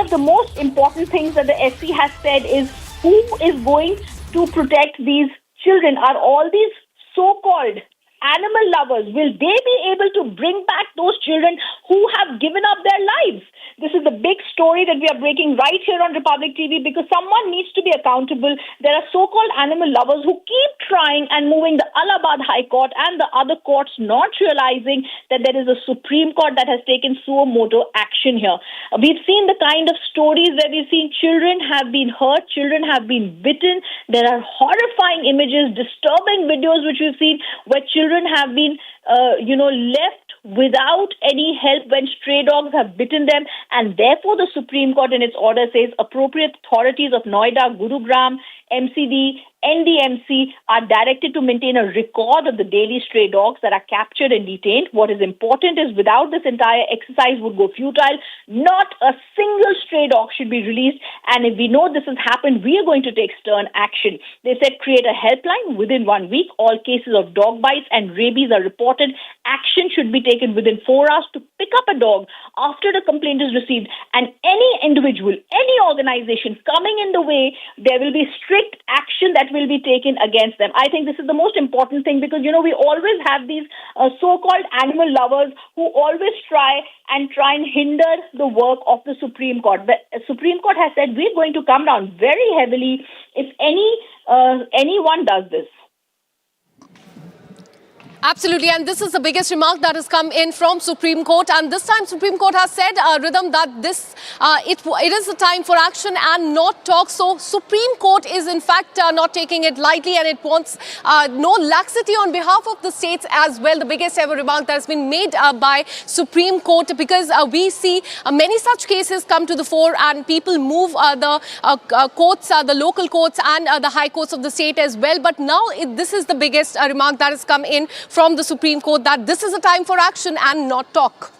of the most important things that the SC has said is who is going to protect these children? Are all these so-called animal lovers, will they be able to bring back those children who have given up their lives? This is the big story that we are breaking right here on Republic TV, because someone needs to be accountable. There are so-called animal lovers who keep trying and moving the Allahabad High Court and the other courts, not realizing that there is a Supreme Court that has taken suo moto action here. We've seen the kind of stories where we've seen children have been hurt, children have been bitten. There are horrifying images, disturbing videos which we've seen where children have been, left without any help when stray dogs have bitten them. And therefore, the Supreme Court in its order says appropriate authorities of Noida, Gurugram, MCD, NDMC are directed to maintain a record of the daily stray dogs that are captured and detained. What is important is without this entire exercise would go futile. Not a single stray dog should be released. And if we know this has happened, we are going to take stern action. They said create a helpline within 1 week. All cases of dog bites and rabies are reported. Action should be taken within 4 hours to pick up a dog after the complaint is received. And any individual, any organization coming in the way, there will be strict action that will be taken against them. I think this is the most important thing, because, we always have these so-called animal lovers who always try and hinder the work of the Supreme Court. The Supreme Court has said we're going to come down very heavily if anyone does this. Absolutely, and this is the biggest remark that has come in from Supreme Court, and this time Supreme Court has said, Rhythm, that it is a time for action and not talk. So Supreme Court is in fact not taking it lightly, and it wants no laxity on behalf of the states as well. The biggest ever remark that has been made by Supreme Court, because we see many such cases come to the fore, and people move the courts, the local courts and the high courts of the state as well. But now this is the biggest remark that has come in from the Supreme Court, that this is a time for action and not talk.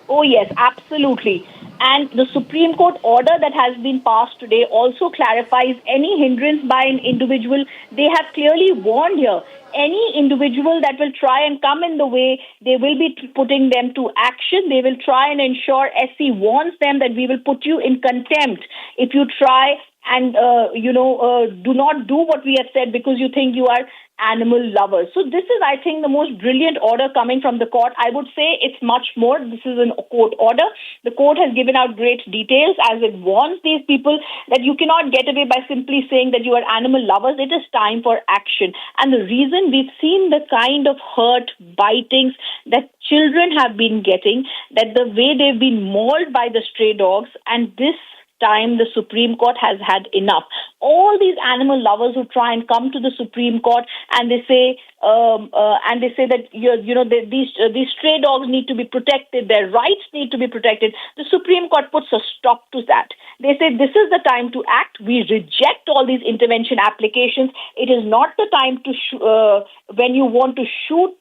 Oh yes, absolutely. And the Supreme Court order that has been passed today also clarifies any hindrance by an individual. They have clearly warned here, any individual that will try and come in the way, they will be putting them to action. They will try and ensure, SC warns them that we will put you in contempt if you try and, do not do what we have said because you think you are animal lovers. So this is, I think, the most brilliant order coming from the court. I would say it's much more. This is a court order. The court has given out great details as it warns these people that you cannot get away by simply saying that you are animal lovers. It is time for action. And the reason we've seen the kind of hurt, bitings that children have been getting, that the way they've been mauled by the stray dogs, and this time the Supreme Court has had enough. All these animal lovers who try and come to the Supreme Court and they say that these stray dogs need to be protected, their rights need to be protected. The Supreme Court puts a stop to that. They say this is the time to act. We reject all these intervention applications. It is not the time to when you want to shoot,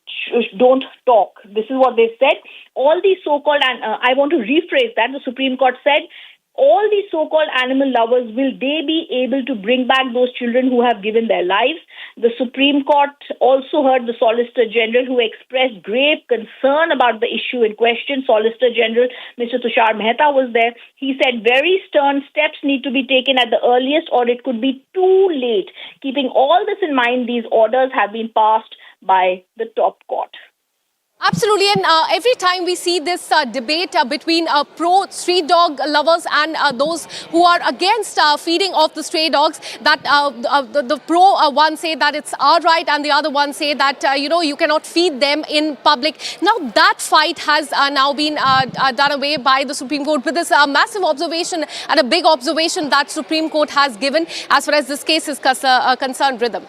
don't talk. This is what they said. All these so-called, and I want to rephrase that. The Supreme Court said, all these so-called animal lovers, will they be able to bring back those children who have given their lives? The Supreme Court also heard the Solicitor General, who expressed grave concern about the issue in question. Solicitor General Mr. Tushar Mehta was there. He said very stern steps need to be taken at the earliest, or it could be too late. Keeping all this in mind, these orders have been passed by the top court. Absolutely, and every time we see this debate between pro-street dog lovers and those who are against feeding of the stray dogs, that the pro one say that it's our right and the other one say that, you cannot feed them in public. Now that fight has now been done away by the Supreme Court with this massive observation and a big observation that Supreme Court has given as far as this case is concerned, Rhythm.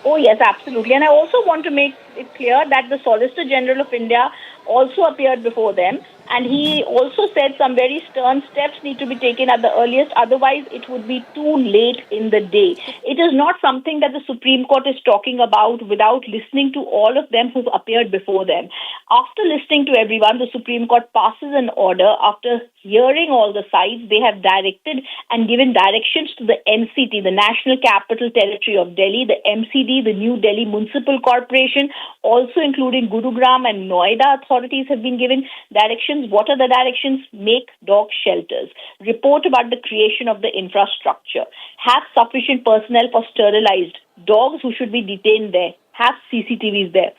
Oh, yes, absolutely. And I also want to make it clear that the Solicitor General of India also appeared before them, and he also said some very stern steps need to be taken at the earliest, otherwise it would be too late in the day. It is not something that the Supreme Court is talking about without listening to all of them who've appeared before them. After listening to everyone, the Supreme Court passes an order after hearing all the sides, they have directed and given directions to the NCT, the National Capital Territory of Delhi, the MCD, the New Delhi Municipal Corporation, also including Gurugram and Noida authorities have been given directions. What are the directions? Make dog shelters. Report about the creation of the infrastructure. Have sufficient personnel for sterilized dogs who should be detained there. Have CCTVs there.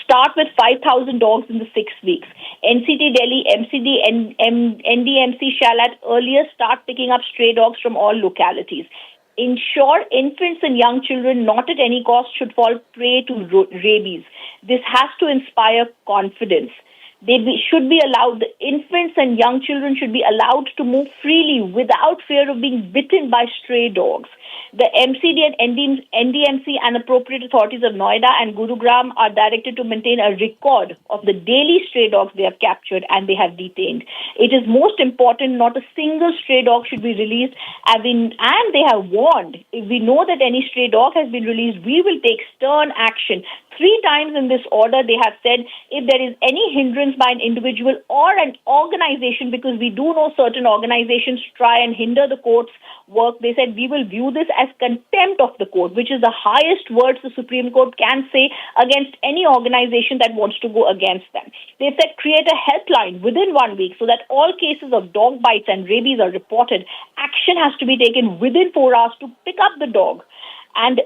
Start with 5,000 dogs in the 6 weeks. NCT Delhi, MCD, and NDMC shall at earliest start picking up stray dogs from all localities. Ensure infants and young children not at any cost should fall prey to rabies. This has to inspire confidence. Should be allowed, the infants and young children should be allowed to move freely without fear of being bitten by stray dogs. The MCD and NDMC and appropriate authorities of Noida and Gurugram are directed to maintain a record of the daily stray dogs they have captured and they have detained. It is most important not a single stray dog should be released, and they have warned, if we know that any stray dog has been released, we will take stern action. 3 times in this order, they have said if there is any hindrance by an individual or an organization, because we do know certain organizations try and hinder the court's work, they said we will view this as contempt of the court, which is the highest words the Supreme Court can say against any organization that wants to go against them. They said create a helpline within 1 week so that all cases of dog bites and rabies are reported. Action has to be taken within 4 hours to pick up the dog. And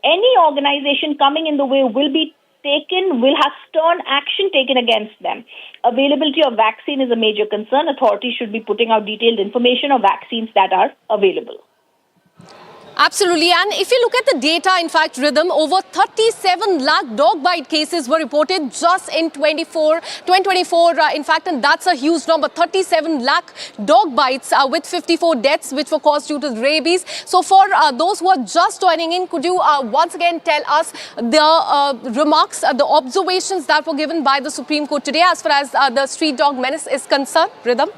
any organization coming in the way will have stern action taken against them. Availability of vaccine is a major concern. Authorities should be putting out detailed information of vaccines that are available. Absolutely. And if you look at the data, in fact, Rhythm, over 37 lakh dog bite cases were reported just in 2024, in fact, and that's a huge number. 37 lakh dog bites with 54 deaths which were caused due to rabies. So for those who are just joining in, could you once again tell us the remarks, the observations that were given by the Supreme Court today as far as the street dog menace is concerned? Rhythm?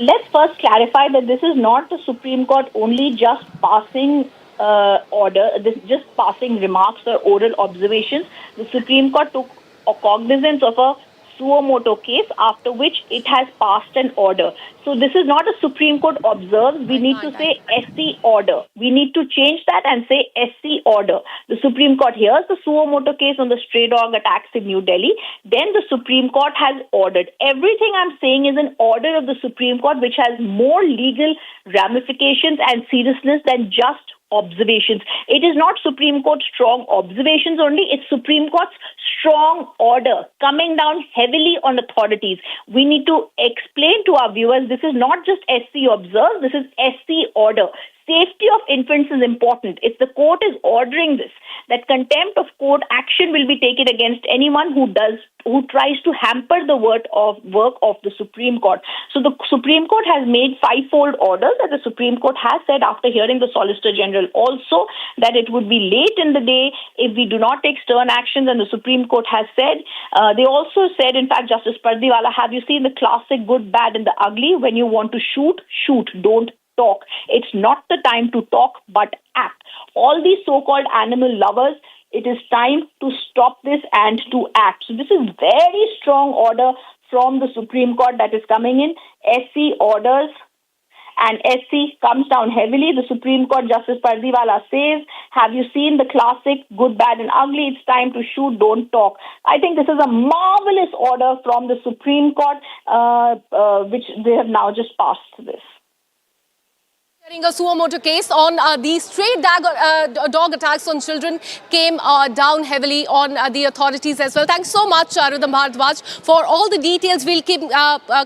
Let's first clarify that this is not the Supreme Court only just passing just passing remarks or oral observations. The Supreme Court took cognizance of a suo motu case, after which it has passed an order. So this is not a Supreme Court observes. We need to say SC order. We need to change that and say SC order. The Supreme Court hears the suo motu case on the stray dog attacks in New Delhi. Then the Supreme Court has ordered. Everything I'm saying is an order of the Supreme Court, which has more legal ramifications and seriousness than just observations. It is not Supreme Court strong observations only, it's Supreme Court's strong order coming down heavily on authorities. We need to explain to our viewers this is not just SC observe, this is SC order. Safety of infants is important. If the court is ordering this, that contempt of court action will be taken against anyone who tries to hamper the work of the Supreme Court. So the Supreme Court has made 5-fold orders that the Supreme Court has said after hearing the Solicitor General also that it would be late in the day if we do not take stern actions, and the Supreme Court has said, they also said, in fact, Justice Pardiwala, have you seen the classic good, bad and the ugly? When you want to shoot, don't talk. It's not the time to talk, but act. All these so-called animal lovers, it is time to stop this and to act. So this is very strong order from the Supreme Court that is coming in. SC orders and SC comes down heavily. The Supreme Court, Justice Pardiwala says, have you seen the classic good, bad and ugly? It's time to shoot, don't talk. I think this is a marvelous order from the Supreme Court, which they have now just passed this. A suo motu case on the stray dog attacks on children came down heavily on the authorities as well. Thanks so much, Rhythm Bharadwaj, for all the details. We'll keep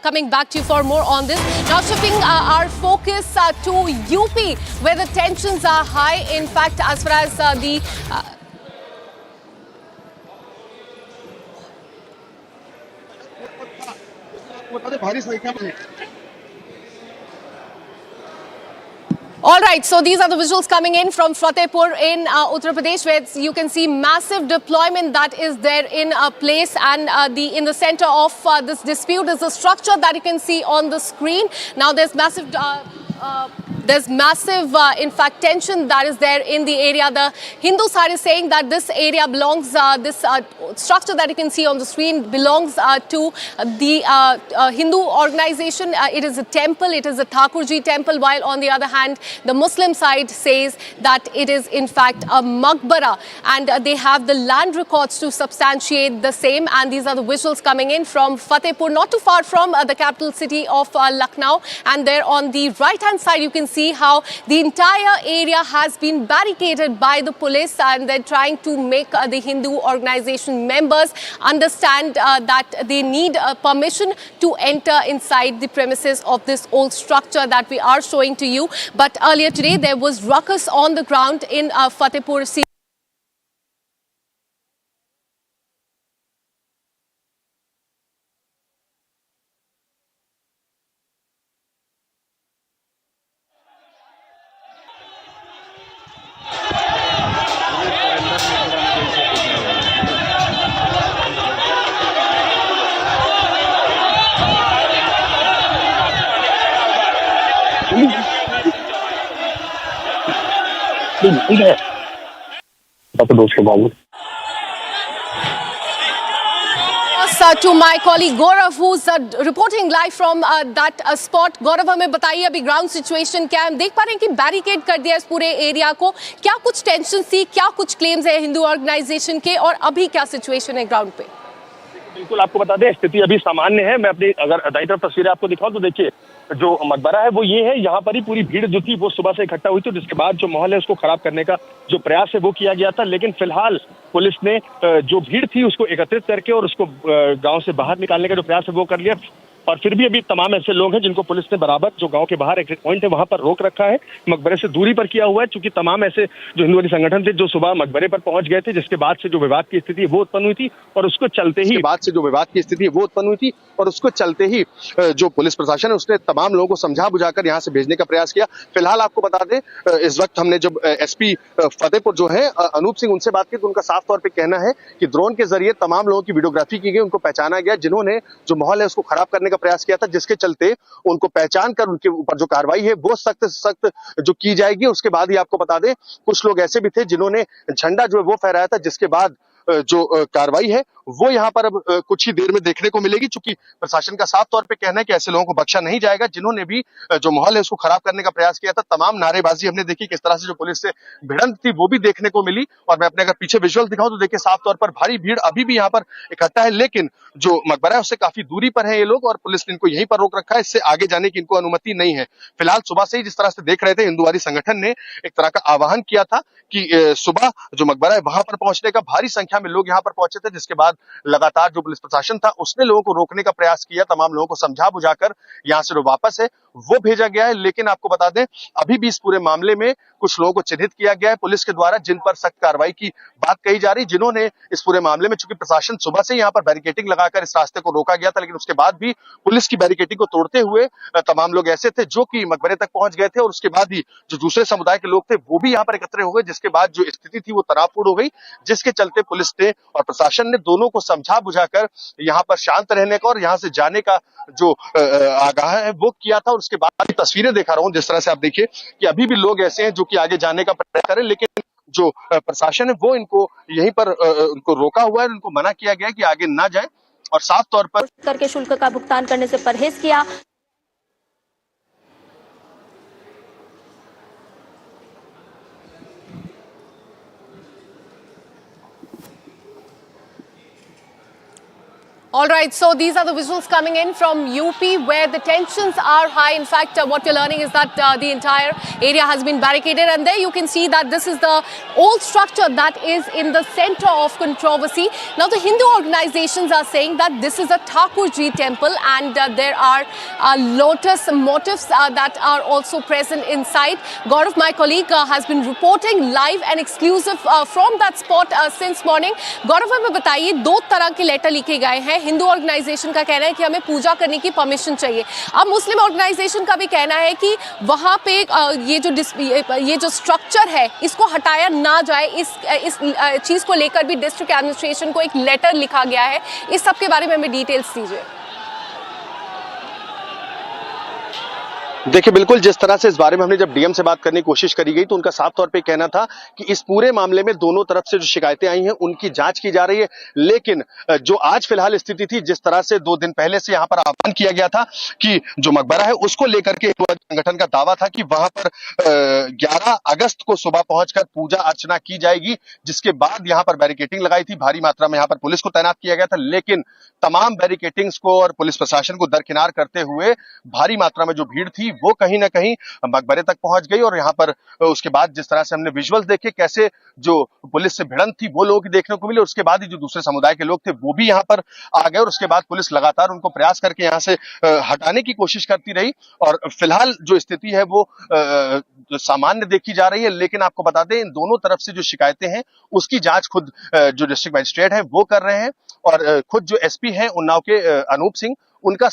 coming back to you for more on this. Now shifting our focus to UP, where the tensions are high. In fact, as far as the... All right, so these are the visuals coming in from Fatehpur in Uttar Pradesh, where you can see massive deployment that is there in place, and in the center of this dispute is the structure that you can see on the screen. Now there's massive There's massive, in fact, tension that is there in the area. The Hindu side is saying that this area belongs, this structure that you can see on the screen belongs to the Hindu organization. It is a temple, it is a Thakurji temple, while on the other hand, the Muslim side says that it is in fact a maqbara, and they have the land records to substantiate the same. And these are the visuals coming in from Fatehpur, not too far from the capital city of Lucknow. And there on the right hand side, you can see how the entire area has been barricaded by the police, and they're trying to make the Hindu organization members understand that they need permission to enter inside the premises of this old structure that we are showing to you. But earlier today, there was ruckus on the ground in Fatehpur city. To my colleague Gaurav, who's reporting live from that spot. Gaurav, हमें बताइए अभी ground situation क्या है? हम देख पा रहे हैं कि बैरिकेड कर दिया इस पूरे एरिया को. क्या कुछ टेंशन थी, क्या कुछ क्लेम्स है हिंदू ऑर्गेनाइजेशन के, और अभी क्या सिचुएशन है ग्राउंड पे? बिल्कुल, आपको बता दें स्थिति अभी सामान्य है. मैं अपनी अगर दाईं तरफ तस्वीरें आपको दिखाऊं तो देखिए, जो मकबरा है वो ये है. यहाँ पर ही पूरी भीड़ जो थी वो सुबह से इकट्ठा हुई थी, जिसके बाद जो माहौल है उसको खराब करने का जो प्रयास है वो किया गया था. लेकिन फिलहाल पुलिस ने जो भीड़ थी उसको एकत्रित करके और उसको गांव से बाहर निकालने का जो प्रयास है वो कर लिया. और फिर भी अभी तमाम ऐसे लोग हैं जिनको पुलिस ने बराबर जो गांव के बाहर एग्जिट पॉइंट है वहां पर रोक रखा है, मकबरे से दूरी पर किया हुआ है. चूंकि तमाम ऐसे जो हिंदुवादी संगठन थे जो सुबह मकबरे पर पहुंच गए थे, जिसके बाद से जो विवाद की स्थिति है वो उत्पन्न हुई थी, और उसको चलते ही जो पुलिस प्रशासन है उसने तमाम लोगों को समझा बुझाकर यहाँ से भेजने का प्रयास किया. फिलहाल आपको बता दें, इस वक्त हमने जब एसपी फतेहपुर जो है अनूप सिंह, उनसे बात की तो उनका साफ तौर पर कहना है कि ड्रोन के जरिए तमाम लोगों की वीडियोग्राफी की गई, उनको पहचाना गया जिन्होंने जो माहौल है उसको खराब करने का प्रयास किया था, जिसके चलते उनको पहचान कर उनके ऊपर जो कार्रवाई है वो सख्त जो की जाएगी. उसके बाद ही आपको बता दें कुछ लोग ऐसे भी थे जिन्होंने झंडा जो है वो फहराया था, जिसके बाद जो कार्रवाई है वो यहाँ पर अब कुछ ही देर में देखने को मिलेगी. चूंकि प्रशासन का साफ तौर पे कहना है कि ऐसे लोगों को बख्शा नहीं जाएगा जिन्होंने भी जो माहौल है उसको खराब करने का प्रयास किया था. तमाम नारेबाजी हमने देखी, किस तरह से जो पुलिस से भिड़ंत थी वो भी देखने को मिली. और मैं अपने अगर पीछे विजुअल दिखाऊं तो देखिए साफ तौर पर भारी भीड़ अभी भी यहाँ पर इकट्ठा है, लेकिन जो मकबरा है उससे काफी दूरी पर है ये लोग, और पुलिस ने इनको यहीं पर रोक रखा है. इससे आगे जाने की इनको अनुमति नहीं है. फिलहाल सुबह से ही जिस तरह से देख रहे थे, हिंदुवादी संगठन ने एक तरह का आह्वान किया था कि सुबह जो मकबरा है वहां पर पहुंचने का, भारी संख्या में लोग यहाँ पर पहुंचे थे, जिसके बाद लगातार जो पुलिस प्रशासन था उसने लोगों को रोकने का प्रयास किया. तमाम लोगों को समझा बुझाकर यहाँ से जो वापस है वो भेजा गया है. लेकिन आपको बता दें अभी भी इस पूरे मामले में कुछ लोगों को चिन्हित किया गया है पुलिस के द्वारा, जिन पर सख्त कार्रवाई की बात कही जा रही, जिन्होंने इस पूरे मामले में, चूंकि प्रशासन सुबह से यहाँ पर बैरिकेडिंग लगाकर इस रास्ते को रोका गया था, लेकिन उसके बाद भी पुलिस की बैरिकेडिंग को तोड़ते हुए तमाम लोग ऐसे थे जो कि मकबरे तक पहुंच गए थे. और उसके बाद ही जो दूसरे समुदाय के लोग थे वो भी यहाँ पर एकत्र हो गए, जिसके बाद जो स्थिति थी वो तनावपूर्ण हो गई, जिसके चलते पुलिस ने और प्रशासन ने दोनों को समझा बुझाकर यहाँ पर शांत रहने का और यहाँ से जाने का जो आगाह है वो किया था. और उसके बाद तस्वीरें दिखा रहा हूँ जिस तरह से आप देखिए कि अभी भी लोग ऐसे हैं जो कि आगे जाने का प्रयास करें, लेकिन जो प्रशासन है वो इनको यहीं पर उनको रोका हुआ है, उनको मना किया गया है कि आगे ना जाए, और साफ तौर पर करके शुल्क का भुगतान करने से परहेज किया. All right, so these are the visuals coming in from UP where the tensions are high. In fact, what we're learning is that the entire area has been barricaded, and there you can see that this is the old structure that is in the center of controversy. Now, the Hindu organizations are saying that this is a Thakurji temple, and there are lotus motifs that are also present inside. Gaurav, my colleague, has been reporting live and exclusive from that spot since morning. Gaurav, हमें बताइए, दो तरह के letter लिखे गए हैं. Hindu organisation का कहना है कि हमें पूजा करने की परमिशन चाहिए. अब मुस्लिम ऑर्गेनाइजेशन का भी कहना है कि वहां पे ये जो स्ट्रक्चर है इसको हटाया ना जाए. इस चीज को लेकर भी डिस्ट्रिक्ट एडमिनिस्ट्रेशन को एक लेटर लिखा गया है. इस सब के बारे में हमें डिटेल्स दीजिए. देखिए बिल्कुल, जिस तरह से इस बारे में हमने जब डीएम से बात करने की कोशिश करी गई तो उनका साफ तौर पे कहना था कि इस पूरे मामले में दोनों तरफ से जो शिकायतें आई हैं उनकी जांच की जा रही है। लेकिन जो आज फिलहाल स्थिति थी, जिस तरह से 2 दिन पहले से यहाँ पर आह्वान किया गया था कि जो मकबरा है उसको लेकर के संगठन का दावा था कि वहां पर 11 अगस्त को सुबह पहुंचकर पूजा अर्चना की जाएगी, जिसके बाद यहाँ पर बैरिकेटिंग लगाई थी, भारी मात्रा में यहाँ पर पुलिस को तैनात किया गया था। लेकिन तमाम बैरिकेटिंग्स को और पुलिस प्रशासन को दरकिनार करते हुए भारी मात्रा में जो भीड़ थी वो कहीं ना कहीं मकबरे तक पहुंच गई। और यहाँ पर उसके बाद जिस तरह से हमने विजुअल्स देखे कैसे जो पुलिस से भिड़ंत थी वो लोगों की देखने को मिली, और उसके बाद ही जो दूसरे समुदाय के लोग थे वो भी यहाँ पर आ गए, और उसके बाद पुलिस लगातार उनको प्रयास करके यहाँ से हटाने की कोशिश करती रही। और फिलहाल जो स्थिति है वो सामान्य देखी जा रही है। लेकिन आपको बता दें, इन दोनों तरफ से जो शिकायतें हैं उसकी जांच खुद जो डिस्ट्रिक्ट मजिस्ट्रेट है वो कर रहे हैं, और खुद जो एसपी हैं उन्नाव के अनूप सिंह, उनका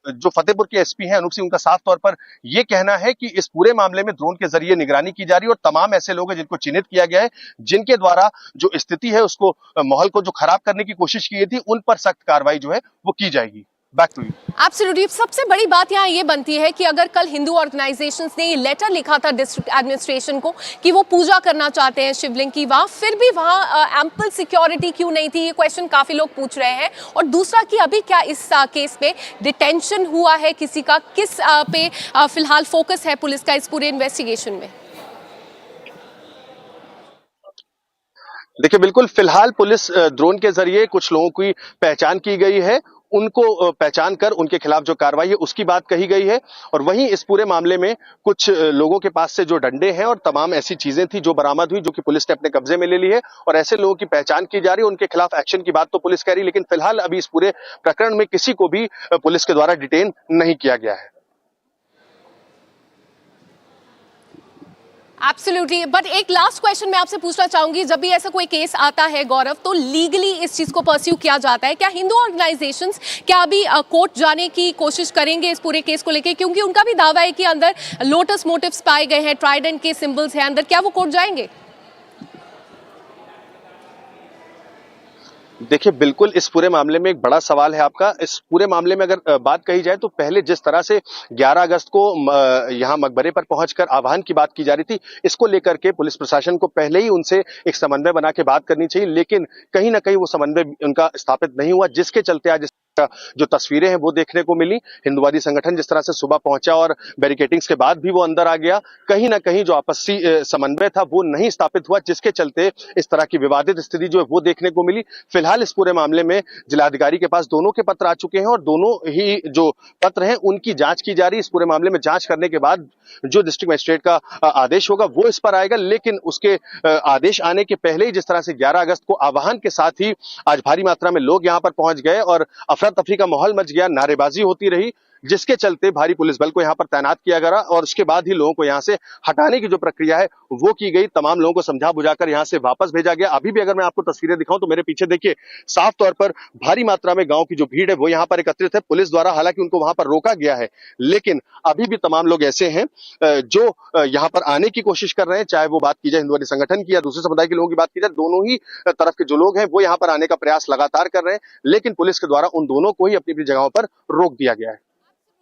जो फतेहपुर के एसपी हैं अनूप सिंह, उनका साफ तौर पर यह कहना है कि इस पूरे मामले में ड्रोन के जरिए निगरानी की जा रही है, और तमाम ऐसे लोग हैं जिनको चिन्हित किया गया है, जिनके द्वारा जो स्थिति है उसको माहौल को जो खराब करने की कोशिश की थी उन पर सख्त कार्रवाई जो है वो की जाएगी। Back to you. एब्सोल्युटली। सबसे बड़ी बात यहाँ ये बनती है कि अगर कल हिंदू ऑर्गेनाइजेशंस ने ये लेटर लिखा था डिस्ट्रिक्ट एडमिनिस्ट्रेशन को कि वो पूजा करना चाहते हैं शिवलिंग की, वहाँ फिर भी वहाँ एम्पल सिक्योरिटी क्यों नहीं थी, ये क्वेश्चन काफी लोग पूछ रहे हैं। और दूसरा कि अभी क्या इस केस में डिटेंशन हुआ है किसी का, किस पे फिलहाल फोकस है पुलिस का इस पूरे इन्वेस्टिगेशन में? देखिए बिल्कुल, फिलहाल पुलिस ड्रोन के जरिए कुछ लोगों की पहचान की गई है, उनको पहचान कर उनके खिलाफ जो कार्रवाई है उसकी बात कही गई है। और वहीं इस पूरे मामले में कुछ लोगों के पास से जो डंडे हैं और तमाम ऐसी चीजें थी जो बरामद हुई, जो कि पुलिस ने अपने कब्जे में ले ली है, और ऐसे लोगों की पहचान की जा रही है, उनके खिलाफ एक्शन की बात तो पुलिस कह रही है। लेकिन फिलहाल अभी इस पूरे प्रकरण में किसी को भी पुलिस के द्वारा डिटेन नहीं किया गया है। एब्सोल्युटली। बट एक लास्ट क्वेश्चन मैं आपसे पूछना चाहूंगी, जब भी ऐसा कोई केस आता है गौरव, तो लीगली इस चीज को परस्यू किया जाता है। क्या हिंदू ऑर्गेनाइजेशंस क्या अभी कोर्ट जाने की कोशिश करेंगे इस पूरे केस को लेकर? क्योंकि उनका भी दावा है कि अंदर लोटस मोटिव्स पाए गए हैं, ट्राइडेंट के सिंबल्स हैं अंदर, क्या वो कोर्ट जाएंगे? देखिए बिल्कुल, इस पूरे मामले में एक बड़ा सवाल है आपका। इस पूरे मामले में अगर बात कही जाए तो पहले जिस तरह से 11 अगस्त को यहाँ मकबरे पर पहुंचकर आह्वान की बात की जा रही थी, इसको लेकर के पुलिस प्रशासन को पहले ही उनसे एक समन्वय बना के बात करनी चाहिए। लेकिन कहीं ना कहीं वो समन्वय उनका स्थापित नहीं हुआ, जिसके चलते आज जो तस्वीरें हैं वो देखने को मिली। हिंदुवादी संगठन जिस तरह से सुबह पहुंचा और बैरिकेटिंग्स के बाद भी वो अंदर आ गया, कहीं ना कहीं जो आपसी समन्वय था वो नहीं स्थापित हुआ, जिसके चलते इस तरह की विवादित स्थिति जो है वो देखने को मिली। फिलहाल इस पूरे मामले में जिलाधिकारी के पास दोनों के पत्र आ चुके हैं, और दोनों ही जो पत्र हैं उनकी जांच की जा रही है। इस पूरे मामले में जांच करने के बाद जो डिस्ट्रिक्ट मजिस्ट्रेट का आदेश होगा वो इस पर आएगा। लेकिन उसके आदेश आने के पहले ही जिस तरह से 11 अगस्त को आह्वान के साथ ही आज भारी मात्रा में लोग यहाँ पर पहुंच गए और अफरा तफरी का माहौल मच गया, नारेबाजी होती रही, जिसके चलते भारी पुलिस बल को यहाँ पर तैनात किया गया, और उसके बाद ही लोगों को यहाँ से हटाने की जो प्रक्रिया है वो की गई। तमाम लोगों को समझा बुझाकर यहाँ से वापस भेजा गया। अभी भी अगर मैं आपको तस्वीरें दिखाऊं तो मेरे पीछे देखिए, साफ तौर पर भारी मात्रा में गांव की जो भीड़ है वो यहाँ पर एकत्रित है। पुलिस द्वारा हालांकि उनको वहां पर रोका गया है, लेकिन अभी भी तमाम लोग ऐसे हैं जो यहाँ पर आने की कोशिश कर रहे हैं। चाहे वो बात की जाए हिंदुवादी संगठन की या दूसरे समुदाय के लोगों की बात की जाए, दोनों ही तरफ के जो लोग हैं वो यहाँ पर आने का प्रयास लगातार कर रहे हैं, लेकिन पुलिस के द्वारा उन दोनों को ही अपनी अपनी जगहों पर रोक दिया गया है।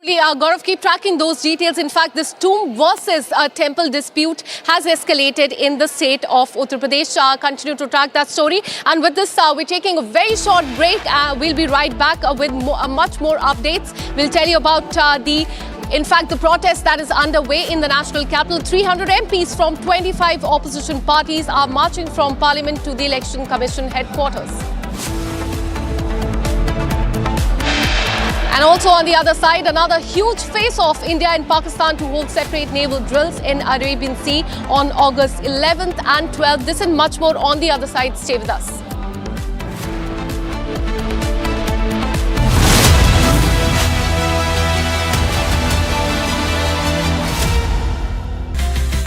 Gaurav, keep tracking those details. In fact, this tomb versus temple dispute has escalated in the state of Uttar Pradesh. Continue to track that story. And with this, we're taking a very short break. We'll be right back with much more updates. We'll tell you about the protest that is underway in the national capital. 300 MPs from 25 opposition parties are marching from Parliament to the Election Commission headquarters. And also on the other side, another huge face-off. India and Pakistan to hold separate naval drills in Arabian Sea on August 11th and 12th. This and much more on the other side. Stay with us.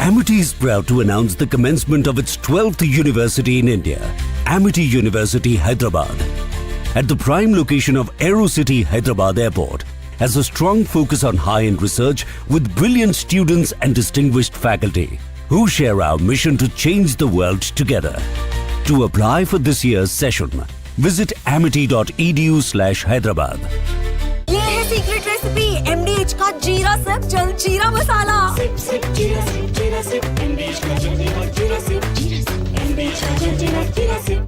Amity is proud to announce the commencement of its 12th university in India, Amity University, Hyderabad. At the prime location of AeroCity Hyderabad Airport, has a strong focus on high-end research with brilliant students and distinguished faculty who share our mission to change the world together. To apply for this year's session, visit amity.edu/Hyderabad. ये है secret recipe recipe MDH का जीरा sip jal jeera masala. Sip sip jeera sip MDH का jal jeera sip MDH का jal jeera sip.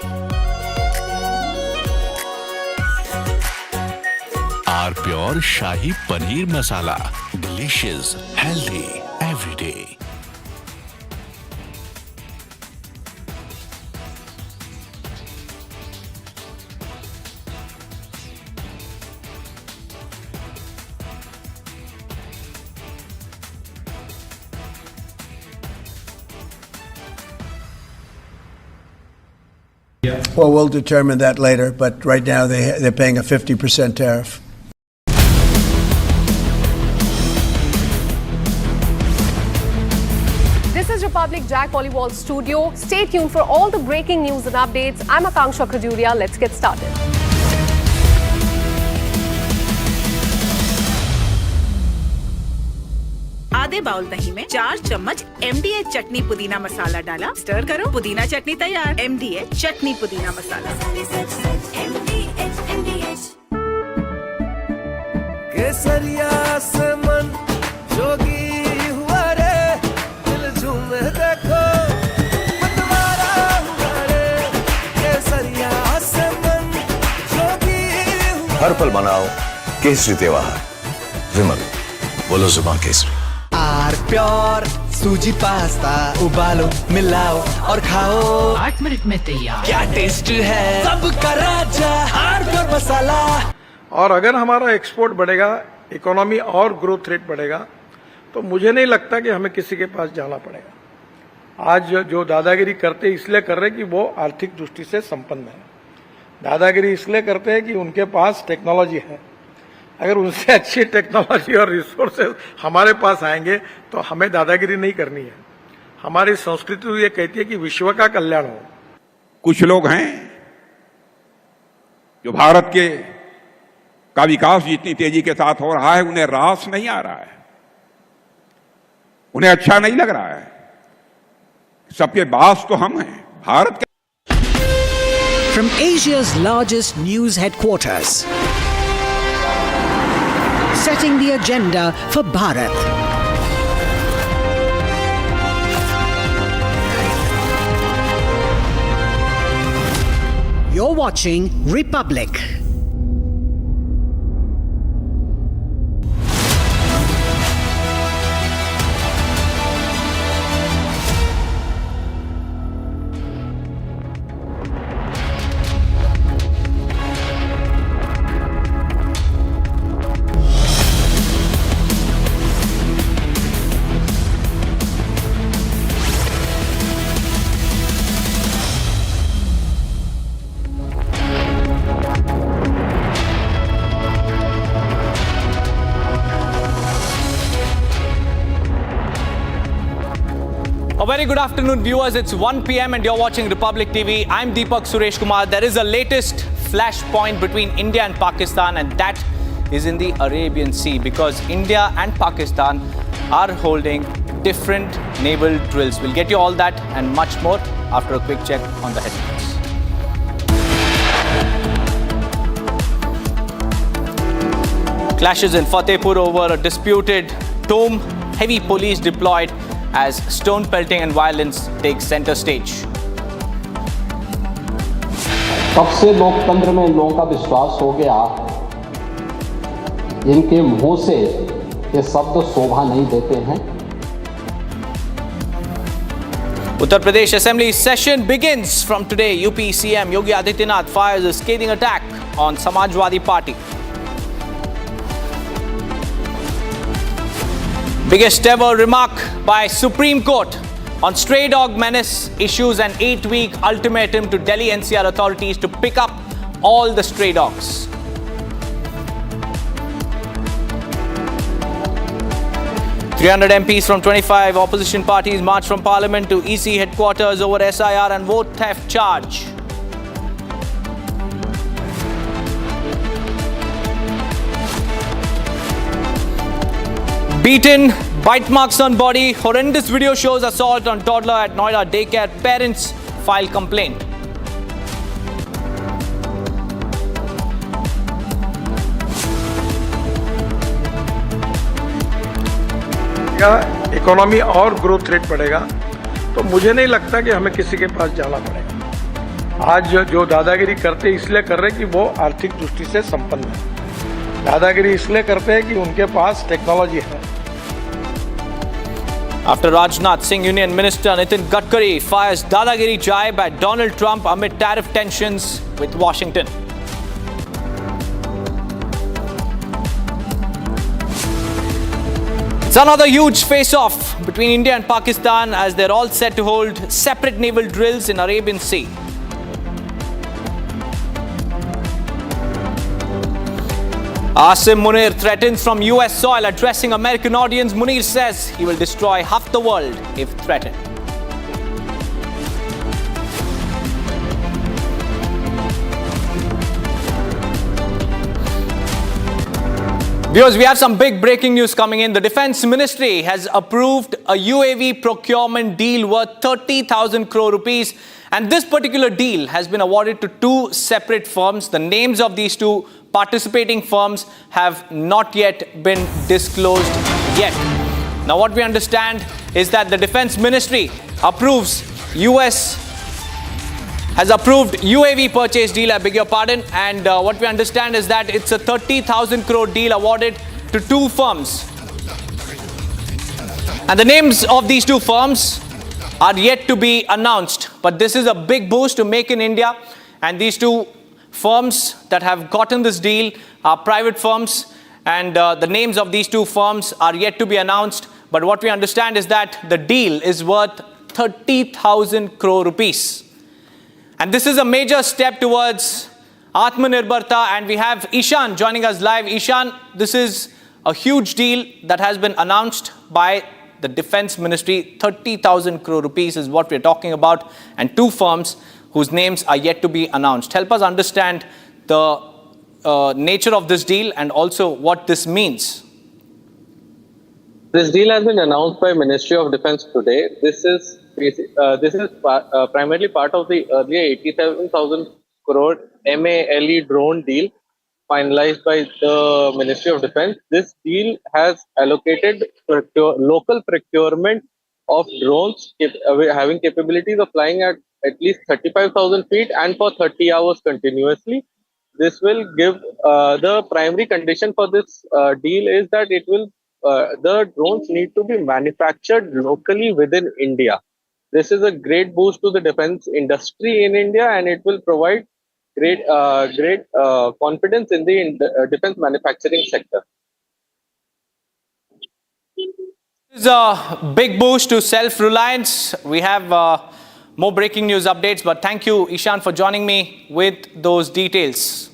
Our pure shahi paneer masala, delicious, healthy every day. Well, we'll determine that later, but right now they're paying a 50% tariff. This is Republic Jack Volleyball Studio. Stay tuned for all the breaking news and updates. I'm Akanksha Khajuria. Let's get started. आधे bowl दही में 4 चम्मच MDH चटनी पुदीना मसाला डाला, stir करो, पुदीना चटनी तैयार। MDH चटनी पुदीना मसाला। केसरिया से मन जोगी हुआ रे, दिल झूमे देखो मतवारा हुआ रे। केसरिया से मन जोगी हुआ। हर पल मनाओ केसरी त्योहार। विमल, बोलो जुबान केसरी। आर प्योर सूजी पास्ता उबालो, मिलाओ और खाओ, 8 मिनट में तैयार। क्या टेस्ट है सबका राजा आर प्योर मसाला। और अगर हमारा एक्सपोर्ट बढ़ेगा, इकोनॉमी और ग्रोथ रेट बढ़ेगा, तो मुझे नहीं लगता कि हमें किसी के पास जाना पड़ेगा। आज जो दादागिरी करते इसलिए कर रहे कि वो आर्थिक दृष्टि से संपन्न है। दादागिरी इसलिए करते हैं कि उनके पास टेक्नोलॉजी है। अगर उनसे अच्छी टेक्नोलॉजी और रिसोर्सेज हमारे पास आएंगे तो हमें दादागिरी नहीं करनी है। हमारी संस्कृति ये कहती है कि विश्व का कल्याण हो। कुछ लोग हैं जो भारत के का विकास जितनी तेजी के साथ हो रहा है उन्हें रास नहीं आ रहा है, उन्हें अच्छा नहीं लग रहा है। सबके बास तो हम हैं, भारत के। From Asia's largest news headquarters, setting the agenda for Bharat. You're watching Republic. A very good afternoon, viewers. It's 1 p.m. and you're watching Republic TV. I'm Deepak Sureshkumar. There is a latest flashpoint between India and Pakistan, and that is in the Arabian Sea, because India and Pakistan are holding different naval drills. We'll get you all that and much more after a quick check on the headlines. Clashes in Fatehpur over a disputed tomb. Heavy police deployed as stone pelting and violence takes center stage. कब से लोकतंत्र में लोगों का विश्वास हो गया, इनके मुंह से ये शब्द शोभा नहीं देते हैं। Uttar Pradesh Assembly session begins from today. UP CM Yogi Adityanath fires a scathing attack on Samajwadi Party. Biggest ever remark by Supreme Court on stray dog menace, issues an 8-week ultimatum to Delhi NCR authorities to pick up all the stray dogs. "300 MPs from 25 opposition parties marched from Parliament to EC headquarters over SIR and vote theft charge. Beaten, bite marks on body, horrendous video shows assault on toddler at Noida daycare. Parents file complaint. Economy और growth rate बढ़ेगा, तो मुझे नहीं लगता कि हमें किसी के पास जाना पड़ेगा। आज जो दादागिरी करते इसलिए कर रहे हैं कि वो आर्थिक दृष्टि से संपन्न है। दादागिरी इसलिए करते हैं कि उनके पास टेक्नोलॉजी है। After Rajnath Singh, Union Minister Nitin Gadkari fires Dadagiri jibe at Donald Trump amid tariff tensions with Washington. It's another huge face-off between India and Pakistan as they're all set to hold separate naval drills in Arabian Sea. Asim Munir threatens from US soil addressing American audience. Munir says he will destroy half the world if threatened. Viewers, we have some big breaking news coming in. The Defence Ministry has approved a UAV procurement deal worth 30,000 crore rupees. And this particular deal has been awarded to two separate firms. The names of these two participating firms have not yet been disclosed yet. Now, what we understand is that the Defence Ministry has approved UAV purchase deal, I beg your pardon, and what we understand is that it's a 30,000 crore deal awarded to two firms. And the names of these two firms are yet to be announced, but this is a big boost to Make in India, and these two firms that have gotten this deal are private firms, and the names of these two firms are yet to be announced, but what we understand is that the deal is worth 30,000 crore rupees. And this is a major step towards Atmanirbharta, and we have Ishan joining us live. Ishan, this is a huge deal that has been announced by the Defence Ministry. 30,000 crore rupees is what we're talking about, and two firms whose names are yet to be announced. Help us understand the nature of this deal and also what this means. This deal has been announced by Ministry of Defence today. This is primarily part of the earlier 87,000 crore MALE drone deal finalized by the Ministry of Defence. This deal has allocated local procurement of drones having capabilities of flying at least 35,000 feet and for 30 hours continuously. This will give the primary condition for this deal is that it will the drones need to be manufactured locally within India. This is a great boost to the defense industry in India, and it will provide great confidence in the defense manufacturing sector. This is a big boost to self-reliance. We have more breaking news updates, but thank you, Ishan, for joining me with those details.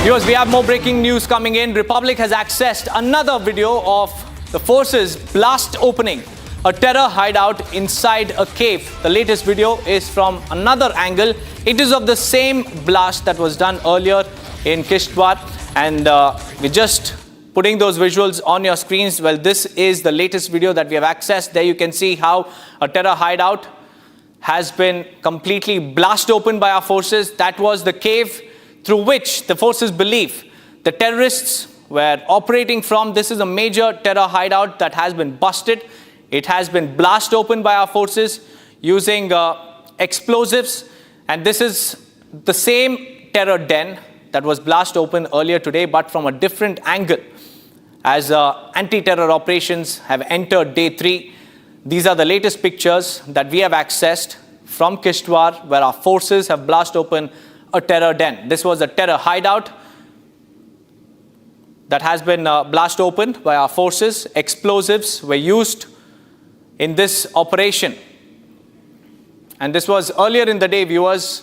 Viewers, we have more breaking news coming in. Republic has accessed another video of the forces blast opening a terror hideout inside a cave. The latest video is from another angle. It is of the same blast that was done earlier in Kishtwar, and we're just putting those visuals on your screens. Well, this is the latest video that we have accessed. There you can see how a terror hideout has been completely blasted open by our forces. That was the cave through which the forces believe the terrorists were operating from. This is a major terror hideout that has been busted. It has been blasted open by our forces using explosives. And this is the same terror den that was blasted open earlier today, but from a different angle, as anti-terror operations have entered day 3. These are the latest pictures that we have accessed from Kishtwar, where our forces have blasted open a terror den. This was a terror hideout that has been blasted open by our forces. Explosives were used in this operation. And this was earlier in the day, viewers,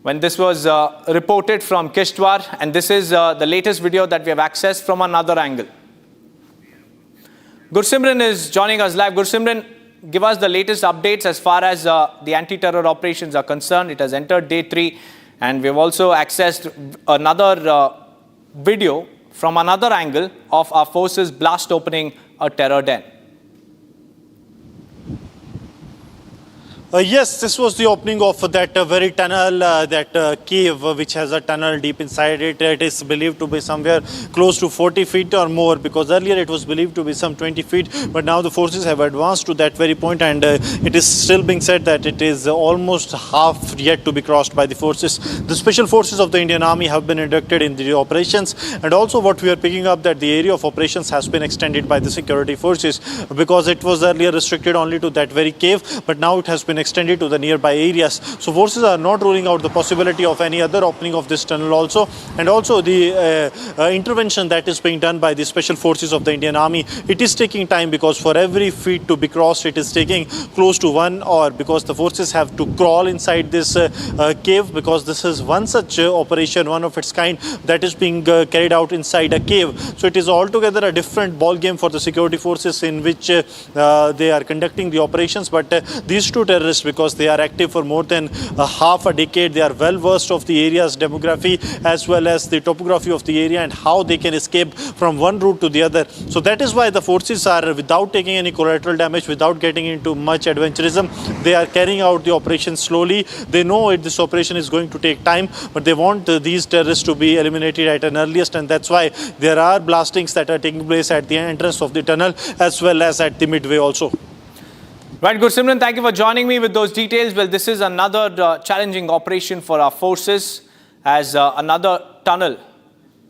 when this was reported from Kishtwar, and this is the latest video that we have accessed from another angle. Gursimran is joining us live. Gursimran, give us the latest updates as far as the anti-terror operations are concerned. It has entered day 3, and we have also accessed another video from another angle of our forces blast opening a terror den. Yes, this was the opening of that very tunnel, that cave which has a tunnel deep inside it. It is believed to be somewhere close to 40 feet or more, because earlier it was believed to be some 20 feet. But now the forces have advanced to that very point, and it is still being said that it is almost half yet to be crossed by the forces. The special forces of the Indian Army have been inducted in the operations, and also what we are picking up that the area of operations has been extended by the security forces, because it was earlier restricted only to that very cave, but now it has been extended to the nearby areas. So forces are not ruling out the possibility of any other opening of this tunnel also. And also the intervention that is being done by the special forces of the Indian Army, it is taking time, because for every feet to be crossed it is taking close to 1 hour, because the forces have to crawl inside this cave, because this is one such operation, one of its kind, that is being carried out inside a cave. So it is altogether a different ball game for the security forces in which they are conducting the operations. But these two terrorists, because they are active for more than half a decade, they are well versed of the area's demography as well as the topography of the area and how they can escape from one route to the other. So that is why the forces are, without taking any collateral damage, without getting into much adventurism, they are carrying out the operation slowly. They know this operation is going to take time, but they want these terrorists to be eliminated at an earliest, and that's why there are blastings that are taking place at the entrance of the tunnel as well as at the midway also. Right, Gursimran, thank you for joining me with those details. Well, this is another challenging operation for our forces, as another tunnel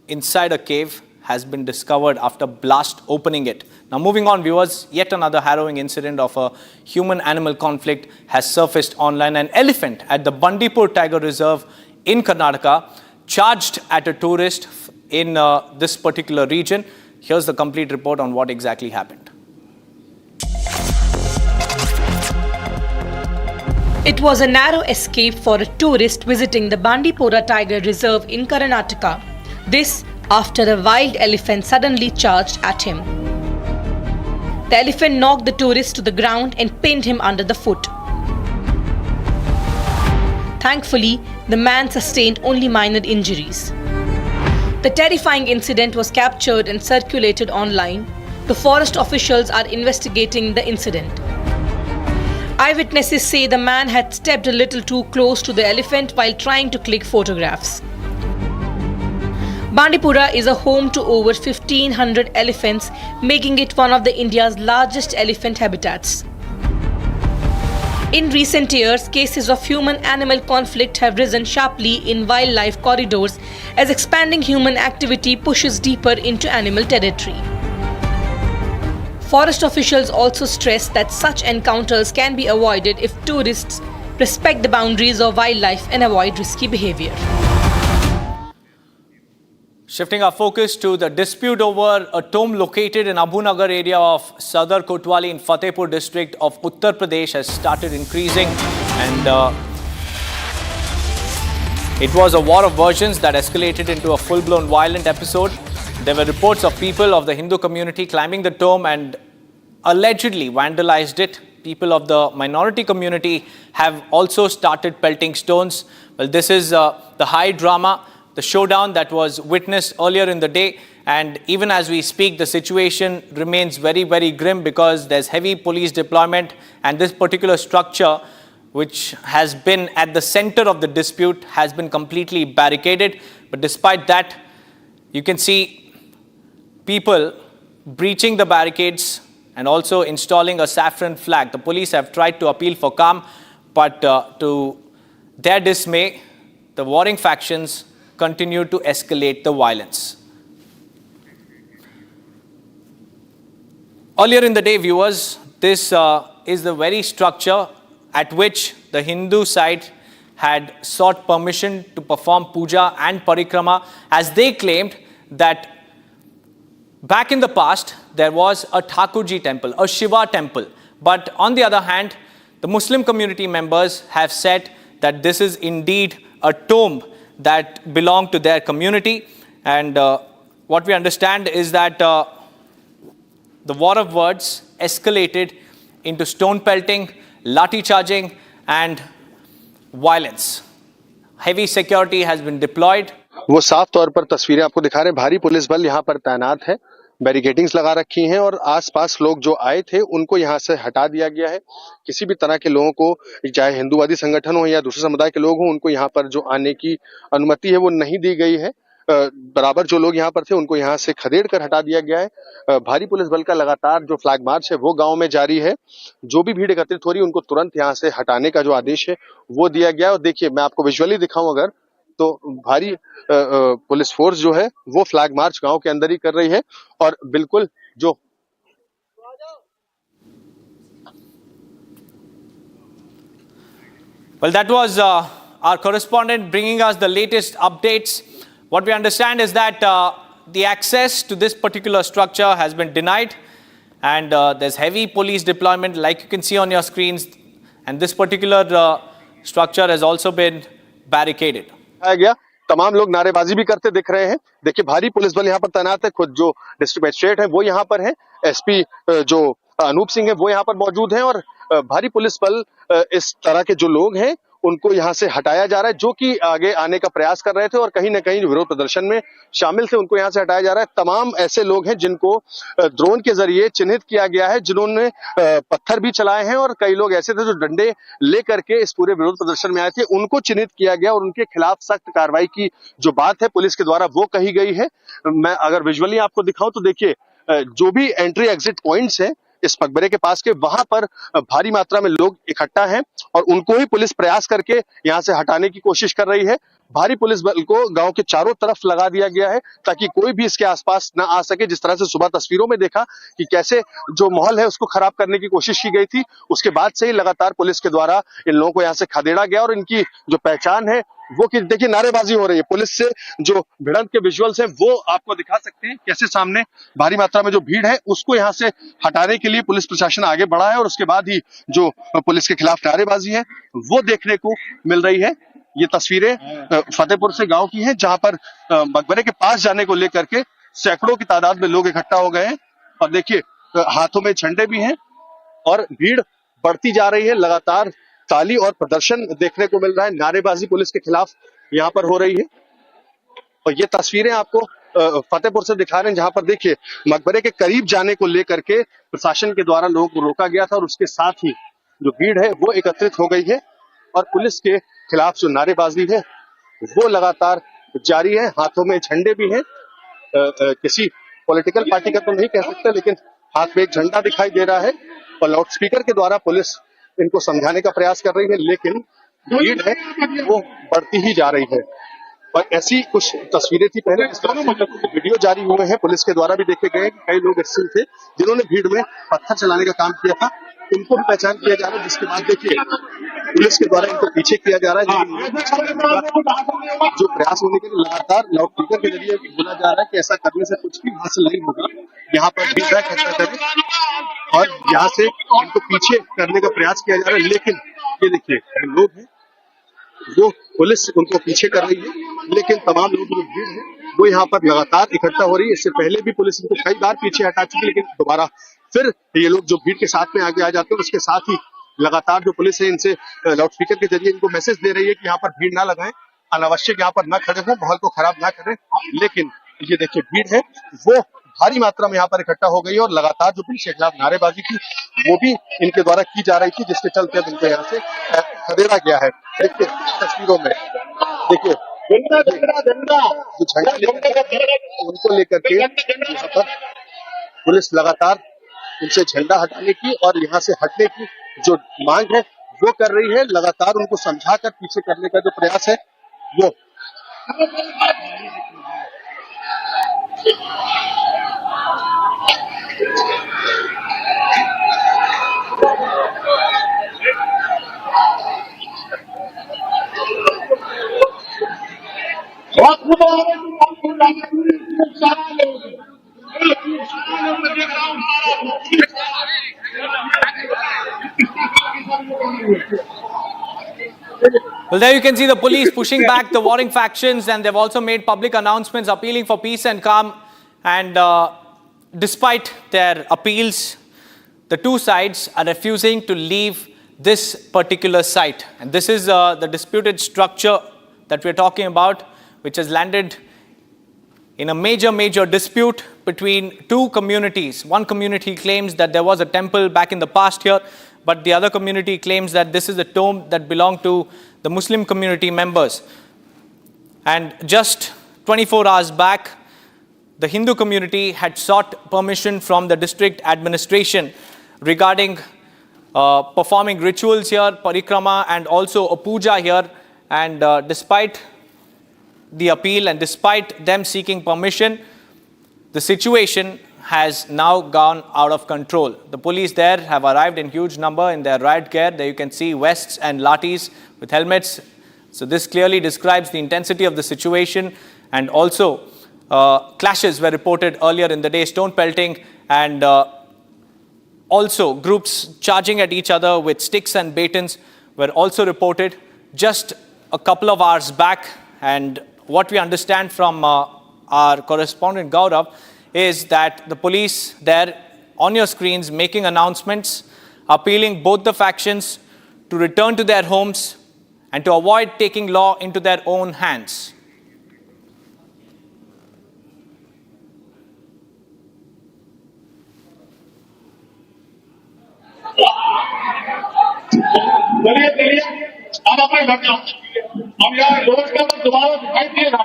inside a cave has been discovered after blast opening it. Now, moving on, viewers, yet another harrowing incident of a human-animal conflict has surfaced online. An elephant at the Bandipur Tiger Reserve in Karnataka charged at a tourist in this particular region. Here's the complete report on what exactly happened. It was a narrow escape for a tourist visiting the Bandipura Tiger Reserve in Karnataka. This after a wild elephant suddenly charged at him. The elephant knocked the tourist to the ground and pinned him under the foot. Thankfully, the man sustained only minor injuries. The terrifying incident was captured and circulated online. The forest officials are investigating the incident. Eyewitnesses say the man had stepped a little too close to the elephant while trying to click photographs. Bandipura is a home to over 1,500 elephants, making it one of India's largest elephant habitats. In recent years, cases of human-animal conflict have risen sharply in wildlife corridors as expanding human activity pushes deeper into animal territory. Forest officials also stress that such encounters can be avoided if tourists respect the boundaries of wildlife and avoid risky behavior. Shifting our focus to the dispute over a tomb located in Abhunagar area of Sadar Kotwali in Fatehpur district of Uttar Pradesh has started increasing, and it was a war of versions that escalated into a full-blown violent episode. There were reports of people of the Hindu community climbing the tomb and allegedly vandalized it. People of the minority community have also started pelting stones. Well, this is the high drama, the showdown that was witnessed earlier in the day. And even as we speak, the situation remains very, very grim because there's heavy police deployment, and this particular structure, which has been at the center of the dispute, has been completely barricaded. But despite that, you can see people breaching the barricades and also installing a saffron flag. The police have tried to appeal for calm, but to their dismay, the warring factions continue to escalate the violence. Earlier in the day, viewers, this is the very structure at which the Hindu side had sought permission to perform puja and parikrama, as they claimed that back in the past, there was a Thakurji temple, a Shiva temple. But on the other hand, the Muslim community members have said that this is indeed a tomb that belonged to their community. And what we understand is that the war of words escalated into stone pelting, lathi charging, and violence. Heavy security has been deployed. वो साफ तौर पर तस्वीरें आपको दिखा रहे हैं। भारी पुलिस बल यहाँ पर तैनात है बैरिकेडिंग्स लगा रखी हैं और आसपास लोग जो आए थे उनको यहाँ से हटा दिया गया है। किसी भी तरह के लोगों को, चाहे हिंदूवादी संगठन हो या दूसरे समुदाय के लोग हों, उनको यहाँ पर जो आने की अनुमति है वो नहीं दी गई है। बराबर जो लोग यहाँ पर थे उनको यहाँ से खदेड़ कर हटा दिया गया है। भारी पुलिस बल का लगातार जो फ्लैग मार्च है वो गांव में जारी है। जो भी भीड़ एकत्रित हो रही है उनको तुरंत यहाँ से हटाने का जो आदेश है वो दिया गया है। और देखिए, मैं आपको विजुअली दिखाऊं अगर, तो भारी पुलिस फोर्स जो है वो फ्लैग मार्च गांव के अंदर ही कर रही है। और बिल्कुल जो Well, that was our correspondent bringing us the latest updates. What we understand is that the access to this particular structure has been denied, and there's heavy police deployment, like you can see on your screens, and this particular structure has also been barricaded. गया, तमाम लोग नारेबाजी भी करते दिख रहे हैं। देखिए, भारी पुलिस बल यहाँ पर तैनात है। खुद जो डिस्ट्रिक्ट मजिस्ट्रेट है वो यहाँ पर है, एसपी जो अनूप सिंह है वो यहाँ पर मौजूद हैं, और भारी पुलिस बल इस तरह के जो लोग हैं उनको यहाँ से हटाया जा रहा है, जो कि आगे आने का प्रयास कर रहे थे और कहीं ना कहीं विरोध प्रदर्शन में शामिल थे, उनको यहाँ से हटाया जा रहा है। तमाम ऐसे लोग हैं जिनको ड्रोन के जरिए चिन्हित किया गया है, जिन्होंने पत्थर भी चलाए हैं, और कई लोग ऐसे थे जो डंडे लेकर के इस पूरे विरोध प्रदर्शन में आए थे, उनको चिन्हित किया गया और उनके खिलाफ सख्त कार्रवाई की जो बात है पुलिस के द्वारा वो कही गई है। मैं अगर विजुअली आपको दिखाऊं तो देखिए, जो भी एंट्री एग्जिट पॉइंट्स हैं इस मकबरे के पास के, वहां पर भारी मात्रा में लोग इकट्ठा हैं और उनको ही पुलिस प्रयास करके यहां से हटाने की कोशिश कर रही है। भारी पुलिस बल को गांव के चारों तरफ लगा दिया गया है ताकि कोई भी इसके आसपास ना आ सके। जिस तरह से सुबह तस्वीरों में देखा कि कैसे जो माहौल है उसको खराब करने की कोशिश की गई थी, उसके बाद से ही लगातार पुलिस के द्वारा इन लोगों को यहाँ से खदेड़ा गया। और इनकी जो पहचान है वो कि देखिए, नारेबाजी हो रही है। पुलिस से जो भिड़ंत के विजुअल्स हैं वो आपको दिखा सकते हैं, कैसे सामने भारी मात्रा में जो भीड़ है उसको यहाँ से हटाने के लिए पुलिस प्रशासन आगे बढ़ा है, और उसके बाद ही जो पुलिस के खिलाफ नारेबाजी है वो देखने को मिल रही है। ये तस्वीरें फतेहपुर से गांव की हैं, जहां पर मकबरे के पास जाने को लेकर के सैकड़ों की तादाद में लोग इकट्ठा हो गए हैं, और देखिए हाथों में झंडे भी हैं और भीड़ बढ़ती जा रही है। लगातार ताली और प्रदर्शन देखने को मिल रहा है, नारेबाजी पुलिस के खिलाफ यहाँ पर हो रही है। और ये तस्वीरें आपको फतेहपुर से दिखा रहे हैं, जहां पर देखिए मकबरे के करीब जाने को लेकर के प्रशासन के द्वारा लोगों को रोका गया था, और उसके साथ ही जो भीड़ है वो एकत्रित हो गई है और पुलिस के खिलाफ जो नारेबाजी है वो लगातार जारी है। हाथों में झंडे भी हैं, किसी पॉलिटिकल पार्टी का तो नहीं कह सकते, लेकिन हाथ में एक झंडा दिखाई दे रहा है, और लाउडस्पीकर के द्वारा पुलिस इनको समझाने का प्रयास कर रही है, लेकिन भीड़ है वो बढ़ती ही जा रही है। और ऐसी कुछ तस्वीरें थी पहले, इस तरह से वीडियो जारी हुए हैं पुलिस के द्वारा भी देखे गए कि कई लोग ऐसे थे जिन्होंने भीड़ में पत्थर चलाने का काम किया था, उनको भी पहचान किया जा रहा है। जिसके बाद देखिए पुलिस के द्वारा इनको पीछे किया जा रहा है, जो प्रयास होने के लिए लगातार लाउडस्पीकर के जरिए बोला जा रहा है कि ऐसा करने से कुछ भी हासिल नहीं होगा, यहाँ पर फीडबैक ऐसा करें, और यहाँ से इनको पीछे करने का प्रयास किया जा रहा है। लेकिन ये देखिए लोग हैं जो पुलिस उनको पीछे कर रही है, लेकिन तमाम लोग जो भीड़ है वो यहाँ पर लगातार इकट्ठा हो रही है। इससे पहले भी पुलिस इनको कई बार पीछे हटा चुकी, लेकिन दोबारा फिर ये लोग जो भीड़ के साथ में आगे आ जाते हैं, उसके साथ ही लगातार जो पुलिस है इनसे लाउडस्पीकर के जरिए इनको मैसेज दे रही है कि यहाँ पर भीड़ ना लगाएं, अनावश्यक यहाँ पर ना खड़े हो, माहौल को खराब ना करें। लेकिन ये देखिए भीड़ है वो भारी मात्रा में यहाँ पर इकट्ठा हो गई है, और लगातार जो पुलिस के खिलाफ नारेबाजी थी वो भी इनके द्वारा की जा रही थी, जिसके चलते अब इनको यहाँ से खदेड़ा गया है। देखिए तस्वीरों में देखिए जो झंडा उनको लेकर के यहाँ पर पुलिस लगातार उनसे झंडा हटाने की और यहाँ से हटने की जो मांग है वो कर रही है। लगातार उनको समझाकर पीछे करने का जो प्रयास है वो Well, there you can see the police pushing back the warring factions, and they've also made public announcements appealing for peace and calm. And despite their appeals, the two sides are refusing to leave this particular site. And this is the disputed structure that we're talking about, which has landed in a major dispute between two communities. One community claims that there was a temple back in the past here, but the other community claims that this is a tomb that belonged to the Muslim community members. And just 24 hours back, the Hindu community had sought permission from the district administration regarding performing rituals here, parikrama, and also a puja here. And despite the appeal and despite them seeking permission, the situation has now gone out of control. The police there have arrived in huge number in their riot gear. There you can see vests and lathis with helmets. So this clearly describes the intensity of the situation. And also clashes were reported earlier in the day, stone pelting, and also groups charging at each other with sticks and batons were also reported just a couple of hours back. And what we understand from our correspondent Gaurav is that the police there on your screens making announcements, appealing both the factions to return to their homes and to avoid taking law into their own hands. आप अपने घर जाओ, हम यहाँ रोज का दोबारा दिखाई दिए ना।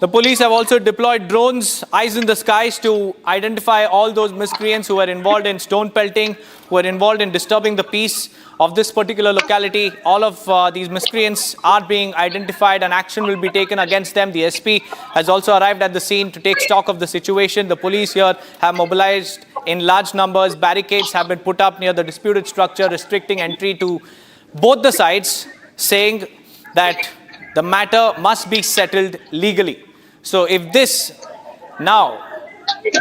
The police have also deployed drones, eyes in the skies, to identify all those miscreants who were involved in stone pelting, who were involved in disturbing the peace of this particular locality. All of these miscreants are being identified and action will be taken against them. The SP has also arrived at the scene to take stock of the situation. The police here have mobilized in large numbers. Barricades have been put up near the disputed structure, restricting entry to both the sides, saying that the matter must be settled legally. So if this now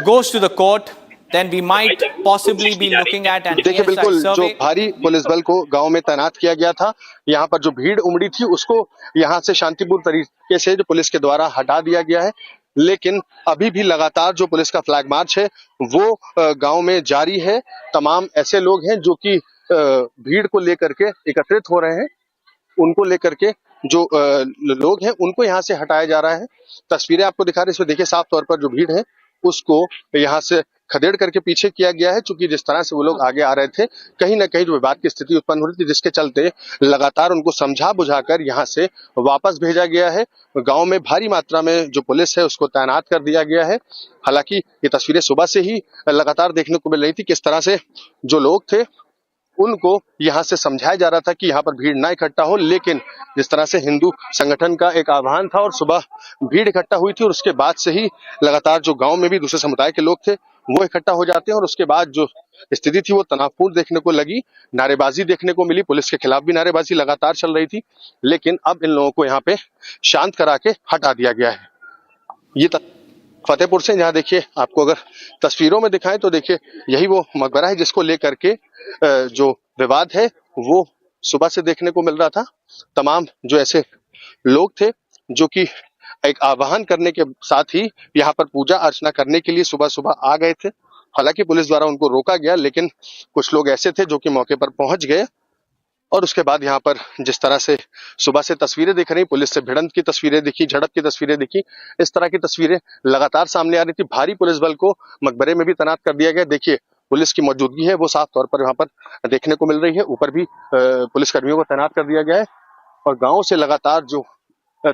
goes to the court, then we might possibly be looking at an देखिए बिल्कुल survey. जो भारी police बल को गांव में तैनात किया गया था, यहाँ पर जो भीड़ उमड़ी थी उसको यहाँ से शांतिपूर्ण तरीके से जो पुलिस के द्वारा हटा दिया गया है। लेकिन अभी भी लगातार जो पुलिस का फ्लैग मार्च है वो गांव में जारी है। तमाम ऐसे लोग हैं जो कि भीड़ को लेकर के एकत्रित हो रहे हैं, उनको लेकर के जो लोग हैं उनको यहाँ से हटाया जा रहा है। तस्वीरें आपको दिखा रहे हैं, इसमें देखिए साफ तौर पर जो भीड़ है उसको यहाँ से खदेड़ करके पीछे किया गया है, चूंकि जिस तरह से वो लोग आगे आ रहे थे कहीं ना कहीं जो विवाद की स्थिति उत्पन्न हो रही थी, जिसके चलते लगातार उनको समझा बुझाकर यहाँ से वापस भेजा गया है। गांव में भारी मात्रा में जो पुलिस है उसको तैनात कर दिया गया है। हालांकि ये तस्वीरें सुबह से ही लगातार देखने को मिल रही थी, किस तरह से जो लोग थे उनको यहाँ से समझाया जा रहा था कि यहाँ पर भीड़ ना इकट्ठा हो। लेकिन जिस तरह से हिंदू संगठन का एक आह्वान था और सुबह भीड़ इकट्ठा हुई थी और उसके बाद से ही लगातार जो गांव में भी दूसरे समुदाय के लोग थे वो इकट्ठा हो जाते हैं और उसके बाद जो स्थिति थी वो तनावपूर्ण देखने को लगी। नारेबाजी देखने को मिली, पुलिस के खिलाफ भी नारेबाजी लगातार चल रही थी, लेकिन अब इन लोगों को यहाँ पे शांत करा के हटा दिया गया है। ये फतेहपुर से, जहाँ देखिए आपको अगर तस्वीरों में दिखाएं तो देखिए यही वो मकबरा है जिसको लेकर के जो विवाद है वो सुबह से देखने को मिल रहा था। तमाम जो ऐसे लोग थे जो कि एक आह्वान करने के साथ ही यहाँ पर पूजा अर्चना करने के लिए सुबह सुबह आ गए थे। हालांकि पुलिस द्वारा उनको रोका गया, लेकिन कुछ लोग ऐसे थे जो कि मौके पर पहुंच गए और उसके बाद यहाँ पर जिस तरह से सुबह से तस्वीरें दिख रही, पुलिस से भिड़ंत की तस्वीरें दिखी, झड़प की तस्वीरें दिखी, इस तरह की तस्वीरें लगातार सामने आ रही थी। भारी पुलिस बल को मकबरे में भी तैनात कर दिया गया। देखिए पुलिस की मौजूदगी है वो साफ तौर पर यहाँ पर देखने को मिल रही है। ऊपर भी पुलिस कर्मियों को तैनात कर दिया गया है और गाँव से लगातार जो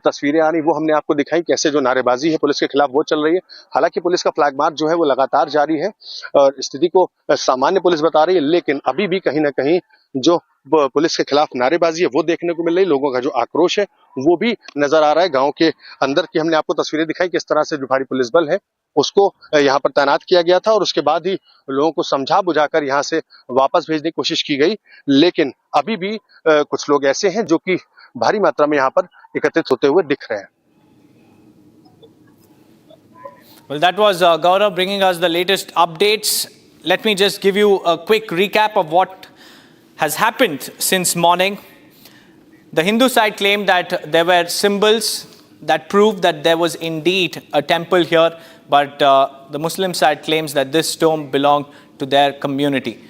तस्वीरें आ रही वो हमने आपको दिखाई, कैसे जो नारेबाजी है पुलिस के खिलाफ वो चल रही है। हालांकि पुलिस का फ्लैग मार्च जो है वो लगातार जारी है और स्थिति को सामान्य पुलिस बता रही है, लेकिन अभी भी कहीं ना कहीं जो पुलिस के खिलाफ नारेबाजी है वो देखने को मिल रही। लोगों का जो आक्रोश है वो भी नजर आ रहा है। गांव के अंदर की हमने आपको तस्वीरें दिखाई, किस तरह से जो भारी पुलिस बल है उसको यहाँ पर तैनात किया गया था और उसके बाद ही लोगों को समझा बुझाकर यहाँ से वापस भेजने की कोशिश की गई। लेकिन अभी भी कुछ लोग ऐसे हैं जो कि भारी मात्रा में यहाँ पर एकत्रित होते हुए दिख रहे हैं। Well, that was Gaurav bringing us the latest updates. Let me just give you a quick recap of what has happened since morning. The Hindu side claimed that there were symbols that proved that there was indeed a temple here, but the Muslim side claims that this stone belonged to their community.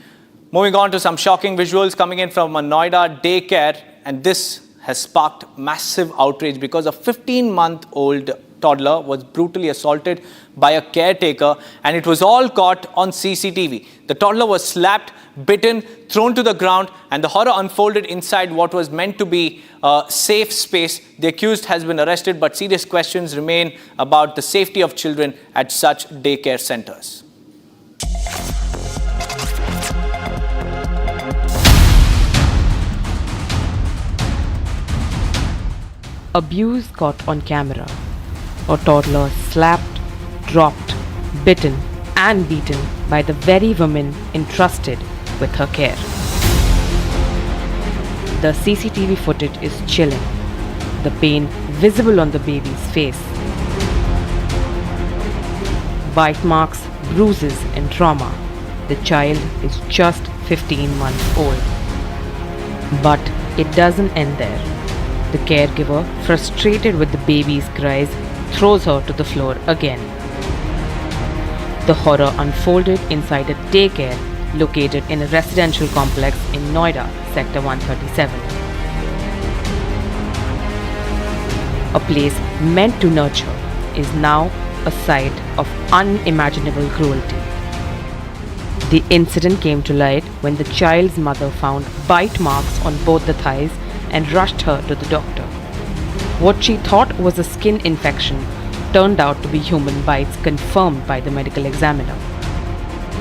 Moving on to some shocking visuals coming in from a Noida daycare, and this has sparked massive outrage because a 15-month-old toddler was brutally assaulted by a caretaker, and it was all caught on CCTV. The toddler was slapped, bitten, thrown to the ground, and the horror unfolded inside what was meant to be a safe space. The accused has been arrested, but serious questions remain about the safety of children at such daycare centers. Abuse caught on camera. A toddler slapped, dropped, bitten and beaten by the very woman entrusted with her care. The CCTV footage is chilling. The pain visible on the baby's face. Bite marks, bruises and trauma. The child is just 15 months old. But it doesn't end there. The caregiver, frustrated with the baby's cries, throws her to the floor again. The horror unfolded inside a daycare located in a residential complex in Noida, Sector 137. A place meant to nurture is now a site of unimaginable cruelty. The incident came to light when the child's mother found bite marks on both the thighs and rushed her to the doctor. What she thought was a skin infection turned out to be human bites, confirmed by the medical examiner.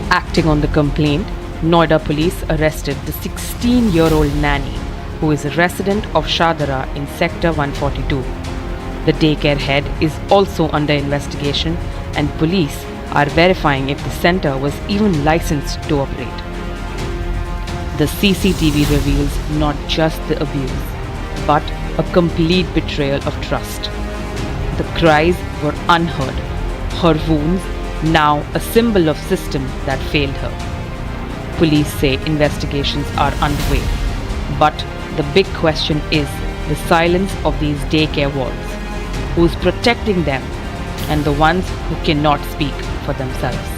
Acting on the complaint, Noida police arrested the 16-year-old nanny, who is a resident of Shadara in Sector 142. The daycare head is also under investigation, and police are verifying if the center was even licensed to operate. The CCTV reveals not just the abuse, but a complete betrayal of trust. The cries were unheard, her wounds now a symbol of system that failed her. Police say investigations are underway, but the big question is the silence of these daycare walls. Who's protecting them, and the ones who cannot speak for themselves?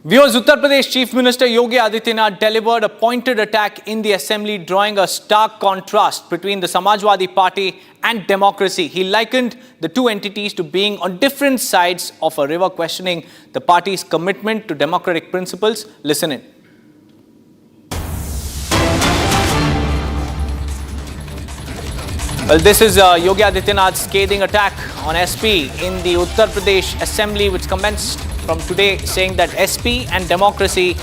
Viewers, Uttar Pradesh Chief Minister Yogi Adityanath delivered a pointed attack in the assembly, drawing a stark contrast between the Samajwadi Party and democracy. He likened the two entities to being on different sides of a river, questioning the party's commitment to democratic principles. Listen in. Well, this is Yogi Adityanath's scathing attack on SP in the Uttar Pradesh Assembly, which commenced from today, saying that SP and democracy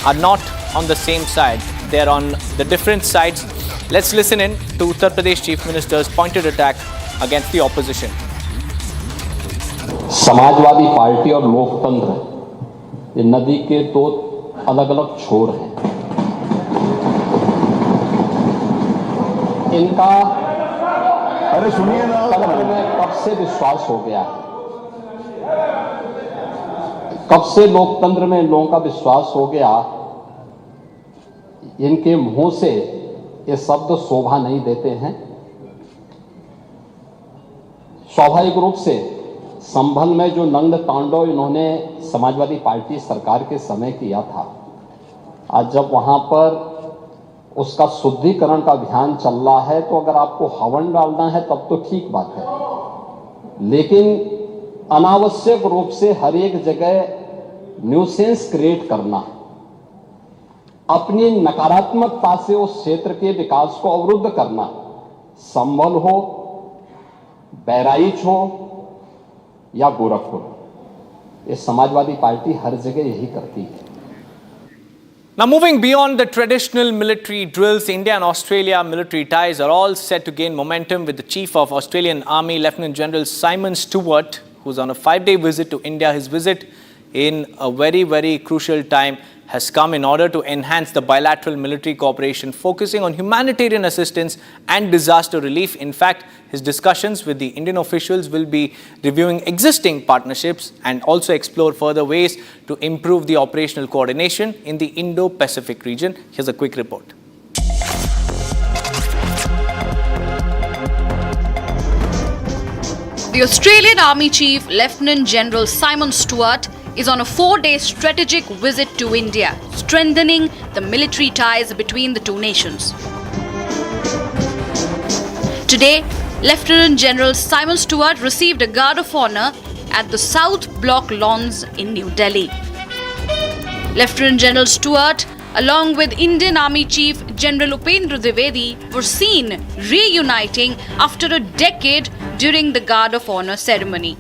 are not on the same side. They are on the different sides. Let's listen in to Uttar Pradesh Chief Minister's pointed attack against the opposition. Samajwadi party और लोकतंत्र ये नदी के दो अलग-अलग छोर हैं। इनका अरे सुनिए ना, कब से विश्वास हो गया है, कब से लोकतंत्र में लोगों का विश्वास हो गया, इनके मुंह से ये शब्द शोभा नहीं देते हैं। स्वाभाविक रूप से संभल में जो नग्न तांडव इन्होंने समाजवादी पार्टी सरकार के समय किया था, आज जब वहां पर उसका शुद्धिकरण का अभियान चल रहा है, तो अगर आपको हवन डालना है तब तो ठीक बात है, लेकिन अनावश्यक रूप से हर एक जगह न्यूसेंस क्रिएट करना, अपनी नकारात्मकता से उस क्षेत्र के विकास को अवरुद्ध करना, संभल हो, बहराइच हो या गोरखपुर, ये समाजवादी पार्टी हर जगह यही करती है। Now, moving beyond the traditional military drills, India and Australia military ties are all set to gain momentum, with the Chief of Australian Army, Lieutenant General Simon Stewart, who's on a 5-day visit to India. His visit in a very, very crucial time has come in order to enhance the bilateral military cooperation, focusing on humanitarian assistance and disaster relief. In fact, his discussions with the Indian officials will be reviewing existing partnerships and also explore further ways to improve the operational coordination in the Indo-Pacific region. Here's a quick report. The Australian Army Chief Lieutenant General Simon Stewart is on a 4-day strategic visit to India, strengthening the military ties between the two nations. Today, Lieutenant General Simon Stewart received a guard of honor at the South Block lawns in New Delhi. Lieutenant General Stewart, along with Indian Army Chief General Upendra Dwivedi, were seen reuniting after a decade during the Guard of Honor ceremony.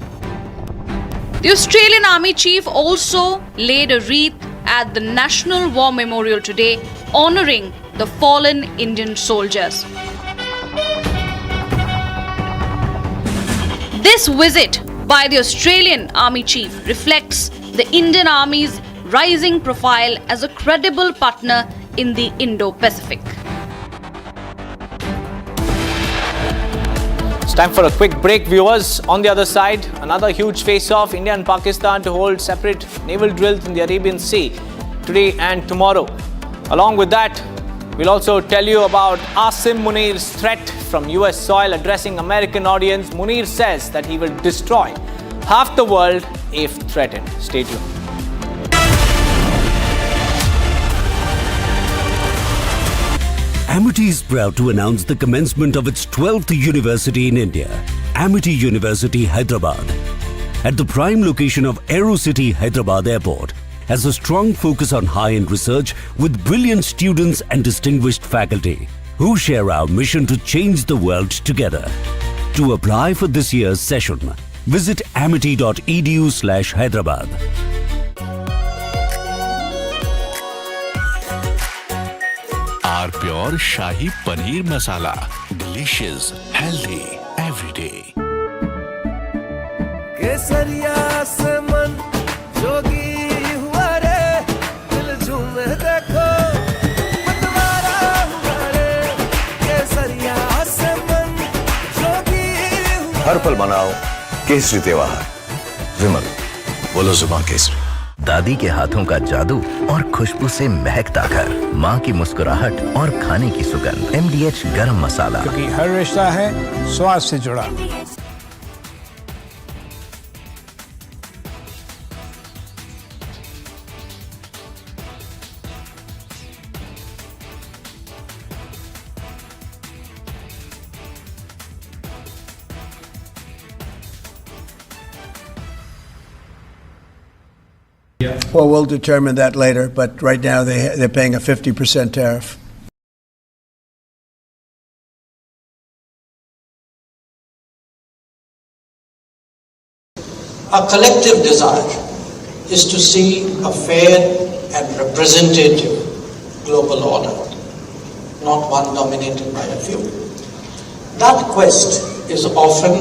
The Australian Army Chief also laid a wreath at the National War Memorial today, honouring the fallen Indian soldiers. This visit by the Australian Army Chief reflects the Indian Army's rising profile as a credible partner in the Indo-Pacific. It's time for a quick break, viewers. On the other side, another huge face-off, India and Pakistan to hold separate naval drills in the Arabian Sea today and tomorrow. Along with that, we'll also tell you about Munir's threat from US soil addressing American audience. Munir says that he will destroy half the world if threatened. Stay tuned. Amity is proud to announce the commencement of its 12th university in India, Amity University, Hyderabad. At the prime location of AeroCity Hyderabad Airport, has a strong focus on high-end research with brilliant students and distinguished faculty who share our mission to change the world together. To apply for this year's session, visit amity.edu/Hyderabad. Our pure Shahi Paneer Masala. Delicious, healthy, every day. केसरिया से मन जोगी हुआ रे दिल झूमे देखो मतवारा हुआ रे केसरिया से मन जोगी हुआ हर पल मनाओ केसरी त्योहार विमल बोलो जुबान केसरी दादी के हाथों का जादू और खुशबू से महकता घर, माँ की मुस्कुराहट और खाने की सुगंध, MDH गरम मसाला, क्योंकि हर रिश्ता है स्वाद से जुड़ा। Well, we'll determine that later, but right now they're paying a 50% tariff. Our collective desire is to see a fair and representative global order, not one dominated by a few. That quest is often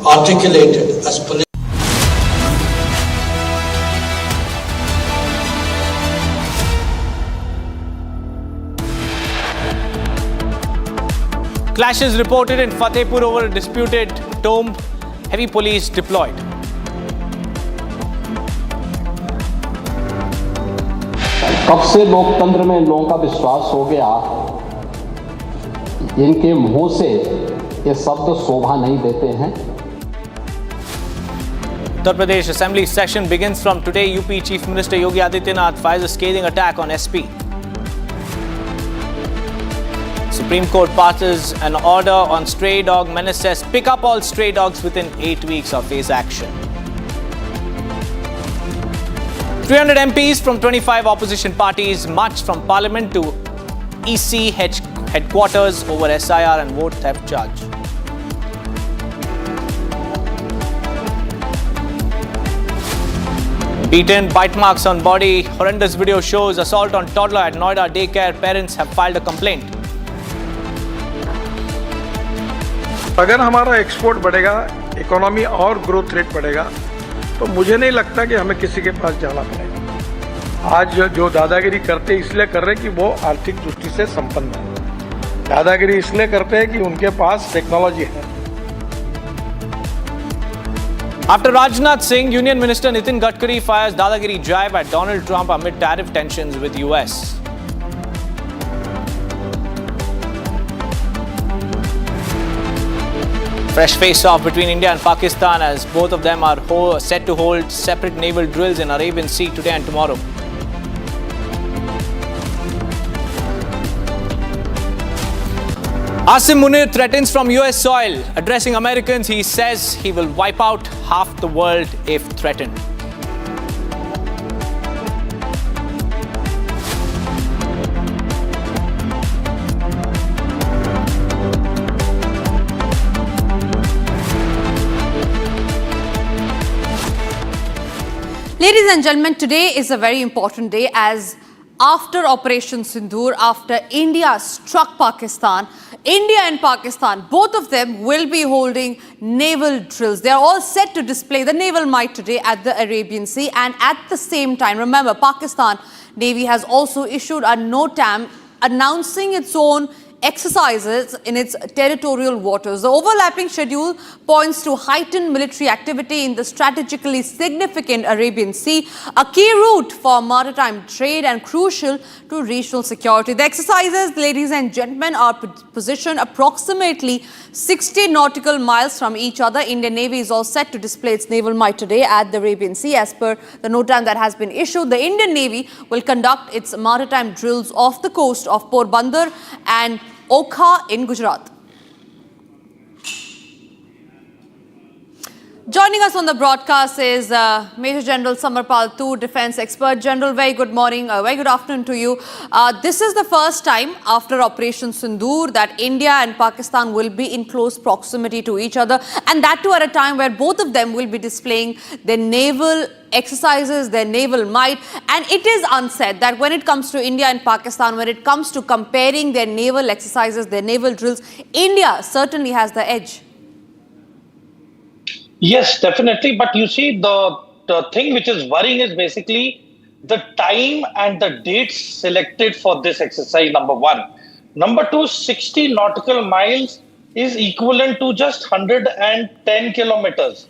articulated as political. Clashes reported in Fatehpur over a disputed tomb. Heavy police deployed. कब से लोकतंत्र में लोगों का विश्वास हो गया, इनके मुंह से ये शब्द शोभा नहीं देते हैं. Uttar Pradesh Assembly session begins from today. UP Chief Minister Yogi Adityanath fires a scathing attack on SP. Supreme Court passes an order on stray dog menaces. Pick up all stray dogs within 8 weeks or face action. 300 MPs from 25 opposition parties marched from Parliament to EC headquarters over SIR and vote theft charge. Beaten, bite marks on body. Horrendous video shows assault on toddler at Noida daycare. Parents have filed a complaint. अगर हमारा export बढ़ेगा, economy और growth rate बढ़ेगा, तो मुझे नहीं लगता कि हमें किसी के पास जाना पड़ेगा। आज जो दादागिरी करते इसलिए कर रहे हैं कि वो आर्थिक दृष्टि से संपन्न है। दादागिरी इसलिए करते हैं कि उनके पास टेक्नोलॉजी है। After Rajnath Singh, Union Minister Nitin Gadkari fires Dadagiri jibe at Donald Trump amid tariff tensions with US. Fresh face-off between India and Pakistan as both of them are set to hold separate naval drills in Arabian Sea today and tomorrow. Munir threatens from US soil. Addressing Americans, he says he will wipe out half the world if threatened. Ladies and gentlemen, today is a very important day as after Operation Sindoor, after India struck Pakistan, India and Pakistan, both of them will be holding naval drills. They are all set to display the naval might today at the Arabian Sea, and at the same time, remember, Pakistan Navy has also issued a NOTAM announcing its own exercises in its territorial waters. The overlapping schedule points to heightened military activity in the strategically significant Arabian Sea, a key route for maritime trade and crucial to regional security. The exercises, ladies and gentlemen, are positioned approximately 60 nautical miles from each other. Indian Navy is all set to display its naval might today at the Arabian Sea. As per the NOTAM that has been issued, the Indian Navy will conduct its maritime drills off the coast of Porbandar and Okha in Gujarat. Joining us on the broadcast is Major General Samarpal Tu, Defence Expert General. Very good morning, very good afternoon to you. This is the first time after Operation Sindoor that India and Pakistan will be in close proximity to each other, and that too at a time where both of them will be displaying their naval exercises, their naval might. And it is unsaid that when it comes to India and Pakistan, when it comes to comparing their naval exercises, their naval drills, India certainly has the edge. Yes, definitely. But you see, the thing which is worrying is basically the time and the dates selected for this exercise, number one. Number two, 60 nautical miles is equivalent to just 110 kilometers.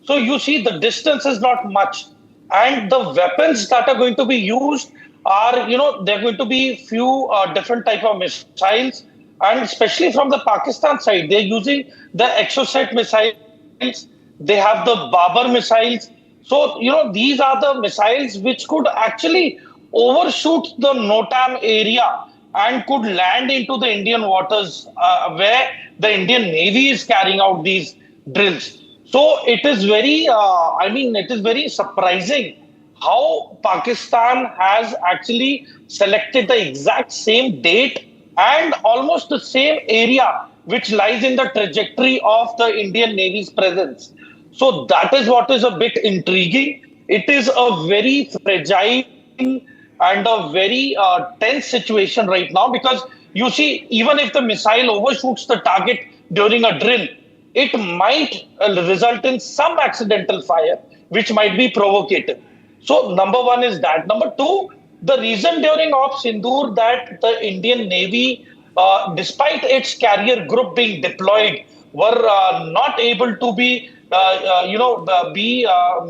So you see, the distance is not much. And the weapons that are going to be used are, they're going to be few different type of missiles. And especially from the Pakistan side, they're using the Exocet missiles. They have the Babar missiles. So, these are the missiles which could actually overshoot the NOTAM area and could land into the Indian waters where the Indian Navy is carrying out these drills. So it is very, it is very surprising how Pakistan has actually selected the exact same date and almost the same area which lies in the trajectory of the Indian Navy's presence. So that is what is a bit intriguing. It is a very fragile and a very tense situation right now, because you see, even if the missile overshoots the target during a drill, it might result in some accidental fire, which might be provocative. So number one is that. Number two, the reason during Op Sindoor that the Indian Navy, despite its carrier group being deployed, were not able to be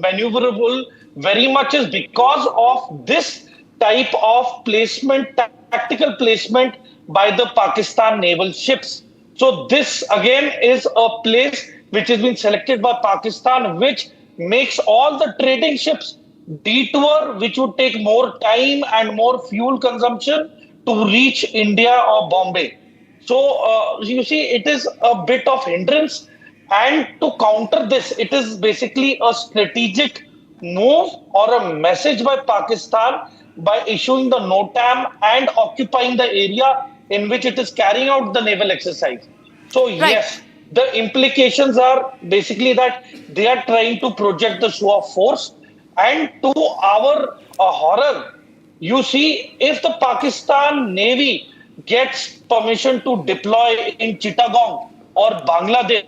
maneuverable very much is because of this type of placement, tactical placement by the Pakistan naval ships. So this again is a place which has been selected by Pakistan, which makes all the trading ships detour, which would take more time and more fuel consumption to reach India or Bombay. So you see, it is a bit of hindrance. And to counter this, it is basically a strategic move or a message by Pakistan by issuing the NOTAM and occupying the area in which it is carrying out the naval exercise. So yes, the implications are basically that they are trying to project the show of force. And to our horror, you see, if the Pakistan Navy gets permission to deploy in Chittagong or Bangladesh,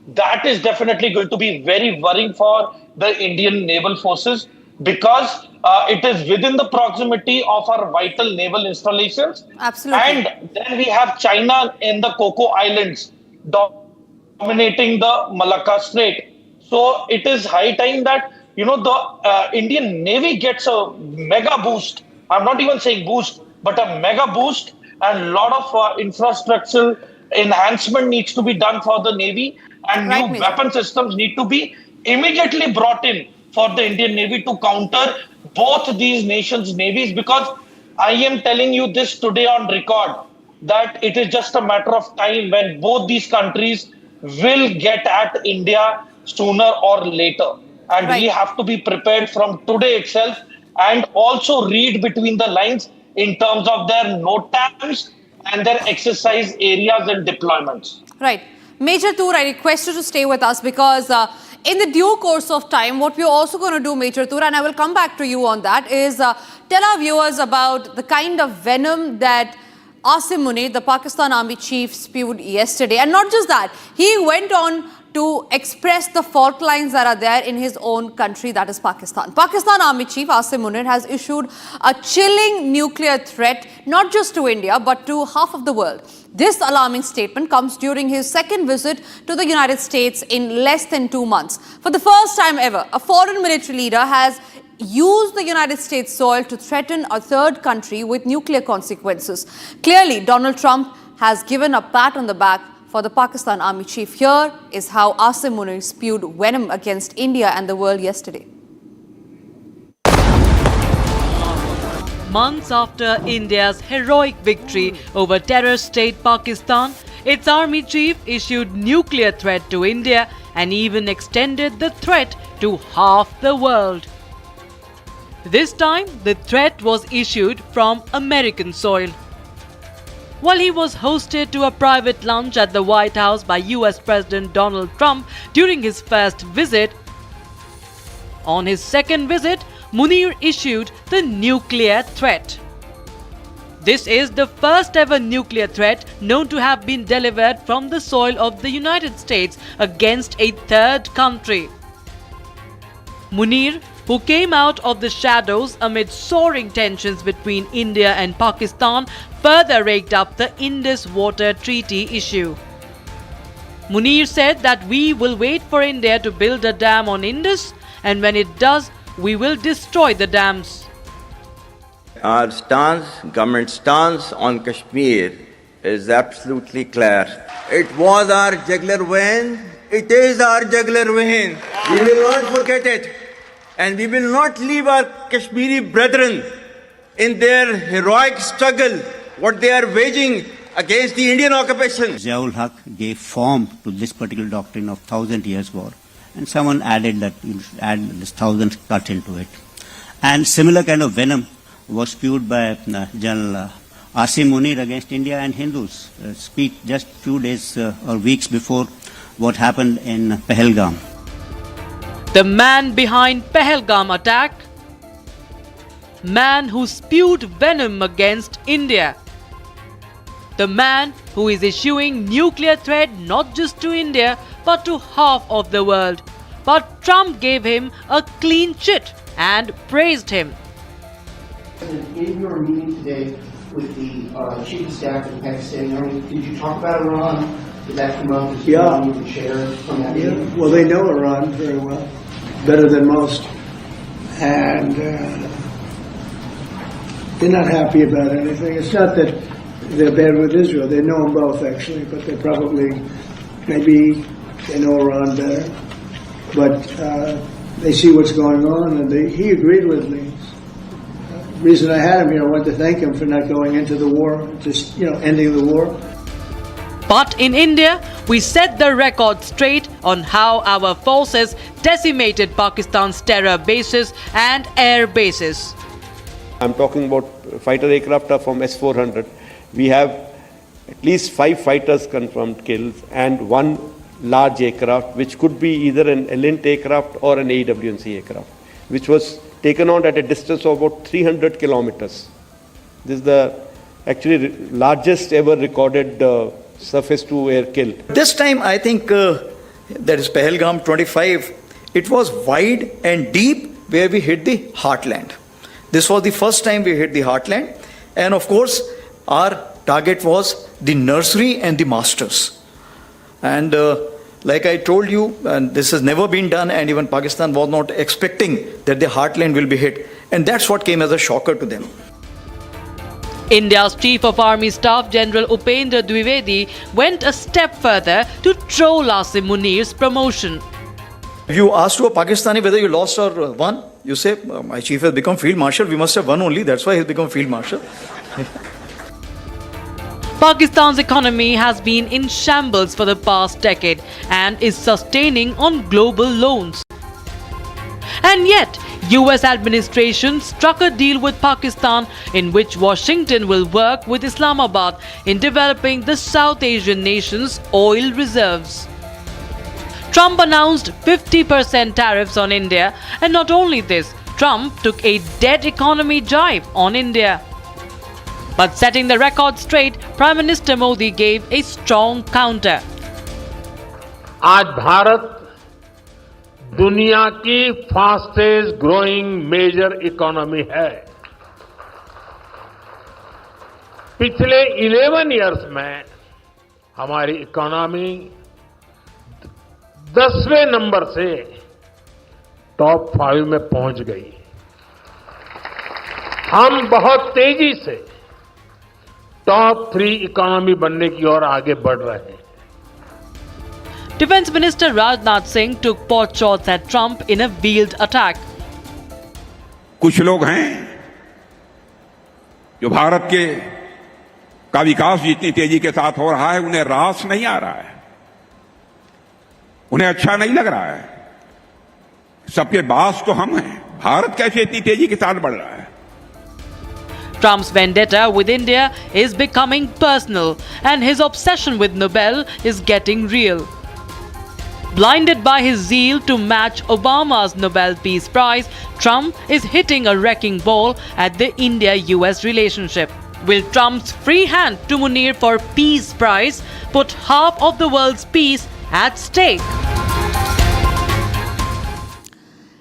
that is definitely going to be very worrying for the Indian naval forces, because it is within the proximity of our vital naval installations. Absolutely. And then we have China in the Coco Islands dominating the Malacca Strait. So it is high time that, the Indian Navy gets a mega boost. I'm not even saying boost, but a mega boost, and a lot of infrastructural enhancement needs to be done for the Navy, and Right, new Major. weapon systems need to be immediately brought in for the Indian Navy to counter both these nations' navies, because I am telling you this today on record that it is just a matter of time when both these countries will get at India sooner or later. And we have to be prepared from today itself and also read between the lines in terms of their NOTAMs and their exercise areas and deployments. Right. Major Tour, I request you to stay with us because in the due course of time, what we're also going to do, Major Tour, and I will come back to you on that, is tell our viewers about the kind of venom that Asim Munir, the Pakistan Army chief, spewed yesterday. And not just that, he went on to express the fault lines that are there in his own country, that is Pakistan. Pakistan Army Chief Asim Munir has issued a chilling nuclear threat, not just to India, but to half of the world. This alarming statement comes during his second visit to the United States in less than 2 months. For the first time ever, a foreign military leader has used the United States soil to threaten a third country with nuclear consequences. Clearly, Donald Trump has given a pat on the back for the Pakistan Army Chief. Here is how Asim Munir spewed venom against India and the world yesterday. Months after India's heroic victory over terror state Pakistan, its army chief issued nuclear threat to India and even extended the threat to half the world. This time, the threat was issued from American soil. While he was hosted to a private lunch at the White House by US President Donald Trump during his first visit, on his second visit, Munir issued the nuclear threat. This is the first ever nuclear threat known to have been delivered from the soil of the United States against a third country. Munir, who came out of the shadows amid soaring tensions between India and Pakistan, further raked up the Indus Water Treaty issue. Munir said that we will wait for India to build a dam on Indus, and when it does, we will destroy the dams. Our stance, government stance on Kashmir is absolutely clear. It was our jugular vein. It is our jugular vein. We will not forget it. And we will not leave our Kashmiri brethren in their heroic struggle, what they are waging against the Indian occupation. Ziaul Haq gave form to this particular doctrine of 1,000 years war. And someone added that you should add this 1,000 cut into it. And similar kind of venom was spewed by General Asim Munir against India and Hindus. Speech just few days or weeks before what happened in Pahalgam. The man behind Pahalgam attack, man who spewed venom against India, the man who is issuing nuclear threat not just to India but to half of the world. But Trump gave him a clean chit and praised him. In your meeting today with the Chief of Staff of the Pakistani Army, did you talk about Iran? Did that come up as something you can share from that meeting? Well, they know Iran very well, better than most. And they're not happy about anything. It's not that they're bad with Israel. They know them both, actually, but they probably, maybe they know Iran better. But they see what's going on, and he agreed with me. The reason I had him here, I wanted to thank him for not going into the war, just, ending the war. But in India, we set the record straight on how our forces decimated Pakistan's terror bases and air bases. I'm talking about fighter aircraft from S-400. We have at least 5 fighters confirmed killed and 1 large aircraft, which could be either an Elint aircraft or an AWNC aircraft, which was taken on at a distance of about 300 kilometers. This is the actually largest ever recorded surface-to-air kill. This time, I think that is Pahalgam 25. It was wide and deep where we hit the heartland. This was the first time we hit the heartland. And of course, our target was the nursery and the masters. And like I told you, and this has never been done, and even Pakistan was not expecting that the heartland will be hit. And that's what came as a shocker to them. India's Chief of Army Staff General Upendra Dwivedi went a step further to troll Asim Munir's promotion. If you ask to a Pakistani whether you lost or won, you say, my chief has become field marshal, we must have won only, that's why he's become field marshal. Pakistan's economy has been in shambles for the past decade and is sustaining on global loans. And yet, US administration struck a deal with Pakistan in which Washington will work with Islamabad in developing the South Asian nation's oil reserves. Trump announced 50% tariffs on India, and not only this, Trump took a dead economy jibe on India. But setting the record straight, Prime Minister Modi gave a strong counter. आज भारत दुनिया की fastest growing major economy है। पिछले 11 years में हमारी economy 10वें number से top 5 में पहुंच गई। हम बहुत तेजी से टॉप 3 इकोनॉमी बनने की ओर आगे बढ़ रहे हैं। Defense Minister Rajnath Singh took pot shots at Trump in a veiled attack. कुछ लोग हैं जो भारत के का विकास जितनी तेजी के साथ हो रहा है उन्हें रास नहीं आ रहा है, उन्हें अच्छा नहीं लग रहा है। सबके बास तो हम हैं, भारत कैसे इतनी तेजी के साथ बढ़ रहा है। Trump's vendetta with India is becoming personal, and his obsession with Nobel is getting real. Blinded by his zeal to match Obama's Nobel Peace Prize, Trump is hitting a wrecking ball at the India-US relationship. Will Trump's free hand to Munir for Peace Prize put half of the world's peace at stake?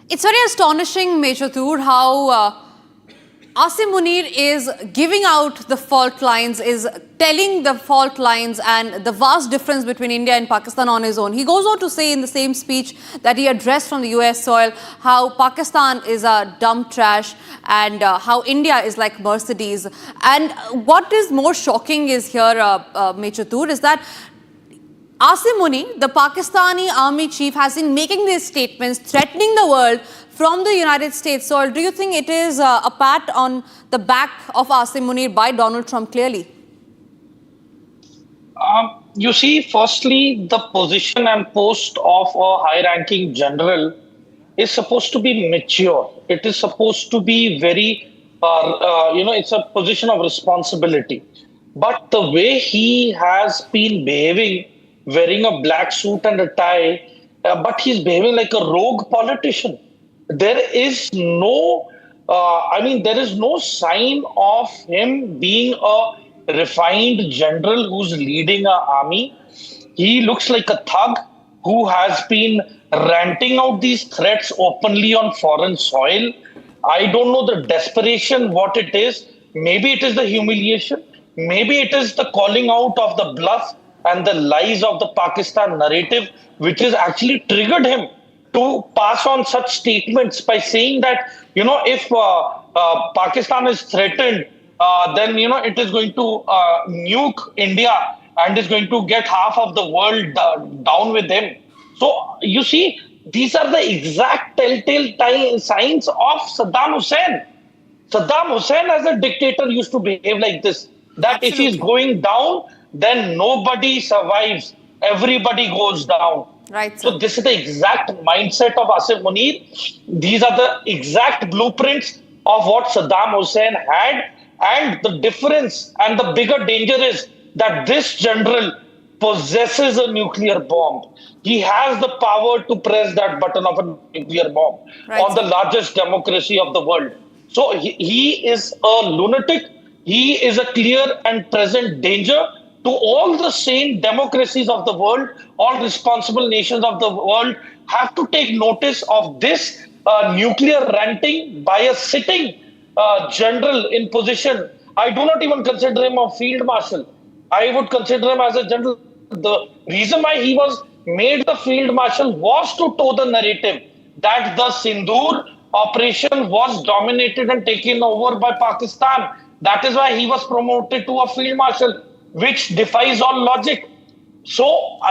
It's very astonishing, Major Tur, how Asim Munir is giving out the fault lines, is telling the fault lines and the vast difference between India and Pakistan on his own. He goes on to say in the same speech that he addressed from the US soil how Pakistan is a dump trash and how India is like Mercedes. And what is more shocking is here, Major Tur, is that Asim Munir, the Pakistani army chief, has been making these statements, threatening the world from the United States. So do you think it is a pat on the back of Asim Munir by Donald Trump clearly? You see, firstly, the position and post of a high-ranking general is supposed to be mature. It is supposed to be very, it's a position of responsibility. But the way he has been behaving, wearing a black suit and a tie, but he's behaving like a rogue politician. There is no, there is no sign of him being a refined general who's leading an army. He looks like a thug who has been ranting out these threats openly on foreign soil. I don't know the desperation, what it is. Maybe it is the humiliation. Maybe it is the calling out of the bluff and the lies of the Pakistan narrative, which has actually triggered him to pass on such statements by saying that, if Pakistan is threatened, then, it is going to nuke India and is going to get half of the world down with him. So, you see, these are the exact telltale signs of Saddam Hussein. Saddam Hussein as a dictator used to behave like this, that Absolutely. If he's going down, then nobody survives. Everybody goes down. Right. So this is the exact mindset of Asim Munir. These are the exact blueprints of what Saddam Hussein had. And the difference and the bigger danger is that this general possesses a nuclear bomb. He has the power to press that button of a nuclear bomb on the largest democracy of the world. So he is a lunatic. He is a clear and present danger to all the sane democracies of the world. All responsible nations of the world have to take notice of this nuclear ranting by a sitting general in position. I do not even consider him a field marshal. I would consider him as a general. The reason why he was made the field marshal was to toe the narrative that the Sindoor operation was dominated and taken over by Pakistan. That is why he was promoted to a field marshal, which defies all logic. So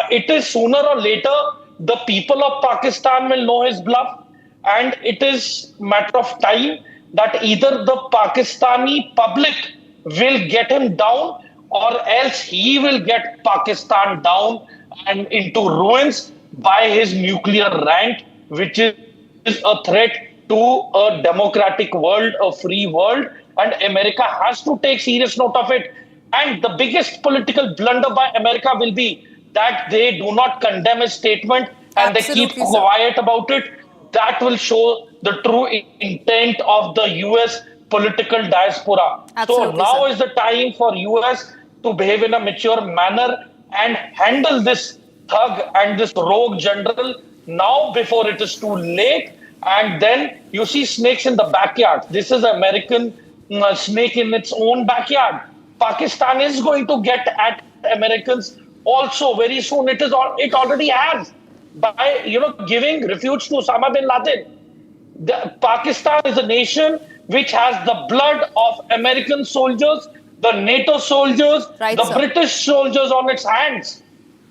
it is sooner or later the people of Pakistan will know his bluff, and it is matter of time that either the Pakistani public will get him down, or else he will get Pakistan down and into ruins by his nuclear rant, which is a threat to a democratic world, a free world, and America has to take serious note of it. And the biggest political blunder by America will be that they do not condemn his statement and they keep quiet about it. That will show the true intent of the US political diaspora. So now is the time for US to behave in a mature manner and handle this thug and this rogue general now before it is too late. And then you see snakes in the backyard. This is American snake in its own backyard. Pakistan is going to get at Americans also very soon. It already has, by giving refuge to Osama bin Laden. Pakistan is a nation which has the blood of American soldiers, the NATO soldiers, the British soldiers on its hands.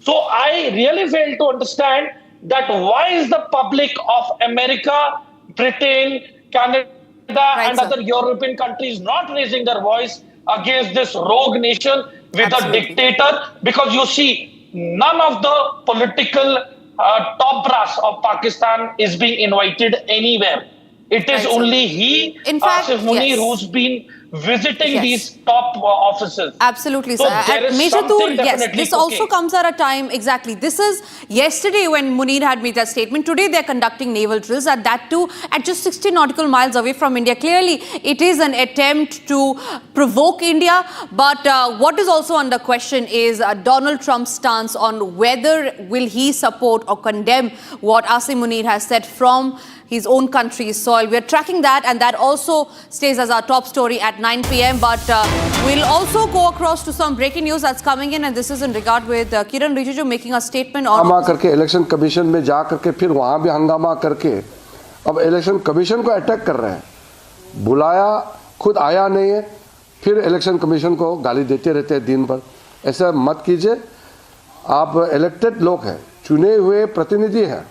So I really fail to understand that why is the public of America, Britain, Canada, and other European countries not raising their voice against this rogue nation with a dictator? Because you see, none of the political top brass of Pakistan is being invited anywhere. It is only he, Asif Munir, who's been visiting these top offices. Absolutely, so sir. Major Tour, yes, this also comes at a time, exactly. This is yesterday when Munir had made that statement. Today they're conducting naval drills, at that too at just 60 nautical miles away from India. Clearly, it is an attempt to provoke India. But what is also under question is Donald Trump's stance on whether will he support or condemn what Asif Munir has said from his own country's soil. We're tracking that, and that also stays as our top story at 9 p.m. But we'll also go across to some breaking news that's coming in, and this is in regard with KN Rajana making a statement on... हंगामा करके election commission में जा करके फिर वहाँ भी हंगामा करके अब इलेक्शन कमीशन को अटैक कर रहे हैं. बुलाया, खुद आया नहीं है, फिर इलेक्शन कमीशन को गाली देते रहते हैं दिन भर. ऐसा मत कीजिए. आप इलेक्टेड लोग हैं, चुने हुए प्रतिनिधि हैं.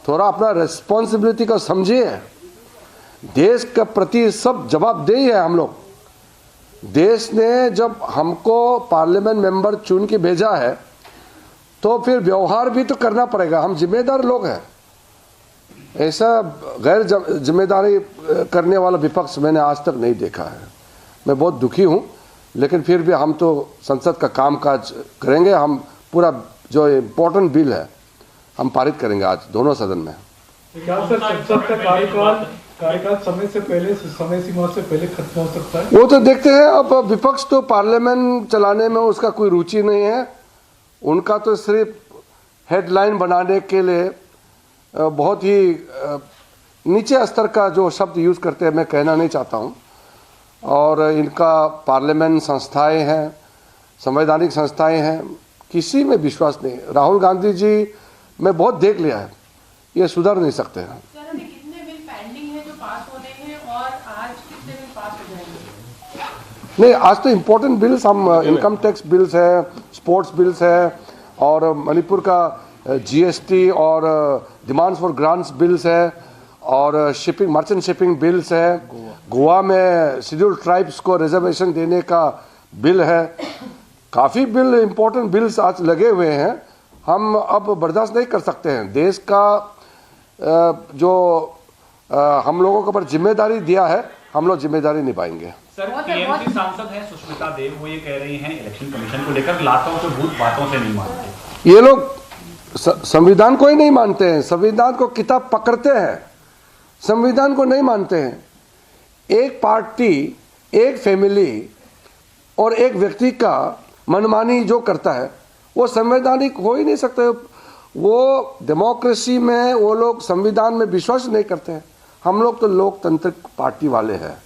थोड़ा अपना रेस्पॉन्सिबिलिटी को समझिए. देश के प्रति सब जवाबदेही है हम लोग. देश ने जब हमको पार्लियामेंट मेंबर चुन के भेजा है तो फिर व्यवहार भी तो करना पड़ेगा. हम जिम्मेदार लोग हैं. ऐसा गैर जिम्मेदारी करने वाला विपक्ष मैंने आज तक नहीं देखा है. मैं बहुत दुखी हूं, लेकिन फिर भी हम तो संसद का कामकाज करेंगे. हम पूरा जो इम्पोर्टेंट बिल है हम पारित करेंगे आज दोनों सदन में. क्या सर संसद का कार्यकाल समय सीमा से पहले खत्म हो सकता है? वो तो देखते हैं. अब विपक्ष तो पार्लियामेंट चलाने में उसका कोई रुचि नहीं है. उनका तो सिर्फ हेडलाइन बनाने के लिए बहुत ही नीचे स्तर का जो शब्द यूज करते हैं मैं कहना नहीं चाहता हूं. और इनका पार्लियामेंट संस्थाएं हैं, संवैधानिक संस्थाएं हैं, किसी में विश्वास नहीं. राहुल गांधी जी मैं बहुत देख लिया है, ये सुधर नहीं सकते हैं. सर, अभी कितने बिल पेंडिंग है जो पास होने हैं और आज कितने बिल पास हो जाएंगे? नहीं, आज तो इम्पोर्टेंट बिल्स हम इनकम टैक्स बिल्स है, स्पोर्ट्स बिल्स है, और मणिपुर का जीएसटी और डिमांड्स फॉर ग्रांट्स बिल्स है, और शिपिंग मर्चेंट शिपिंग बिल्स है. गोवा में शेड्यूल्ड ट्राइब्स को रिजर्वेशन देने का बिल है. काफ़ी बिल इम्पोर्टेंट बिल्स आज लगे हुए हैं. हम अब बर्दाश्त नहीं कर सकते हैं. देश का जो हम लोगों के ऊपर जिम्मेदारी दिया है, हम लोग जिम्मेदारी निभाएंगे. सर, टीएमसी सांसद हैं सुष्मिता देव, वो ये कह रही हैं इलेक्शन कमीशन को लेकर लातों से भूत बातों से नहीं मानते. ये लोग संविधान को ही नहीं मानते हैं. संविधान को किताब पकड़ते हैं, संविधान को नहीं मानते हैं. एक पार्टी, एक फैमिली और एक व्यक्ति का मनमानी जो करता है वो संवैधानिक हो ही नहीं सकते. वो डेमोक्रेसी में वो लोग संविधान में विश्वास नहीं करते हैं. हम लोग तो लोकतंत्र पार्टी वाले हैं.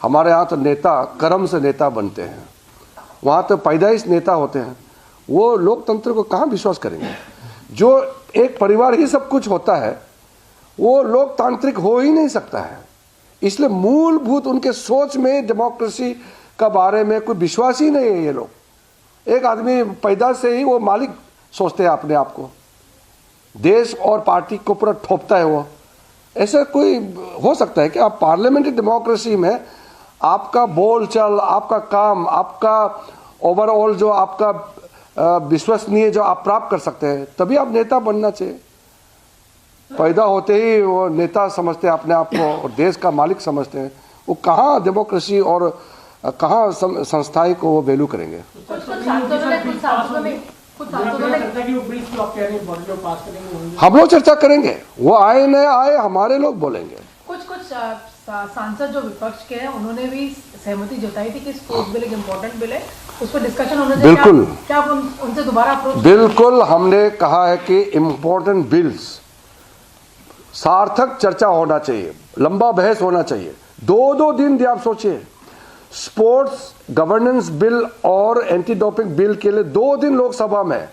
हमारे यहाँ तो नेता कर्म से नेता बनते हैं, वहाँ तो पैदाइश नेता होते हैं. वो लोकतंत्र को कहाँ विश्वास करेंगे? जो एक परिवार ही सब कुछ होता है वो लोकतांत्रिक हो ही नहीं सकता है. इसलिए मूलभूत उनके सोच में डेमोक्रेसी का बारे में कोई विश्वास ही नहीं है। ये लोग, एक आदमी पैदा से ही वो मालिक सोचते हैं अपने आप को, देश और पार्टी को पूरा ठोपता है वो। ऐसा कोई हो सकता है कि आप पार्लियामेंट्री डेमोक्रेसी में आपका बोलचाल, आपका काम, आपका ओवरऑल जो आपका विश्वसनीय जो आप प्राप्त कर सकते हैं, तभी आप नेता बनना चाहिए। पैदा होते ही वो नेता समझते हैं अपने आप को और देश का मालिक समझते हैं, वो कहाँ डेमोक्रेसी और कहाँ संस्थाएं को वो वैल्यू करेंगे। हम लोग चर्चा करेंगे, वो आए न आए हमारे लोग बोलेंगे। कुछ सांसद जो विपक्ष के हैं उन्होंने भी सहमति जताई थी कि स्पोर्ट्स बिल एक इम्पोर्टेंट बिल है, उस पर डिस्कशन होना चाहिए। बिल्कुल, क्या आप उनसे दोबारा अप्रोच? बिल्कुल, हमने कहा है कि इम्पोर्टेंट बिल्स सार्थक चर्चा होना चाहिए, लंबा बहस होना चाहिए। 2-2 दिन आप सोचिए, स्पोर्ट्स गवर्नेंस बिल और एंटी डोपिंग बिल के लिए 2 दिन लोकसभा में,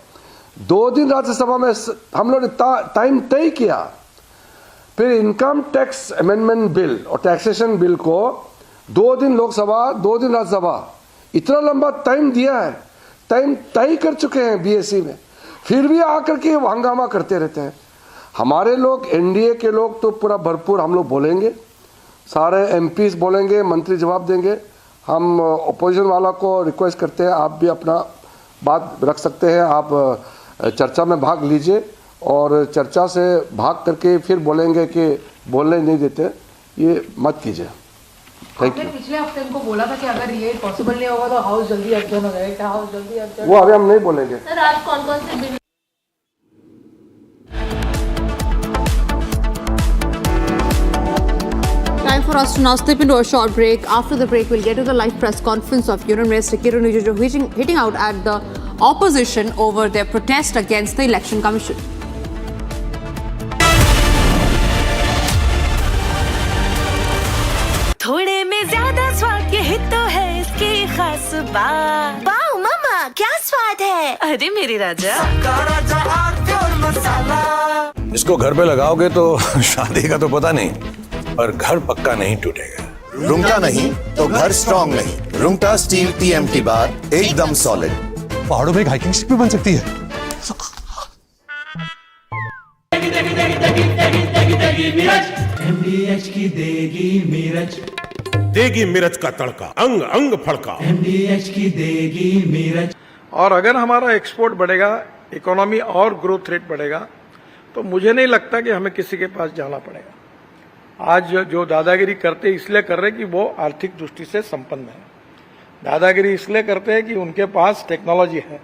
2 दिन राज्यसभा में हम लोग ने टाइम तय किया। फिर इनकम टैक्स अमेंडमेंट बिल और टैक्सेशन बिल को 2 दिन लोकसभा, 2 दिन राज्यसभा, इतना लंबा टाइम दिया है, टाइम तय कर चुके हैं बीएससी में, फिर भी आकर के हंगामा करते रहते हैं। हमारे लोग, एनडीए के लोग तो पूरा भरपूर हम लोग बोलेंगे, सारे एमपीज बोलेंगे, मंत्री जवाब देंगे। हम अपोजिशन वाला को रिक्वेस्ट करते हैं, आप भी अपना बात रख सकते हैं, आप चर्चा में भाग लीजिए और चर्चा से भाग करके फिर बोलेंगे कि बोलने नहीं देते, ये मत कीजिए। Thank you. पिछले हफ्ते उनको बोला था कि अगर ये पॉसिबल नहीं होगा तो हाउस जल्दी एडजर्न हो जाएगा, क्या हाउस जल्दी एडजर्न? वो अभी हम नहीं बोलेंगे। सर, आज कौन-कौन से bill? Time for us to now slip into a short break. After the break, we'll get to the live press conference of Union Minister Kiran Rijiju hitting out at the opposition over their protest against the Election Commission. थोड़े में ज्यादा स्वाद, यही तो है इसकी खास बात। वाओ मामा, क्या स्वाद है? अरे मेरे राजा, इसको घर पे लगाओगे तो शादी का तो पता नहीं, पर घर पक्का नहीं टूटेगा। रुंगटा नहीं तो घर स्ट्रॉन्ग नहीं। रुंगटा स्टील TMT बार एकदम सॉलिड। पहाड़ों में एक हाइकिंग शिप भी बन सकती है। MDH की देगी मिर्च, देगी मिर्च का तड़का, अंग अंग फड़का। MDH की देगी मिर्च। और अगर हमारा एक्सपोर्ट बढ़ेगा, इकोनॉमी और ग्रोथ रेट बढ़ेगा, तो मुझे नहीं लगता कि हमें किसी के पास जाना पड़ेगा। आज जो दादागिरी करते इसलिए कर रहे कि वो आर्थिक दृष्टि से संपन्न है। दादागिरी इसलिए करते हैं कि उनके पास टेक्नोलॉजी है।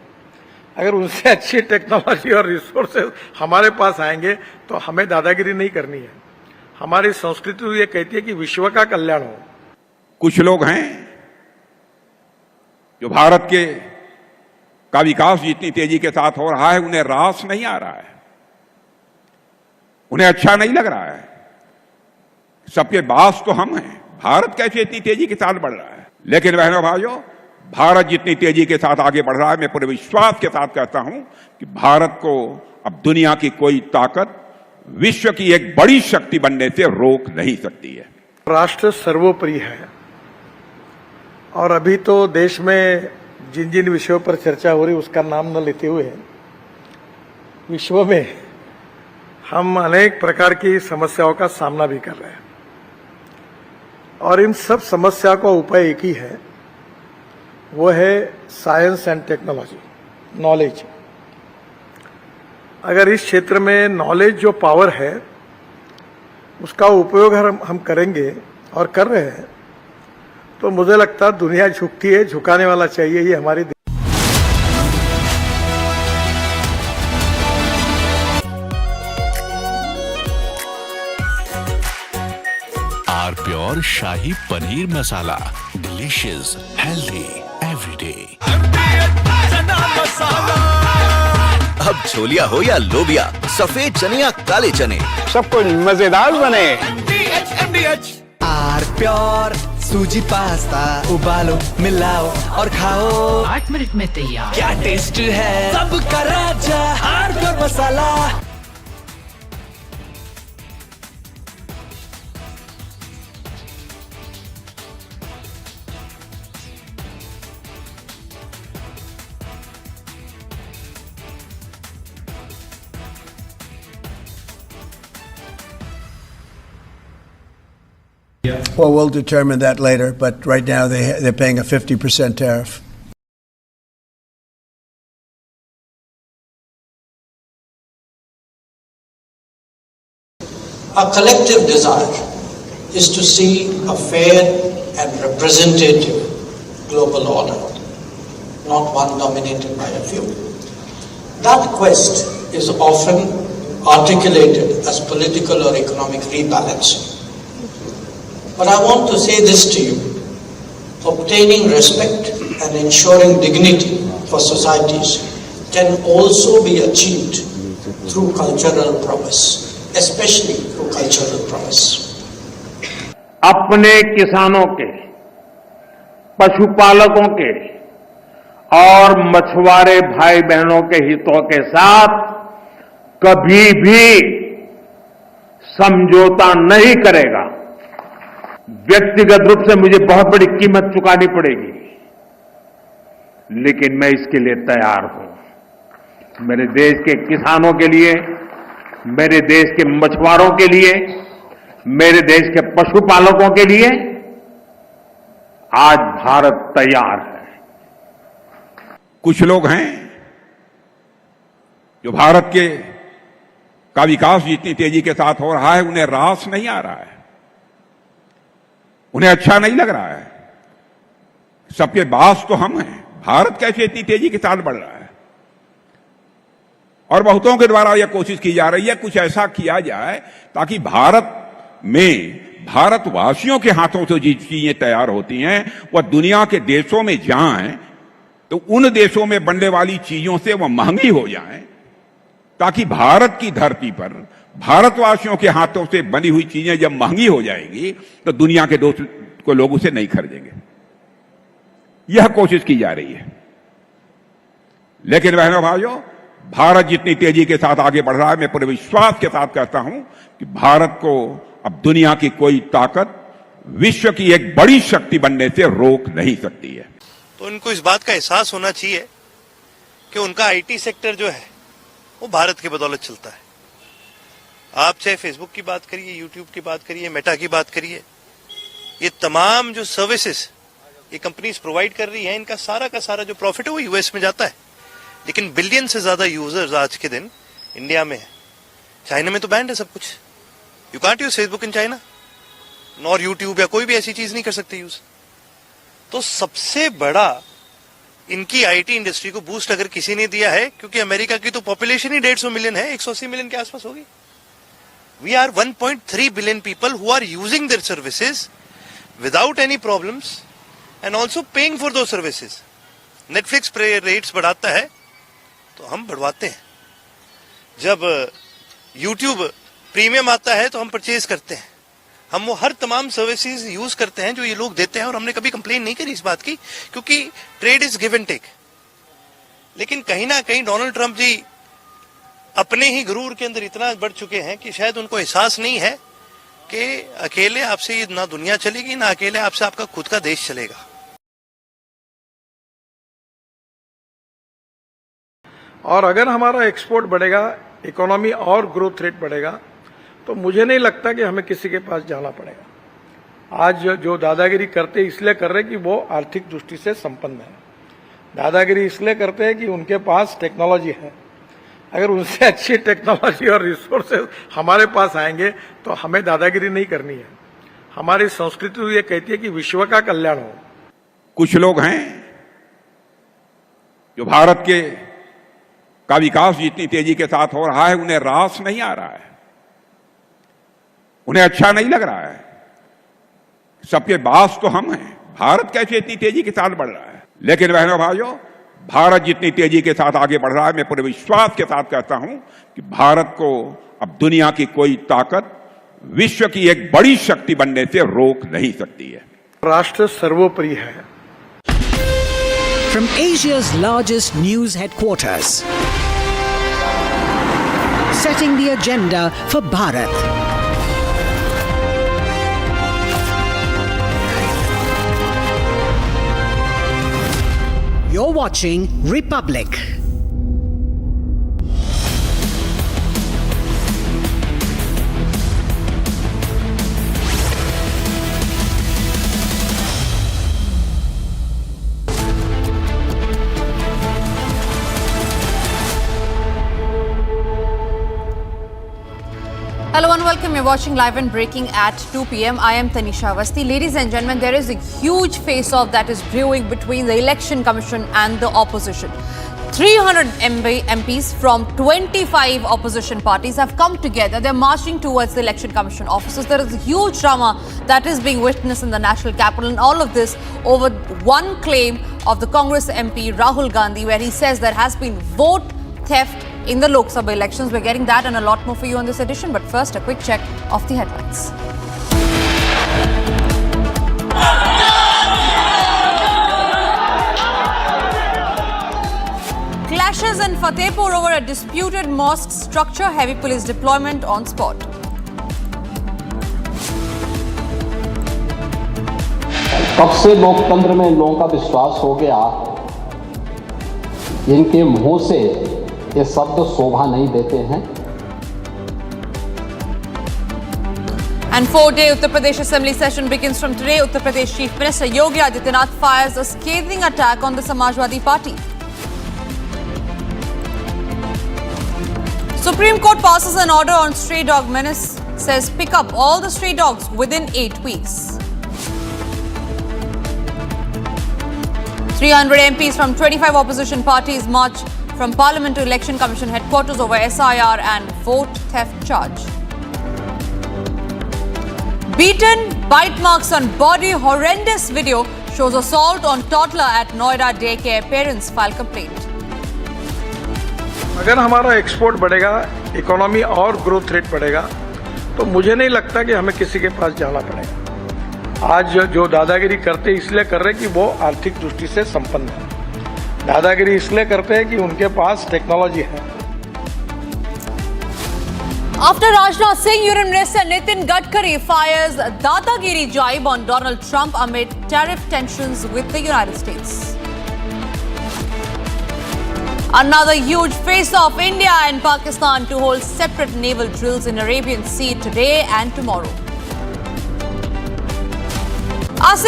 अगर उनसे अच्छी टेक्नोलॉजी और रिसोर्सेज हमारे पास आएंगे तो हमें दादागिरी नहीं करनी है। हमारी संस्कृति तो ये कहती है कि विश्व का कल्याण हो। कुछ लोग हैं जो भारत के का विकास जितनी तेजी के साथ हो रहा है उन्हें रास नहीं आ रहा है, उन्हें अच्छा नहीं लग रहा है। सबके बास तो हम हैं, भारत कैसे इतनी तेजी के साथ बढ़ रहा है। लेकिन बहनों भाइयों, भारत जितनी तेजी के साथ आगे बढ़ रहा है, मैं पूरे विश्वास के साथ कहता हूं कि भारत को अब दुनिया की कोई ताकत विश्व की एक बड़ी शक्ति बनने से रोक नहीं सकती है। राष्ट्र सर्वोपरि है और अभी तो देश में जिन जिन विषयों पर चर्चा हो रही उसका नाम न लेते हुए विश्व में हम अनेक प्रकार की समस्याओं का सामना भी कर रहे हैं और इन सब समस्या का उपाय एक ही है, वो है साइंस एंड टेक्नोलॉजी, नॉलेज। अगर इस क्षेत्र में नॉलेज जो पावर है उसका उपयोग हम करेंगे और कर रहे हैं तो मुझे लगता है दुनिया झुकती है, झुकाने वाला चाहिए, ये हमारी। Pure shahi paneer masala, delicious, healthy, everyday. अब छोलिया हो या लोबिया, सफेद चने या काले चने, सब कुछ मजेदार बने। आर प्योर सूजी पास्ता, उबालो, मिलाओ और खाओ, 8 मिनट में तैयार। क्या टेस्ट है, सबका राजा are pure masala. Well, we'll determine that later, but right now they're paying a 50% tariff. Our collective desire is to see a fair and representative global order, not one dominated by a few. That quest is often articulated as political or economic rebalancing. But I want to say this to you: obtaining respect and ensuring dignity for societies can also be achieved through cultural prowess, especially through cultural prowess. अपने किसानों के, पशुपालकों के और मछुआरे भाई बहनों के हितों के साथ कभी भी समझौता नहीं करेगा। व्यक्तिगत रूप से मुझे बहुत बड़ी कीमत चुकानी पड़ेगी, लेकिन मैं इसके लिए तैयार हूं। मेरे देश के किसानों के लिए, मेरे देश के मछुआरों के लिए, मेरे देश के पशुपालकों के लिए आज भारत तैयार है। कुछ लोग हैं जो भारत का विकास जितनी तेजी के साथ हो रहा है उन्हें रास नहीं आ रहा है, उन्हें अच्छा नहीं लग रहा है। सबके बास तो हम हैं, भारत कैसे इतनी तेजी के साथ बढ़ रहा है। और बहुतों के द्वारा यह कोशिश की जा रही है कुछ ऐसा किया जाए ताकि भारत में भारतवासियों के हाथों से जो चीजें तैयार होती हैं वह दुनिया के देशों में जाएं तो उन देशों में बनने वाली चीजों से वह महंगी हो जाएं, ताकि भारत की धरती पर भारतवासियों के हाथों से बनी हुई चीजें जब महंगी हो जाएंगी तो दुनिया के दोस्त को लोग उसे नहीं खरीदेंगे। यह कोशिश की जा रही है। लेकिन बहनों भाइयों, भारत जितनी तेजी के साथ आगे बढ़ रहा है, मैं पूरे विश्वास के साथ कहता हूं कि भारत को अब दुनिया की कोई ताकत विश्व की एक बड़ी शक्ति बनने से रोक नहीं सकती है। तो उनको इस बात का एहसास होना चाहिए कि उनका आईटी सेक्टर जो है वो भारत की बदौलत चलता है। आप चाहे फेसबुक की बात करिए, यूट्यूब की बात करिए, मेटा की बात करिए, ये तमाम जो सर्विसेज ये कंपनीज प्रोवाइड कर रही हैं, इनका सारा का सारा जो प्रॉफिट है वो यूएस में जाता है। लेकिन बिलियन से ज्यादा यूजर्स आज के दिन इंडिया में है। चाइना में तो बैंड है सब कुछ। You can't use Facebook in China, nor YouTube या कोई भी ऐसी चीज नहीं कर सकते यूज। तो सबसे बड़ा इनकी आईटी इंडस्ट्री को बूस्ट अगर किसी ने दिया है, क्योंकि अमेरिका की तो पॉपुलेशन ही 150 मिलियन है, 180 मिलियन के आसपास होगी। We are 1.3 billion people who are using their services without any problems and also paying for those services. Netflix rates बढ़ाता है तो हम बढ़वाते हैं, जब यूट्यूब प्रीमियम आता है तो हम परचेज करते हैं। हम वो हर तमाम सर्विसेज यूज करते हैं जो ये लोग देते हैं, और हमने कभी कंप्लेन नहीं करी इस बात की, क्योंकि trade is give and take. लेकिन कहीं ना कहीं डोनाल्ड ट्रंप जी अपने ही गुरूर के अंदर इतना बढ़ चुके हैं कि शायद उनको एहसास नहीं है कि अकेले आपसे ना दुनिया चलेगी, ना अकेले आपसे आपका खुद का देश चलेगा। और अगर हमारा एक्सपोर्ट बढ़ेगा, इकोनॉमी और ग्रोथ रेट बढ़ेगा, तो मुझे नहीं लगता कि हमें किसी के पास जाना पड़ेगा। आज जो दादागिरी करते इसलिए कर रहे कि वो आर्थिक दृष्टि से संपन्न है। दादागिरी इसलिए करते हैं कि उनके पास टेक्नोलॉजी है। अगर उनसे अच्छी टेक्नोलॉजी और रिसोर्सेज हमारे पास आएंगे तो हमें दादागिरी नहीं करनी है। हमारी संस्कृति ये कहती है कि विश्व का कल्याण हो। कुछ लोग हैं जो भारत का विकास जितनी तेजी के साथ हो रहा है उन्हें रास नहीं आ रहा है, उन्हें अच्छा नहीं लग रहा है। सबके बास तो हम हैं, भारत कैसे इतनी तेजी के साथ बढ़ रहा है। लेकिन बहनों भाइयों, भारत जितनी तेजी के साथ आगे बढ़ रहा है, मैं पूरे विश्वास के साथ कहता हूं कि भारत को अब दुनिया की कोई ताकत विश्व की एक बड़ी शक्ति बनने से रोक नहीं सकती है। राष्ट्र सर्वोपरि है। From Asia's largest news headquarters, setting the agenda for Bharat. You're watching Republic. welcome. You're watching live and breaking at 2 p.m. I am Tanisha Avasti. Ladies and gentlemen, there is a huge face-off that is brewing between the Election Commission and the opposition. 300 MPs from 25 opposition parties have come together. They're marching towards the Election Commission offices. There is a huge drama that is being witnessed in the national capital, and all of this over one claim of the Congress MP Rahul Gandhi, where he says there has been vote theft in the Lok Sabha elections. We're getting that and a lot more for you on this edition. But first, a quick check of the headlines. Clashes in Fatehpur over a disputed mosque structure. Heavy police deployment on spot. कब से लोकतंत्र में लोगों का विश्वास हो गया, इनके मुंह से ये शब्द शोभा नहीं देते हैं. And 4-day Uttar Pradesh Assembly session begins from today. Uttar Pradesh Chief Minister Yogi Adityanath fires a scathing attack on the Samajwadi Party. Supreme Court passes an order on stray dog menace, says pick up all the stray dogs within 8 weeks. 300 MPs from 25 opposition parties march from Parliament to Election Commission headquarters over SIR and vote theft charge. Beaten, bite marks on body, horrendous video shows assault on toddler at Noida daycare. Parents file complaint. अगर हमारा export बढ़ेगा, economy और growth rate बढ़ेगा, तो मुझे नहीं लगता कि हमें किसी के पास जाना पड़ेगा। आज जो दादागिरी करते इसलिए कर रहे हैं कि वो आर्थिक दृष्टि से संपन्न है। दादागिरी इसलिए करते हैं कि उनके पास टेक्नोलॉजी है। After Rajnath Singh, Union Minister Nitin Gadkari fires Dadagiri jibe on Donald Trump amid tariff tensions with the United States. Another huge face-off, India and Pakistan to hold separate naval drills in Arabian Sea today and tomorrow.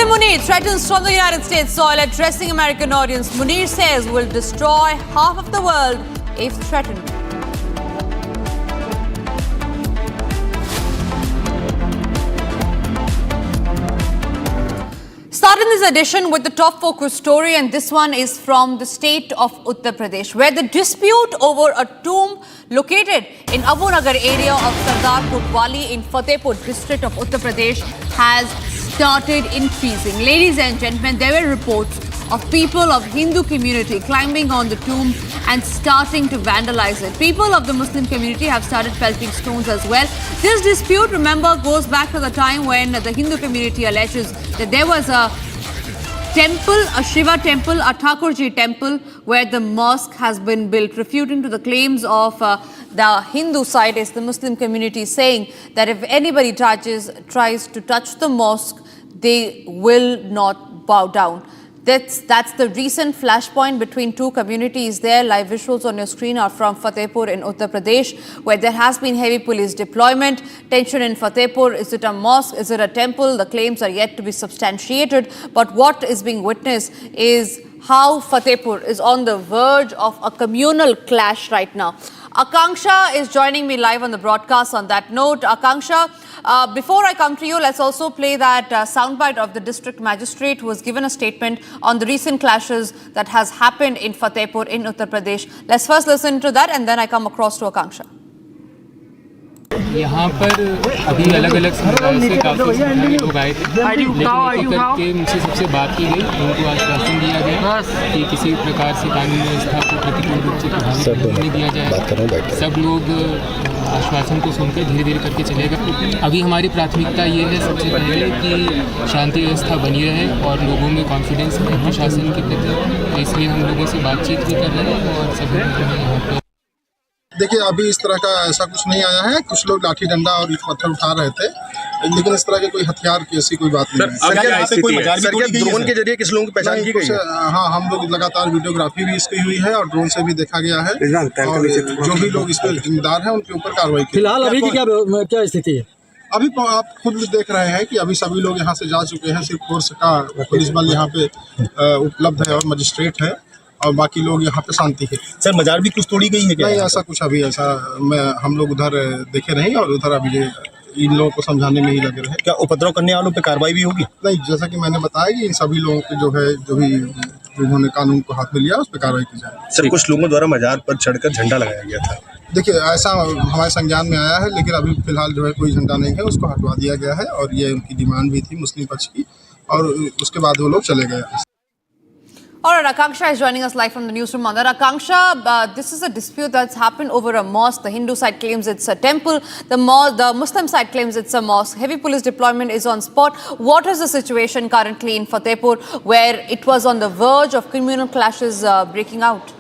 Munir threatens from the United States soil addressing American audience. Munir says will destroy half of the world if threatened. Starting this edition with the top focus story, and this one is from the state of Uttar Pradesh, where the dispute over a tomb located in Abu Nagar area of Sardar Kotwali in Fatehpur district of Uttar Pradesh has started increasing. Ladies and gentlemen, there were reports of people of Hindu community climbing on the tomb and starting to vandalize it. People of the Muslim community have started pelting stones as well. This dispute, remember, goes back to the time when the Hindu community alleges that there was a temple, a Shiva temple, a Thakurji temple, where the mosque has been built, refuting to the claims of the Hindu side is the Muslim community, saying that if anybody tries to touch the mosque, they will not bow down. That's the recent flashpoint between two communities there. Live visuals on your screen are from Fatehpur in Uttar Pradesh, where there has been heavy police deployment. Tension in Fatehpur. Is it a mosque? Is it a temple? The claims are yet to be substantiated. But what is being witnessed is how Fatehpur is on the verge of a communal clash right now. Akanksha is joining me live on the broadcast on that note. Akanksha, before I come to you, let's also play that soundbite of the district magistrate who has given a statement on the recent clashes that has happened in Fatehpur in Uttar Pradesh. Let's first listen to that and then I come across to Akanksha. यहाँ पर अभी अलग अलग समुदाय से काफ़ी लोग आए थे, लेकिन करके मुझसे सबसे बात की गई, उनको आश्वासन दिया गया कि किसी प्रकार से कानून व्यवस्था को प्रतिकूल रूप से प्रभावित नहीं दिया जाए। सब लोग आश्वासन को सुनकर धीरे धीरे करके चलेगा। अभी हमारी प्राथमिकता ये है सबसे पहले कि शांति व्यवस्था बनी रहे और लोगों में कॉन्फिडेंस रहे प्रशासन के प्रति, तो इसलिए हम लोगों से बातचीत भी कर रहे हैं और सभी यहाँ पर। देखिए, अभी इस तरह का ऐसा कुछ नहीं आया है। कुछ लोग लाठी डंडा और पत्थर उठा रहे थे, लेकिन इस तरह के कोई हथियार की ऐसी कोई बात नहीं है। ड्रोन के जरिए किस लोगों की पहचान की गई है? हाँ, हम लोग लगातार वीडियोग्राफी भी इसकी हुई है और ड्रोन से भी देखा गया है, और जो भी लोग इसमें जिम्मेदार हैं उनके ऊपर कार्रवाई की। फिलहाल अभी की क्या स्थिति है? अभी आप खुद देख रहे हैं कि अभी सभी लोग यहाँ से जा चुके हैं। सिर्फ फोर्स का पुलिस बल यहाँ पे उपलब्ध है और मजिस्ट्रेट है, और बाकी लोग यहाँ पे शांति है। सर मजार भी कुछ तोड़ी गई है क्या? नहीं, ऐसा कुछ अभी हम लोग उधर देखे नहीं और उधर अभी इन लोगों को समझाने में ही लगे रहे। क्या उपद्रव करने वालों पे कार्रवाई भी होगी? नहीं, जैसा कि मैंने बताया कि इन सभी लोगों पे जो भी उन्होंने कानून को हाथ में लिया उस पर कार्रवाई की जाए। सर कुछ लोगों द्वारा मजार पर चढ़कर झंडा लगाया गया था। देखिए, ऐसा हमारे संज्ञान में आया है, लेकिन अभी फिलहाल जो है कोई झंडा नहीं है, उसको हटवा दिया गया है और ये उनकी डिमांड भी थी मुस्लिम पक्ष की और उसके बाद वो लोग चले गए। All right, Akanksha is joining us live from the newsroom. Akanksha, this is a dispute that's happened over a mosque. The Hindu side claims it's a temple. The Muslim side claims it's a mosque. Heavy police deployment is on spot. What is the situation currently in Fatehpur, where it was on the verge of communal clashes breaking out?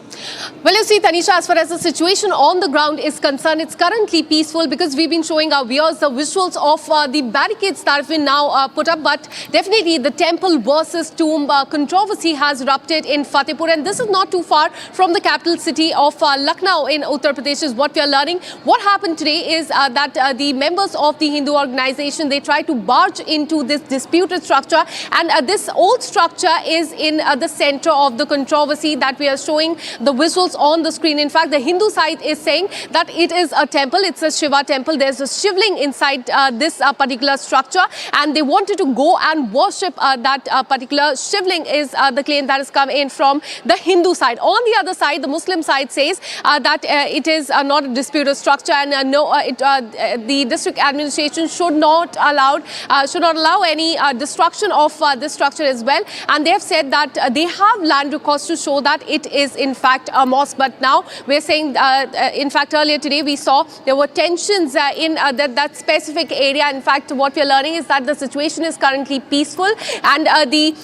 Well, you see, Tanisha, as far as the situation on the ground is concerned, it's currently peaceful because we've been showing our viewers the visuals of the barricades that have been now put up. But definitely the temple versus tomb controversy has erupted in Fatehpur, and this is not too far from the capital city of Lucknow in Uttar Pradesh is what we are learning. What happened today is that the members of the Hindu organization, they tried to barge into this disputed structure, and this old structure is in the center of the controversy that we are showing the visuals on the screen. In fact, the Hindu side is saying that it is a temple, it's a Shiva temple. There's a shivling inside this particular structure, and they wanted to go and worship that particular shivling is the claim that has come in from the Hindu side. On the other side, the Muslim side says that it is not a disputed structure, and the district administration should not allow any destruction of this structure as well. And they have said that they have land records to show that it is in fact a mosque. But now we're saying, in fact, earlier today we saw there were tensions in that specific area. In fact, what we're learning is that the situation is currently peaceful, and the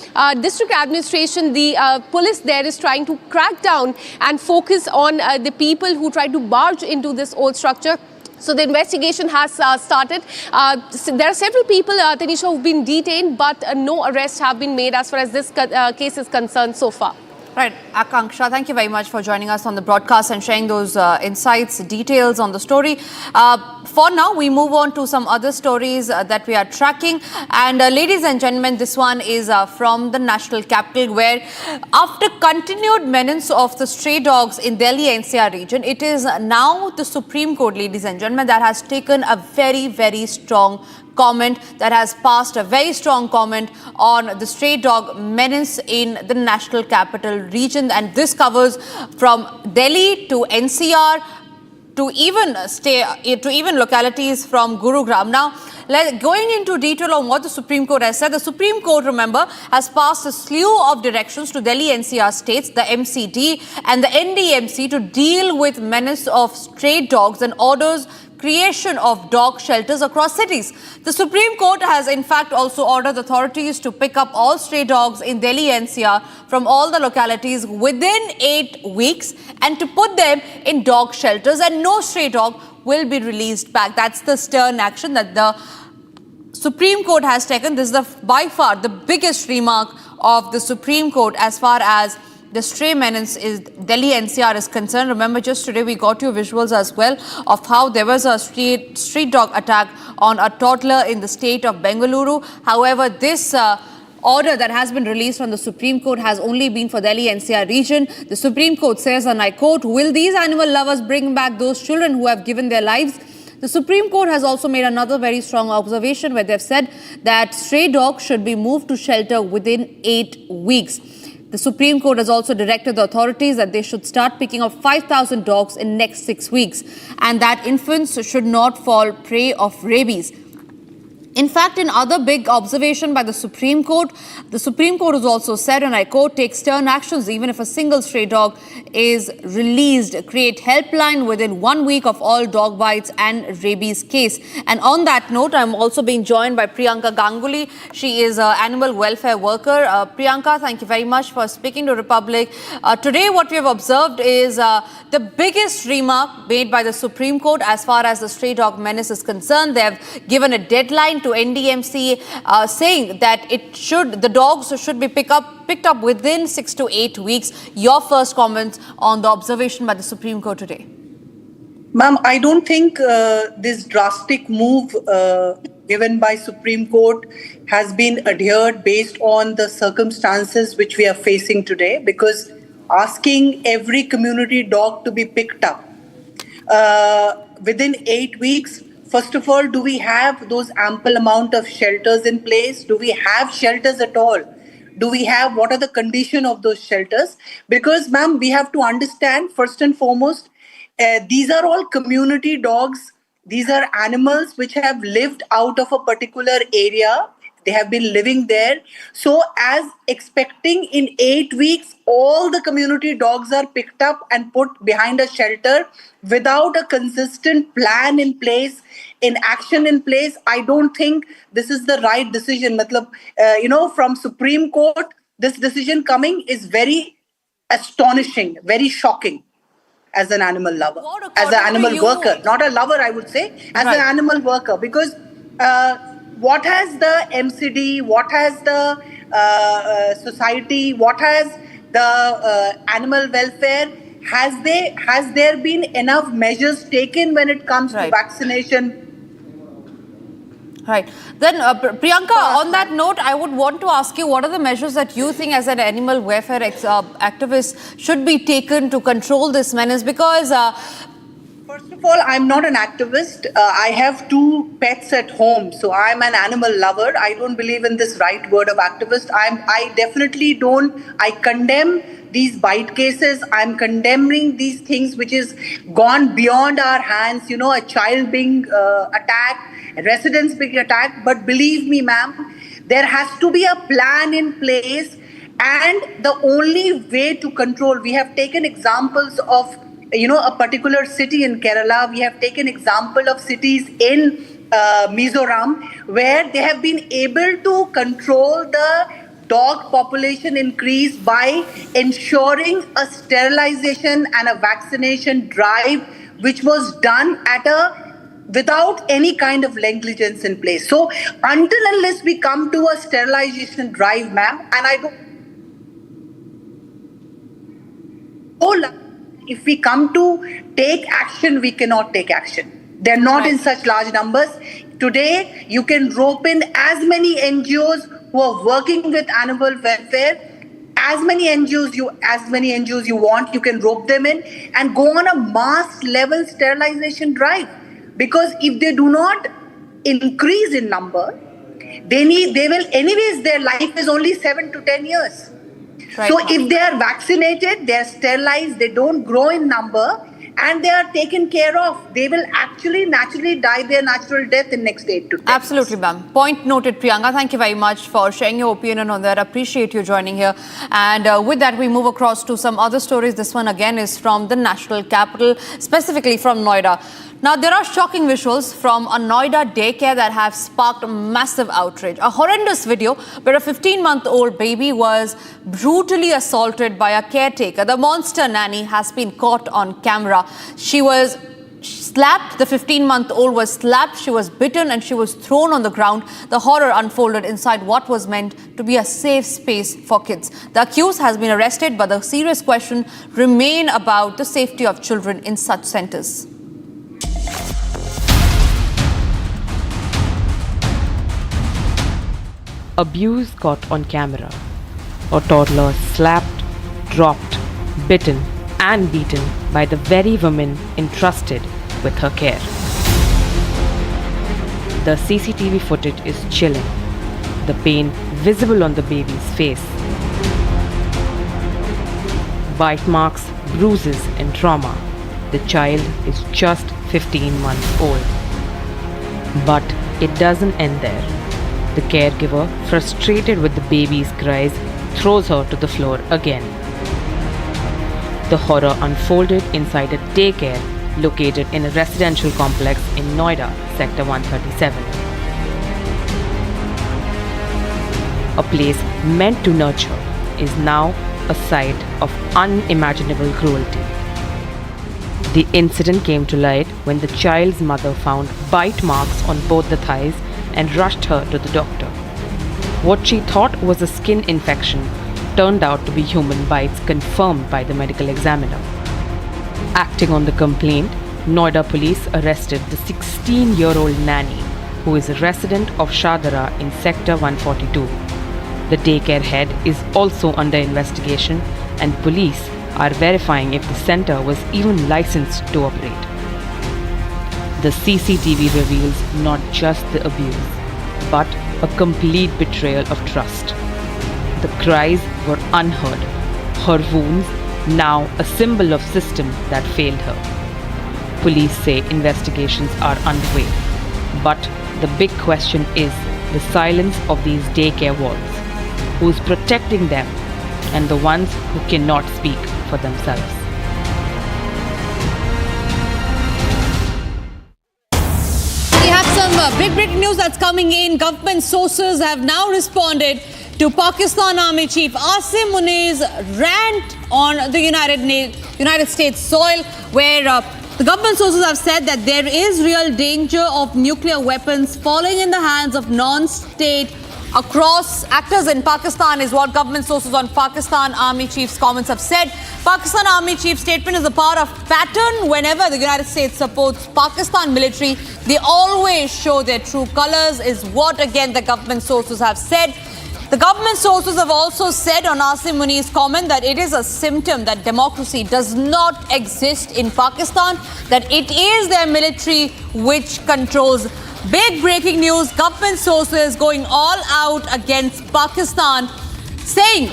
district administration, the police there is trying to crack down and focus on the people who try to barge into this old structure. So the investigation has started. There are several people, Tanisha, who've been detained, but no arrests have been made as far as this case is concerned so far. Right, Akanksha, thank you very much for joining us on the broadcast and sharing those insights, details on the story. For now, we move on to some other stories that we are tracking. And ladies and gentlemen, this one is from the national capital, where after continued menace of the stray dogs in Delhi NCR region, it is now the Supreme Court, ladies and gentlemen, that has taken a very, very strong comment, that has passed a very strong comment on the stray dog menace in the national capital region. And this covers from Delhi to NCR to even localities from Gurugram. Now, going into detail on what the Supreme Court has said, the Supreme Court, remember, has passed a slew of directions to Delhi NCR states, the MCD and the NDMC to deal with menace of stray dogs and orders creation of dog shelters across cities. The Supreme Court has in fact also ordered authorities to pick up all stray dogs in Delhi NCR from all the localities within 8 weeks and to put them in dog shelters, and no stray dog will be released back. That's the stern action that the Supreme Court has taken. This is by far the biggest remark of the Supreme Court as far as the stray menace is Delhi NCR is concerned. Remember, just today we got you visuals as well of how there was a street dog attack on a toddler in the state of Bengaluru. However, this order that has been released from the Supreme Court has only been for Delhi NCR region. The Supreme Court says, and I quote, "Will these animal lovers bring back those children who have given their lives?" The Supreme Court has also made another very strong observation where they've said that stray dogs should be moved to shelter within 8 weeks. The Supreme Court has also directed the authorities that they should start picking up 5,000 dogs in next 6 weeks, and that infants should not fall prey of rabies. In fact, in other big observation by the Supreme Court has also said, and I quote, "Take stern actions even if a single stray dog is released. Create helpline within 1 week of all dog bites and rabies case." And on that note, I'm also being joined by Priyanka Ganguly. She is an animal welfare worker. Priyanka, thank you very much for speaking to Republic. Today, what we have observed is the biggest remark made by the Supreme Court as far as the stray dog menace is concerned. They have given a deadline to NDMC saying that the dogs should be picked up within 6 to 8 weeks. Your first comments on the observation by the Supreme Court today? Ma'am, I don't think this drastic move given by Supreme Court has been adhered based on the circumstances which we are facing today, because asking every community dog to be picked up. Within 8 weeks, first of all, do we have those ample amount of shelters in place? Do we have shelters at all? Do we have, what are the condition of those shelters? Because, ma'am, we have to understand, first and foremost, these are all community dogs. These are animals which have lived out of a particular area. They have been living there. So as expecting in 8 weeks, all the community dogs are picked up and put behind a shelter without a consistent plan in place, in action in place, I don't think this is the right decision. From Supreme Court, this decision coming is very astonishing, very shocking. As an animal lover, as an animal worker, not a lover, I would say, as an animal worker, because what has the MCD, what has the society, what has the animal welfare, has there been enough measures taken when it comes to vaccination? Right. Then, Priyanka, on that note, I would want to ask you, what are the measures that you think as an animal welfare activist should be taken to control this menace? Because first of all, I'm not an activist. I have 2 pets at home. So I'm an animal lover. I don't believe in this right word of activist. I definitely don't. I condemn these bite cases. I'm condemning these things which is gone beyond our hands. A child being attacked, residents being attacked. But believe me, ma'am, there has to be a plan in place. And the only way to control, we have taken examples of a particular city in Kerala. We have taken example of cities in Mizoram where they have been able to control the dog population increase by ensuring a sterilization and a vaccination drive which was done without any kind of negligence in place. So until unless we come to a sterilization drive, ma'am, and I don't... If we come to take action, we cannot take action. They're not in such large numbers. Today, you can rope in as many NGOs who are working with animal welfare, as many NGOs you want, you can rope them in and go on a mass level sterilization drive. Because if they do not increase in number, they will anyways, their life is only 7 to 10 years. Right. So if they are vaccinated, they are sterilized, they don't grow in number, and they are taken care of, they will actually naturally die their natural death in next 8 to 10 Absolutely, ma'am. Point noted, Priyanka. Thank you very much for sharing your opinion on that. Appreciate you joining here. And with that, we move across to some other stories. This one again is from the national capital, specifically from Noida. Now, there are shocking visuals from a Noida daycare that have sparked massive outrage. A horrendous video where a 15-month-old baby was brutally assaulted by a caretaker. The monster nanny has been caught on camera. She was slapped, the 15-month-old was slapped, she was bitten and she was thrown on the ground. The horror unfolded inside what was meant to be a safe space for kids. The accused has been arrested, but the serious question remains about the safety of children in such centers. Abuse caught on camera. A toddler slapped, dropped, bitten and beaten by the very woman entrusted with her care. The CCTV footage is chilling. The pain visible on the baby's face. Bite marks, bruises and trauma. The child is just 15 months old. But it doesn't end there. The caregiver, frustrated with the baby's cries, throws her to the floor again. The horror unfolded inside a daycare located in a residential complex in Noida, Sector 137. A place meant to nurture is now a site of unimaginable cruelty. The incident came to light when the child's mother found bite marks on both the thighs and rushed her to the doctor. What she thought was a skin infection turned out to be human bites, confirmed by the medical examiner. Acting on the complaint, Noida police arrested the 16-year-old nanny, who is a resident of Shadara in Sector 142. The daycare head is also under investigation and police are verifying if the center was even licensed to operate. The CCTV reveals not just the abuse, but a complete betrayal of trust. The cries were unheard, her wounds now a symbol of system that failed her. Police say investigations are underway, but the big question is the silence of these daycare walls. Who's protecting them and the ones who cannot speak for themselves? We have some big breaking news that's coming in. Government sources have now responded to Pakistan Army Chief Asim Munir's rant on the United States soil, where the government sources have said that there is real danger of nuclear weapons falling in the hands of non-state across actors in Pakistan, is what government sources on Pakistan Army Chief's comments have said. Pakistan Army Chief's statement is a part of pattern. Whenever the United States supports Pakistan military, they always show their true colors, is what again the government sources have said. The government sources have also said on Asim Munir's comment that it is a symptom that democracy does not exist in Pakistan, that it is their military which controls. Big breaking news, government sources going all out against Pakistan, saying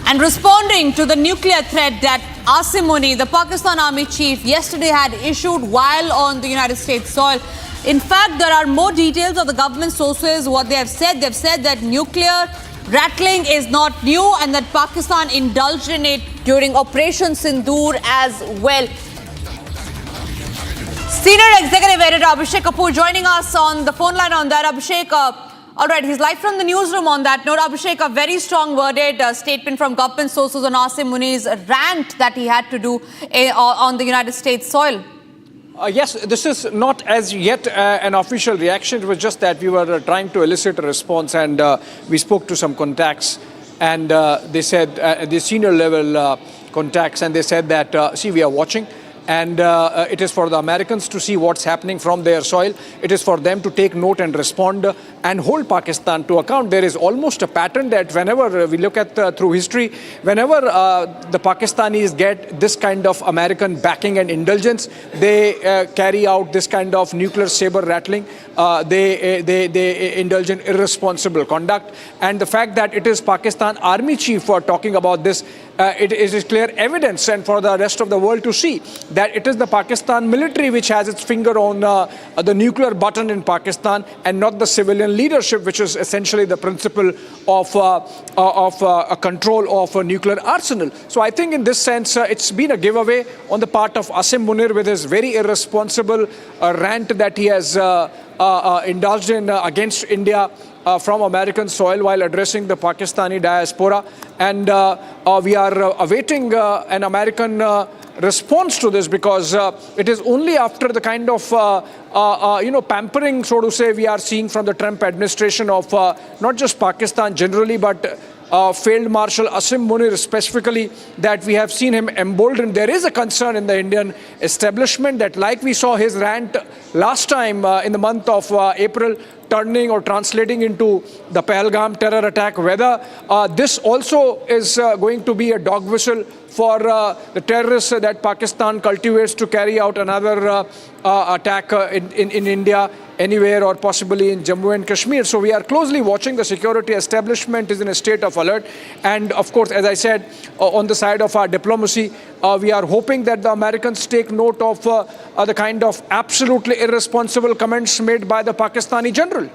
and responding to the nuclear threat that Asim Munir, the Pakistan Army Chief, yesterday had issued while on the United States soil. In fact, there are more details of the government sources, what they have said. They've said that nuclear rattling is not new and that Pakistan indulged in it during Operation Sindoor as well. Senior Executive Editor Abhishek Kapoor joining us on the phone line on that. Abhishek, all right, he's live from the newsroom on that note. Abhishek, a very strong worded statement from government sources on Asim Munir's rant that he had to do on the United States soil. Yes, this is not as yet an official reaction. It was just that we were trying to elicit a response, and we spoke to some contacts, and they said, the senior level contacts, and they said that, see, we are watching. And it is for the Americans to see what's happening from their soil. It is for them to take note and respond and hold Pakistan to account. There is almost a pattern that whenever we look at through history, whenever the Pakistanis get this kind of American backing and indulgence, they carry out this kind of nuclear saber rattling. They indulge in irresponsible conduct. And the fact that it is Pakistan Army Chief for talking about this, it is clear evidence, and for the rest of the world to see that it is the Pakistan military which has its finger on the nuclear button in Pakistan, and not the civilian leadership, which is essentially the principle of control of a nuclear arsenal. So I think in this sense, it's been a giveaway on the part of Asim Munir with his very irresponsible rant that he has indulged in against India from American soil while addressing the Pakistani diaspora. And we are awaiting an American response to this, because it is only after the kind of pampering, so to say, we are seeing from the Trump administration of not just Pakistan generally, but Field Marshal Asim Munir specifically, that we have seen him emboldened. There is a concern in the Indian establishment that, like we saw his rant last time in the month of April, turning or translating into the Pahalgam terror attack, whether this also is going to be a dog whistle for the terrorists that Pakistan cultivates to carry out another attack in India, anywhere, or possibly in Jammu and Kashmir. So we are closely watching. The security establishment is in a state of alert. And of course, as I said, on the side of our diplomacy, we are hoping that the Americans take note of the kind of absolutely irresponsible comments made by the Pakistani general.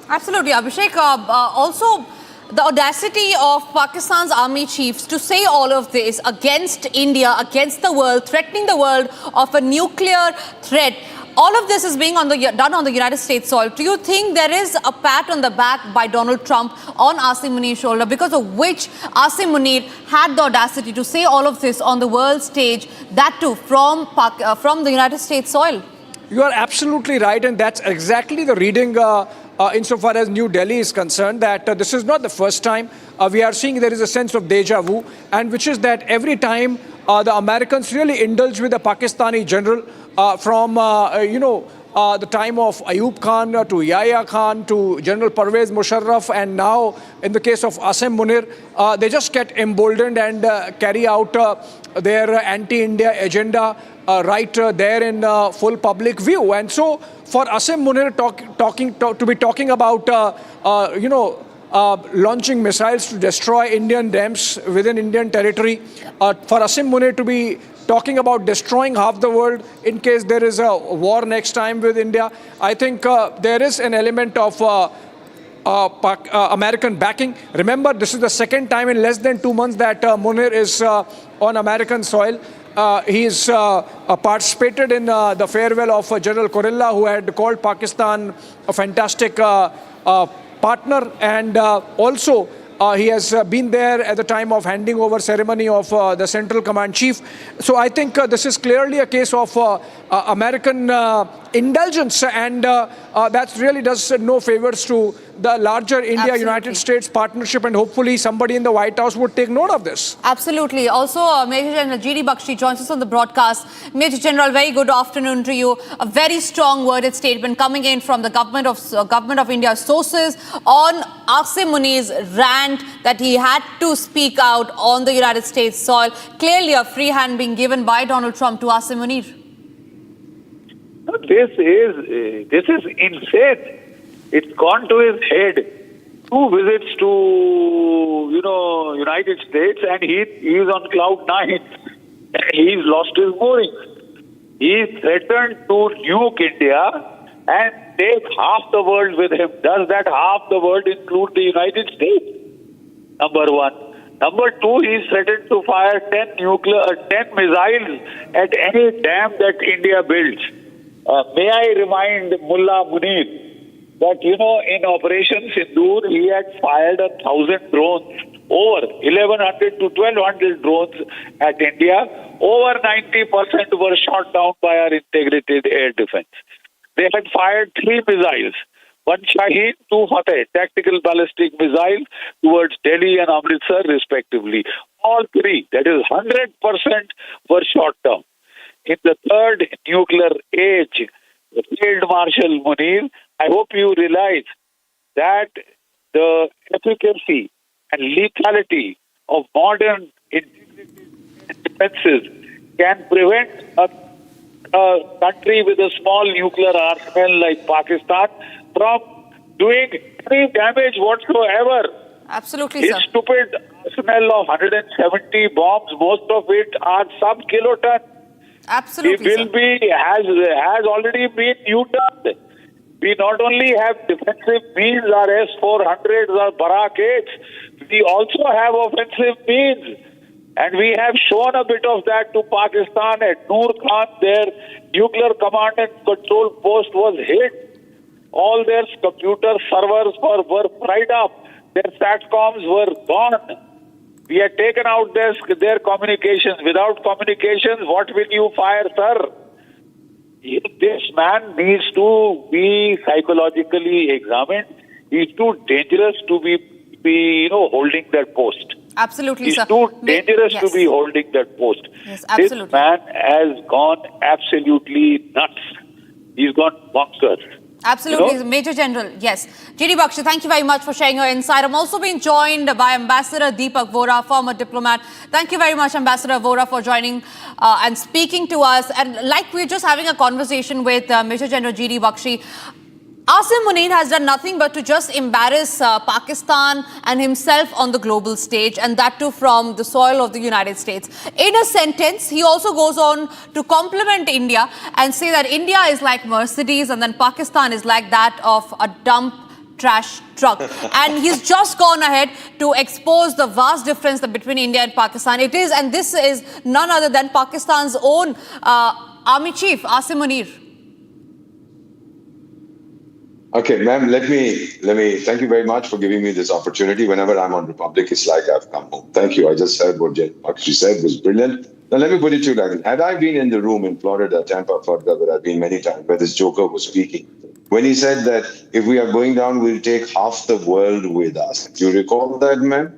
Absolutely, Abhishek. Also, the audacity of Pakistan's army chiefs to say all of this against India, against the world, threatening the world of a nuclear threat. All of this is being done on the United States soil. Do you think there is a pat on the back by Donald Trump on Asim Munir's shoulder, because of which Asim Munir had the audacity to say all of this on the world stage, that too from the United States soil? You are absolutely right, and that's exactly the reading insofar as New Delhi is concerned, that this is not the first time. We are seeing there is a sense of deja vu, and which is that every time the Americans really indulge with the Pakistani general from the time of Ayub Khan to Yahya Khan to General Pervez Musharraf, and now in the case of Asim Munir, they just get emboldened and carry out their anti-India agenda right there in full public view. And so for Asim Munir to be talking about, launching missiles to destroy Indian dams within Indian territory, for Asim Munir to be talking about destroying half the world in case there is a war next time with India, I think there is an element of American backing. Remember, this is the second time in less than 2 months that Munir is on American soil. He's participated in the farewell of General Kurilla, who had called Pakistan a fantastic partner, and also he has been there at the time of handing over ceremony of the Central Command Chief. So I think this is clearly a case of American indulgence, and that really does no favors to the larger India-United States partnership, and hopefully somebody in the White House would take note of this. Absolutely. Also, Major General G.D. Bakshi joins us on the broadcast. Major General, very good afternoon to you. A very strong worded statement coming in from the Government of India sources on Asim Munir's rant that he had to speak out on the United States soil. Clearly a free hand being given by Donald Trump to Asim Munir. This is insane. It's gone to his head. 2 visits to, United States, and he's on cloud 9. He's lost his moorings. He threatened to nuke India and take half the world with him. Does that half the world include the United States? Number one. Number two, he's threatened to fire 10 missiles at any dam that India builds. May I remind Mullah Munir that, in Operation Sindoor, he had fired 1,000 drones, over 1,100 to 1,200 drones at India. Over 90% were shot down by our integrated air defense. They had fired 3 missiles, 1 Shaheen, 2 Fateh, tactical ballistic missiles towards Delhi and Amritsar, respectively. All 3, that is 100%, were shot down. In the third nuclear age, Field Marshal Munir, I hope you realize that the efficacy and lethality of modern defenses can prevent a country with a small nuclear arsenal like Pakistan from doing any damage whatsoever. Absolutely, His sir. stupid arsenal of 170 bombs, most of it are sub-kiloton. Absolutely, He has already been neutered. We not only have defensive means, our S-400s, our Barricades, we also have offensive means. And we have shown a bit of that to Pakistan. At Noor Khan, their nuclear command and control post was hit. All their computer servers were fried up. Their SATCOMs were gone. We had taken out their communications. Without communications, what will you fire, sir? This man needs to be psychologically examined. He's too dangerous to be holding that post. Absolutely, He's sir. too dangerous to be holding that post. Yes, absolutely. This man has gone absolutely nuts. He's gone bonkers. Absolutely, Major General. Yes. G.D. Bakshi, thank you very much for sharing your insight. I'm also being joined by Ambassador Deepak Vora, former diplomat. Thank you very much, Ambassador Vora, for joining and speaking to us. And like we're just having a conversation with Major General G.D. Bakshi, Asim Munir has done nothing but to just embarrass Pakistan and himself on the global stage, and that too from the soil of the United States. In a sentence, he also goes on to compliment India and say that India is like Mercedes and then Pakistan is like that of a dump trash truck. And he's just gone ahead to expose the vast difference between India and Pakistan. It is, and this is none other than Pakistan's own army chief, Asim Munir. Okay, ma'am, let me thank you very much for giving me this opportunity. Whenever I'm on Republic, it's like I've come home. Thank you. I just said what she said was brilliant. Now, let me put it to you like this. Had I been in the room in Florida, Tampa, Florida, where I've been many times, where this joker was speaking, when he said that if we are going down, we'll take half the world with us. Do you recall that, ma'am?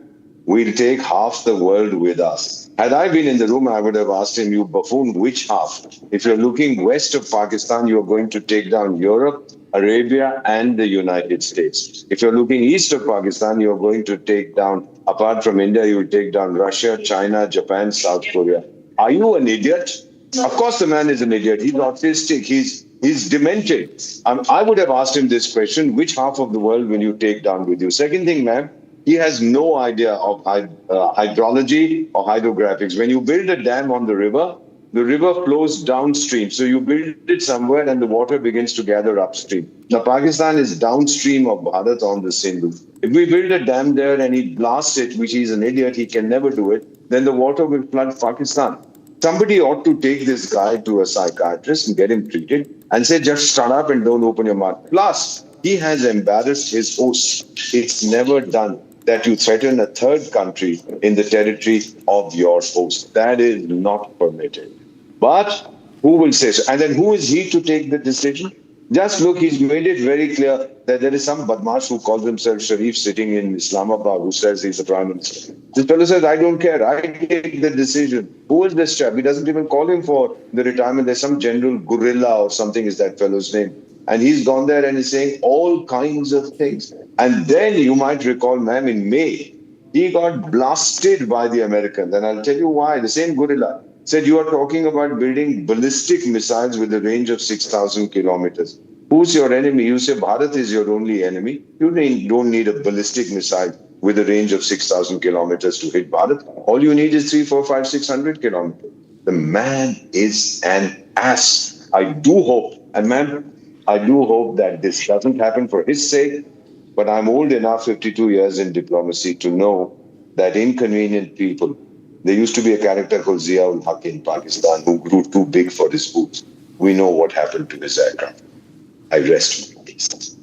we'll take half the world with us. Had I been in the room, I would have asked him, you buffoon, which half? If you're looking west of Pakistan, you're going to take down Europe, Arabia, and the United States. If you're looking east of Pakistan, you're going to take down, apart from India, you will take down Russia, China, Japan, South Korea. Are you an idiot? Of course the man is an idiot. He's autistic. He's demented. I would have asked him this question, which half of the world will you take down with you? Second thing, ma'am, he has no idea of hydrology or hydrographics. When you build a dam on the river flows downstream. So you build it somewhere and the water begins to gather upstream. Now, Pakistan is downstream of Bharat on the Sindhu. If we build a dam there and he blasts it, which he's an idiot, he can never do it, then the water will flood Pakistan. Somebody ought to take this guy to a psychiatrist and get him treated and say, just shut up and don't open your mouth. Plus, he has embarrassed his host. It's never done that you threaten a third country in the territory of your host. That is not permitted. But who will say so? And then who is he to take the decision? Just look, he's made it very clear that there is some badmash who calls himself Sharif sitting in Islamabad who says he's the Prime Minister. This fellow says, I don't care. I take the decision. Who is this chap? He doesn't even call him for the retirement. There's some general gorilla or something is that fellow's name. And he's gone there and is saying all kinds of things. And then you might recall, ma'am, in May, he got blasted by the Americans. And I'll tell you why. The same gorilla said, you are talking about building ballistic missiles with a range of 6,000 kilometers. Who's your enemy? You say Bharat is your only enemy. You don't need a ballistic missile with a range of 6,000 kilometers to hit Bharat. All you need is 3, 4, 5, 600 kilometers. The man is an ass. I do hope, and ma'am, I do hope that this doesn't happen for his sake, but I'm old enough, 52 years in diplomacy, to know that inconvenient people. There used to be a character called Zia-ul Haq in Pakistan who grew too big for his boots. We know what happened to his aircraft. I rest my case.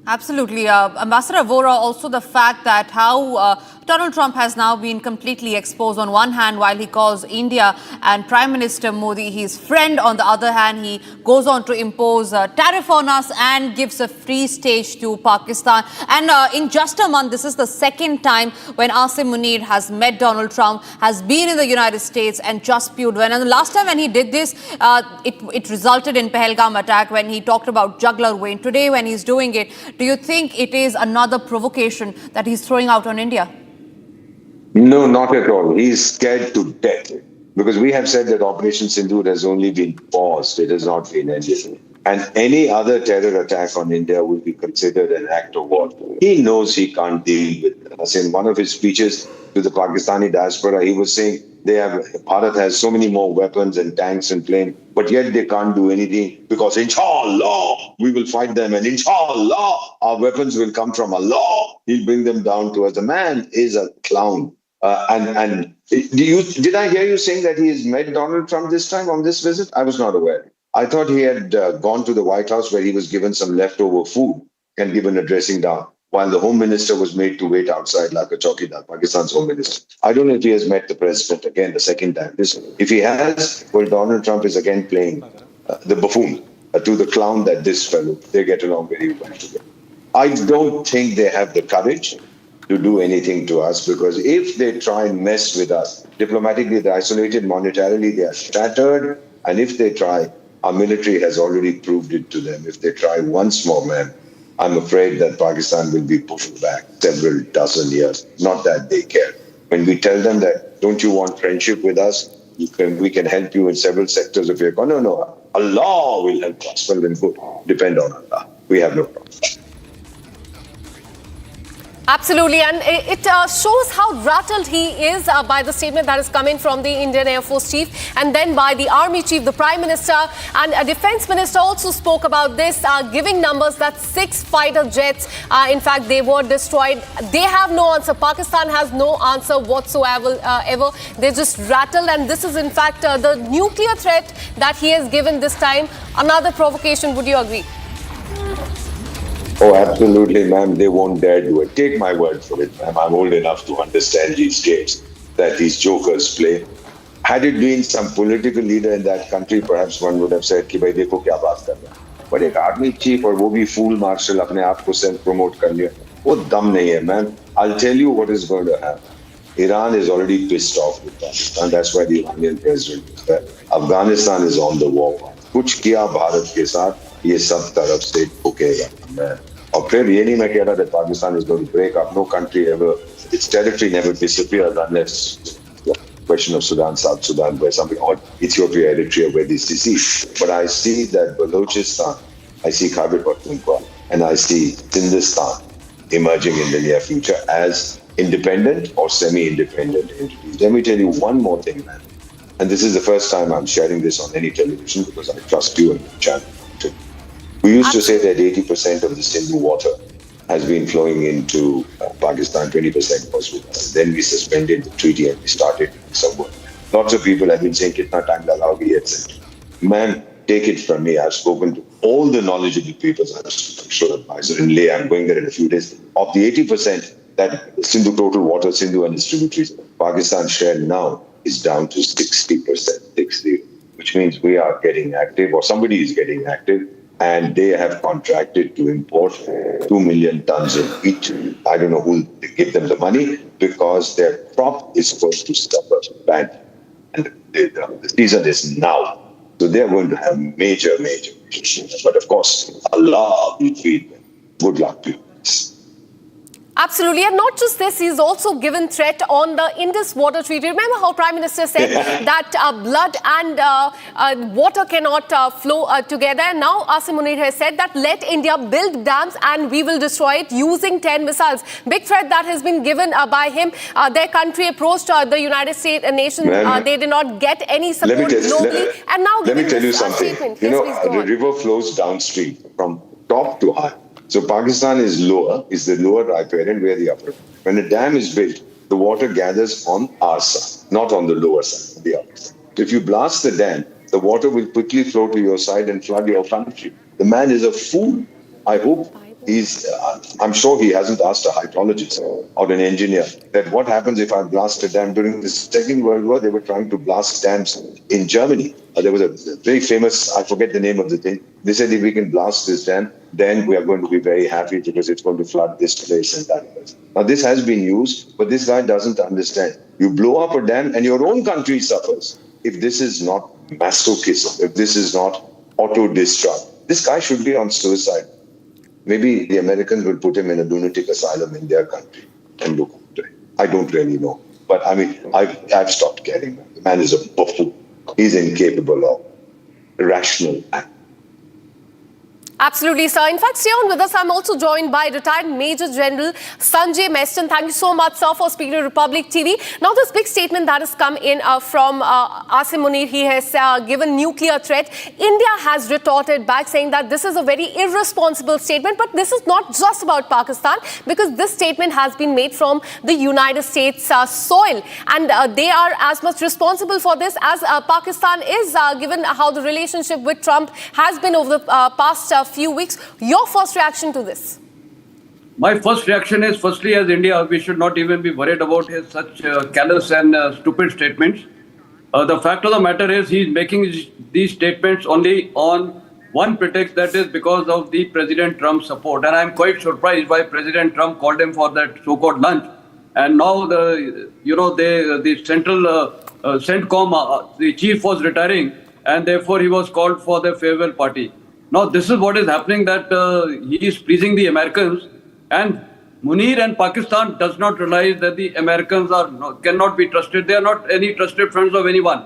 Absolutely. Ambassador Vora, also the fact that how Donald Trump has now been completely exposed. On one hand, while he calls India and Prime Minister Modi his friend, on the other hand, he goes on to impose a tariff on us and gives a free stage to Pakistan. And in just a month, this is the second time when Asim Munir has met Donald Trump, has been in the United States and just spewed. And the last time when he did this, it resulted in Pahalgam attack when he talked about jugular vein. Today, when he's doing it, do you think it is another provocation that he's throwing out on India? No, not at all. He's scared to death because we have said that Operation Sindoor has only been paused. It has not been ended. And any other terror attack on India will be considered an act of war. He knows he can't deal with us. In one of his speeches to the Pakistani diaspora, he was saying Bharat has so many more weapons and tanks and planes, but yet they can't do anything because inshallah, we will fight them and inshallah, our weapons will come from Allah. He'll bring them down to us. The man is a clown. Did I hear you saying that he has met Donald Trump this time on this visit? I was not aware. I thought he had gone to the White House where he was given some leftover food and given a dressing down while the Home Minister was made to wait outside like a chowkidar, Pakistan's Home Minister. I don't know if he has met the President again the second time. If he has, well, Donald Trump is again playing the buffoon to the clown that this fellow. They get along very well together. I don't think they have the courage to do anything to us because if they try and mess with us, diplomatically they're isolated, monetarily they are shattered, and if they try, our military has already proved it to them. If they try once more, ma'am, I'm afraid that Pakistan will be pushed back several dozen years. Not that they care. When we tell them that, don't you want friendship with us? We can help you in several sectors of your economy. No, Allah will help us. Well, then good. Depend on Allah. We have no problem. Absolutely, and it shows how rattled he is by the statement that is coming from the Indian Air Force Chief and then by the Army Chief, the Prime Minister, and a Defence Minister also spoke about this, giving numbers that 6 fighter jets, in fact, they were destroyed. They have no answer. Pakistan has no answer whatsoever. They're just rattled, and this is in fact the nuclear threat that he has given this time. Another provocation, would you agree? Oh, absolutely, ma'am. They won't dare do it. Take my word for it, ma'am. I'm old enough to understand these games that these jokers play. Had it been some political leader in that country, perhaps one would have said, "Ki bhai, dekho kya baat kar raha hai." But एक army chief और वो भी full marshal अपने आप को self promote कर लिया, वो दम नहीं है, ma'am. I'll tell you what is going to happen. Iran is already pissed off with Pakistan. That's why the Iranian president is there. Afghanistan is on the war. कुछ किया भारत के साथ ये सब तरफ से ठुकेगा. और फिर ये नहीं मैं कह रहा that Pakistan is going to break up. No country ever, its territory never disappears unless question of Sudan, South Sudan, where something, or Ethiopia, Eritrea, where this is. But I see that Balochistan, I see Khyber Pakhtunkhwa, and I see Hindustan emerging in the near future as independent or semi-independent entities. Let me tell you one more thing, man. And this is the first time I'm sharing this on any television because I trust you and your channel. We used to say that 80% of the Sindhu water has been flowing into Pakistan, 20% was with us. Then we suspended the treaty and we started some work. Lots of people have been saying, "Kitna time lagaoge," etc. Man, take it from me. I've spoken to all the knowledgeable people. I'm sure advisor in Leh. I'm going there in a few days. Of the 80% that Sindhu total water, Sindhu and its tributaries, Pakistan's share now is down to 60%, 60, which means we are getting active, or somebody is getting active. And they have contracted to import 2 million tons of wheat. I don't know who give them the money because their crop is supposed to suffer bad. And the season is now. So they're going to have major issues. But of course, Allah will feed them. Good luck to you. Absolutely. And not just this, he's also given threat on the Indus Water Treaty. Remember how Prime Minister said that blood and water cannot flow together. And now Asim Munir has said that let India build dams and we will destroy it using 10 missiles. Big threat that has been given by him. Their country approached the United States nation. They did not get any support globally. And now let me tell you something. You know, the river flows downstream from top to high. So Pakistan is the lower riparian, where the upper. When a dam is built, the water gathers on our side, not on the lower side, the upper side. If you blast the dam, the water will quickly flow to your side and flood your country. The man is a fool. I hope I'm sure he hasn't asked a hydrologist or an engineer that what happens if I blast a dam. During the Second World War, they were trying to blast dams in Germany. There was a very famous, I forget the name of the thing. They said if we can blast this dam, then we are going to be very happy because it's going to flood this place and that place. Now this has been used, but this guy doesn't understand. You blow up a dam and your own country suffers. If this is not masochism, if this is not auto-destruct, this guy should be on suicide. Maybe the Americans will put him in a lunatic asylum in their country and look after him. I don't really know. But I mean, I've stopped caring. The man is a buffoon. He's incapable of rational act. Absolutely, sir. In fact, stay on with us. I'm also joined by retired Major General Sanjay Meston. Thank you so much, sir, for speaking to Republic TV. Now, this big statement that has come in from Asim Munir, he has given nuclear threat. India has retorted back saying that this is a very irresponsible statement. But this is not just about Pakistan, because this statement has been made from the United States soil. And they are as much responsible for this as Pakistan is, given how the relationship with Trump has been over the past few weeks. Your first reaction to this? My first reaction is, firstly, as India, we should not even be worried about his such callous and stupid statements. The fact of the matter is he's making these statements only on one pretext, that is because of the President Trump support. And I'm quite surprised why President Trump called him for that so-called lunch. And now the central CENTCOM, the chief was retiring, and therefore he was called for the farewell party. Now, this is what is happening, that he is pleasing the Americans, and Munir and Pakistan does not realize that the Americans cannot be trusted. They are not any trusted friends of anyone.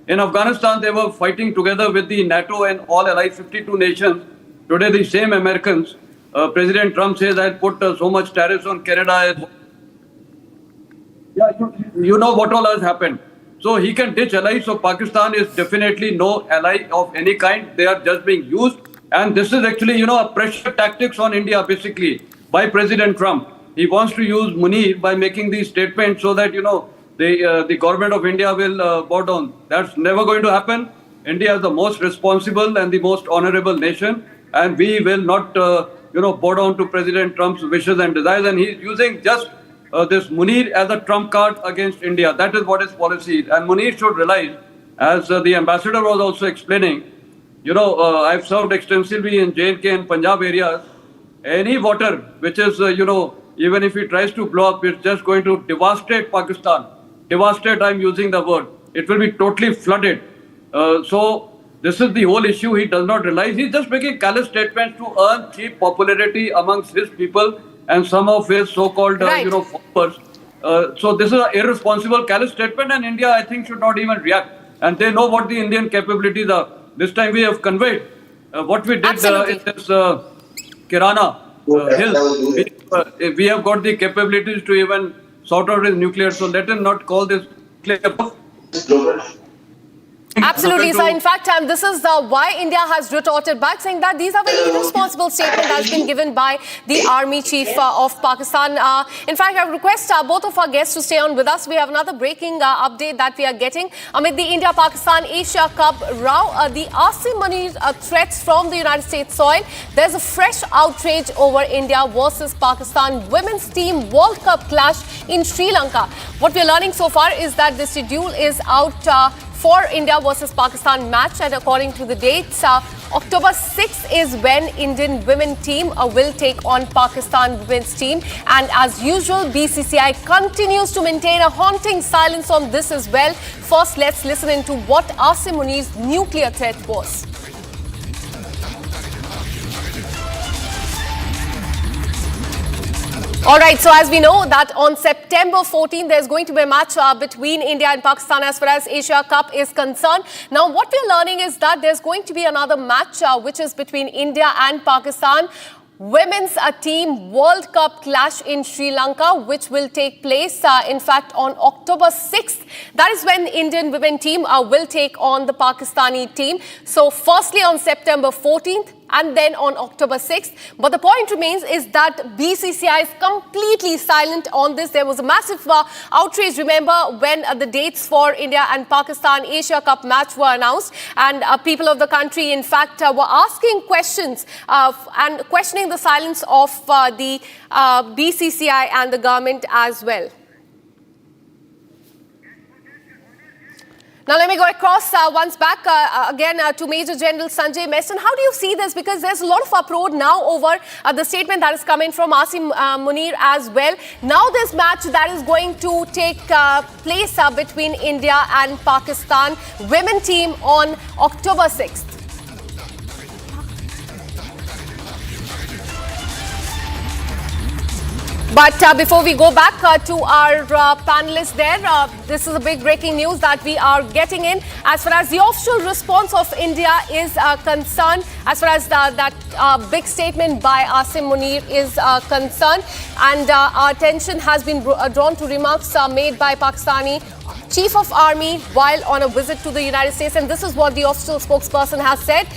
In Afghanistan, they were fighting together with the NATO and all allied 52 nations. Today, the same Americans, President Trump says, I'll put so much tariffs on Canada. Yeah, you know what all has happened. So he can ditch allies. So Pakistan is definitely no ally of any kind. They are just being used. And this is actually, a pressure tactics on India, basically, by President Trump. He wants to use Munir by making these statements so that, the government of India will bow down. That's never going to happen. India is the most responsible and the most honorable nation. And we will not, bow down to President Trump's wishes and desires. And he's using just this Munir as a trump card against India. That is what his policy is. And Munir should realize, as the ambassador was also explaining, I've served extensively in J&K and Punjab areas. Any water which is, even if he tries to blow up, it's just going to devastate Pakistan. Devastate, I'm using the word. It will be totally flooded. So this is the whole issue. He does not realize. He's just making callous statements to earn cheap popularity amongst his people and some of his so-called, followers. So this is an irresponsible, callous statement, and India, I think, should not even react. And they know what the Indian capabilities are. This time we have conveyed what we did in this Kirana hill. We have got the capabilities to even sort out his nuclear. So let him not call this nuclear. Absolutely, sir. In fact, this is why India has retorted back, saying that these are very irresponsible statements that has been given by the Army Chief of Pakistan. In fact, I request both of our guests to stay on with us. We have another breaking update that we are getting. Amid the India-Pakistan Asia Cup row, the Asim Munir threats from the United States soil, there's a fresh outrage over India versus Pakistan women's team World Cup clash in Sri Lanka. What we're learning so far is that the schedule is out for India versus Pakistan match, and according to the dates, October 6th is when Indian women team will take on Pakistan women's team. And as usual, BCCI continues to maintain a haunting silence on this as well. First, let's listen into what Asim Munir's nuclear threat was. All right, so as we know that on September 14th, there's going to be a match between India and Pakistan as far as Asia Cup is concerned. Now, what we're learning is that there's going to be another match which is between India and Pakistan. Women's team World Cup clash in Sri Lanka, which will take place, in fact, on October 6th. That is when Indian women team will take on the Pakistani team. So, firstly, on September 14th, and then on October 6th. But the point remains is that BCCI is completely silent on this. There was a massive outrage, remember, when the dates for India and Pakistan Asia Cup match were announced. And people of the country, in fact, were asking questions and questioning the silence of the BCCI and the government as well. Now, let me go across once back again to Major General Sanjay Mesen. How do you see this? Because there's a lot of uproar now over the statement that is coming from Asim Munir as well. Now, this match that is going to take place between India and Pakistan women team on October 6th. But before we go back to our panelists there, this is a big breaking news that we are getting in. As far as the official response of India is concerned, as far as that big statement by Asim Munir is concerned, and our attention has been drawn to remarks made by Pakistani Chief of Army while on a visit to the United States. And this is what the official spokesperson has said.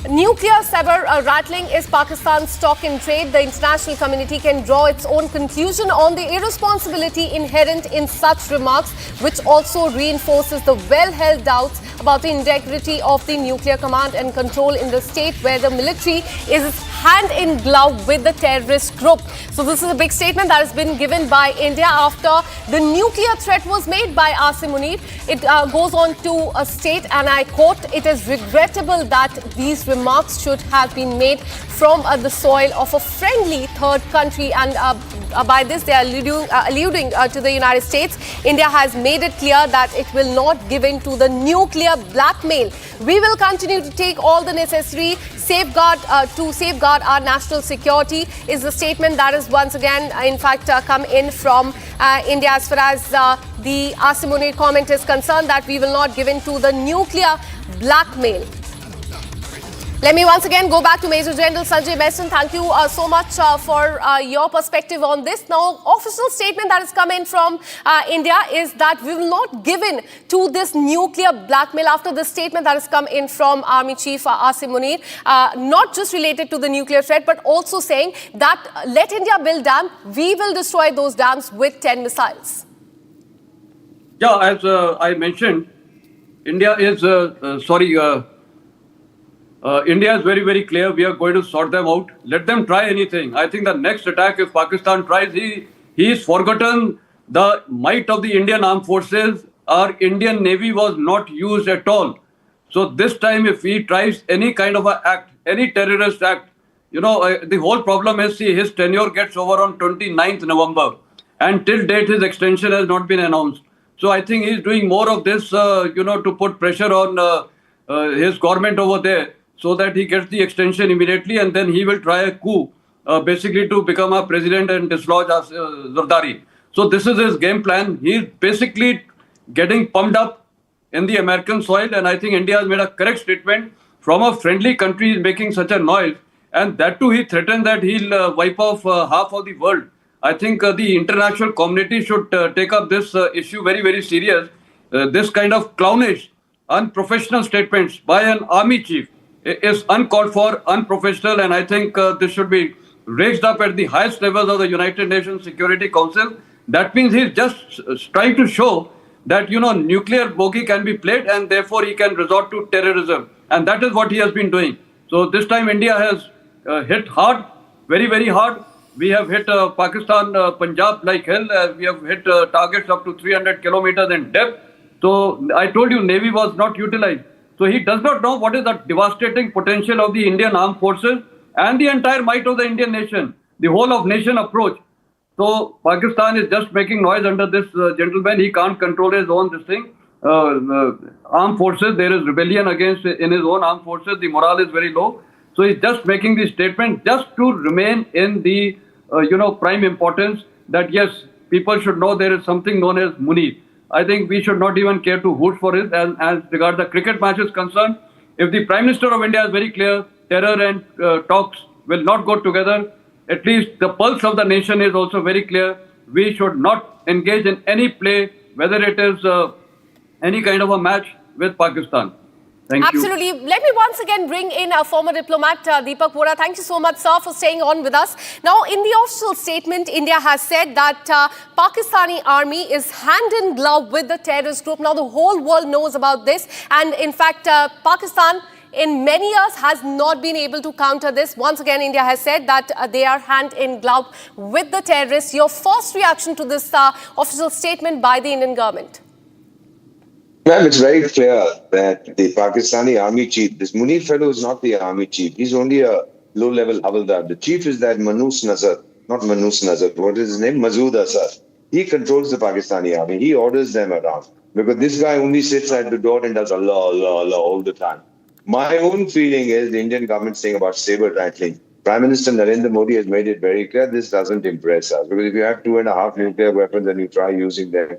Nuclear saber rattling is Pakistan's stock in trade. The international community can draw its own conclusion on the irresponsibility inherent in such remarks, which also reinforces the well-held doubts about the integrity of the nuclear command and control in the state where the military is hand in glove with the terrorist group. So this is a big statement that has been given by India after the nuclear threat was made by Asim Munir. It goes on to state, and I quote, "It is regrettable that these remarks should have been made from the soil of a friendly third country." And by this, they are alluding to the United States. India has made it clear that it will not give in to the nuclear blackmail. We will continue to take all the necessary safeguard to safeguard our national security, is the statement that is once again, in fact, come in from India as far as the Asim Munir comment is concerned, that we will not give in to the nuclear blackmail. Let me once again go back to Major General Sanjay Mesen. Thank you so much for your perspective on this. Now, official statement that has come in from India is that we will not give in to this nuclear blackmail after the statement that has come in from Army Chief Asim Munir, not just related to the nuclear threat, but also saying that let India build dam, we will destroy those dams with 10 missiles. Yeah, as I mentioned, India is, India is very, very clear. We are going to sort them out. Let them try anything. I think the next attack, if Pakistan tries, he's forgotten the might of the Indian armed forces. Our Indian Navy was not used at all. So this time, if he tries any kind of an act, any terrorist act, the whole problem is, see, his tenure gets over on 29th November, and till date his extension has not been announced. So I think he's doing more of this, to put pressure on his government over there, so that he gets the extension immediately, and then he will try a coup, basically to become a president and dislodge Zardari. So this is his game plan. He's basically getting pumped up in the American soil, and I think India has made a correct statement. From a friendly country is making such a noise, and that too he threatened that he'll wipe off half of the world. I think the international community should take up this issue very, very serious. This kind of clownish, unprofessional statements by an army chief is uncalled for, unprofessional, and I think this should be raised up at the highest levels of the United Nations Security Council. That means he's just trying to show that, nuclear bogey can be played, and therefore he can resort to terrorism. And that is what he has been doing. So this time India has hit hard, very, very hard. We have hit Pakistan, Punjab like hell. We have hit targets up to 300 kilometers in depth. So I told you, Navy was not utilized. So he does not know what is the devastating potential of the Indian armed forces and the entire might of the Indian nation, the whole of nation approach. So Pakistan is just making noise under this gentleman. He can't control his own armed forces. There is rebellion against in his own armed forces. The morale is very low. So he's just making the statement just to remain in the prime importance that yes, people should know there is something known as Munir. I think we should not even care to hoot for it. As regards the cricket match is concerned, if the Prime Minister of India is very clear, terror and talks will not go together. At least the pulse of the nation is also very clear. We should not engage in any play, whether it is any kind of a match with Pakistan. Thank you. Absolutely. Let me once again bring in our former diplomat, Deepak Vora. Thank you so much, sir, for staying on with us. Now, in the official statement, India has said that Pakistani army is hand in glove with the terrorist group. Now, the whole world knows about this. And in fact, Pakistan, in many years, has not been able to counter this. Once again, India has said that they are hand in glove with the terrorists. Your first reaction to this official statement by the Indian government? Ma'am, it's very clear that the Pakistani army chief, this Munir fellow is not the army chief. He's only a low-level havildar. The chief is that Manus Nazar, not Manus Nazar. What is his name? Masood Azhar. He controls the Pakistani army. He orders them around. Because this guy only sits at the door and does Allah, Allah, Allah all the time. My own feeling is the Indian government saying about saber rattling. Prime Minister Narendra Modi has made it very clear this doesn't impress us. Because if you have 2.5 nuclear weapons and you try using them,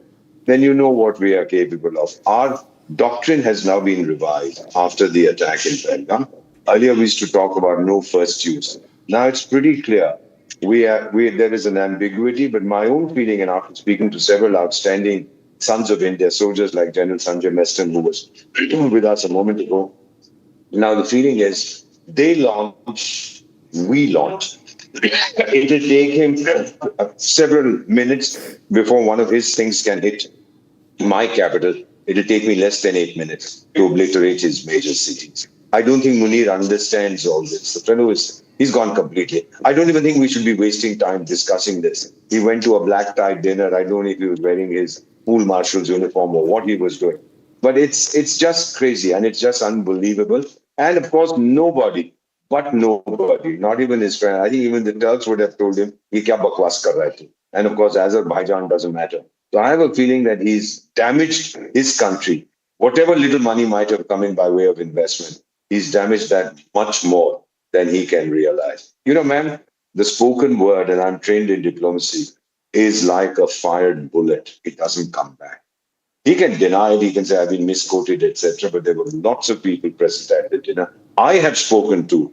then you know what we are capable of. Our doctrine has now been revised after the attack in Pahalgam. Earlier we used to talk about no first use. Now it's pretty clear. There is an ambiguity, but my own feeling, and after speaking to several outstanding sons of India, soldiers like General Sanjay Meston, who was with us a moment ago, now the feeling is they launch, we launch. It will take him several minutes before one of his things can hit my capital. It will take me less than 8 minutes to obliterate his major cities. I don't think Munir understands all this. The fellow he's gone completely. I don't even think we should be wasting time discussing this. He went to a black tie dinner. I don't know if he was wearing his pool marshal's uniform or what he was doing. But it's just crazy and it's just unbelievable. And of course, nobody, not even his friend. I think even the Turks would have told him, "Ye kya bakwas kar rahe tu?" And of course, Azerbaijan doesn't matter. So I have a feeling that he's damaged his country. Whatever little money might have come in by way of investment, he's damaged that much more than he can realize. Ma'am, the spoken word, and I'm trained in diplomacy, is like a fired bullet. It doesn't come back. He can deny it, he can say, I've been misquoted, etc. But there were lots of people present at the dinner. I have spoken to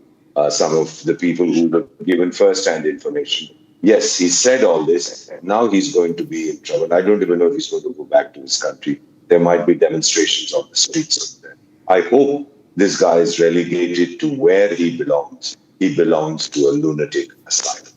some of the people who were given first-hand information. Yes, he said all this. Now he's going to be in trouble. I don't even know if he's going to go back to his country. There might be demonstrations on the streets of there. I hope this guy is relegated to where he belongs. He belongs to a lunatic asylum.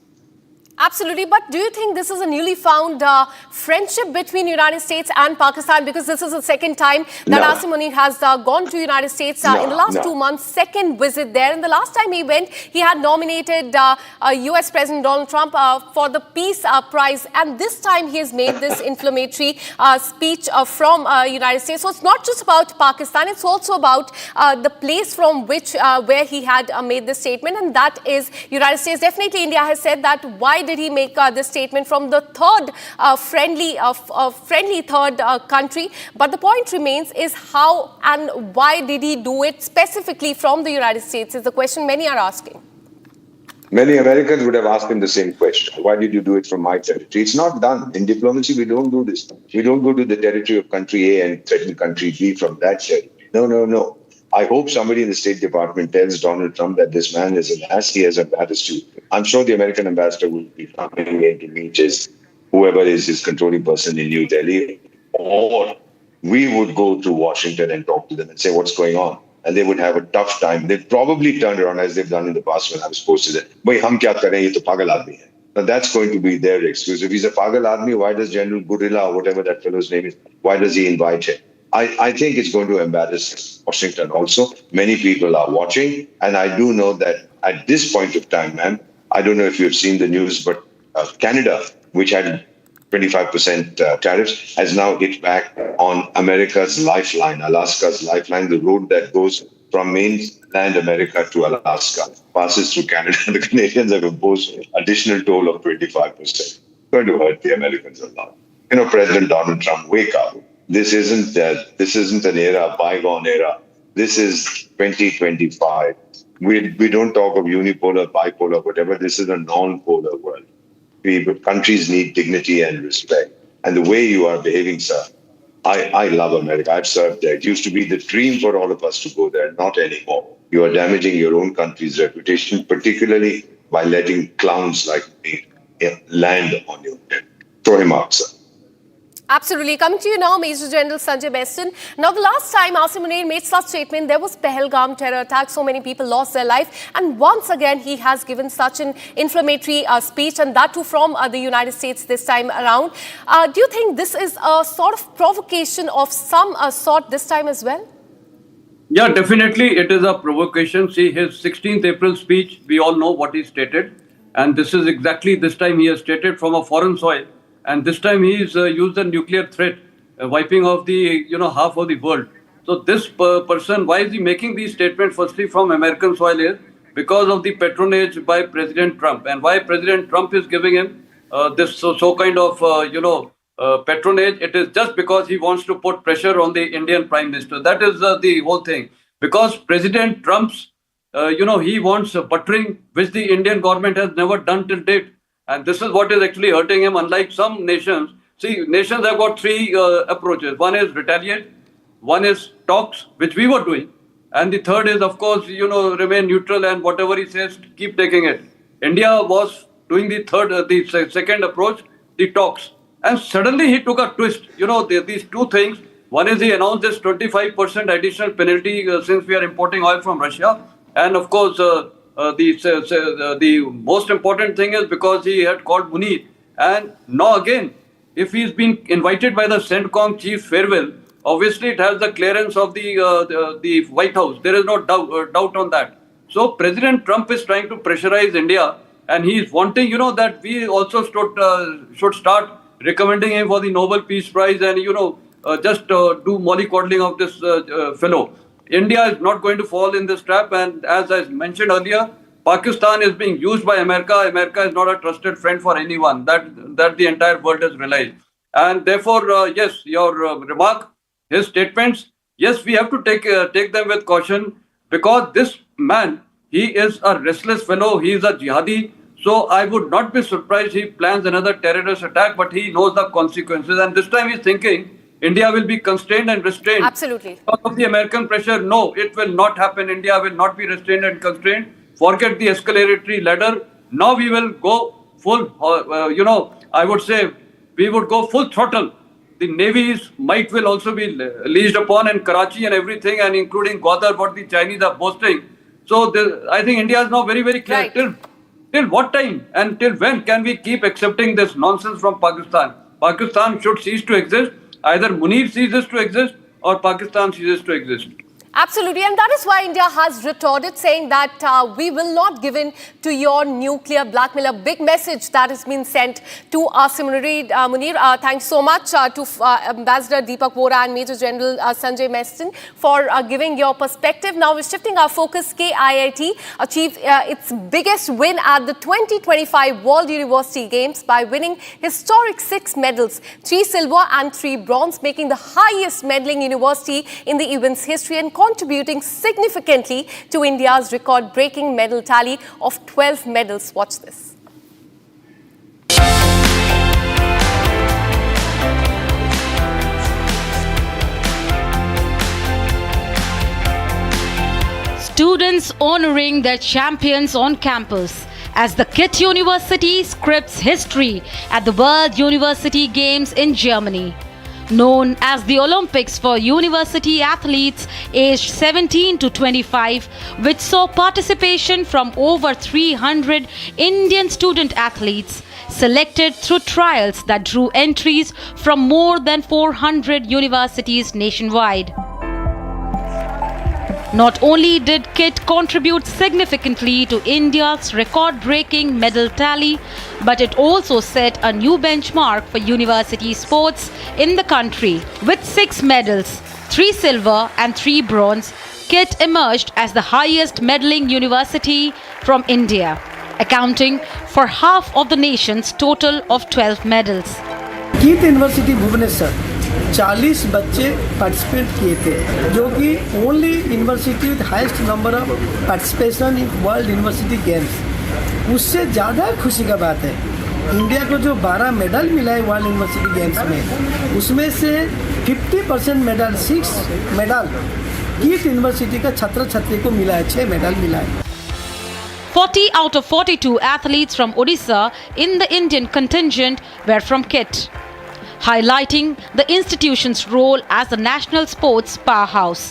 Absolutely, but do you think this is a newly found friendship between United States and Pakistan? Because this is the second time that Asim Munir has gone to United States in the last 2 months, second visit there. And the last time he went, he had nominated US President Donald Trump for the Peace Prize. And this time he has made this inflammatory speech from United States. So it's not just about Pakistan, it's also about the place from which, where he had made this statement. And that is United States. Definitely India has said that why did he make this statement from the third friendly third country? But the point remains is how and why did he do it specifically from the United States is the question many are asking. Many Americans would have asked him the same question. Why did you do it from my territory? It's not done. In diplomacy, we don't do this. We don't go to the territory of country A and threaten country B from that territory. No. I hope somebody in the State Department tells Donald Trump that this man is an ass. He has embarrassed you. I'm sure the American ambassador will be coming in to meet whoever is his controlling person in New Delhi. Or we would go to Washington and talk to them and say, what's going on? And they would have a tough time. They'd probably turn around as they've done in the past when I was posted it. Bhai, hum kya kare? Ye to pagal aadmi hai. Now that's going to be their excuse. If he's a pagal aadmi, why does General Gurilla, or whatever that fellow's name is, why does he invite him? I think it's going to embarrass Washington also. Many people are watching. And I do know that at this point of time, ma'am, I don't know if you've seen the news, but Canada, which had 25% tariffs, has now hit back on America's lifeline, Alaska's lifeline, the road that goes from mainland America to Alaska, passes through Canada. The Canadians have imposed additional toll of 25%. It's going to hurt the Americans a lot. President Donald Trump, wake up. This isn't an era, a bygone era. This is 2025. We don't talk of unipolar, bipolar, whatever. This is a non-polar world. Countries need dignity and respect. And the way you are behaving, sir, I love America. I've served there. It used to be the dream for all of us to go there. Not anymore. You are damaging your own country's reputation, particularly by letting clowns like me land on you. Throw him out, sir. Absolutely. Coming to you now, Major General Sanjay Beston. Now, the last time Asim Munir made such statement, there was Pahalgam terror attack. So many people lost their life. And once again, he has given such an inflammatory speech, and that too from the United States this time around. Do you think this is a sort of provocation of some sort this time as well? Yeah, definitely it is a provocation. See, his 16th April speech, we all know what he stated. And this is exactly this time he has stated from a foreign soil. And this time he's used the nuclear threat, wiping off the, half of the world. So this person, why is he making these statements firstly from American soil is because of the patronage by President Trump. And why President Trump is giving him this kind of, patronage, it is just because he wants to put pressure on the Indian Prime Minister. That is the whole thing. Because President Trump's, he wants buttering, which the Indian government has never done till date. And this is what is actually hurting him, unlike some nations. See, nations have got three approaches. One is retaliate, one is talks, which we were doing. And the third is, of course, remain neutral and whatever he says, keep taking it. India was doing the second approach, the talks. And suddenly he took a twist. These two things. One is he announced this 25% additional penalty since we are importing oil from Russia. And of course, the most important thing is because he had called Munir. And now again, if he's been invited by the CENTCOM chief farewell, obviously it has the clearance of the White House. There is no doubt on that. So President Trump is trying to pressurize India, and he is wanting, that we also should start recommending him for the Nobel Peace Prize and, just do mollycoddling of this fellow. India is not going to fall in this trap, and as I mentioned earlier, Pakistan is being used by America. America is not a trusted friend for anyone. That the entire world has realized. And therefore, yes, your remark, his statements, yes, we have to take them with caution, because this man, he is a restless fellow. He is a jihadi. So I would not be surprised he plans another terrorist attack, but he knows the consequences. And this time he's thinking India will be constrained and restrained. Absolutely. Because of the American pressure, no, it will not happen. India will not be restrained and constrained. Forget the escalatory ladder. Now we will go full, I would say we would go full throttle. The Navy's might will also be leased upon in Karachi and everything, and including Gwadar, what the Chinese are boasting. So I think India is now very, very clear. Right. Till what time and till when can we keep accepting this nonsense from Pakistan? Pakistan should cease to exist. Either Munir ceases to exist or Pakistan ceases to exist. Absolutely, and that is why India has retorted, saying that we will not give in to your nuclear blackmail. A big message that has been sent to Munir. Thanks so much to Ambassador Deepak Vora and Major General Sanjay Meston for giving your perspective. Now we're shifting our focus. KIIT achieved its biggest win at the 2025 World University Games by winning historic 6 medals, 3 silver and 3 bronze, making the highest medaling university in the event's history and contributing significantly to India's record-breaking medal tally of 12 medals. Watch this. Students honoring their champions on campus as the KIT University scripts history at the World University Games in Germany. Known as the Olympics for university athletes aged 17 to 25, which saw participation from over 300 Indian student athletes selected through trials that drew entries from more than 400 universities nationwide. Not only did KIT contribute significantly to India's record-breaking medal tally, but it also set a new benchmark for university sports in the country. With 6 medals, 3 silver and 3 bronze, KIT emerged as the highest medaling university from India, accounting for half of the nation's total of 12 medals. KIT University Bhubaneswar 40 बच्चे participate किए थे, जो कि only university with highest number of participation in world university games. उससे ज़्यादा खुशी का बात है, इंडिया को जो 12 मेडल मिला है वर्ल्ड यूनिवर्सिटी गेम्स में, उसमें से 50% मेडल 6 मेडल KIT यूनिवर्सिटी का छात्र छात्री को मिला है, 6 मेडल मिला है। 40 out of 42 athletes from Odisha in the Indian contingent were from KIT, highlighting the institution's role as a national sports powerhouse.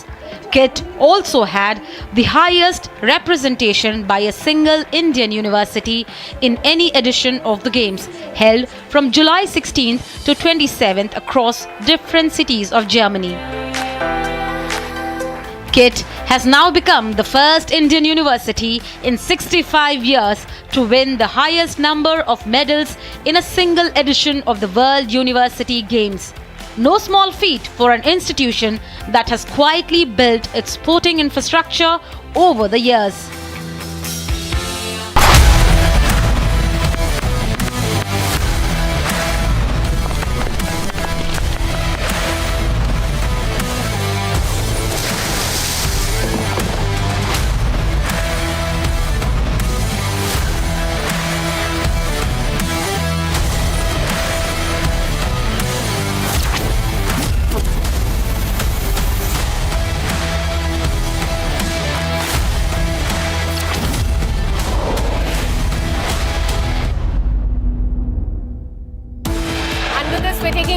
KIT also had the highest representation by a single Indian university in any edition of the Games, held from July 16th to 27th across different cities of Germany. KIT has now become the first Indian university in 65 years to win the highest number of medals in a single edition of the World University Games. No small feat for an institution that has quietly built its sporting infrastructure over the years.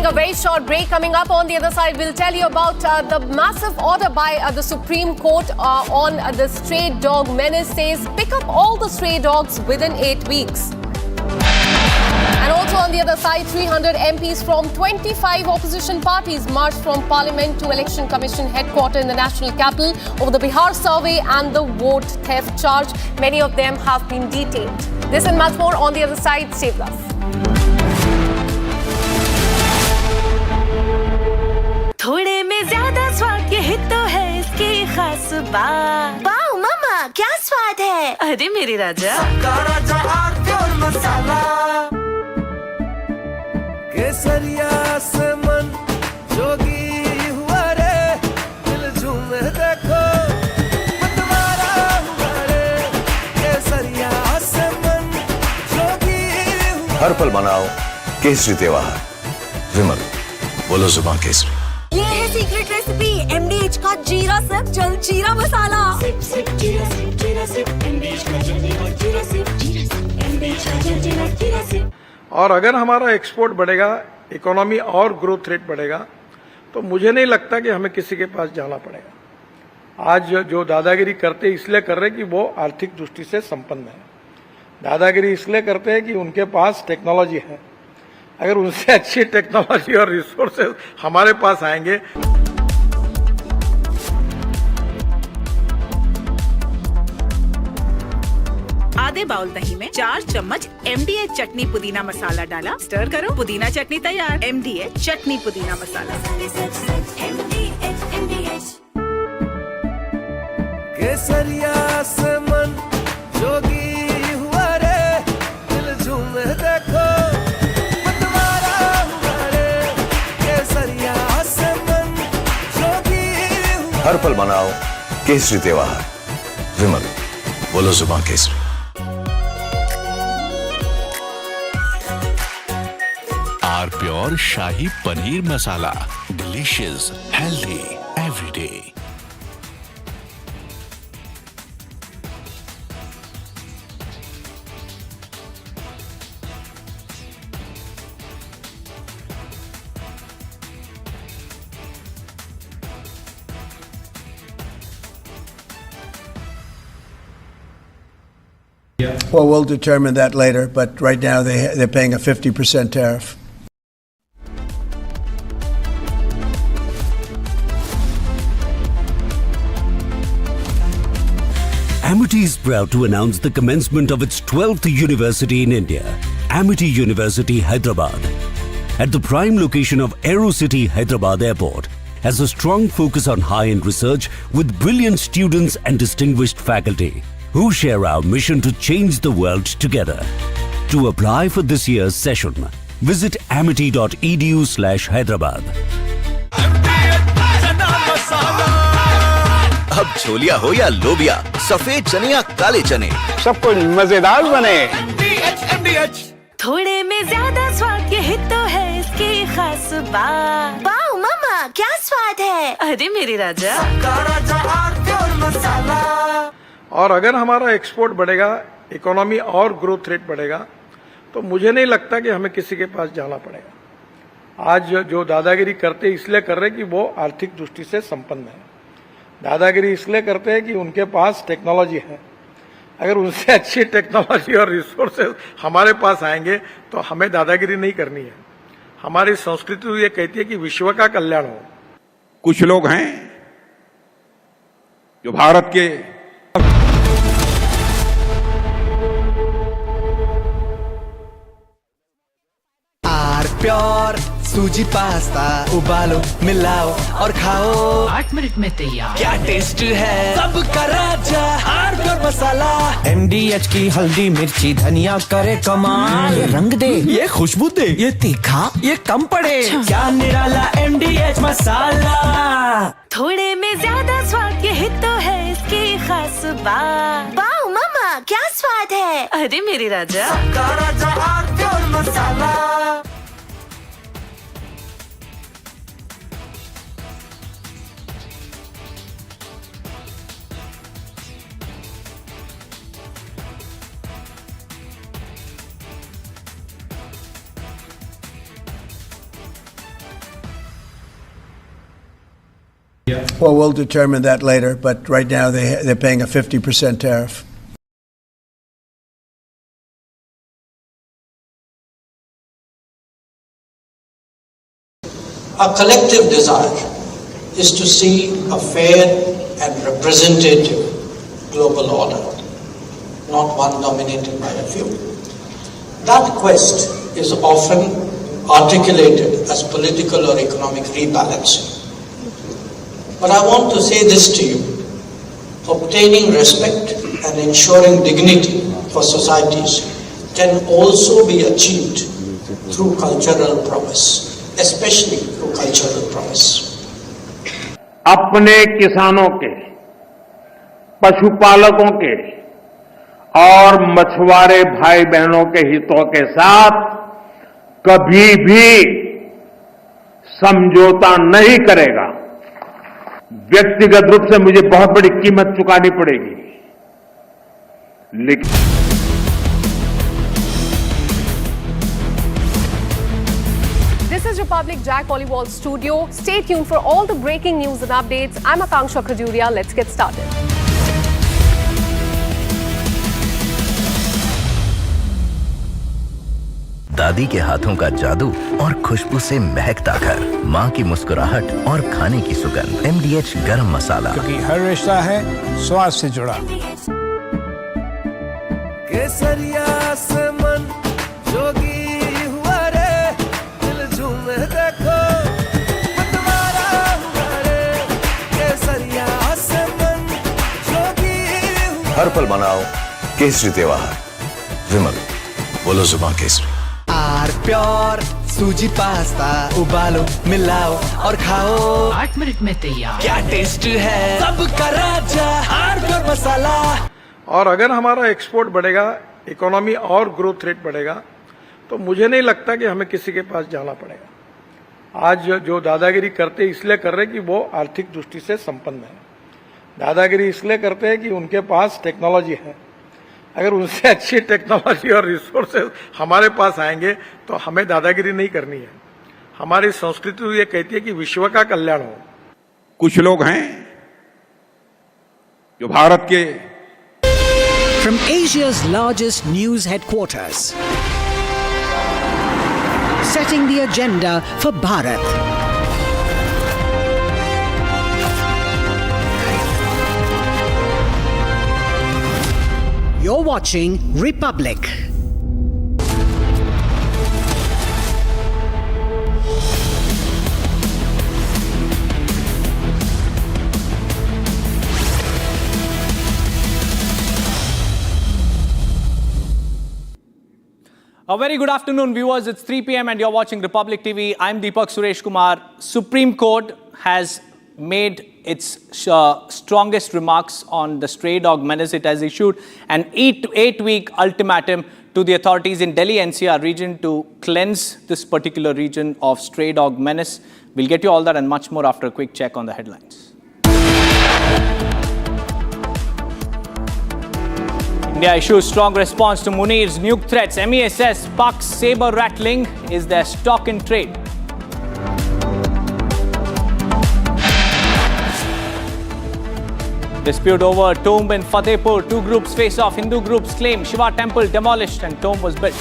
A very short break. Coming up on the other side, we'll tell you about the massive order by the Supreme Court on the stray dog menace. Says pick up all the stray dogs within 8 weeks. And also on the other side, 300 MPs from 25 opposition parties marched from Parliament to Election Commission headquarters in the national capital over the Bihar survey and the vote theft charge. Many of them have been detained. This and much more on the other side. Stay with us. थोड़े में ज्यादा स्वाद, यही तो है इसकी खास बात। वाओ मामा, क्या स्वाद है? अरे मेरे राजा, सबका राजा और मसाला। केसरिया से मन जोगी हुआ रे, दिल झूमे देखो, मतवारा हुआ रे। केसरिया से मन जोगी हुआ। हर पल मनाओ केसरी त्योहार। विमल, बोलो जुबान केसरी। ये है सीक्रेट रेसिपी MDH का जीरा sip jal jeera masala. Sip sip jeera sip MDH का जल जीरा सिप MDH का जल जीरा सिप। और अगर हमारा एक्सपोर्ट बढ़ेगा, इकोनॉमी और ग्रोथ रेट बढ़ेगा, तो मुझे नहीं लगता कि हमें किसी के पास जाना पड़ेगा। आज जो दादागिरी करते इसलिए कर रहे कि वो आर्थिक दृष्टि से संपन्न है। दादागिरी इसलिए करते हैं कि उनके पास टेक्नोलॉजी है। अगर उनसे अच्छी टेक्नोलॉजी और रिसोर्सेज हमारे पास आएंगे। आधे बाउल दही में 4 चम्मच MDH चटनी पुदीना मसाला डाला, स्टर करो, पुदीना चटनी तैयार। MDH चटनी पुदीना मसाला। केसरिया से मन जोगी हुआ रे, दिल झूमे देखो मतवारा हुआ रे, केसरिया से मन जोगी हुआ। हर पल मनाओ केसरी त्योहार। विमल, बोलो जुबान केसरी। Our pure shahi paneer masala, delicious, healthy every day. Well, we'll determine that later, but right now they're paying a 50% tariff. Amity is proud to announce the commencement of its 12th university in India, Amity University, Hyderabad. At the prime location of AeroCity Hyderabad Airport, has a strong focus on high-end research with brilliant students and distinguished faculty who share our mission to change the world together. To apply for this year's session, visit amity.edu/Hyderabad. अब छोलिया हो या लोबिया, सफेद चने या काले चने, सब कुछ मजेदार बने। थोड़े में ज्यादा स्वाद, यही तो है इसकी खास बात। वाओ मामा, क्या स्वाद है। अरे मेरे राजा, और अगर हमारा एक्सपोर्ट बढ़ेगा, इकोनॉमी और ग्रोथ रेट बढ़ेगा, तो मुझे नहीं लगता कि हमें किसी के पास जाना पड़ेगा। आज जो दादागिरी करते इसलिए कर रहे हैं कि वो आर्थिक दृष्टि से संपन्न है। दादागिरी इसलिए करते हैं कि उनके पास टेक्नोलॉजी है। अगर उनसे अच्छी टेक्नोलॉजी और रिसोर्सेज हमारे पास आएंगे तो हमें दादागिरी नहीं करनी है। हमारी संस्कृति तो ये कहती है कि विश्व का कल्याण हो। कुछ लोग हैं जो भारत के प्योर सूजी पास्ता उबालो, मिलाओ और खाओ, 8 मिनट में तैयार। क्या टेस्ट है, सबका राजा आर प्योर मसाला। MDH की हल्दी मिर्ची धनिया करे कमाल, ये रंग दे, ये खुशबू दे, ये तीखा, ये कम पड़े, क्या निराला MDH मसाला। थोड़े में ज्यादा स्वाद, यही तो है इसकी खास बात। वाओ मामा, क्या स्वाद है। अरे मेरे राजा, सबका राजा are pure masala. Well, we'll determine that later, but right now they're paying a 50% tariff. Our collective desire is to see a fair and representative global order, not one dominated by a few. That quest is often articulated as political or economic rebalancing. But I want to say this to you: obtaining respect and ensuring dignity for societies can also be achieved through cultural prowess, especially through cultural prowess. अपने किसानों के, पशुपालकों के और मछुआरे भाई बहनों के हितों के साथ कभी भी समझौता नहीं करेगा। व्यक्तिगत रूप से मुझे बहुत बड़ी कीमत चुकानी पड़ेगी, लेकिन This is Republic Jack Olivall Studio. Stay tuned for all the breaking news and updates. I'm Akanksha Khajuria. Let's get started. दादी के हाथों का जादू और खुशबू से महकता घर, माँ की मुस्कुराहट और खाने की सुगंध। MDH गरम मसाला, क्योंकि हर रिश्ता है स्वाद से जुड़ा। केसरिया से मन जोगी हुआ रे, दिल झूमे देखो मतवारा हुआ रे। केसरिया से मन जोगी हुआ। हर पल मनाओ केसरी त्योहार। विमल, बोलो जुबान केसरी। आर प्योर सूजी पास्ता, उबालो मिलाओ और खाओ, 8 मिनट में तैयार। क्या टेस्ट है, सबका राजा आर प्योर मसाला। और अगर हमारा एक्सपोर्ट बढ़ेगा, इकोनॉमी और ग्रोथ रेट बढ़ेगा, तो मुझे नहीं लगता कि हमें किसी के पास जाना पड़ेगा। आज जो दादागिरी करते इसलिए कर रहे कि वो आर्थिक दृष्टि से संपन्न है। दादागिरी इसलिए करते हैं कि उनके पास टेक्नोलॉजी है। अगर उनसे अच्छी टेक्नोलॉजी और रिसोर्सेज हमारे पास आएंगे तो हमें दादागिरी नहीं करनी है। हमारी संस्कृति ये कहती है कि विश्व का कल्याण हो। कुछ लोग हैं जो भारत के From Asia's largest news headquarters, setting the agenda for Bharat. You're watching Republic. A very good afternoon, viewers. It's 3 p.m. and you're watching Republic TV. I'm Deepak Sureshkumar. Supreme Court has made its strongest remarks on the stray dog menace. It has issued an 8-week ultimatum to the authorities in Delhi NCR region to cleanse this particular region of stray dog menace. We'll get you all that and much more after a quick check on the headlines. India issues strong response to Munir's nuke threats. MEA says Pak's saber rattling is their stock in trade. Dispute over tomb in Fatehpur. Two groups face off. Hindu groups claim Shiva temple demolished and tomb was built.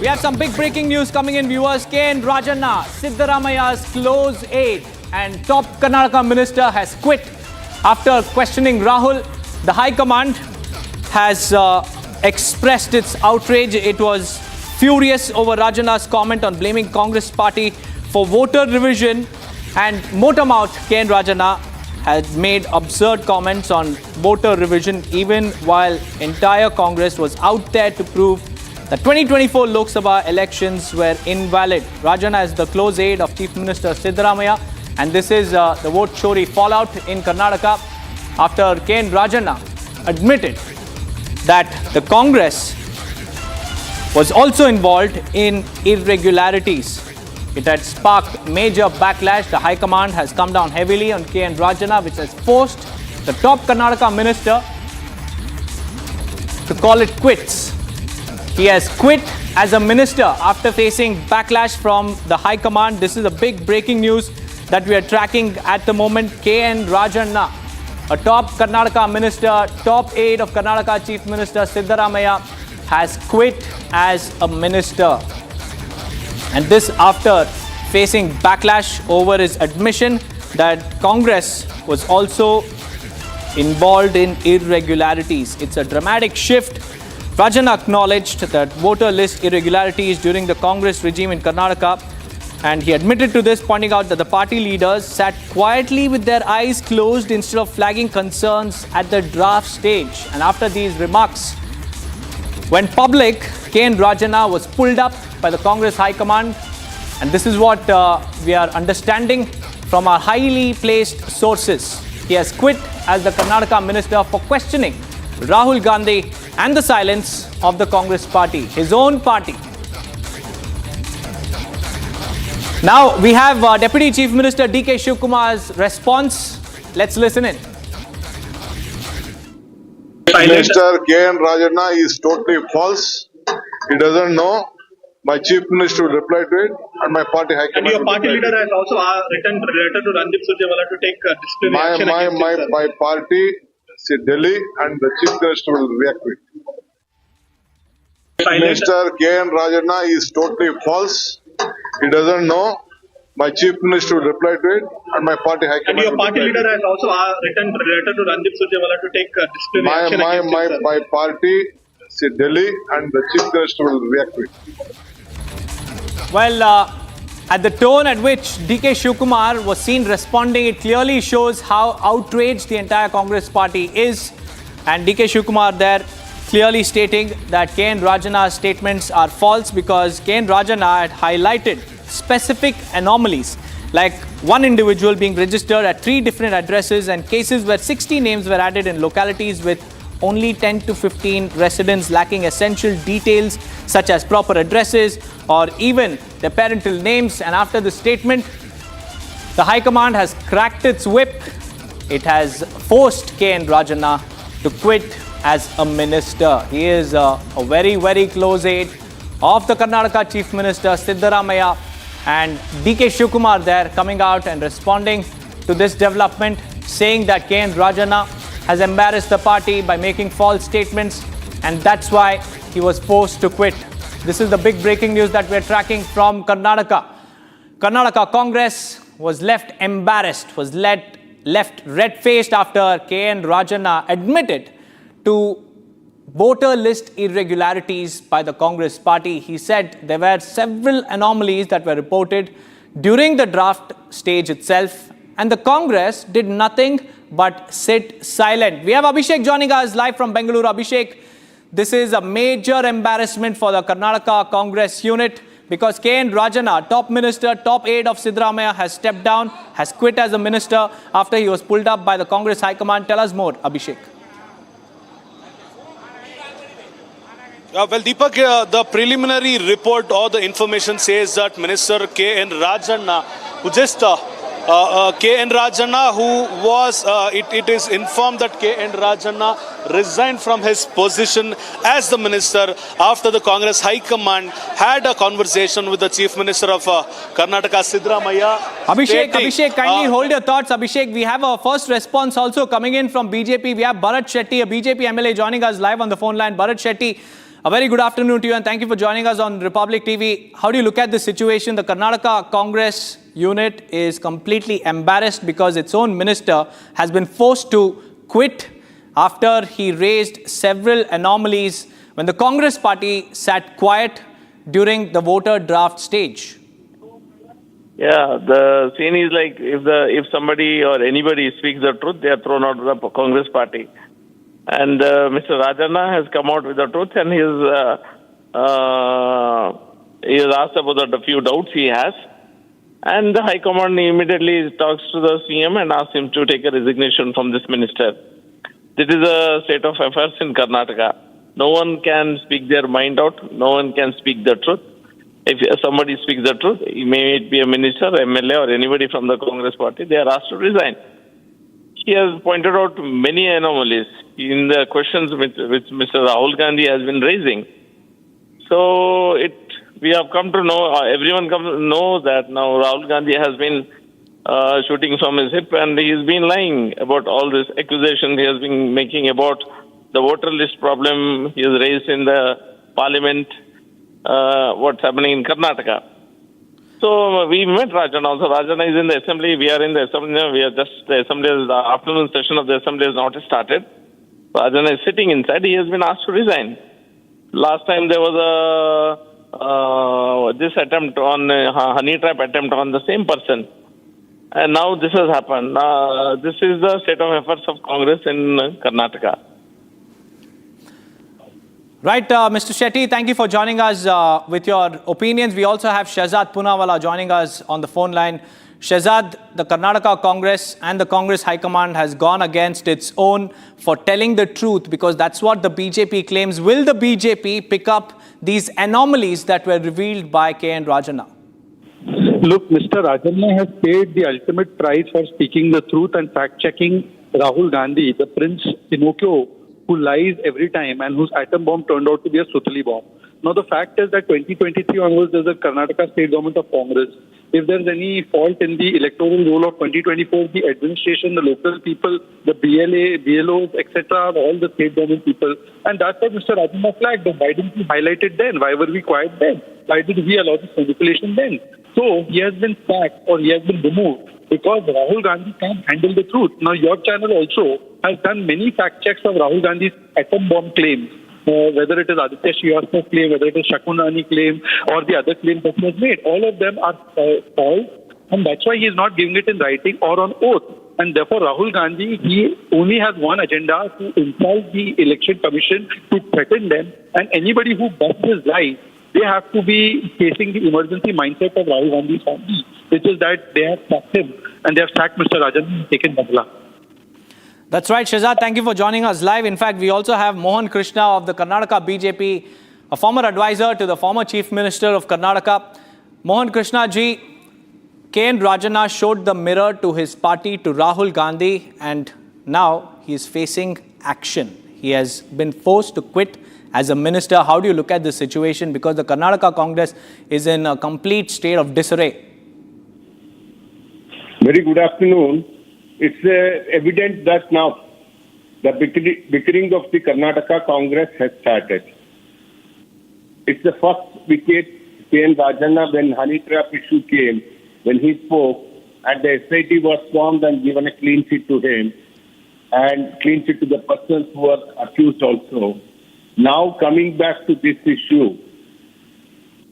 We have some big breaking news coming in, viewers. KN Rajana, Siddaramaya's close aide and top Karnataka minister, has quit after questioning Rahul. The High Command has expressed its outrage. It was furious over Rajana's comment on blaming Congress party for voter revision, and Motamouth KN Rajana had made absurd comments on voter revision even while entire Congress was out there to prove the 2024 Lok Sabha elections were invalid. Rajana is the close aide of Chief Minister Siddaramaiah, and this is the vote chori fallout in Karnataka after KN Rajana admitted that the Congress was also involved in irregularities. It had sparked major backlash. The High Command has come down heavily on KN Rajana, which has forced the top Karnataka minister to call it quits. He has quit as a minister after facing backlash from the High Command. This is a big breaking news that we are tracking at the moment. KN Rajana, a top Karnataka minister, top aide of Karnataka Chief Minister Siddaramaiah, has quit as a minister. And this after facing backlash over his admission that Congress was also involved in irregularities. It's a dramatic shift. Rajana acknowledged that voter list irregularities during the Congress regime in Karnataka, and he admitted to this, pointing out that the party leaders sat quietly with their eyes closed instead of flagging concerns at the draft stage. And after these remarks went public, KN Rajana was pulled up by the Congress High Command, and this is what we are understanding from our highly placed sources. He has quit as the Karnataka minister for questioning Rahul Gandhi and the silence of the Congress party, his own party. Now we have Deputy Chief Minister DK Shivkumar's response. Let's listen in. Minister KN Rajana is totally false. He doesn't know. My Chief Minister will reply to it, and my party high command. And your party leader has also written a letter to Randeep Surjewala to take disciplinary action against him. My party see Delhi and the Chief Minister will react to it. Minister KN Rajana is totally false. He doesn't know. My Chief Minister will reply to it and my party high command. And your party leader has also written a letter to Randeep Surjewala to take disciplinary action against him, sir. My party, see Delhi and the Chief Minister will react to it. Well, at the tone at which DK Shivkumar was seen responding, it clearly shows how outraged the entire Congress party is. And DK Shivkumar there clearly stating that KN Rajana's statements are false because KN Rajana had highlighted specific anomalies, like one individual being registered at 3 different addresses and cases where 60 names were added in localities with only 10 to 15 residents lacking essential details such as proper addresses or even their parental names. And after the statement, the High Command has cracked its whip. It has forced KN Rajana to quit as a minister. He is a very, very close aide of the Karnataka Chief Minister Siddaramaiah, and DK Shivkumar there coming out and responding to this development, saying that KN Rajana has embarrassed the party by making false statements and that's why he was forced to quit. This is the big breaking news that we're tracking from Karnataka. Karnataka Congress was left embarrassed, was left red-faced after KN Rajana admitted to voter list irregularities by the Congress party. He said there were several anomalies that were reported during the draft stage itself, and the Congress did nothing but sit silent. We have Abhishek joining us live from Bengaluru. Abhishek, this is a major embarrassment for the Karnataka Congress unit because KN Rajana, top minister, top aide of Siddaramaiah, has stepped down, has quit as a minister after he was pulled up by the Congress High Command. Tell us more, Abhishek. Well, Deepak, the preliminary report or the information says that Minister KN Rajana, who just KN Rajana, who was, it is informed that KN Rajana resigned from his position as the minister after the Congress High Command had a conversation with the Chief Minister of Karnataka, Siddaramaiah. Abhishek, kindly hold your thoughts. Abhishek, we have a first response also coming in from BJP. We have Bharat Shetty, a BJP MLA, joining us live on the phone line. Bharat Shetty, a very good afternoon to you and thank you for joining us on Republic TV. How do you look at the situation? The Karnataka Congress unit is completely embarrassed because its own minister has been forced to quit after he raised several anomalies when the Congress party sat quiet during the voter draft stage. Yeah, the scene is like if somebody or anybody speaks the truth, they are thrown out of the Congress party. And Mr. Rajana has come out with the truth, and he has asked about the few doubts he has. And the High Command immediately talks to the CM and asks him to take a resignation from this minister. This is a state of affairs in Karnataka. No one can speak their mind out. No one can speak the truth. If somebody speaks the truth, may it be a minister, MLA, or anybody from the Congress party, they are asked to resign. He has pointed out many anomalies in the questions which Mr. Rahul Gandhi has been raising. So we have come to know, everyone comes to know that now Rahul Gandhi has been shooting from his hip and he's been lying about all this accusation he has been making about the voter list problem he has raised in the parliament, what's happening in Karnataka. So we met Rajana also. Rajana is in the assembly. We are in the assembly. We are just the assembly. The afternoon session of the assembly has not started. Rajana is sitting inside. He has been asked to resign. Last time there was this attempt on honey trap attempt on the same person, and now this has happened. This is the state of affairs of Congress in Karnataka. Right, Mr. Shetty, thank you for joining us with your opinions. We also have Shehzad Poonawalla joining us on the phone line. Shehzad, the Karnataka Congress and the Congress High Command has gone against its own for telling the truth because that's what the BJP claims. Will the BJP pick up these anomalies that were revealed by KN Rajana? Look, Mr. Rajana has paid the ultimate price for speaking the truth and fact-checking Rahul Gandhi, the Prince Pinocchio, who lies every time and whose atom bomb turned out to be a Sutali bomb. Now, the fact is that 2023 onwards, there's a Karnataka state government of Congress. if there's any fault in the electoral roll of 2024, the administration, the local people, the BLA, BLOs, etc., all the state government people. And that's what Mr. Rajana flagged. Why didn't we highlight it then? Why were we quiet then? Why did we allow this manipulation then? So he has been sacked or he has been removed because Rahul Gandhi can't handle the truth. Now your channel also has done many fact checks of Rahul Gandhi's atom bomb claims. Whether it is Aditya Srivastava's claim, whether it is Shivkumar's claim, or the other claims that he has made, all of them are false, and that's why he is not giving it in writing or on oath. And therefore, Rahul Gandhi, he only has one agenda: to insult the election commission, to threaten them, and anybody who busts his lies, they have to be facing the emergency mindset of Rahul Gandhi's family, which is that they have sacked him and they have sacked Mr. Rajana and taken Badla. That's right, Shehzad. Thank you for joining us live. In fact, we also have Mohan Krishna of the Karnataka BJP, a former advisor to the former Chief Minister of Karnataka. Mohan Krishna ji, KN Rajana showed the mirror to his party, to Rahul Gandhi, and now he is facing action. He has been forced to quit as a minister. How do you look at this situation? Because the Karnataka Congress is in a complete state of disarray. Very good afternoon. It's evident that now the bickering of the Karnataka Congress has started. It's the first wicket KN Rajana when honey trap issue came, when he spoke, and the SIT was formed and given a clean sheet to him, and clean sheet to the persons who were accused also. Now coming back to this issue,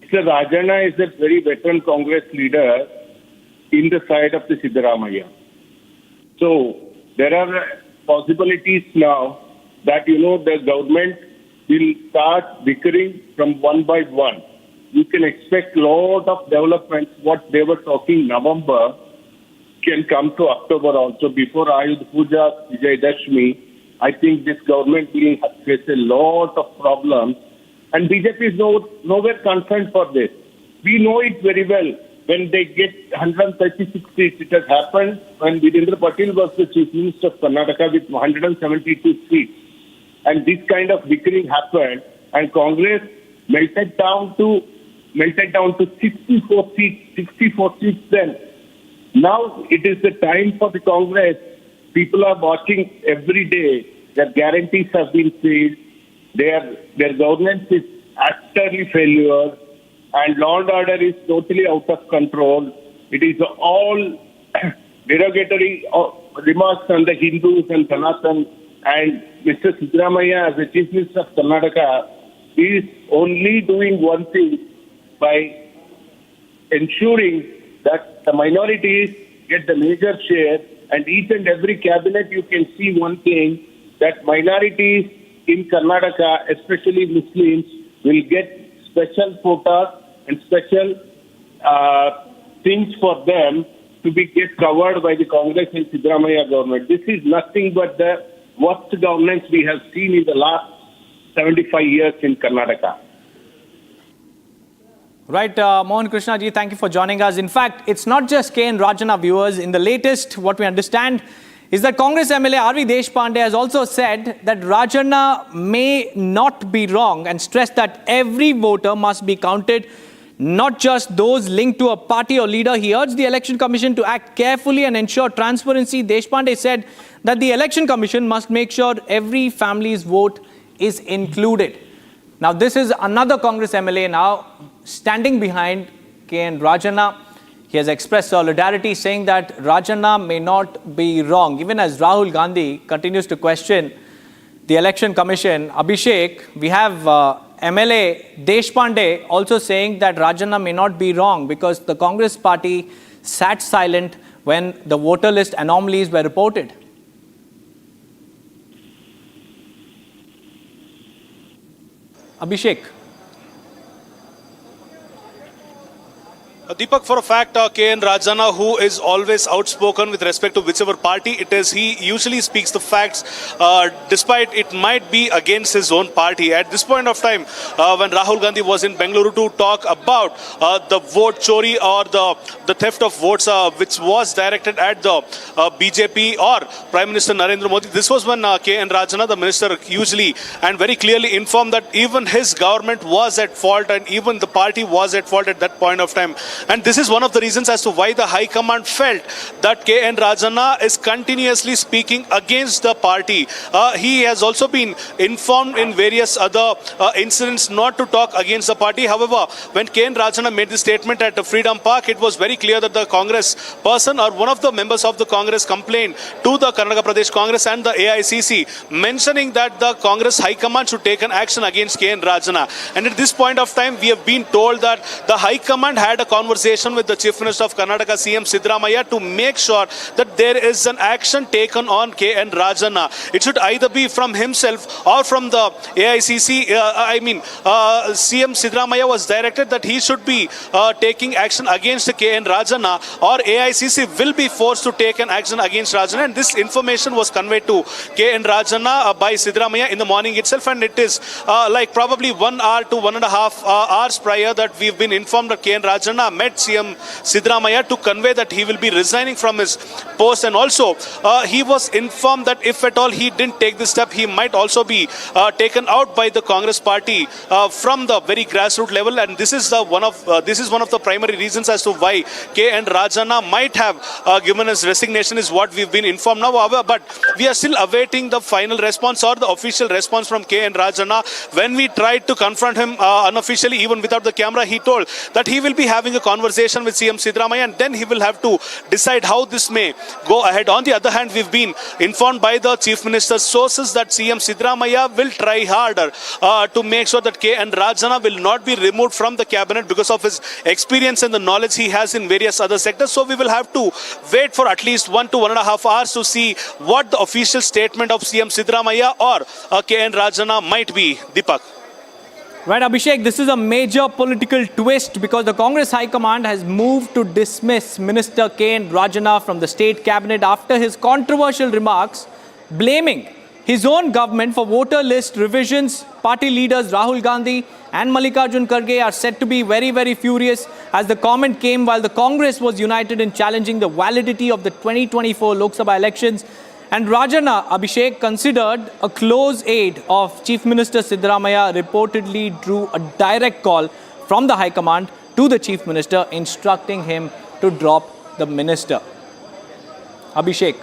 Mr. Rajana is a very veteran Congress leader in the side of the Siddaramaiah. So there are possibilities now that, the government will start bickering from one by one. You can expect a lot of developments. What they were talking November can come to October also. Before Ayudh Puja, Vijayadashmi, I think this government will face a lot of problems. And BJP is nowhere concerned for this. We know it very well. When they get 136 seats, it has happened when Virendra Patil was the Chief Minister of Karnataka with 172 seats. And this kind of bickering happened, and Congress melted down to 64 seats then. Now it is the time for the Congress. People are watching every day. Their guarantees have been failed. Their governance is utterly failure. And law and order is totally out of control. It is all derogatory remarks on the Hindus and Sanatan. And Mr. Siddaramaiah, as the Chief Minister of Karnataka, is only doing one thing by ensuring that the minorities get the major share. And each and every cabinet, you can see one thing, that minorities in Karnataka, especially Muslims, will get special quotas and special things for them to get covered by the Congress and Siddaramaiah government. This is nothing but the worst governance we have seen in the last 75 years in Karnataka. Right, Mohan Krishna ji, thank you for joining us. In fact, it's not just KN Rajana, viewers. In the latest, what we understand is that Congress MLA R.V. Deshpande has also said that Rajana may not be wrong and stressed that every voter must be counted, not just those linked to a party or leader. He urged the Election Commission to act carefully and ensure transparency. Deshpande said that the Election Commission must make sure every family's vote is included. Now, this is another Congress MLA now standing behind KN Rajana. He has expressed solidarity, saying that Rajana may not be wrong. Even as Rahul Gandhi continues to question the Election Commission, Abhishek, we have MLA Deshpande also saying that Rajana may not be wrong because the Congress party sat silent when the voter list anomalies were reported. Abhishek. Deepak, for a fact, KN Rajana, who is always outspoken with respect to whichever party it is, he usually speaks the facts, despite it might be against his own party. At this point of time, when Rahul Gandhi was in Bengaluru to talk about the vote chori or the theft of votes, which was directed at the BJP or Prime Minister Narendra Modi, this was when KN Rajana, the minister, usually and very clearly informed that even his government was at fault and even the party was at fault at that point of time. And this is one of the reasons as to why the High Command felt that KN Rajana is continuously speaking against the party. He has also been informed in various other incidents not to talk against the party. However, when KN Rajana made the statement at the Freedom Park, it was very clear that the Congress person or one of the members of the Congress complained to the Karnataka Pradesh Congress and the AICC, mentioning that the Congress High Command should take an action against KN Rajana. And at this point of time, we have been told that the High Command had a conversation with the Chief Minister of Karnataka, CM Siddaramaiah, to make sure that there is an action taken on KN Rajana. It should either be from himself or from the AICC. CM Siddaramaiah was directed that he should be taking action against KN Rajana, or AICC will be forced to take an action against Rajana. And this information was conveyed to KN Rajana by Siddaramaiah in the morning itself, and it is like probably 1 hour to 1.5 hours prior that we've been informed that KN Rajana met CM Siddaramaiah to convey that he will be resigning from his post, and also he was informed that if at all he didn't take this step, he might also be taken out by the Congress party from the very grassroots level. And this is one of the primary reasons as to why KN Rajana might have given his resignation, is what we've been informed now. However, but we are still awaiting the final response or the official response from KN Rajana. When we tried to confront him unofficially, even without the camera, he told that he will be having a conversation with CM Siddaramaiah, and then he will have to decide how this may go ahead. On the other hand, we've been informed by the Chief Minister's sources that CM Siddaramaiah will try harder to make sure that KN Rajana will not be removed from the cabinet because of his experience and the knowledge he has in various other sectors. So we will have to wait for at least 1 to 1.5 hours to see what the official statement of CM Siddaramaiah or KN Rajana might be. Deepak. Right, Abhishek, this is a major political twist because the Congress High Command has moved to dismiss Minister KN Rajana from the state cabinet after his controversial remarks blaming his own government for voter list revisions. Party leaders Rahul Gandhi and Mallikarjun Kharge are said to be very, very furious as the comment came while the Congress was united in challenging the validity of the 2024 Lok Sabha elections. And Rajana, Abhishek, considered a close aide of Chief Minister Siddaramaiah, reportedly drew a direct call from the High Command to the Chief Minister instructing him to drop the minister. Abhishek.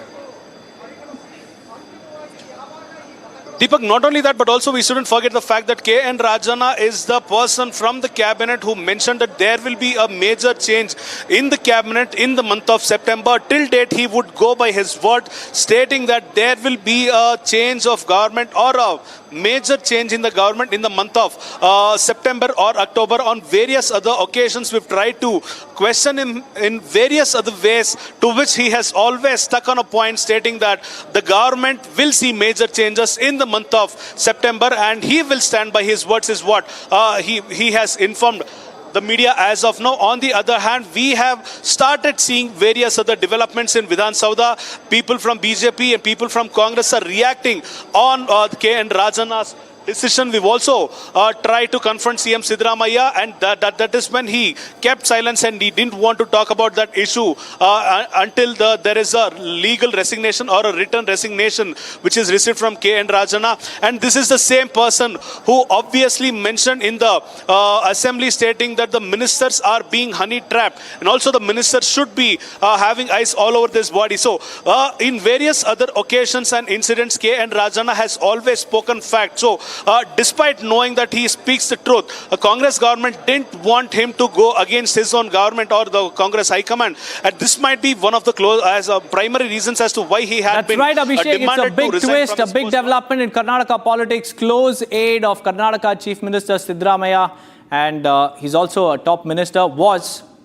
Deepak, not only that, but also we shouldn't forget the fact that KN Rajana is the person from the cabinet who mentioned that there will be a major change in the cabinet in the month of September. Till date, he would go by his word, stating that there will be a change of government or a major change in the government in the month of September or October. On various other occasions, we've tried to question him in various other ways, to which he has always stuck on a point, stating that the government will see major changes in the month of September, and he will stand by his words, is what he has informed the media as of now. On the other hand, we have started seeing various other developments in Vidhan Sauda. People from BJP and people from Congress are reacting on KN Rajana's decision. We've also tried to confront CM Siddaramaiah, and that is when he kept silence and he didn't want to talk about that issue until there is a legal resignation or a written resignation which is received from KN Rajana. And this is the same person who obviously mentioned in the assembly, stating that the ministers are being honey trapped, and also the ministers should be having eyes all over this body. So in various other occasions and incidents, KN Rajana has always spoken fact. So despite knowing that he speaks the truth, a Congress government didn't want him to go against his own government or the Congress High Command. And this might be one of the primary reasons as to why he had been right, Abhishek. demanded it's a big to twist, a big development in Karnataka politics. Close aide of Karnataka Chief Minister Siddaramaiah, and he's also a top minister,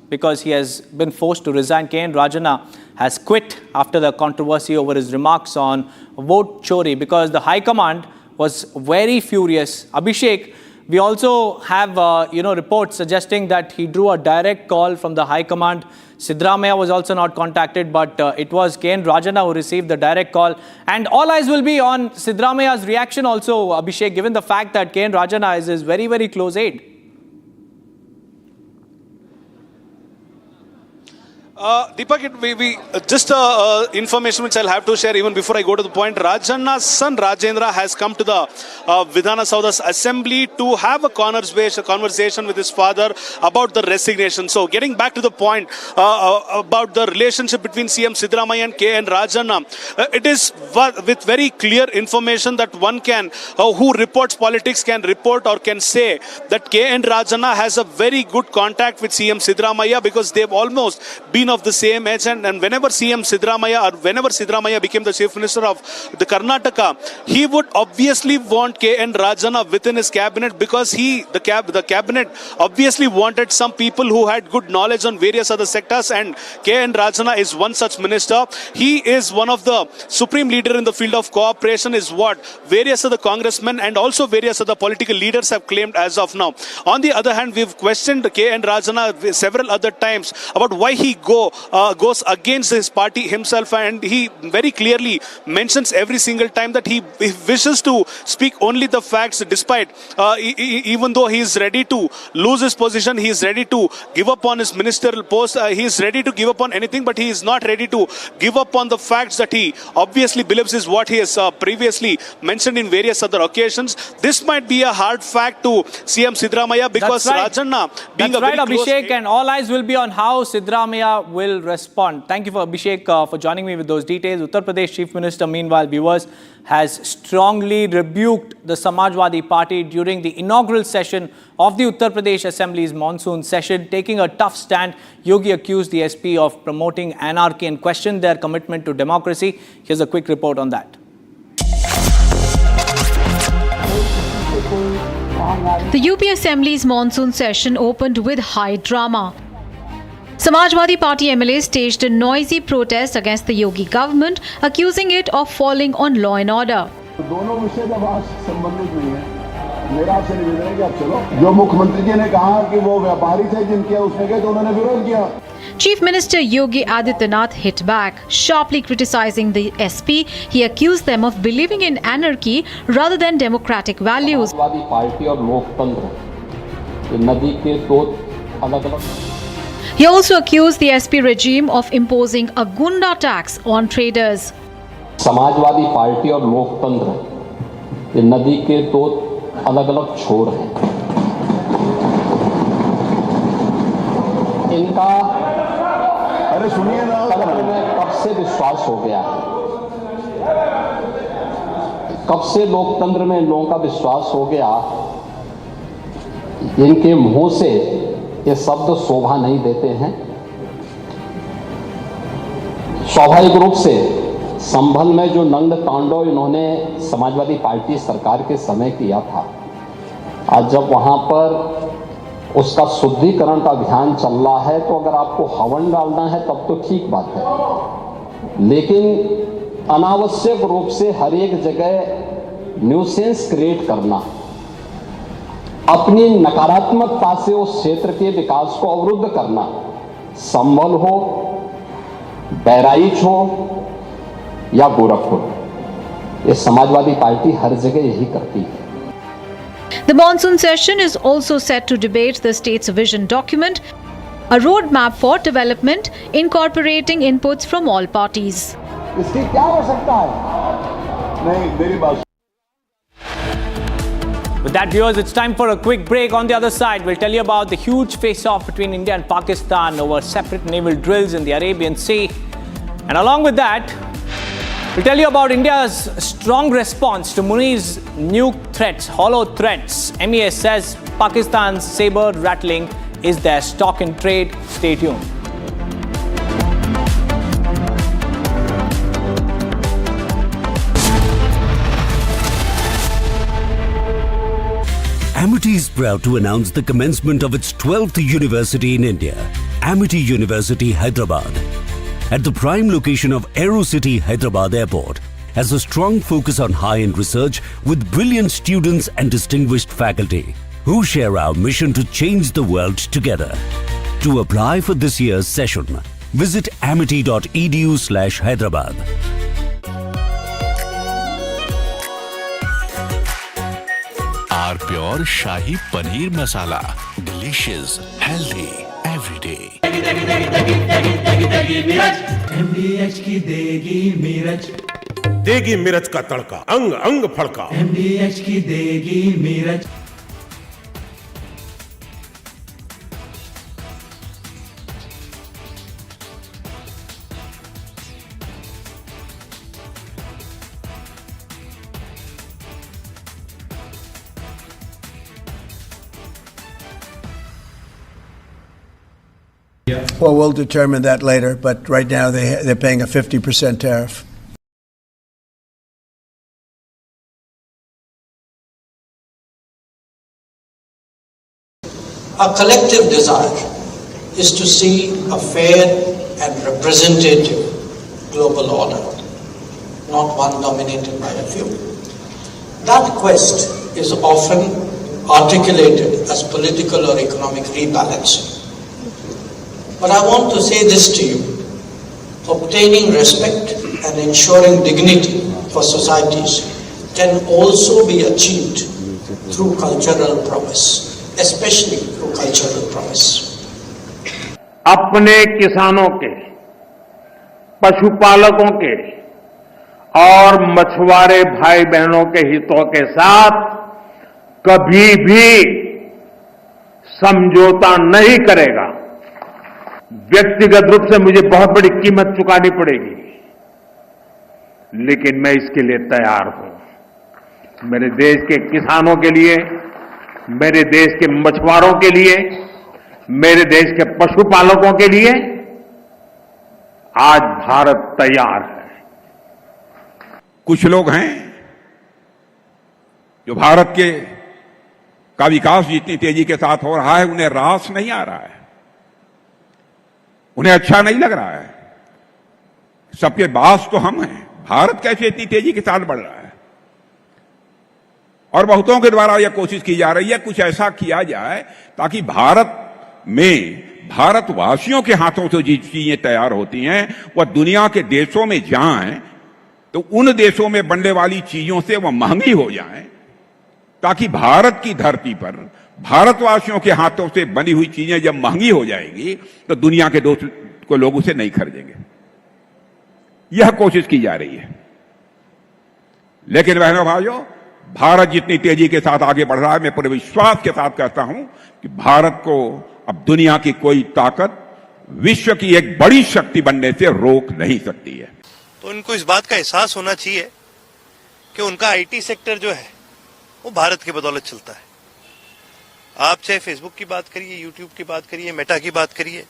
because he has been forced to resign. KN Rajana has quit after the controversy over his remarks on vote chori, because the High Command was very furious. Abhishek, we also have reports suggesting that he drew a direct call from the High Command. Siddaramaiah was also not contacted, but it was KN Rajana who received the direct call. And all eyes will be on Siddaramaiah's reaction also, Abhishek, given the fact that KN Rajana is his very, very close aide. Deepak, we just information which I'll have to share even before I go to the point. Rajanna's son Rajendra has come to the Vidhana Saudha's assembly to have a conversation with his father about the resignation. So getting back to the point about the relationship between CM Siddaramaiah and KN Rajana, it is with very clear information that one can, who reports politics can report or can say that KN Rajana has a very good contact with CM Siddaramaiah because they've almost been of the same age, and whenever CM Siddaramaiah or whenever Siddaramaiah became the Chief Minister of the Karnataka, he would obviously want KN Rajana within his cabinet because the cabinet obviously wanted some people who had good knowledge on various other sectors, and KN Rajana is one such minister. He is one of the supreme leader in the field of cooperation, is what various other congressmen and also various other political leaders have claimed as of now. On the other hand, we've questioned KN Rajana several other times about why he goes against his party himself, and he very clearly mentions every single time that he wishes to speak only the facts, despite even though he is ready to lose his position, he is ready to give up on his ministerial post, he is ready to give up on anything, but he is not ready to give up on the facts that he obviously believes is what he has previously mentioned in various other occasions. This might be a hard fact to CM Siddaramaiah because Rajanna being a very close Abhishek, and all eyes will be on how Siddaramaiah will respond. Thank you for Abhishek for joining me with those details. Uttar Pradesh Chief Minister, meanwhile, viewers, has strongly rebuked the Samajwadi Party during the inaugural session of the Uttar Pradesh Assembly's monsoon session. Taking a tough stand, Yogi accused the SP of promoting anarchy and questioned their commitment to democracy. Here's a quick report on that. The UP Assembly's monsoon session opened with high drama. Samajwadi Party MLAs staged a noisy protest against the Yogi government, accusing it of falling on law and order. दोनों विषय जब आज संबंधित नहीं है, मेरा आपसे निवेदन है कि आप चलो। जो मुख्यमंत्री जी ने कहा कि वो व्यापारी थे जिनके उसने गए तो उन्होंने विरोध किया। Chief Minister Yogi Adityanath hit back, sharply criticizing the SP. He accused them of believing in anarchy rather than democratic values. Samajwadi party और लोकतंत्र ये नदी के दो अलग-अलग। He also accused the SP regime of imposing a gunda tax on traders. Samajwadi party और लोकतंत्र ये नदी के दो अलग-अलग छोर हैं। इनका अरे सुनिए ना, कब से विश्वास हो गया है, कब से लोकतंत्र में लोगों का विश्वास हो गया, इनके मुंह से ये शब्द शोभा नहीं देते हैं। स्वाभाविक रूप से संभल में जो नंद तांडव इन्होंने समाजवादी पार्टी सरकार के समय किया था, आज जब वहां पर उसका शुद्धिकरण का अभियान चल रहा है, तो अगर आपको हवन डालना है तब तो ठीक बात है, लेकिन अनावश्यक रूप से हर एक जगह न्यूसेंस क्रिएट करना, अपनी नकारात्मकता से उस क्षेत्र के विकास को अवरुद्ध करना, संभल हो, बहराइच हो या गोरखपुर, ये समाजवादी पार्टी हर जगह यही करती है। The monsoon session is also set to debate the state's vision document, a roadmap for development incorporating inputs from all parties. इसकी क्या हो सकता है? नहीं, मेरी बात। With that, viewers, it's time for a quick break. On the other side, we'll tell you about the huge face-off between India and Pakistan over separate naval drills in the Arabian Sea. And along with that, we'll tell you about India's strong response to Munir's nuke threats, hollow threats. MES says Pakistan's saber rattling is their stock in trade. Stay tuned. Amity is proud to announce the commencement of its 12th university in India, Amity University, Hyderabad. At the prime location of AeroCity Hyderabad Airport, has a strong focus on high-end research with brilliant students and distinguished faculty who share our mission to change the world together. To apply for this year's session, visit amity.edu/Hyderabad. Our pure Shahi Paneer Masala. Delicious, healthy every day. MDH की देगी मीरज, देगी मिर्च का तड़का, अंग अंग फड़का। MDH की देगी Miraj. Well, we'll determine that later, but right now they're paying a 50% tariff. Our collective desire is to see a fair and representative global order, not one dominated by a few. That quest is often articulated as political or economic rebalancing. But I want to say this to you: obtaining respect and ensuring dignity for societies can also be achieved through cultural prowess, especially through cultural prowess. अपने किसानों के, पशुपालकों के और मछुआरे भाई बहनों के हितों के साथ कभी भी समझौता नहीं करेगा। व्यक्तिगत रूप से मुझे बहुत बड़ी कीमत चुकानी पड़ेगी, लेकिन मैं इसके लिए तैयार हूं। मेरे देश के किसानों के लिए, मेरे देश के मछुआरों के लिए, मेरे देश के पशुपालकों के लिए आज भारत तैयार है। कुछ लोग हैं जो भारत का विकास जितनी तेजी के साथ हो रहा है उन्हें रास नहीं आ रहा है, उन्हें अच्छा नहीं लग रहा है। सबके बास तो हम हैं, भारत कैसे इतनी तेजी के साथ बढ़ रहा है। और बहुतों के द्वारा यह कोशिश की जा रही है कुछ ऐसा किया जाए ताकि भारत में भारतवासियों के हाथों से जो चीजें तैयार होती हैं वह दुनिया के देशों में जाएं तो उन देशों में बनने वाली चीजों से वह महंगी हो जाएं, ताकि भारत की धरती पर भारतवासियों के हाथों से बनी हुई चीजें जब महंगी हो जाएंगी तो दुनिया के को लोग उसे नहीं खरीदेंगे। यह कोशिश की जा रही है। लेकिन बहनों भाइयों, भारत जितनी तेजी के साथ आगे बढ़ रहा है, मैं पूरे विश्वास के साथ कहता हूं कि भारत को अब दुनिया की कोई ताकत विश्व की एक बड़ी शक्ति बनने से रोक नहीं सकती है। तो उनको इस बात का एहसास होना चाहिए कि उनका आईटी सेक्टर जो है वो भारत की बदौलत चलता है। आप चाहे फेसबुक की बात करिए, यूट्यूब की बात करिए, मेटा की बात करिए,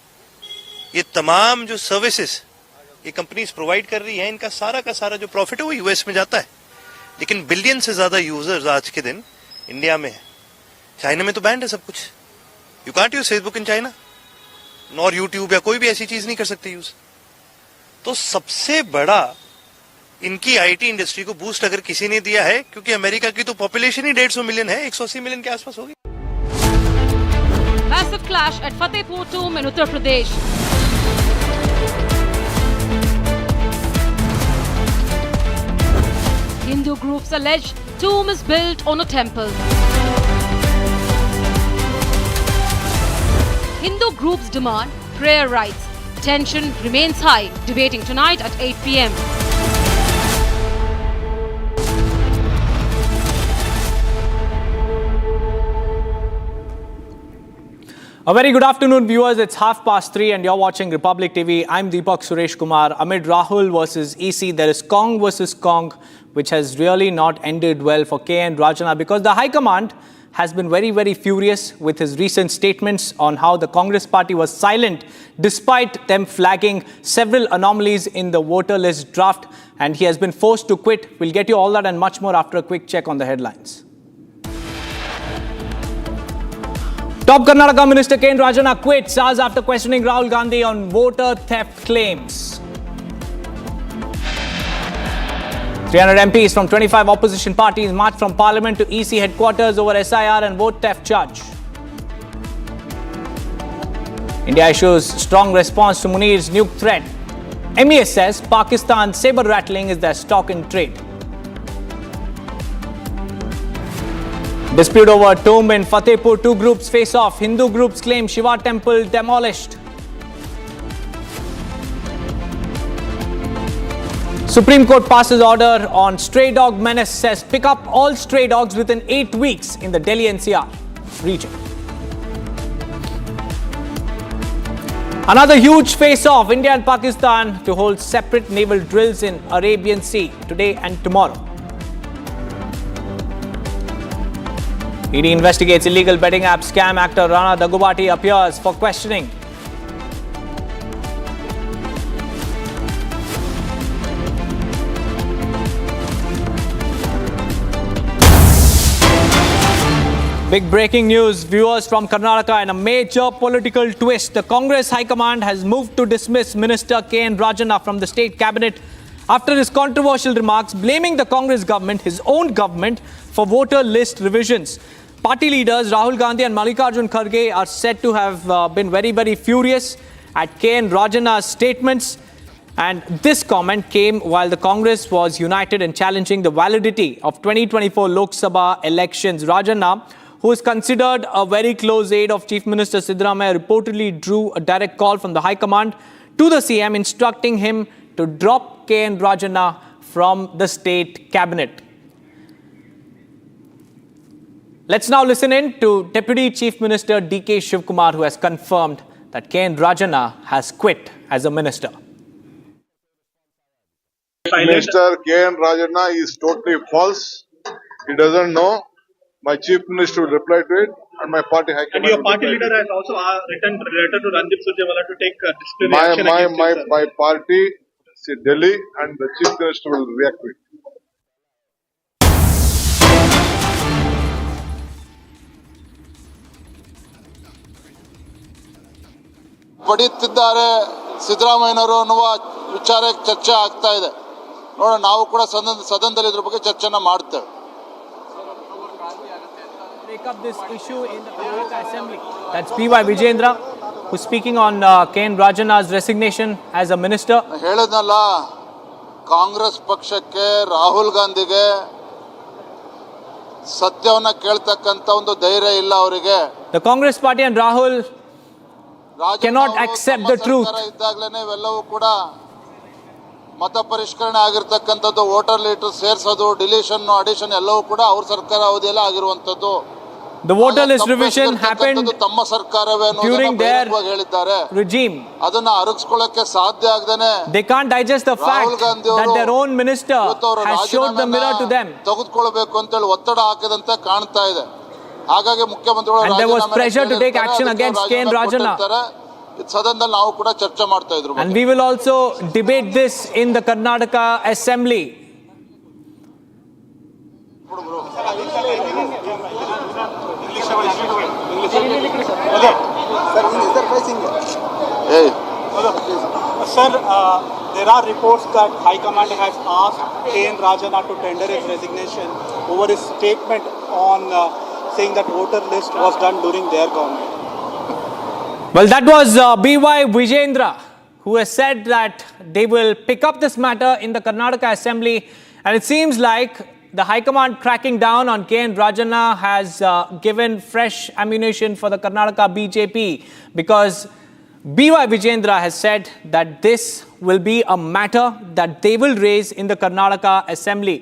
ये तमाम जो सर्विसेज ये कंपनीज प्रोवाइड कर रही हैं, इनका सारा का सारा जो प्रॉफिट है वो यूएस में जाता है। लेकिन बिलियन से ज्यादा यूजर्स आज के दिन इंडिया में है। चाइना में तो बैंड है सब कुछ। You can't use Facebook in China, nor YouTube या कोई भी ऐसी चीज नहीं कर सकते यूज। तो सबसे बड़ा इनकी आईटी इंडस्ट्री को बूस्ट अगर किसी ने दिया है, क्योंकि अमेरिका की तो पॉपुलेशन ही 150 मिलियन है, 180 मिलियन के आसपास होगी। Massive clash at Fatehpur tomb in Uttar Pradesh. Hindu groups allege tomb is built on a temple. Hindu groups demand prayer rights. Tension remains high, debating tonight at 8 p.m. A very good afternoon, viewers. It's 3:30 and you're watching Republic TV. I'm Deepak Suresh Kumar. Amid Rahul versus EC, there is Kong versus Kong, which has really not ended well for KN Rajana because the High Command has been very, very furious with his recent statements on how the Congress party was silent despite them flagging several anomalies in the voter list draft, and he has been forced to quit. We'll get you all that and much more after a quick check on the headlines. Top Karnataka Minister KN Rajana quits hours after questioning Rahul Gandhi on voter theft claims. 300 MPs from 25 opposition parties marched from Parliament to EC headquarters over SIR and vote theft charge. India issues strong response to Munir's nuke threat. MES says Pakistan's saber rattling is their stock in trade. Dispute over tomb in Fatehpur. Two groups face off. Hindu groups claim Shiva temple demolished. Supreme Court passes order on stray dog menace, says pick up all stray dogs within 8 weeks in the Delhi NCR region. Another huge face-off. India and Pakistan to hold separate naval drills in Arabian Sea today and tomorrow. ED investigates illegal betting app scam. Actor Rana Daggubati appears for questioning. Big breaking news, viewers, from Karnataka, and a major political twist. The Congress High Command has moved to dismiss Minister KN Rajana from the state cabinet after his controversial remarks blaming the Congress government, his own government, for voter list revisions. Party leaders Rahul Gandhi and Mallikarjun Kharge are said to have been very furious at KN Rajana's statements. And this comment came while the Congress was united in challenging the validity of 2024 Lok Sabha elections. Rajana, who is considered a very close aide of Chief Minister Siddaramaiah, reportedly drew a direct call from the High Command to the CM instructing him to drop KN Rajana from the state cabinet. Let's now listen in to Deputy Chief Minister DK Shivkumar, who has confirmed that KN Rajana has quit as a minister. Minister KN Rajana is totally false. He doesn't know. My Chief Minister will reply to it, and my party high command. And your party leader has also written a letter to Randeep Surjewala to take disciplinary action against him, sir. My party, see Delhi, and the Chief Minister will react to it. ಬಡಿಯುತ್ತಿದ್ದಾರೆ ಸಿದ್ದರಾಮಯ್ಯನವರು ಅನ್ನುವ ವಿಚಾರಕ್ಕೆ ಚರ್ಚೆ ಆಗ್ತಾ ಇದೆ. ನೋಡೋಣ, ನಾವು ಕೂಡ ಸದನದಲ್ಲಿ ಇದ್ರ ಬಗ್ಗೆ ಚರ್ಚೆನ ಮಾಡ್ತೇವೆ. Take up this issue in the Karnataka Assembly. That's B.Y. Vijendra, who's speaking on KN Rajana's resignation as a minister. ಹೇಳಿದ್ನಲ್ಲ, ಕಾಂಗ್ರೆಸ್ ಪಕ್ಷಕ್ಕೆ ರಾಹುಲ್ ಗಾಂಧಿಗೆ ಸತ್ಯವನ್ನ ಕೇಳ್ತಕ್ಕಂತ ಒಂದು ಧೈರ್ಯ ಇಲ್ಲ ಅವರಿಗೆ. The Congress party and Rahul cannot accept the truth. ಇದ್ದಾಗಲೇ ಇವೆಲ್ಲವೂ ಕೂಡ ಮತ ಪರಿಷ್ಕರಣೆ ಆಗಿರ್ತಕ್ಕಂಥದ್ದು, ವೋಟರ್ ಲಿಸ್ಟ್ ಸೇರಿಸೋದು, ಡಿಲೀಷನ್ ಅಡಿಷನ್ ಎಲ್ಲವೂ ಕೂಡ ಅವ್ರ ಸರ್ಕಾರ ಅವಧಿಯಲ್ಲೇ ಆಗಿರುವಂತದ್ದು. The voter list revision happened ತಮ್ಮ ಸರ್ಕಾರವೇ during their regime. ಅದನ್ನ ಅರಗಿಸ್ಕೊಳ್ಳಕ್ಕೆ ಸಾಧ್ಯ ಆಗದೇನೆ they can't digest the fact that their own minister has showed the mirror to them. ತೆಗೆದುಕೊಳ್ಳಬೇಕು ಅಂತ ಹೇಳಿ ಒತ್ತಡ ಹಾಕಿದಂತೆ ಕಾಣ್ತಾ ಇದೆ. ಹಾಗಾಗಿ ಮುಖ್ಯಮಂತ್ರಿಗಳು and there was pressure to take action against KN Rajana. ಸದನದಲ್ಲಿ ನಾವು ಕೂಡ ಚರ್ಚೆ ಮಾಡ್ತಾ ಇದ್ರು. And we will also debate this in the Karnataka Assembly. Sir, there are reports that High Command has asked KN Rajana to tender his resignation over his statement on saying that voter list was done during their government. Well, that was B.Y. Vijendra, who has said that they will pick up this matter in the Karnataka Assembly. And it seems like the High Command cracking down on KN Rajana has given fresh ammunition for the Karnataka BJP, because B.Y. Vijendra has said that this will be a matter that they will raise in the Karnataka Assembly.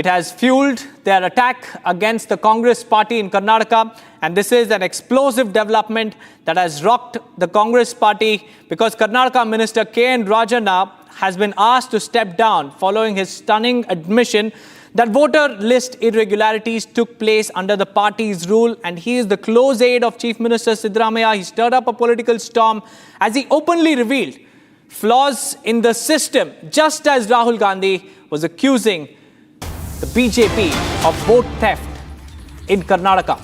It has fueled their attack against the Congress party in Karnataka, and this is an explosive development that has rocked the Congress party, because Karnataka Minister KN Rajana has been asked to step down following his stunning admission that voter list irregularities took place under the party's rule, and he is the close aide of Chief Minister Siddaramaiah. He stirred up a political storm as he openly revealed flaws in the system, just as Rahul Gandhi was accusing the BJP of vote theft in Karnataka.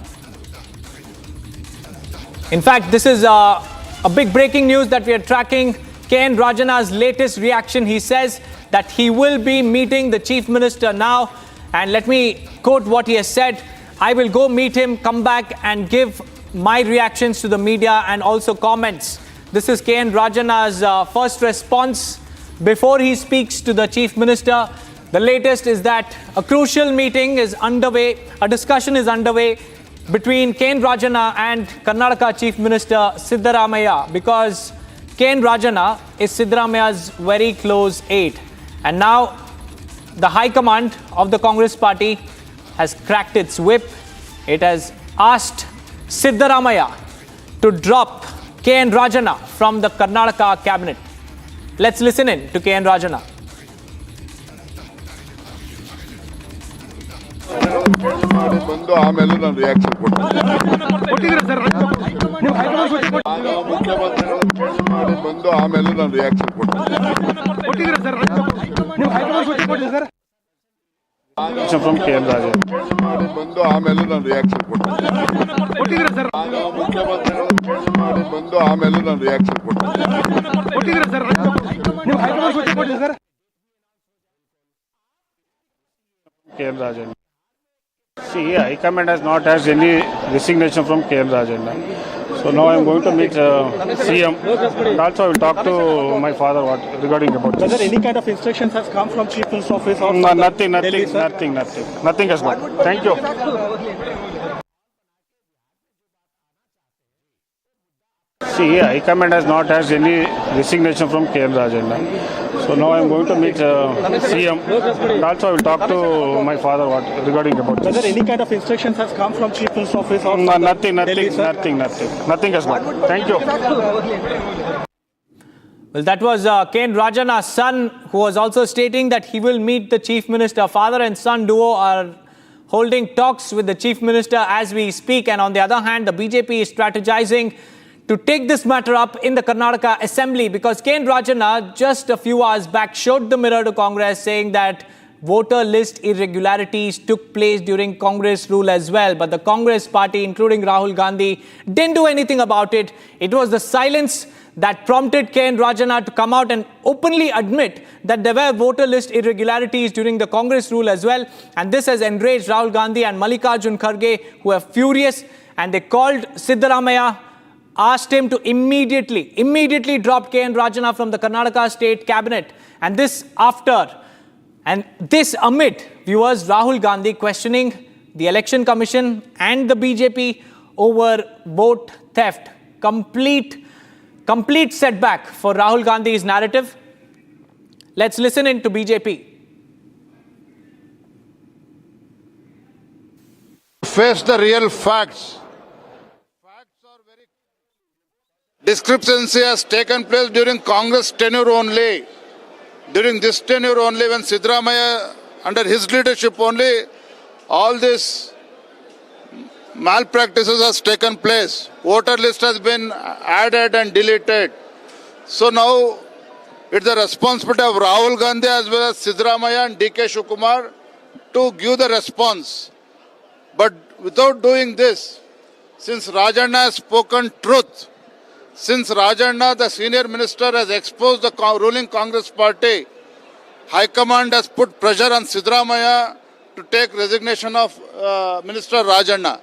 In fact, this is a big breaking news that we are tracking. KN Rajana's latest reaction. He says that he will be meeting the Chief Minister now. And let me quote what he has said. I will go meet him, come back and give my reactions to the media and also comments. This is KN Rajana's first response before he speaks to the Chief Minister. The latest is that a crucial meeting is underway, a discussion is underway between KN Rajana and Karnataka Chief Minister Siddaramaiah, because KN Rajana is Siddaramaya's very close aide. And now the High Command of the Congress Party has cracked its whip. It has asked Siddaramaiah to drop KN Rajana from the Karnataka cabinet. Let's listen in to KN Rajana. ಬಂದು ಆಮೇಲೆ ನಾನು reaction ಮುಖ್ಯಮಂತ್ರಿಗಳು ಬಂದು ಆಮೇಲೆ ನಾನು reaction from KN Rajana. ಬಂದು ಆಮೇಲೆ ನಾನು ರಿಯಾಕ್ಷನ್ ಮುಖ್ಯಮಂತ್ರಿಗಳು ಬಂದು ಆಮೇಲೆ ನಾನು reaction KN Rajana. See, High Command has not had any resignation from KN Rajana. So now I am going to meet CM. And also I will talk to my father regarding about this. Whether any kind of instructions has come from Chief Minister's office or No, nothing has gone. Thank you. See, High Command has not had any resignation from KN Rajana. So now I am going to meet CM. And also I will talk to my father regarding about this. whether any kind of instructions has come from Chief Minister's office or No, nothing has gone. Thank you. Well, that was KN Rajana's son, who was also stating that he will meet the Chief Minister. Father and son duo are holding talks with the Chief Minister as we speak. And on the other hand, the BJP is strategizing to take this matter up in the Karnataka Assembly, because KN Rajana just a few hours back showed the mirror to Congress, saying that voter list irregularities took place during Congress rule as well. But the Congress party, including Rahul Gandhi, didn't do anything about it. It was the silence that prompted KN Rajana to come out and openly admit that there were voter list irregularities during the Congress rule as well. And this has enraged Rahul Gandhi and Mallikarjun Kharge, who are furious, and they called Siddaramaiah, asked him to immediately drop KN Rajana from the Karnataka state cabinet. And this amid viewers Rahul Gandhi questioning the election commission and the BJP over vote theft. Complete setback for Rahul Gandhi's narrative. Let's listen in to BJP. Face the real facts. Discrepancy has taken place during Congress tenure only. During this tenure only, when Siddaramaiah, under his leadership only, all this malpractices has taken place. Voter list has been added and deleted. So now it's the responsibility of Rahul Gandhi as well as Siddaramaiah and DK Shivkumar to give the response. But without doing this, since Rajana has spoken truth, since Rajana, the senior minister, has exposed the ruling Congress party, High Command has put pressure on Siddaramaiah to take resignation of Minister Rajana.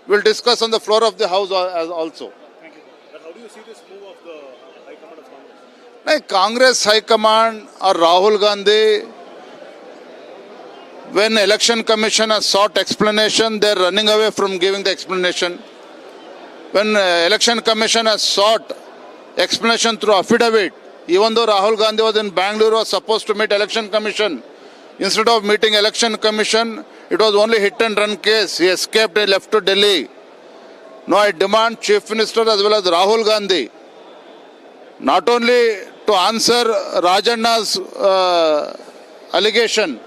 We'll discuss on the floor of the House also. Thank you. But how do you see this move of the High Command of Congress? Like Congress High Command or Rahul Gandhi, when Election Commission has sought explanation, they're running away from giving the explanation. When Election Commission has sought explanation through affidavit, even though Rahul Gandhi was in Bangalore, was supposed to meet Election Commission, instead of meeting Election Commission, it was only hit and run case. He escaped and left to Delhi. Now I demand Chief Minister as well as Rahul Gandhi not only to answer Rajana's allegation,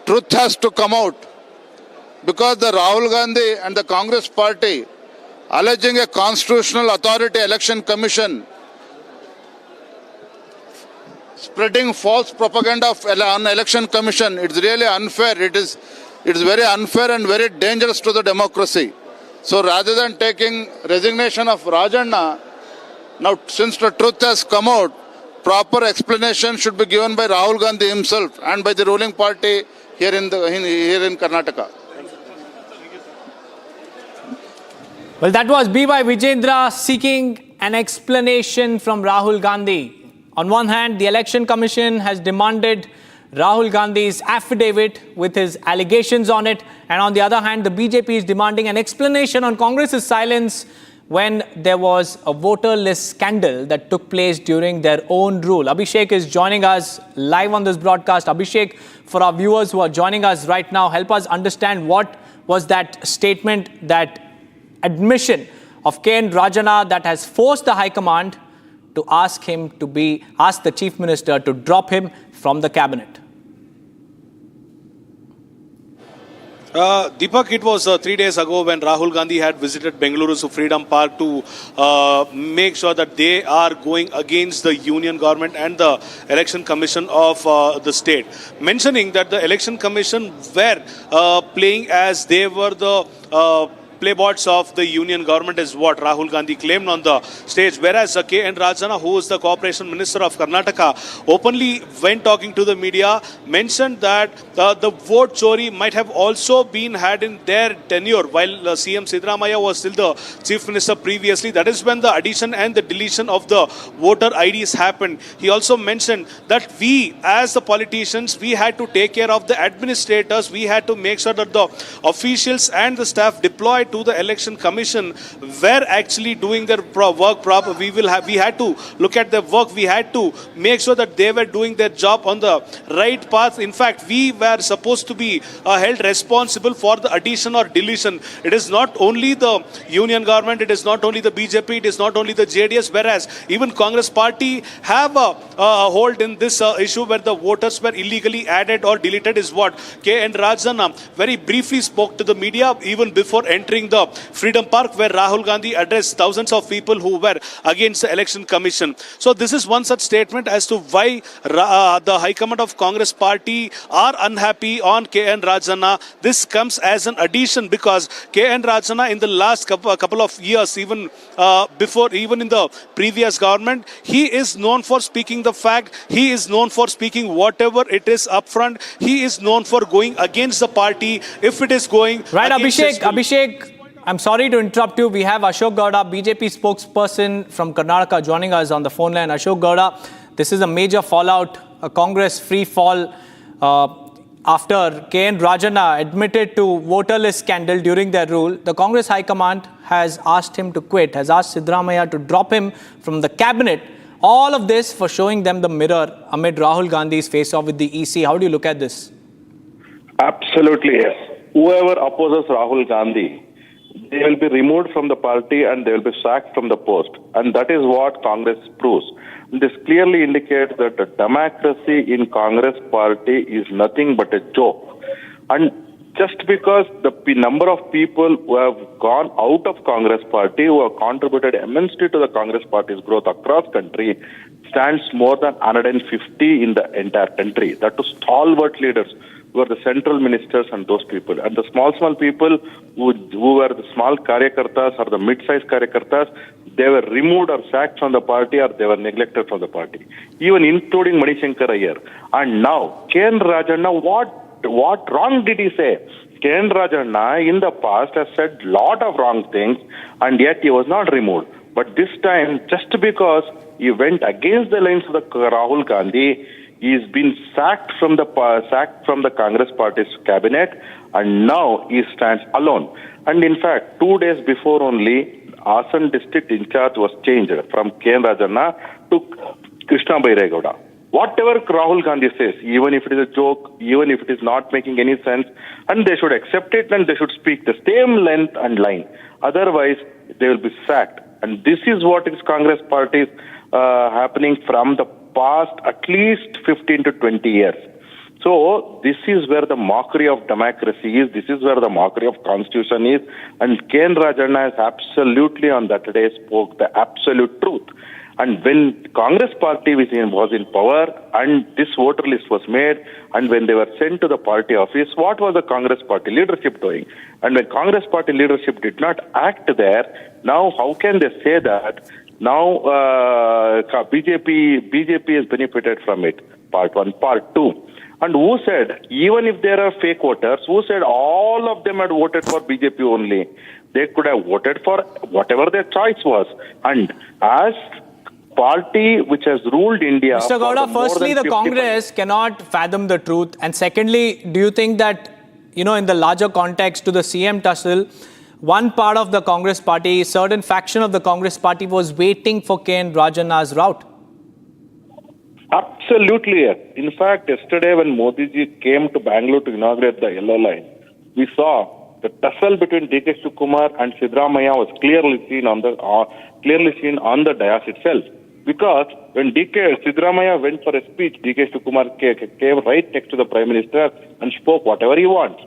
truth has to come out, because the Rahul Gandhi and the Congress party alleging a constitutional authority election commission spreading false propaganda on election commission. It's really unfair. It's very unfair and very dangerous to the democracy. So rather than taking resignation of Rajana, now since the truth has come out, proper explanation should be given by Rahul Gandhi himself and by the ruling party here in Karnataka. Well, that was B.Y. Vijendra seeking an explanation from Rahul Gandhi. On one hand, the Election Commission has demanded Rahul Gandhi's affidavit with his allegations on it. And on the other hand, the BJP is demanding an explanation on Congress's silence when there was a voter list scandal that took place during their own rule. Abhishek is joining us live on this broadcast. Abhishek, for our viewers who are joining us right now, help us understand what was that statement, that admission of KN Rajana that has forced the High Command to ask the Chief Minister to drop him from the cabinet. Deepak, it was 3 days ago when Rahul Gandhi had visited Bengaluru's Freedom Park to make sure that they are going against the Union government and the Election Commission of the state, mentioning that the Election Commission were playing as they were the playboys of the Union government, is what Rahul Gandhi claimed on the stage. Whereas KN Rajana, who is the Cooperation Minister of Karnataka, openly, when talking to the media, mentioned that the vote chori might have also been had in their tenure while CM Siddaramaiah was still the Chief Minister previously. That is when the addition and the deletion of the voter IDs happened. He also mentioned that we, as the politicians, we had to take care of the administrators. We had to make sure that the officials and the staff deployed to the Election Commission were actually doing their work proper. We had to look at their work. We had to make sure that they were doing their job on the right path. In fact, we were supposed to be held responsible for the addition or deletion. It is not only the Union government, it is not only the BJP, it is not only the JDS, whereas even Congress party have a hold in this issue where the voters were illegally added or deleted, is what KN Rajana very briefly spoke to the media even before entering the Freedom Park, where Rahul Gandhi addressed thousands of people who were against the Election Commission. So this is one such statement as to why the High Command of Congress party are unhappy on KN Rajana. This comes as an addition because KN Rajana in the last couple of years, even in the previous government, he is known for speaking the fact. He is known for speaking whatever it is upfront. He is known for going against the party if it is going right. Abhishek, I'm sorry to interrupt you. We have Ashok Gowda, BJP spokesperson from Karnataka, joining us on the phone line. Ashok Gowda, this is a major fallout, a Congress free fall after KN Rajana admitted to voter list scandal during their rule. The Congress High Command has asked him to quit, has asked Siddaramaiah to drop him from the cabinet. All of this for showing them the mirror amid Rahul Gandhi's face-off with the EC. How do you look at this? Absolutely, yes. Whoever opposes Rahul Gandhi, they will be removed from the party and they will be sacked from the post. And that is what Congress proves. This clearly indicates that the democracy in Congress party is nothing but a joke. And just because the number of people who have gone out of Congress party, who have contributed immensely to the Congress party's growth across country, stands more than 150 in the entire country. That was stalwart leaders who were the central ministers and those people. And the small people who were the small karyakartas or the mid-sized karyakartas, they were removed or sacked from the party or they were neglected from the party, even including Manishankar Iyer. And now, KN Rajana, what wrong did he say? KN Rajana in the past has said a lot of wrong things and yet he was not removed. But this time, just because he went against the lines of the Rahul Gandhi, he's been sacked from the Congress party's cabinet, and now he stands alone. And in fact, 2 days before only, Asan district in charge was changed from KN Rajana to Krishna Bairegowda. Whatever Rahul Gandhi says, even if it is a joke, even if it is not making any sense, and they should accept it and they should speak the same length and line. Otherwise, they will be sacked. And this is what is Congress party happening from the past at least 15 to 20 years. So this is where the mockery of democracy is. This is where the mockery of constitution is. And KN Rajana has absolutely on that day spoke the absolute truth. And when Congress party was in power and this voter list was made and when they were sent to the party office, what was the Congress party leadership doing? And when Congress party leadership did not act there, now how can they say that? Now BJP has benefited from it, part one. Part two. And who said, even if there are fake voters, who said all of them had voted for BJP only? They could have voted for whatever their choice was. And as party which has ruled India. Mr. Gowda, firstly, the Congress cannot fathom the truth. And secondly, do you think that, in the larger context to the CM tussle, one part of the Congress party, certain faction of the Congress party was waiting for KN Rajana's route? Absolutely, yes. In fact, yesterday when Modi ji came to Bangalore to inaugurate the Yellow Line, we saw the tussle between D.K. Shivkumar and Siddaramaiah was clearly seen on the dais itself. Because when Siddaramaiah went for a speech, D.K. Shivkumar came right next to the Prime Minister and spoke whatever he wants.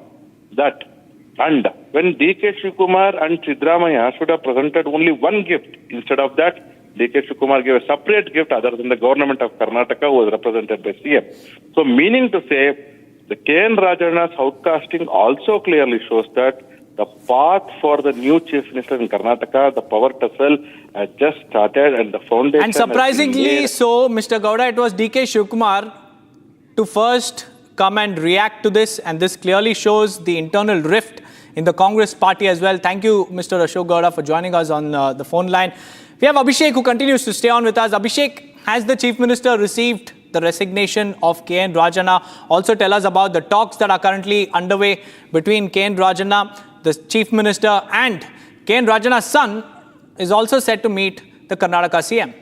And when D.K. Shivkumar and Siddaramaiah should have presented only one gift, instead of that, D.K. Shivkumar gave a separate gift other than the government of Karnataka, who was represented by CM. So meaning to say, the KN Rajana's outcasting also clearly shows that the path for the new Chief Minister in Karnataka, the power tussle, has just started and the foundation. And surprisingly so, Mr. Gowda, it was D.K. Shivkumar to first come and react to this, and this clearly shows the internal rift in the Congress party as well. Thank you, Mr. Ashok Gowda, for joining us on the phone line. We have Abhishek, who continues to stay on with us. Abhishek, has the Chief Minister received the resignation of KN Rajana? Also tell us about the talks that are currently underway between KN Rajana, the Chief Minister, and KN Rajana's son is also set to meet the Karnataka CM.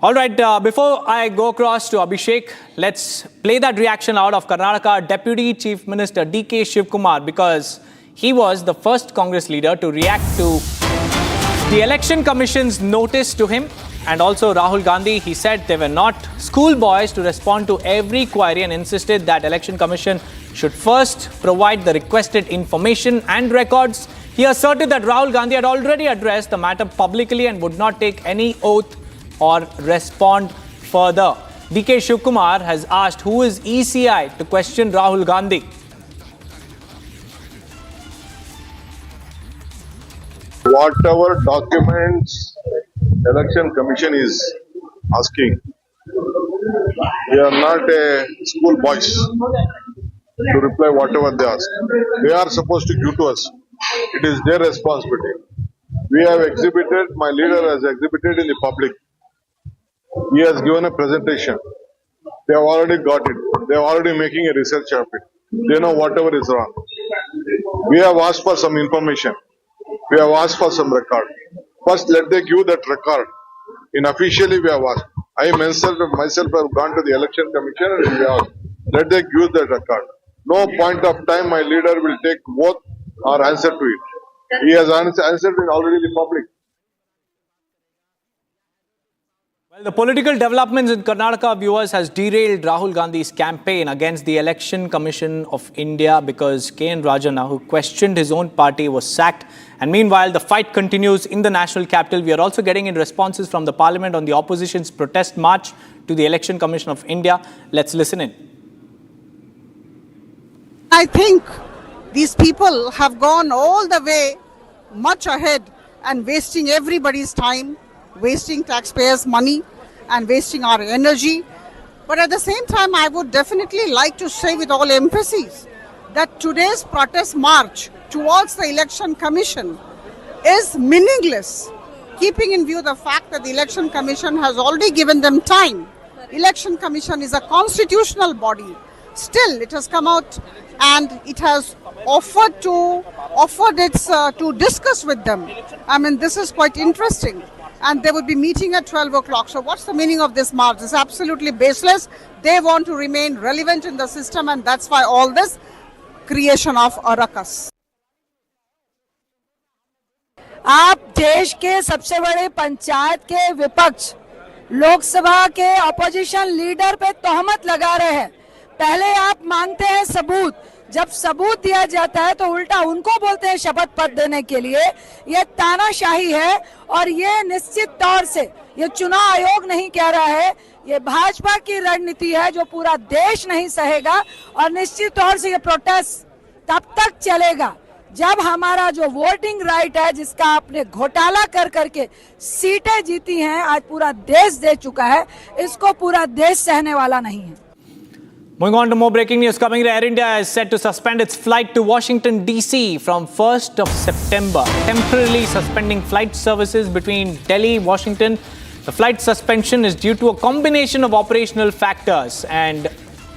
All right, before I go across to Abhishek, let's play that reaction out of Karnataka Deputy Chief Minister D.K. Shivkumar, because he was the first Congress leader to react to the Election Commission's notice to him. And also Rahul Gandhi, he said they were not schoolboys to respond to every query and insisted that Election Commission should first provide the requested information and records. He asserted that Rahul Gandhi had already addressed the matter publicly and would not take any oath or respond further. D.K. Shivkumar has asked who is ECI to question Rahul Gandhi. Whatever documents Election Commission is asking, we are not a school boys to reply whatever they ask. They are supposed to give to us. It is their responsibility. We have exhibited, my leader has exhibited in the public. He has given a presentation. They have already got it. They are already making a research of it. They know whatever is wrong. We have asked for some information. We have asked for some record. First, let them give that record. Officially, we have asked. I myself have gone to the Election Commission and we have asked. Let them give that record. No point of time my leader will take oath or answer to it. He has answered it already in the public. Well, the political developments in Karnataka, viewers, has derailed Rahul Gandhi's campaign against the Election Commission of India because KN Rajana, who questioned his own party, was sacked. And meanwhile, the fight continues in the national capital. We are also getting in responses from the parliament on the opposition's protest march to the Election Commission of India. Let's listen in. I think these people have gone all the way much ahead and wasting everybody's time, wasting taxpayers' money and wasting our energy. But at the same time, I would definitely like to say with all emphasis that today's protest march towards the Election Commission is meaningless, keeping in view the fact that the Election Commission has already given them time. Election Commission is a constitutional body. Still, it has come out and it has offered to discuss with them. I mean, this is quite interesting. And they would be meeting at 12 o'clock. So what's the meaning of this march? It's absolutely baseless. They want to remain relevant in the system, and that's why all this creation of a ruckus. आप देश के सबसे बड़े पंचायत के विपक्ष लोकसभा के opposition leader पे तोहमत लगा रहे हैं। पहले आप मांगते हैं सबूत, जब सबूत दिया जाता है तो उल्टा उनको बोलते हैं शपथ पत्र देने के लिए। ये तानाशाही है और ये निश्चित तौर से ये चुनाव आयोग नहीं कह रहा है, ये भाजपा की रणनीति है जो पूरा देश नहीं सहेगा। और निश्चित तौर से ये प्रोटेस्ट तब तक चलेगा जब हमारा जो वोटिंग राइट है, जिसका आपने घोटाला कर करके सीटें जीती हैं, आज पूरा देश दे चुका है, इसको पूरा देश सहने वाला नहीं है। Moving on to more breaking news coming. Air India is set to suspend its flight to Washington, D.C. from 1st of September, temporarily suspending flight services between Delhi, Washington. The flight suspension is due to a combination of operational factors, and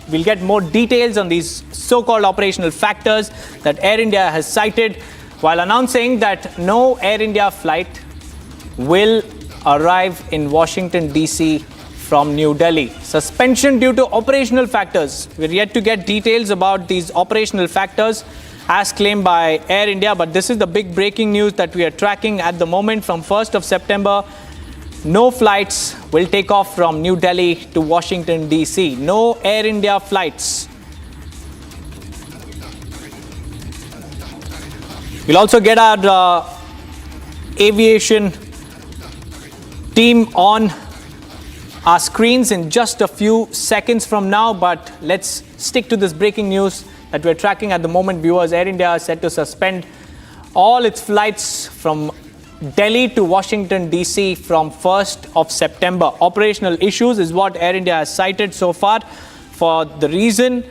we'll get more details on these so-called operational factors that Air India has cited while announcing that no Air India flight will arrive in Washington, D.C. from New Delhi. Suspension due to operational factors. We're yet to get details about these operational factors as claimed by Air India, but this is the big breaking news that we are tracking at the moment. From 1st of September, no flights will take off from New Delhi to Washington, D.C. No Air India flights. We'll also get our aviation team on our screens in just a few seconds from now, but let's stick to this breaking news that we're tracking at the moment. Viewers, Air India is set to suspend all its flights from Delhi to Washington, D.C. from 1st of September. Operational issues is what Air India has cited so far for the reason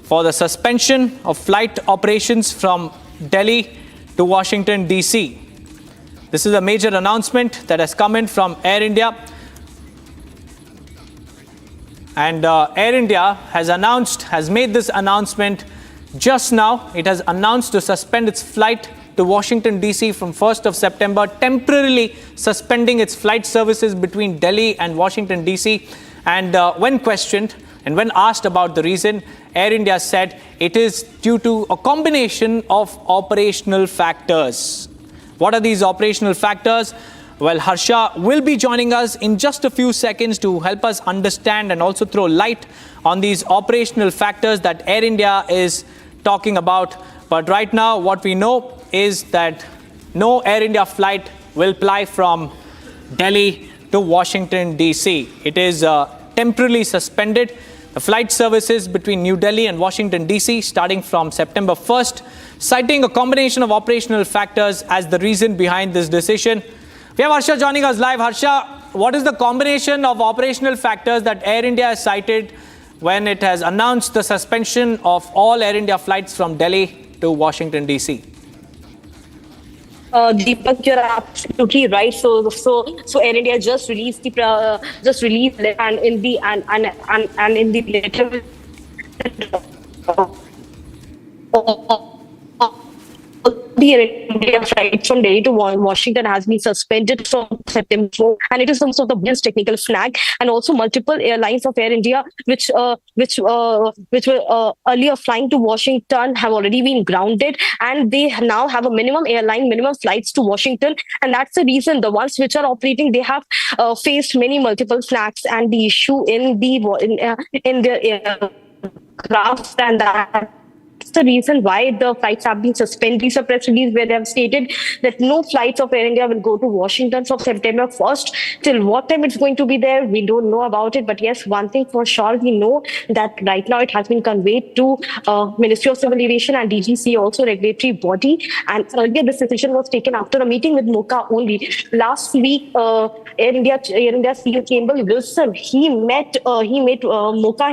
for the suspension of flight operations from Delhi to Washington, D.C. This is a major announcement that has come in from Air India. And Air India has made this announcement just now. It has announced to suspend its flight to Washington, D.C. from 1st of September, temporarily suspending its flight services between Delhi and Washington, D.C. And when questioned and when asked about the reason, Air India said it is due to a combination of operational factors. What are these operational factors? Well, Harsha will be joining us in just a few seconds to help us understand and also throw light on these operational factors that Air India is talking about. But right now, what we know is that no Air India flight will fly from Delhi to Washington, D.C. It is temporarily suspended. The flight services between New Delhi and Washington, D.C. starting from September 1st, citing a combination of operational factors as the reason behind this decision. We have Harsha joining us live. Harsha, what is the combination of operational factors that Air India has cited when it has announced the suspension of all Air India flights from Delhi to Washington, D.C.? Deepak, you're absolutely right. So Air India just released and in the letter the Air India flight from Delhi to Washington has been suspended from September 4, and it is some sort of business technical flag. And also multiple airlines of Air India, which were earlier flying to Washington, have already been grounded, and they now have a minimum flights to Washington, and that's the reason the ones which are operating, they have faced multiple flags, and the issue in the aircraft, and that. That's the reason why the flights have been suspended. These are press release where they have stated that no flights of Air India will go to Washington from September 1st. Till what time it's going to be there, we don't know about it. But yes, one thing for sure, we know that right now it has been conveyed to Ministry of Civil Aviation and DGC, also regulatory body. And earlier this decision was taken after a meeting with MOCA only. Last week, Air India CEO Campbell Wilson, he met MOCA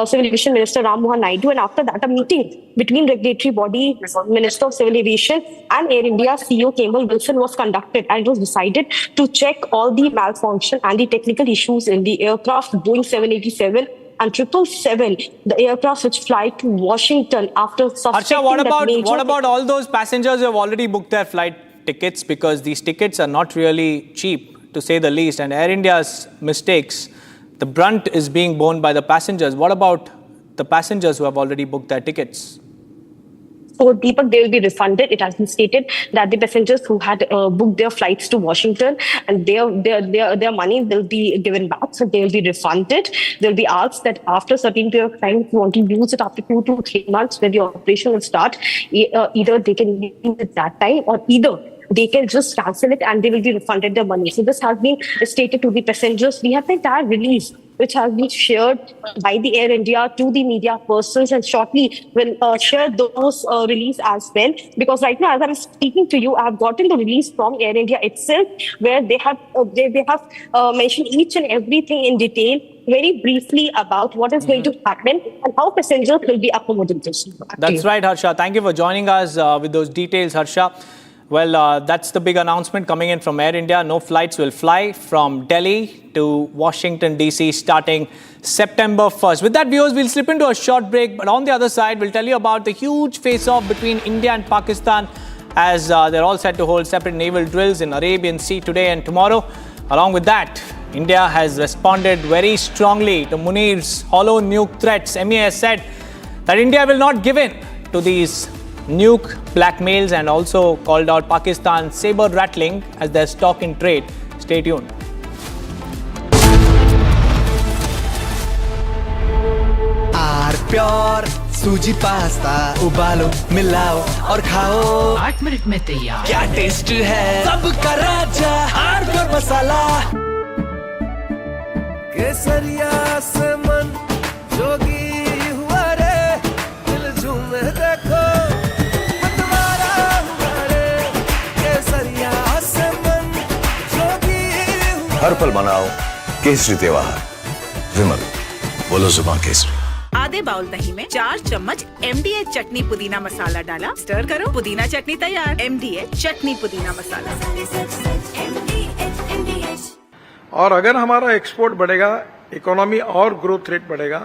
Civil Aviation Minister Ram Mohan Naidu, and after that a meeting between regulatory body, Minister of Civil Aviation and Air India CEO Campbell Wilson was conducted, and it was decided to check all the malfunction and the technical issues in the aircraft Boeing 787 and 777, the aircraft which fly to Washington after suspecting Harsha, what about all those passengers who have already booked their flight tickets? Because these tickets are not really cheap, to say the least, and Air India's mistakes, the brunt is being borne by the passengers. What about the passengers who have already booked their tickets? So, Deepak, they will be refunded. It has been stated that the passengers who had booked their flights to Washington, and their money will be given back. So they will be refunded. They will be asked that after a certain period of time, if you want to use it after 2 to 3 months when the operation will start, either they can use it that time, or either they can just cancel it and they will be refunded their money. So this has been stated to the passengers. We have the entire release which has been shared by the Air India to the media persons, and shortly will share those release as well. Because right now, as I'm speaking to you, I have gotten the release from Air India itself, where they have mentioned each and everything in detail, very briefly about what is going to happen and how passengers will be accommodated. That's right, Harsha. Thank you for joining us with those details, Harsha. Well, that's the big announcement coming in from Air India. No flights will fly from Delhi to Washington, D.C. starting September 1st. With that, viewers, we'll slip into a short break. But on the other side, we'll tell you about the huge face-off between India and Pakistan, as they're all set to hold separate naval drills in Arabian Sea today and tomorrow. Along with that, India has responded very strongly to Munir's hollow nuke threats. MEA has said that India will not give in to these nuke blackmails, and also called out Pakistan saber rattling as their stock in trade. Stay tuned. Pure सूजी pasta उबालो मिलाओ और खाओ 8 minute में तैयार। क्या taste है सबका राजा hardcore मसाला। केसरिया से मन जोगी हुआ रे, दिल झूमे देखो मतवारा हुआ रे। केसरिया से मन जोगी हुआ। हर पल मनाओ केसरी त्योहार। विमल, बोलो जुबान केसरी। आधे बाउल दही में 4 चम्मच MDH चटनी पुदीना मसाला डाला, स्टर करो, पुदीना चटनी तैयार। MDH चटनी पुदीना मसाला। और अगर हमारा एक्सपोर्ट बढ़ेगा, इकोनॉमी और ग्रोथ रेट बढ़ेगा,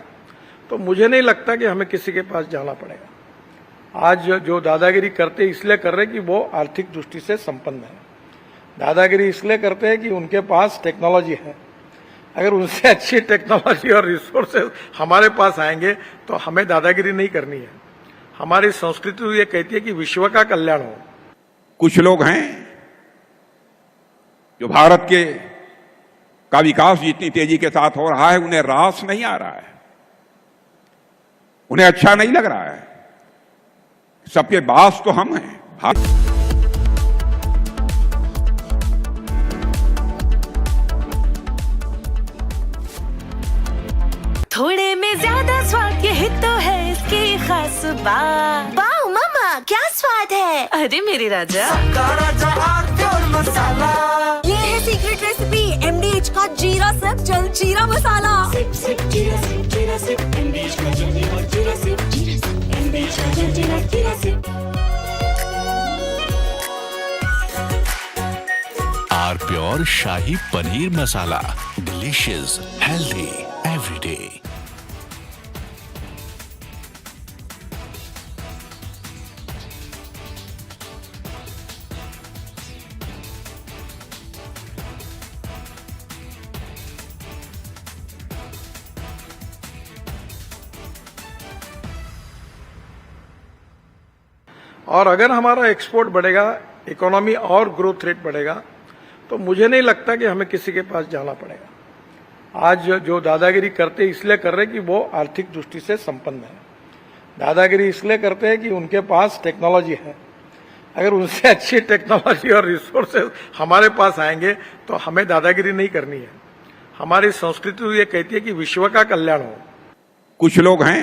तो मुझे नहीं लगता कि हमें किसी के पास जाना पड़ेगा। आज जो दादागिरी करते इसलिए कर रहे कि वो आर्थिक दृष्टि से संपन्न है। दादागिरी इसलिए करते हैं कि उनके पास टेक्नोलॉजी है। अगर उनसे अच्छी टेक्नोलॉजी और रिसोर्सेज हमारे पास आएंगे तो हमें दादागिरी नहीं करनी है। हमारी संस्कृति ये कहती है कि विश्व का कल्याण हो। कुछ लोग हैं जो भारत के का विकास जितनी तेजी के साथ हो रहा है उन्हें रास नहीं आ रहा है, उन्हें अच्छा नहीं लग रहा है। सबके बास तो हम हैं। थोड़े में ज्यादा स्वाद, यही तो है इसकी खास बात। वाओ मामा, क्या स्वाद है। अरे मेरे राजा, मसाला। ये है सीक्रेट रेसिपी MDH का जीरा sip jal jeera masala. Sip sip jeera SIP jeera sip MDH का jal jeera SIP jeera sip MDH का jal jeera sip. Our pure shahi paneer masala, delicious, healthy every day. और अगर हमारा एक्सपोर्ट बढ़ेगा, इकोनॉमी और ग्रोथ रेट बढ़ेगा, तो मुझे नहीं लगता कि हमें किसी के पास जाना पड़ेगा। आज जो दादागिरी करते इसलिए कर रहे कि वो आर्थिक दृष्टि से संपन्न है। दादागिरी इसलिए करते हैं कि उनके पास टेक्नोलॉजी है। अगर उनसे अच्छी टेक्नोलॉजी और रिसोर्सेज हमारे पास आएंगे तो हमें दादागिरी नहीं करनी है। हमारी संस्कृति ये कहती है कि विश्व का कल्याण हो। कुछ लोग हैं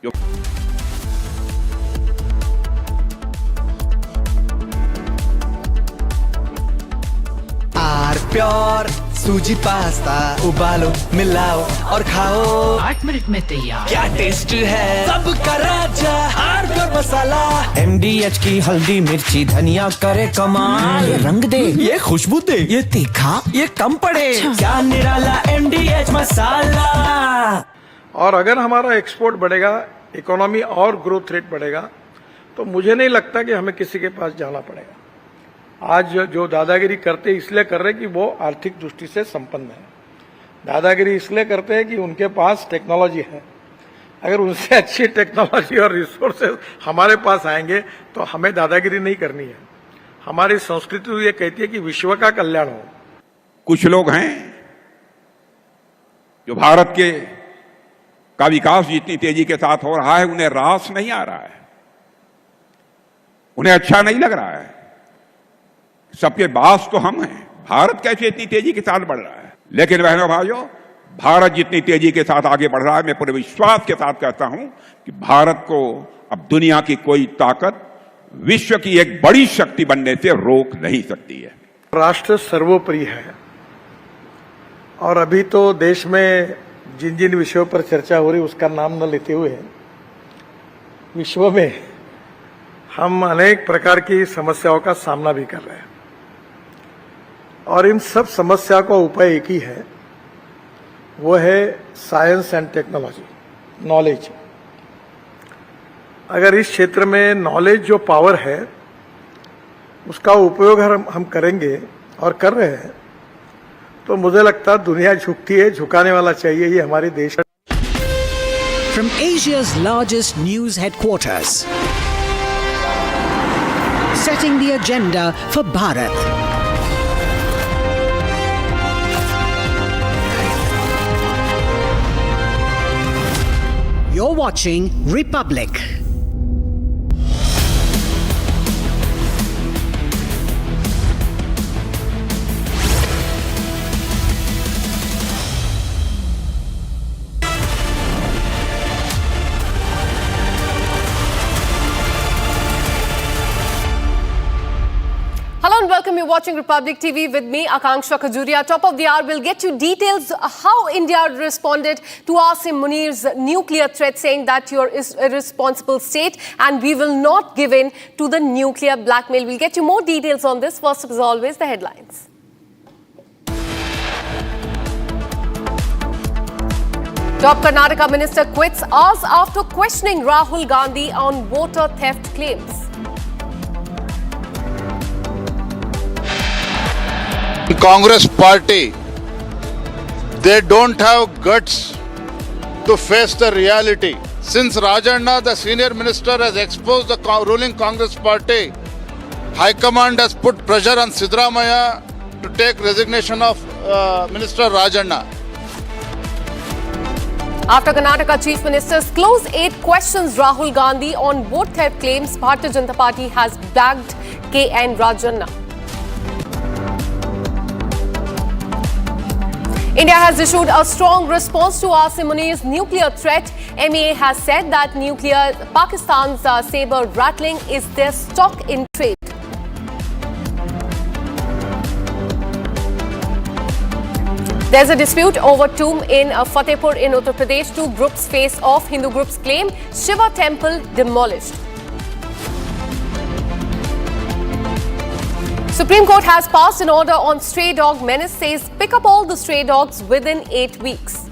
जो प्योर सूजी पास्ता उबालो मिलाओ और खाओ 8 मिनट में तैयार। क्या टेस्ट है सबका राजा हार्डकोर मसाला। MDH की हल्दी मिर्ची धनिया करे कमाल। ये रंग दे, ये खुशबू दे, ये तीखा, ये कम पड़े। क्या निराला MDH मसाला। और अगर हमारा एक्सपोर्ट बढ़ेगा, इकोनॉमी और ग्रोथ रेट बढ़ेगा, तो मुझे नहीं लगता कि हमें किसी के पास जाना पड़ेगा। आज जो दादागिरी करते इसलिए कर रहे कि वो आर्थिक दृष्टि से संपन्न है। दादागिरी इसलिए करते हैं कि उनके पास टेक्नोलॉजी है। अगर उनसे अच्छी टेक्नोलॉजी और रिसोर्सेज हमारे पास आएंगे तो हमें दादागिरी नहीं करनी है। हमारी संस्कृति ये कहती है कि विश्व का कल्याण हो। कुछ लोग हैं जो भारत के का विकास जितनी तेजी के साथ हो रहा है उन्हें रास नहीं आ रहा है, उन्हें अच्छा नहीं लग रहा है। सबके बास तो हम हैं। भारत कैसे इतनी तेजी के साथ बढ़ रहा है। लेकिन बहनों भाइयों, भारत जितनी तेजी के साथ आगे बढ़ रहा है, मैं पूरे विश्वास के साथ कहता हूं कि भारत को अब दुनिया की कोई ताकत विश्व की एक बड़ी शक्ति बनने से रोक नहीं सकती है। राष्ट्र सर्वोपरि है और अभी तो देश में जिन जिन विषयों पर चर्चा हो रही उसका नाम न लेते हुए विश्व में हम अनेक प्रकार की समस्याओं का सामना भी कर रहे हैं और इन सब समस्या का उपाय एक ही है, वो है साइंस एंड टेक्नोलॉजी, नॉलेज। अगर इस क्षेत्र में नॉलेज जो पावर है उसका उपयोग हम करेंगे और कर रहे हैं तो मुझे लगता है दुनिया झुकती है, झुकाने वाला चाहिए ये हमारे देश। From Asia's largest news headquarters, setting the agenda for Bharat. You're watching Republic. Hello and welcome. You're watching Republic TV with me, Akanksha Khajuria. Top of the hour, we'll get you details how India responded to Asim Munir's nuclear threat, saying that you're a responsible state and we will not give in to the nuclear blackmail. We'll get you more details on this. First, as always, the headlines. Top Karnataka minister quits hours after questioning Rahul Gandhi on voter theft claims. Congress party, they don't have guts to face the reality. Since Rajana, the senior minister, has exposed the ruling Congress party, High Command has put pressure on Sidramaya to take resignation of Minister Rajana. After Karnataka Chief Minister's close aide questions Rahul Gandhi on vote theft claims, Bharatiya Janata Party has bagged KN Rajana. India has issued a strong response to Asim Munir's nuclear threat. MEA has said that Pakistan's saber rattling is their stock in trade. There's a dispute over tomb in Fatehpur in Uttar Pradesh. Two groups face off. Hindu groups claim Shiva temple demolished. Supreme Court has passed an order on stray dog menace, says pick up all the stray dogs within 8 weeks.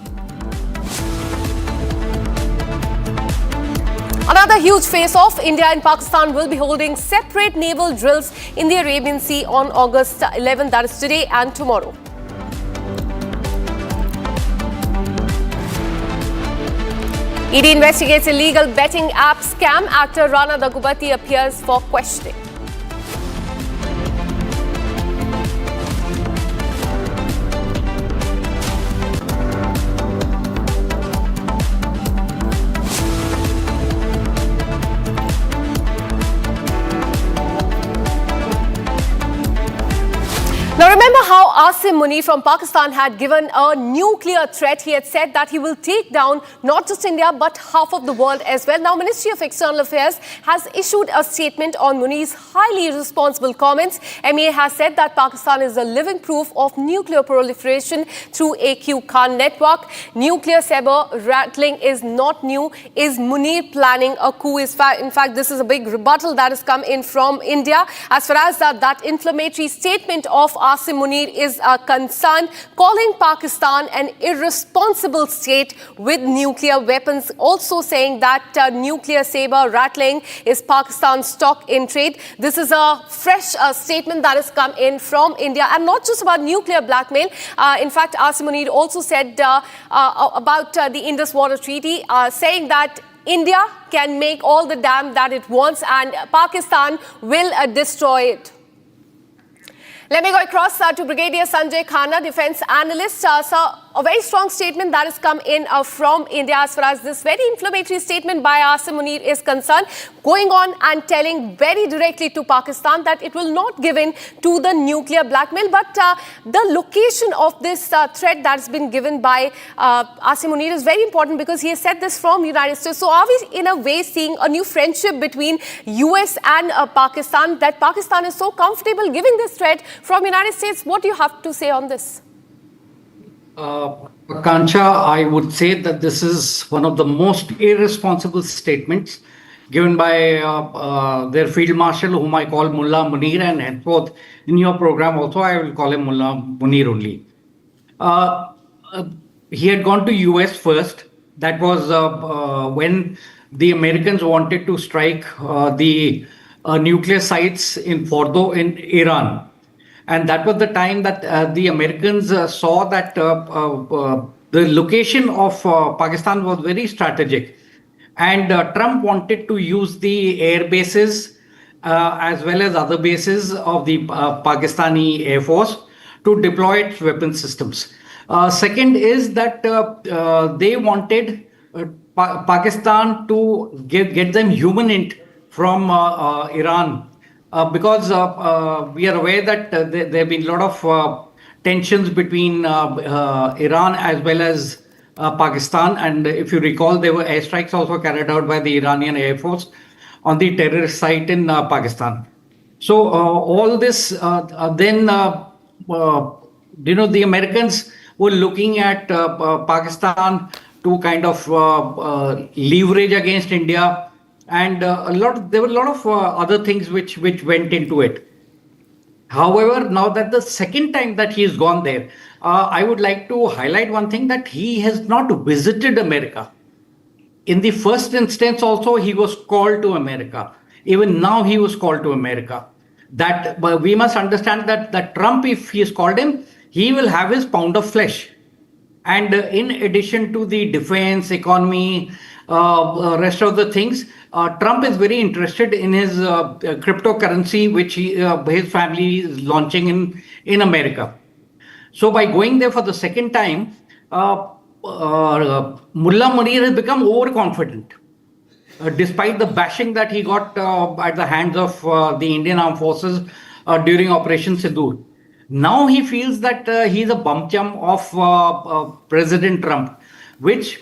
Another huge face-off. India and Pakistan will be holding separate naval drills in the Arabian Sea on August 11th, that is today and tomorrow. ED investigates illegal betting app scam. Actor Rana Daggubati appears for questioning. Now remember how Asim Munir from Pakistan had given a nuclear threat. He had said that he will take down not just India but half of the world as well. Now Ministry of External Affairs has issued a statement on Munir's highly irresponsible comments. MEA has said that Pakistan is a living proof of nuclear proliferation through AQ Khan network. Nuclear saber rattling is not new. Is Munir planning a coup? In fact, this is a big rebuttal that has come in from India. As far as that inflammatory statement of Asim Munir is concerned, calling Pakistan an irresponsible state with nuclear weapons, also saying that nuclear saber rattling is Pakistan's stock in trade. This is a fresh statement that has come in from India, and not just about nuclear blackmail. In fact, Asim Munir also said about the Indus Water Treaty, saying that India can make all the dam that it wants and Pakistan will destroy it. Let me go across to Brigadier Sanjay Khanna, defense analyst. Sir, a very strong statement that has come in from India as far as this very inflammatory statement by Asim Munir is concerned, going on and telling very directly to Pakistan that it will not give in to the nuclear blackmail. But the location of this threat that's been given by Asim Munir is very important, because he has said this from United States. So are we in a way seeing a new friendship between US and Pakistan, that Pakistan is so comfortable giving this threat from United States? What do you have to say on this? Kancha, I would say that this is one of the most irresponsible statements given by their field marshal, whom I call Mullah Munir, and henceforth in your program also I will call him Mullah Munir only. He had gone to US first. That was when the Americans wanted to strike the nuclear sites in Fordo in Iran. And that was the time that the Americans saw that the location of Pakistan was very strategic. And Trump wanted to use the air bases as well as other bases of the Pakistani Air Force to deploy its weapon systems. Second is that they wanted Pakistan to get them human from Iran. Because we are aware that there have been a lot of tensions between Iran as well as Pakistan. And if you recall, there were airstrikes also carried out by the Iranian Air Force on the terrorist site in Pakistan. So all this, then, the Americans were looking at Pakistan to kind of leverage against India. And there were a lot of other things which went into it. However, now that the second time that he has gone there, I would like to highlight one thing, that he has not visited America. In the first instance also, he was called to America. Even now, he was called to America. That we must understand that Trump, if he has called him, he will have his pound of flesh. And in addition to the defense, economy, rest of the things, Trump is very interested in his cryptocurrency, which his family is launching in America. So by going there for the second time, Mullah Munir has become overconfident. Despite the bashing that he got at the hands of the Indian Armed Forces during Operation Sindoor. Now he feels that he's a bum chum of President Trump, which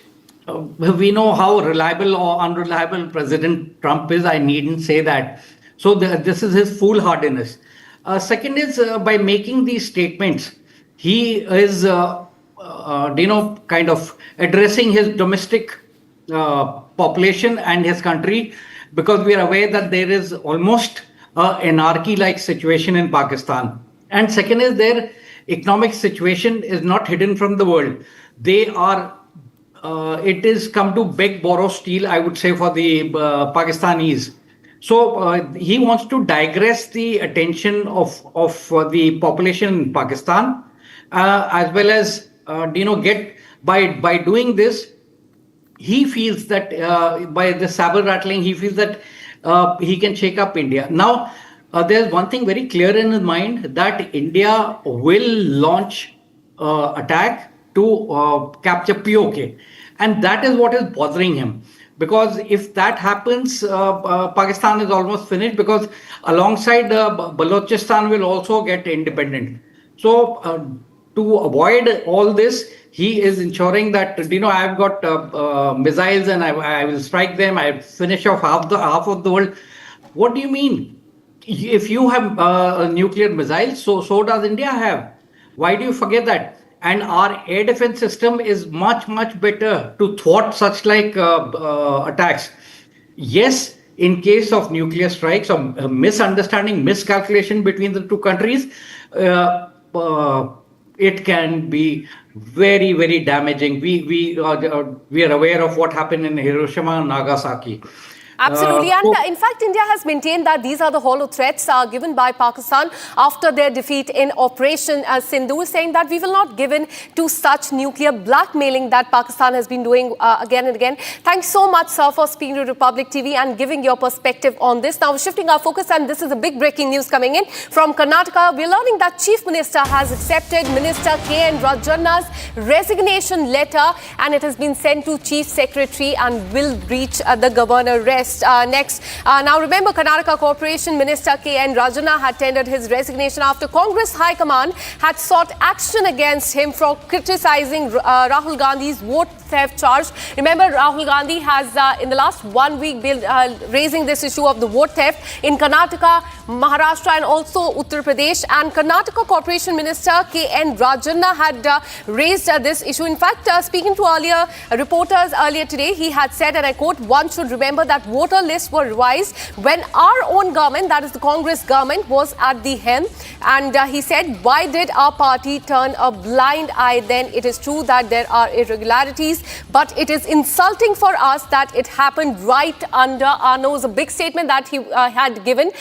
we know how reliable or unreliable President Trump is. I needn't say that. So this is his foolhardiness. Second is by making these statements, he is, kind of addressing his domestic population and his country, because we are aware that there is almost an anarchy-like situation in Pakistan. And second is their economic situation is not hidden from the world. They are, it is come to beg, borrow, steal, I would say, for the Pakistanis. So he wants to digress the attention of the population in Pakistan, as well as, get, by doing this, he feels that by the saber rattling, he feels that he can shake up India. Now, there's one thing very clear in his mind, that India will launch attack to capture POK. And that is what is bothering him. Because if that happens, Pakistan is almost finished, because alongside Balochistan will also get independent. So to avoid all this, he is ensuring that, I've got missiles and I will strike them. I finish off half of the world. What do you mean? If you have nuclear missiles, so does India have. Why do you forget that? And our air defense system is much, much better to thwart such like attacks. Yes, in case of nuclear strikes or misunderstanding, miscalculation between the two countries, it can be very, very damaging. We are aware of what happened in Hiroshima and Nagasaki. Absolutely. And in fact, India has maintained that these are the hollow threats given by Pakistan after their defeat in Operation Sindoor, saying that we will not give in to such nuclear blackmailing that Pakistan has been doing again and again. Thanks so much, sir, for speaking to Republic TV and giving your perspective on this. Now, shifting our focus, and this is a big breaking news coming in from Karnataka. We're learning that Chief Minister has accepted Minister KN Rajana's resignation letter, and it has been sent to Chief Secretary and will reach the Governor next. Now, remember, Karnataka Corporation Minister KN Rajana had tendered his resignation after Congress High Command had sought action against him for criticizing Rahul Gandhi's vote theft charge. Remember, Rahul Gandhi has in the last 1 week been raising this issue of the vote theft in Karnataka, Maharashtra and also Uttar Pradesh. And Karnataka Corporation Minister KN Rajana had raised this issue. In fact, speaking to reporters earlier today, he had said, and I quote, "One should remember that voter lists were revised when our own government, that is the Congress government, was at the helm." And he said, "Why did our party turn a blind eye then? It is true that there are irregularities, but it is insulting for us that it happened right under our nose." A big statement that he had given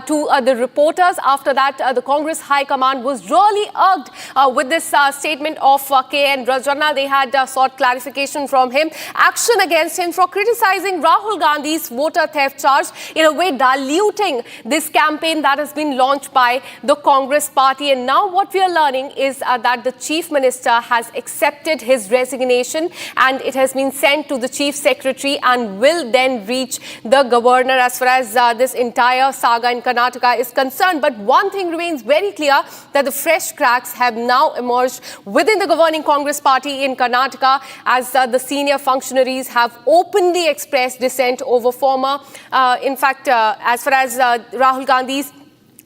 to the reporters. After that, the Congress High Command was really irked with this statement of KN Rajana. They had sought clarification from him, action against him for criticizing Rahul Gandhi's voter theft charge, in a way diluting this campaign that has been launched by the Congress party. And now what we are learning is that the Chief Minister has accepted his resignation, and it has been sent to the Chief Secretary and will then reach the Governor as far as this entire saga in Karnataka is concerned. But one thing remains very clear, that the fresh cracks have now emerged within the governing Congress party in Karnataka, as the senior functionaries have openly expressed dissent over former, as far as Rahul Gandhi's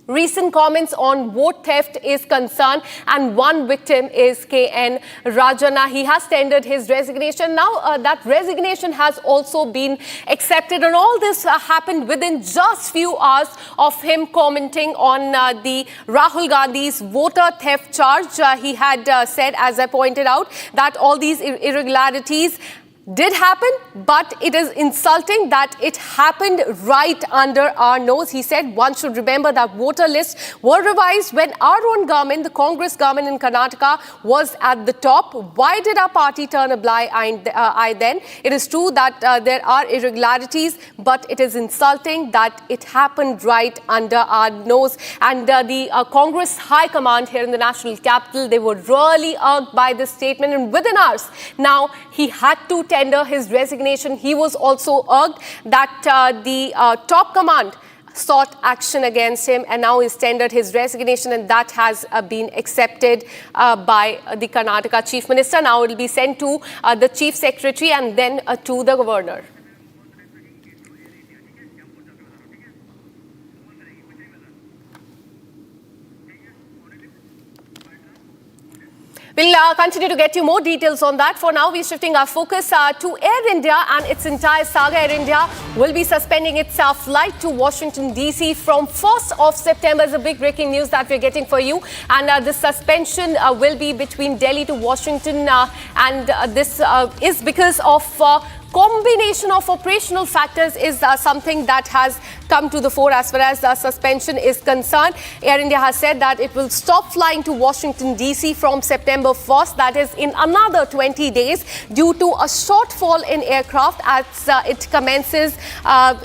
recent comments on vote theft is concerned, and one victim is KN Rajana. He has tendered his resignation. Now that resignation has also been accepted, and all this happened within just few hours of him commenting on the Rahul Gandhi's voter theft charge. He had said, as I pointed out, that all these irregularities did happen, but it is insulting that it happened right under our nose. He said one should remember that voter lists were revised when our own government, the Congress government in Karnataka, was at the top. Why did our party turn a blind eye then? It is true that there are irregularities, but it is insulting that it happened right under our nose. And the Congress High Command here in the national capital, they were really irked by this statement, and within hours now he had to tender his resignation. He was also irked that the top command sought action against him, and now he's tendered his resignation, and that has been accepted by the Karnataka Chief Minister. Now it will be sent to the Chief Secretary and then to the Governor. We'll continue to get you more details on that. For now, we're shifting our focus to Air India and its entire saga. Air India will be suspending its flight to Washington, D.C. from 1st of September. Is a big breaking news that we're getting for you. And this suspension will be between Delhi to Washington. And this is because of combination of operational factors is something that has come to the fore as far as suspension is concerned. Air India has said that it will stop flying to Washington, D.C. from September 1st, that is in another 20 days, due to a shortfall in aircraft as it commences.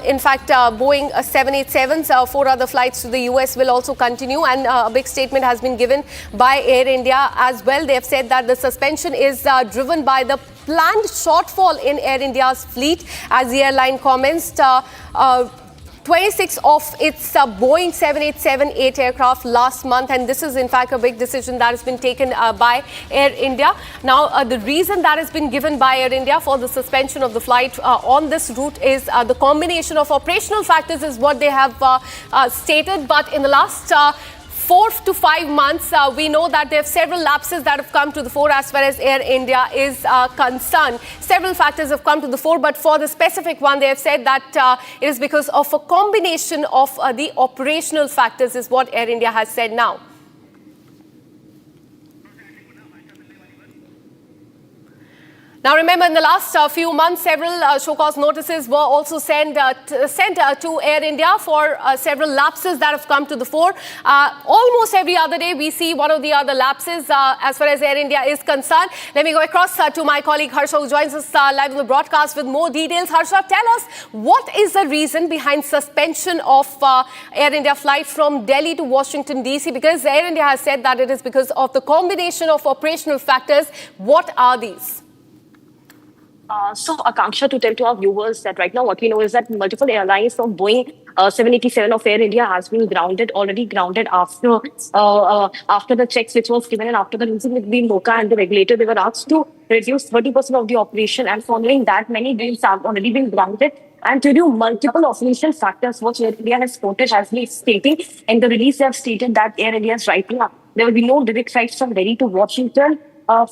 In fact, Boeing 787s, 4 other flights to the US will also continue, and a big statement has been given by Air India as well. They have said that the suspension is driven by the planned shortfall in Air India's fleet, as the airline commenced 26 of its Boeing 787-8 aircraft last month, and this is in fact a big decision that has been taken by Air India. Now, the reason that has been given by Air India for the suspension of the flight on this route is the combination of operational factors is what they have stated, but in the last 4 to 5 months, we know that there are several lapses that have come to the fore as far as Air India is concerned. Several factors have come to the fore, but for the specific one, they have said that it is because of a combination of the operational factors is what Air India has said now. Now, remember, in the last few months, several show-cause notices were also sent to Air India for several lapses that have come to the fore. Almost every other day, we see one or the other lapses as far as Air India is concerned. Let me go across to my colleague Harsha, who joins us live on the broadcast with more details. Harsha, tell us, what is the reason behind suspension of Air India flight from Delhi to Washington, D.C.? Because Air India has said that it is because of the combination of operational factors. What are these? So, Akanksha, to tell to our viewers that right now what we know is that multiple airlines from Boeing 787 of Air India has been already grounded after the checks which was given and after the meeting between MOCA and the regulator. They were asked to reduce 30% of the operation, and following that, many deals have already been grounded. And to do multiple operational factors, what Air India has quoted as been stating in the release, they have stated that Air India's right now there will be no direct flights from Delhi to Washington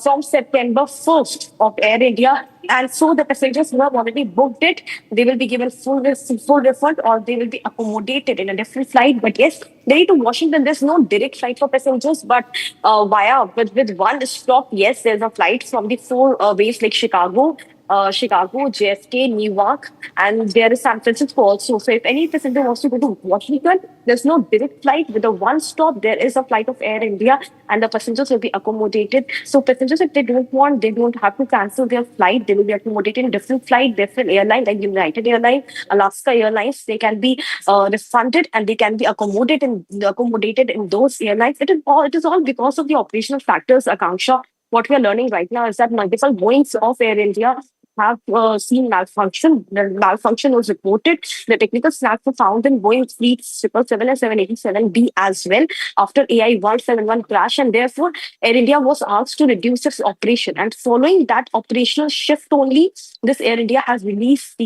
from September 1st of Air India. And so the passengers who have already booked it, they will be given full refund, or they will be accommodated in a different flight. But yes, Delhi to Washington, there's no direct flight for passengers, but with one stop, yes, there's a flight from the four ways like Chicago, JFK, Newark, and there is San Francisco also. So if any passenger wants to go to Washington, there's no direct flight. With a one stop, there is a flight of Air India, and the passengers will be accommodated. So passengers, if they don't want, they don't have to cancel their flight. They will be accommodated in different airline like United Airlines, Alaska Airlines. They can be refunded, and they can be accommodated in those airlines. It is all because of the operational factors, Akanksha. What we are learning right now is that multiple Boeings of Air India have seen malfunction. The malfunction was reported. The technical snags were found in Boeing fleets 777 and 787B as well after AI-171 crash, and therefore Air India was asked to reduce its operation. And following that operational shift only, this Air India has released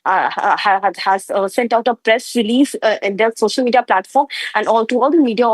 has sent out a press release in their social media platform and to all the media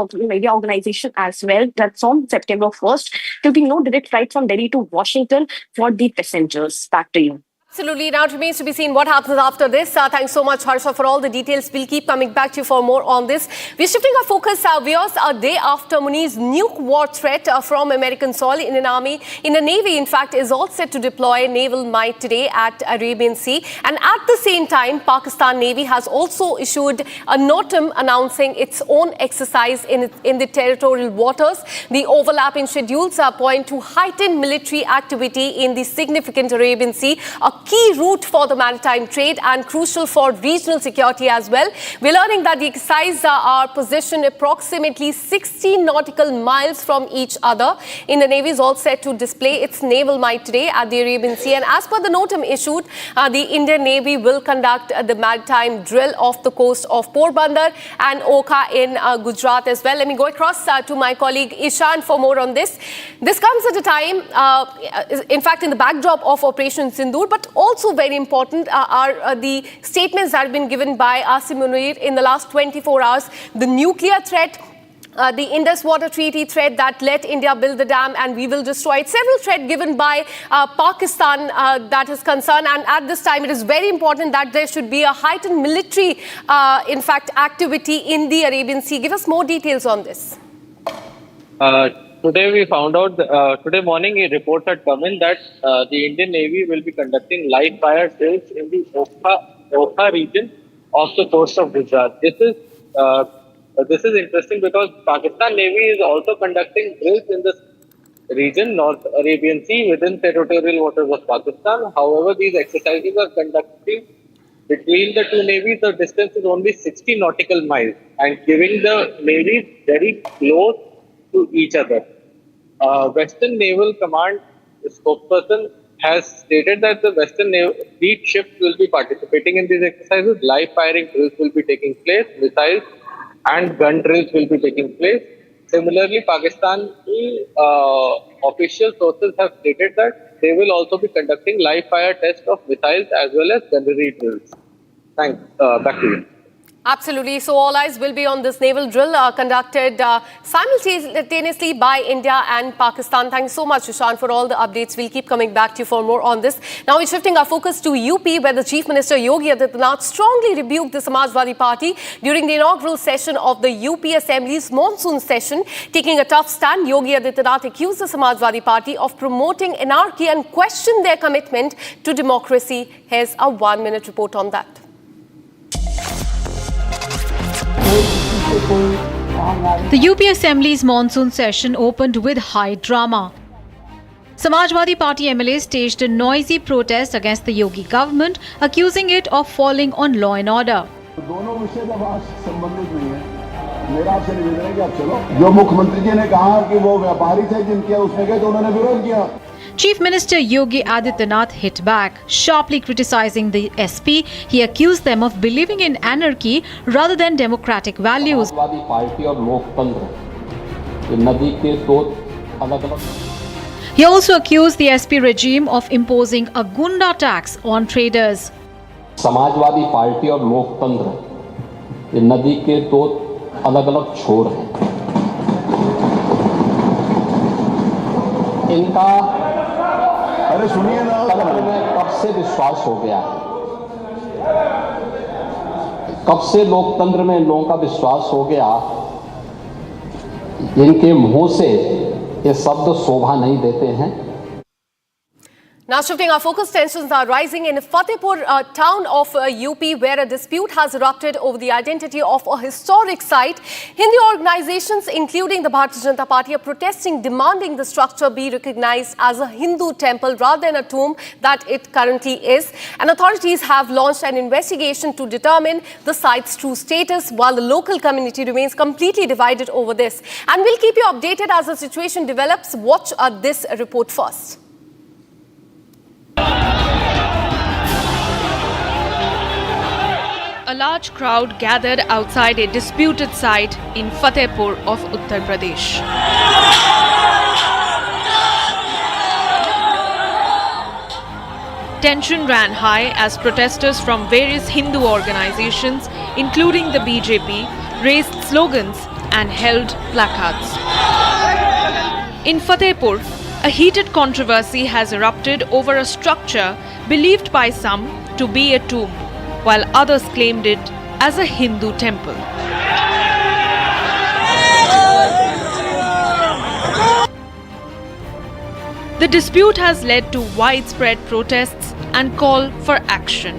organization as well, that from September 1st, there will be no direct flight from Delhi to Washington for the passengers. Back to you. Absolutely. Now it remains to be seen what happens after this. Thanks so much, Harsha, for all the details. We'll keep coming back to you for more on this. We're shifting our focus, viewers, a day after Munir's nuke war threat from American soil. In the Navy, in fact, is all set to deploy naval might today at Arabian Sea. And at the same time, Pakistan Navy has also issued a notum announcing its own exercise in the territorial waters. The overlapping schedules point to heightened military activity in the significant Arabian Sea, a key route for the maritime trade and crucial for regional security as well. We're learning that the exercises are positioned approximately 60 nautical miles from each other. In the Navy is all set to display its naval might today at the Arabian Sea. And as per the notum issued, the Indian Navy will conduct the maritime drill off the coast of Porbandar and Oka in Gujarat as well. Let me go across to my colleague Ishan for more on this. This comes at a time, in fact, in the backdrop of Operation Sindoor, but also very important are the statements that have been given by Munir in the last 24 hours. The nuclear threat, the Indus Water Treaty threat that let India build the dam and we will destroy it. Several threats given by Pakistan that is concerned. And at this time, it is very important that there should be a heightened military, in fact, activity in the Arabian Sea. Give us more details on this. Today we found out, today morning a report had come in that the Indian Navy will be conducting live fire drills in the Oka region off the coast of Gujarat. This is interesting because Pakistan Navy is also conducting drills in this region, North Arabian Sea, within territorial waters of Pakistan. However, these exercises are conducting between the two navies. The distance is only 60 nautical miles and giving the navies very close to each other. Western Naval Command spokesperson has stated that the Western Fleet ships will be participating in these exercises. Live firing drills will be taking place. Missiles and gun drills will be taking place. Similarly, Pakistani official sources have stated that they will also be conducting live fire tests of missiles as well as gunnery drills. Thanks. Back to you. Absolutely. So all eyes will be on this naval drill conducted simultaneously by India and Pakistan. Thanks so much, Sushant, for all the updates. We'll keep coming back to you for more on this. Now we're shifting our focus to UP, where the Chief Minister Yogi Adityanath strongly rebuked the Samajwadi Party during the inaugural session of the UP Assembly's monsoon session. Taking a tough stand, Yogi Adityanath accused the Samajwadi Party of promoting anarchy and questioned their commitment to democracy. Here's a 1-minute report on that. The UP Assembly's monsoon session opened with high drama. Samajwadi Party MLAs staged a noisy protest against the Yogi government, accusing it of falling on law and order. दोनों विषय जब आज संबंधित नहीं है, मेरा आपसे निवेदन है कि आप चलो। जो मुख्यमंत्री जी ने कहा कि वो व्यापारी थे जिनके उसमें गए तो उन्होंने विरोध किया। Chief Minister Yogi Adityanath hit back, sharply criticizing the SP. He accused them of believing in anarchy rather than democratic values. He also accused the SP regime of imposing a gunda tax on traders. Samajwadi party और लोकतंत्र ये नदी के दो अलग-अलग छोर हैं। इनका अरे सुनिए ना, कब से विश्वास हो गया है, कब से लोकतंत्र में लोगों का विश्वास हो गया, इनके मुंह से ये शब्द शोभा नहीं देते हैं। Now shifting our focus, tensions are rising in Fatehpur town of UP, where a dispute has erupted over the identity of a historic site. Hindu organizations, including the Bharatiya Janata Party, are protesting, demanding the structure be recognized as a Hindu temple rather than a tomb that it currently is. And authorities have launched an investigation to determine the site's true status, while the local community remains completely divided over this. And we'll keep you updated as the situation develops. Watch this report first. A large crowd gathered outside a disputed site in Fatehpur of Uttar Pradesh. Tension ran high as protesters from various Hindu organizations, including the BJP, raised slogans and held placards. In Fatehpur, a heated controversy has erupted over a structure believed by some to be a tomb, while others claimed it as a Hindu temple. The dispute has led to widespread protests and call for action.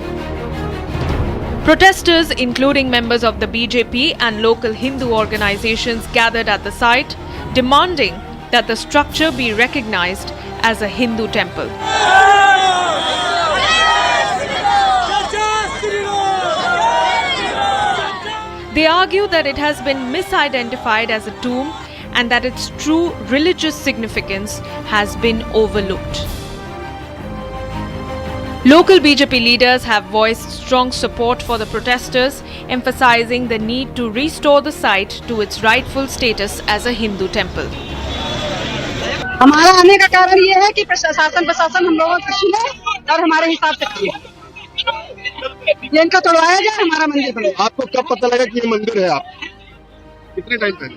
Protesters, including members of the BJP and local Hindu organizations, gathered at the site, demanding that the structure be recognized as a Hindu temple. They argue that it has been misidentified as a tomb and that its true religious significance has been overlooked. Local BJP leaders have voiced strong support for the protesters, emphasizing the need to restore the site to its rightful status as a Hindu temple. हमारा आने का कारण ये है कि प्रशासन हम लोगों को सुने और हमारे हिसाब से किए। ये इनका तोड़वाया जाए, हमारा मंदिर बने। आपको कब पता लगा कि ये मंदिर है? आप कितने टाइम पहले?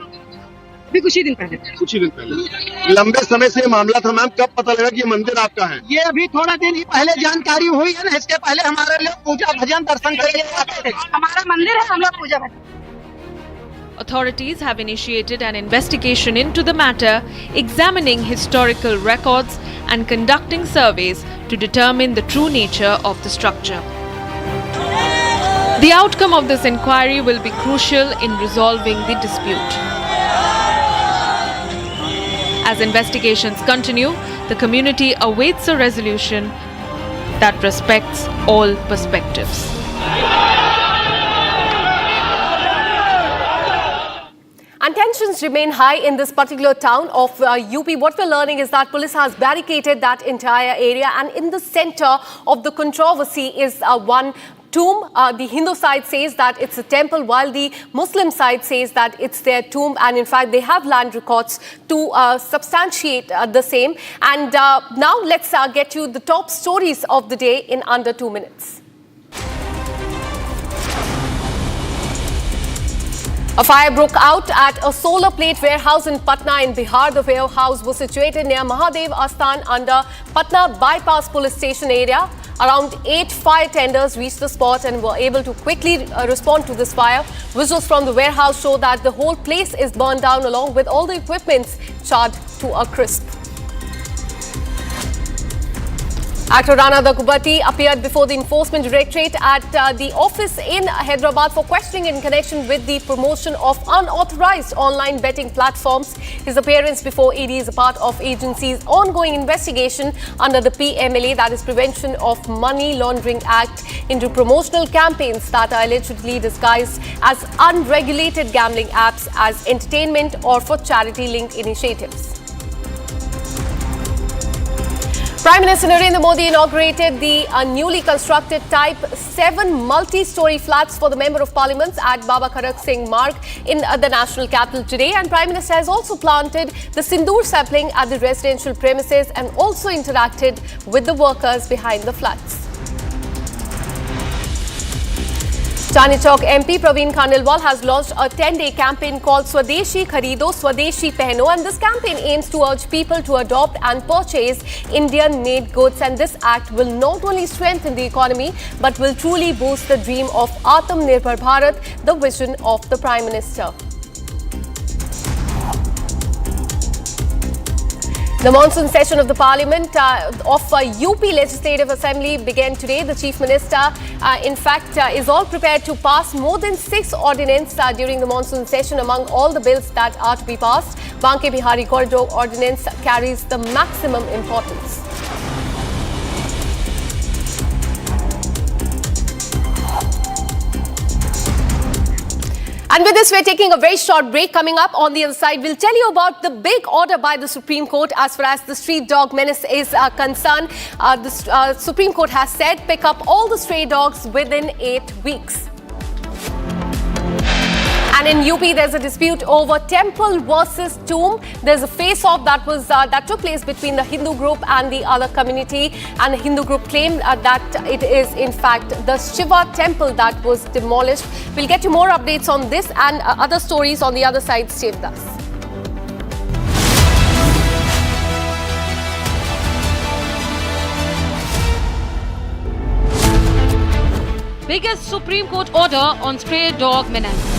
अभी कुछ ही दिन पहले। कुछ ही दिन पहले। लंबे समय से ये मामला था मैम, कब पता लगा कि ये मंदिर आपका है? ये अभी थोड़ा दिन ही पहले जानकारी हुई है ना, इसके पहले हमारे लोग पूजा भजन दर्शन करके आते थे। हमारा मंदिर है, हम लोग पूजा भजन। Authorities have initiated an investigation into the matter, examining historical records and conducting surveys to determine the true nature of the structure. The outcome of this inquiry will be crucial in resolving the dispute. As investigations continue, the community awaits a resolution that respects all perspectives. And tensions remain high in this particular town of UP. What we're learning is that police has barricaded that entire area, and in the center of the controversy is one tomb. The Hindu side says that it's a temple, while the Muslim side says that it's their tomb, and in fact they have land records to substantiate the same. And now let's get you the top stories of the day in under 2 minutes. A fire broke out at a solar plate warehouse in Patna in Bihar. The warehouse was situated near Mahadev Asthan under Patna Bypass Police Station area. Around 8 fire tenders reached the spot and were able to quickly respond to this fire. Visuals from the warehouse show that the whole place is burned down along with all the equipment charred to a crisp. Actor Arnab Goswami appeared before the Enforcement Directorate at the office in Hyderabad for questioning in connection with the promotion of unauthorized online betting platforms. His appearance before ED is a part of agency's ongoing investigation under the PMLA, that is Prevention of Money Laundering Act, into promotional campaigns that are allegedly disguised as unregulated gambling apps, as entertainment or for charity-linked initiatives. Prime Minister Narendra Modi inaugurated the newly constructed Type 7 multi-story flats for the Member of Parliament at Baba Kharak Singh Marg in the national capital today. And Prime Minister has also planted the Sindoor sapling at the residential premises and also interacted with the workers behind the flats. Chandni Chowk MP Praveen Khandelwal has launched a 10-day campaign called Swadeshi Kharido, Swadeshi Pehno, and this campaign aims to urge people to adopt and purchase Indian-made goods. And this act will not only strengthen the economy but will truly boost the dream of Atmanirbhar Bharat, the vision of the Prime Minister. The monsoon session of the Parliament of UP Legislative Assembly began today. The Chief Minister, is all prepared to pass more than 6 ordinances during the monsoon session. Among all the bills that are to be passed, Banke Bihari Corridor Ordinance carries the maximum importance. And with this, we're taking a very short break. Coming up on the other side, we'll tell you about the big order by the Supreme Court as far as the street dog menace is concerned. The Supreme Court has said pick up all the stray dogs within 8 weeks. And in UP, there's a dispute over temple versus tomb. There's a face-off that took place between the Hindu group and the other community. And the Hindu group claimed that it is, in fact, the Shiva temple that was demolished. We'll get you more updates on this and other stories on the other side. Stay with us. Biggest Supreme Court order on stray dog menace.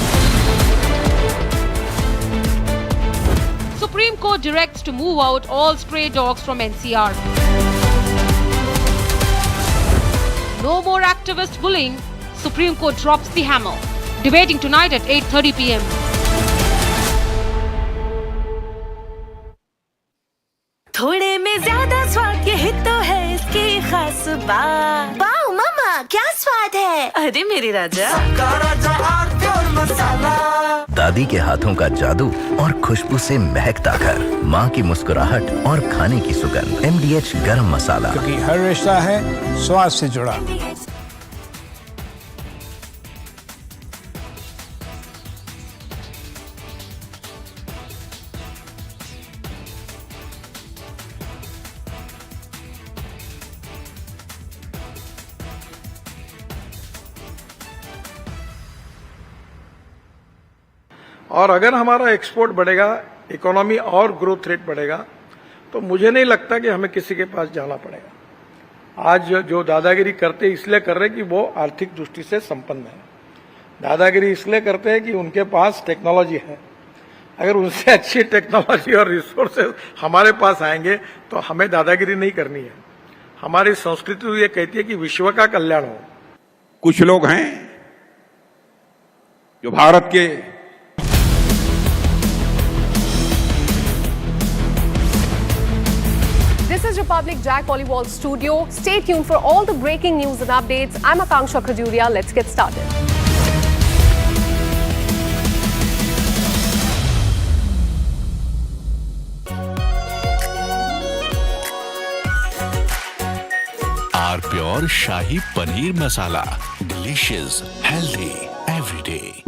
Supreme Court directs to move out all stray dogs from NCR. No more activist bullying. Supreme Court drops the hammer. Debating tonight at 8:30 p.m. थोड़े में ज्यादा स्वाद यही तो है इसकी खास बात। वाओ मामा, क्या स्वाद है? अरे मेरी राजा, दादी के हाथों का जादू और खुशबू से महकता घर, माँ की मुस्कुराहट और खाने की सुगंध। MDH गरम मसाला, क्योंकि हर रिश्ता है स्वाद से जुड़ा। और अगर हमारा एक्सपोर्ट बढ़ेगा, इकोनॉमी और ग्रोथ रेट बढ़ेगा, तो मुझे नहीं लगता कि हमें किसी के पास जाना पड़ेगा। आज जो दादागिरी करते इसलिए कर रहे हैं कि वो आर्थिक दृष्टि से संपन्न है। दादागिरी इसलिए करते हैं कि उनके पास टेक्नोलॉजी है। अगर उनसे अच्छी टेक्नोलॉजी और रिसोर्सेज हमारे पास आएंगे तो हमें दादागिरी नहीं करनी है। हमारी संस्कृति ये कहती है कि विश्व का कल्याण हो। कुछ लोग हैं जो भारत के This is Republic Jack Polywall Studio. Stay tuned for all the breaking news and updates. I'm Akanksha Khajuria. Let's get started. Our Pure Shahi Paneer Masala. Delicious, healthy, every day.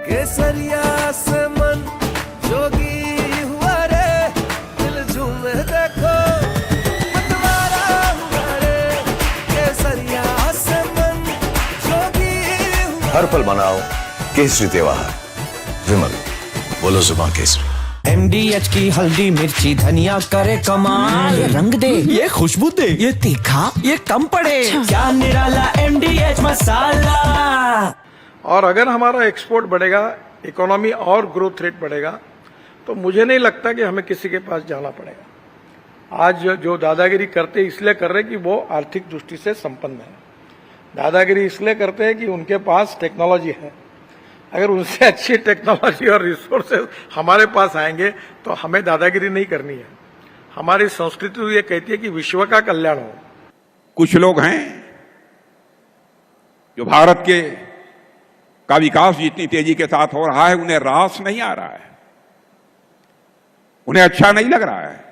केसरिया से मन जोगी हुआ रे, दिल झूमे देखो मतवारा हुआ रे। केसरिया से मन जोगी हुआ। हर पल मनाओ केसरी त्योहार विमल बोलो जुबान केसरी। MDH की हल्दी मिर्ची धनिया करे कमाल, ये रंग दे, ये खुशबू दे, ये तीखा, ये कम पड़े, क्या निराला MDH मसाला। और अगर हमारा एक्सपोर्ट बढ़ेगा, इकोनॉमी और ग्रोथ रेट बढ़ेगा, तो मुझे नहीं लगता कि हमें किसी के पास जाना पड़ेगा। आज जो दादागिरी करते इसलिए कर रहे कि वो आर्थिक दृष्टि से संपन्न है। दादागिरी इसलिए करते हैं कि उनके पास टेक्नोलॉजी है। अगर उनसे अच्छी टेक्नोलॉजी और रिसोर्सेज हमारे पास आएंगे तो हमें दादागिरी नहीं करनी है। हमारी संस्कृति तो ये कहती है कि विश्व का कल्याण हो। कुछ लोग हैं जो भारत का विकास जितनी तेजी के साथ हो रहा है उन्हें रास नहीं आ रहा है, उन्हें अच्छा नहीं लग रहा है।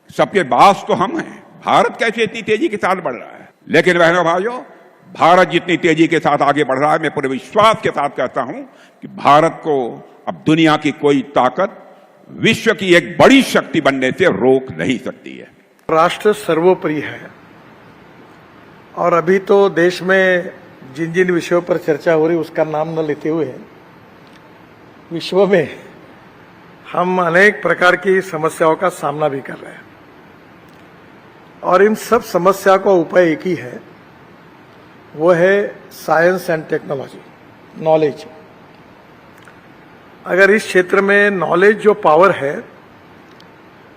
सबके बास तो हम हैं, भारत कैसे इतनी तेजी के साथ बढ़ रहा है। लेकिन बहनों भाइयों, भारत जितनी तेजी के साथ आगे बढ़ रहा है, मैं पूरे विश्वास के साथ कहता हूं कि भारत को अब दुनिया की कोई ताकत विश्व की एक बड़ी शक्ति बनने से रोक नहीं सकती है। राष्ट्र सर्वोपरि है और अभी तो देश में जिन जिन विषयों पर चर्चा हो रही उसका नाम न लेते हुए विश्व में हम अनेक प्रकार की समस्याओं का सामना भी कर रहे हैं और इन सब समस्या का उपाय एक ही है, वो है साइंस एंड टेक्नोलॉजी, नॉलेज। अगर इस क्षेत्र में नॉलेज जो पावर है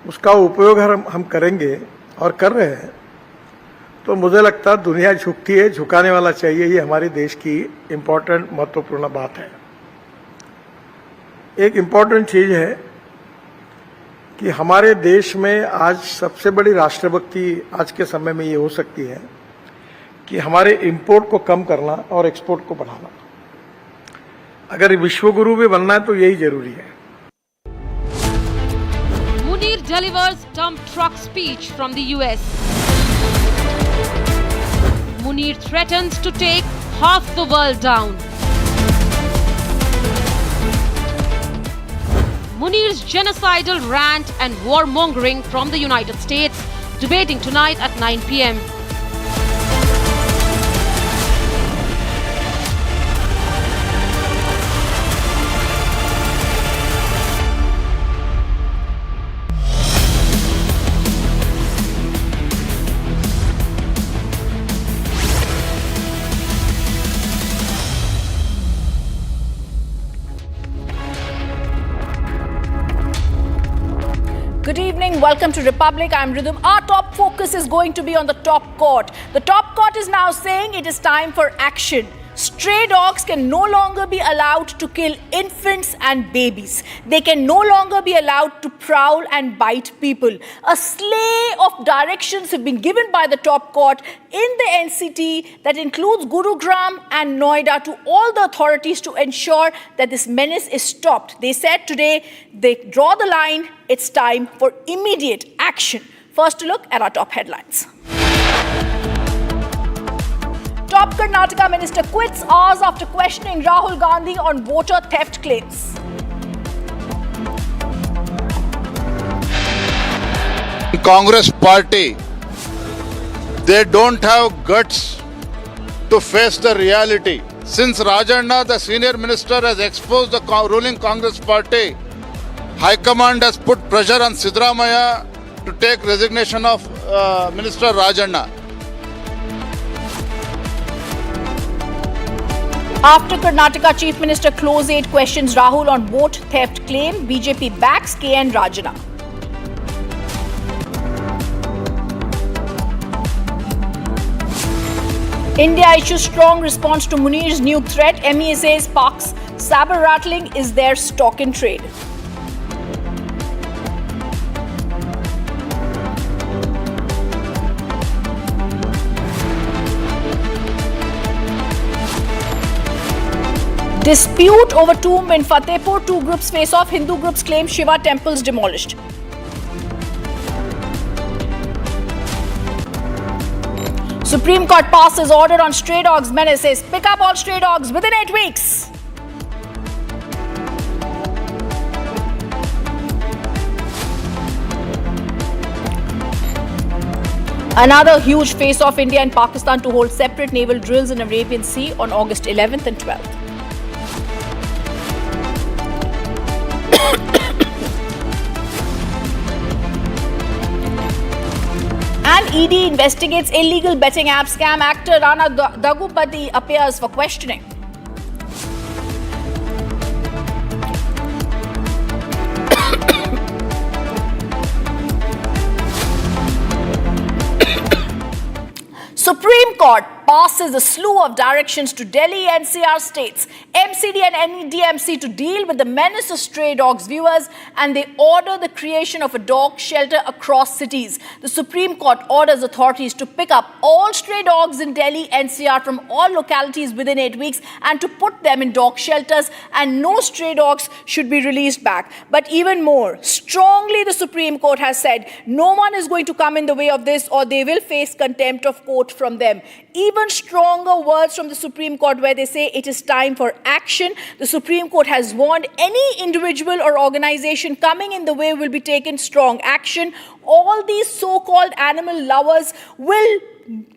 उसका उपयोग हम करेंगे और कर रहे हैं तो मुझे लगता है दुनिया झुकती है, झुकाने वाला चाहिए। ये हमारे देश की इम्पोर्टेंट महत्वपूर्ण बात है। एक इम्पोर्टेंट चीज है कि हमारे देश में आज सबसे बड़ी राष्ट्रभक्ति आज के समय में ये हो सकती है कि हमारे इंपोर्ट को कम करना और एक्सपोर्ट को बढ़ाना। अगर विश्वगुरु भी बनना है तो यही जरूरी है। Munir delivers dump truck speech from the US. Munir threatens to take half the world down. Munir's genocidal rant and warmongering from the United States, debating tonight at 9 p.m. Good evening, welcome to Republic. I'm Rhythm. Our top focus is going to be on the top court. The top court is now saying it is time for action. Stray dogs can no longer be allowed to kill infants and babies. They can no longer be allowed to prowl and bite people. A slew of directions have been given by the top court in the NCT that includes Gurugram and Noida to all the authorities to ensure that this menace is stopped. They said today they draw the line. It's time for immediate action. First, a look at our top headlines. Top Karnataka minister quits hours after questioning Rahul Gandhi on voter theft claims. Congress party, they don't have guts to face the reality. Since Rajana, the senior minister, has exposed the ruling Congress party, High Command has put pressure on Sidramaya to take resignation of Minister Rajana. After Karnataka Chief Minister Close Aid questions Rahul on vote theft claim, BJP backs KN Rajana. India issues strong response to Munir's nuke threat. MEA says Pak's saber rattling is their stock in trade. Dispute over tomb in Fatehpur. Two groups face off. Hindu groups claim Shiva temples demolished. Supreme Court passes order on stray dogs. Menace says pick up all stray dogs within 8 weeks. Another huge face-off, India and Pakistan to hold separate naval drills in Arabian Sea on August 11th and 12th. ED investigates illegal betting app scam. Actor Rana Daggubati appears for questioning. Supreme Court passes a slew of directions to Delhi NCR states, MCD and NDMC to deal with the menace of stray dogs, viewers, and they order the creation of a dog shelter across cities. The Supreme Court orders authorities to pick up all stray dogs in Delhi NCR from all localities within 8 weeks and to put them in dog shelters, and no stray dogs should be released back. But even more strongly, the Supreme Court has said no one is going to come in the way of this or they will face contempt of court from them. Even stronger words from the Supreme Court where they say it is time for action. The Supreme Court has warned any individual or organization coming in the way will be taken strong action. All these so-called animal lovers will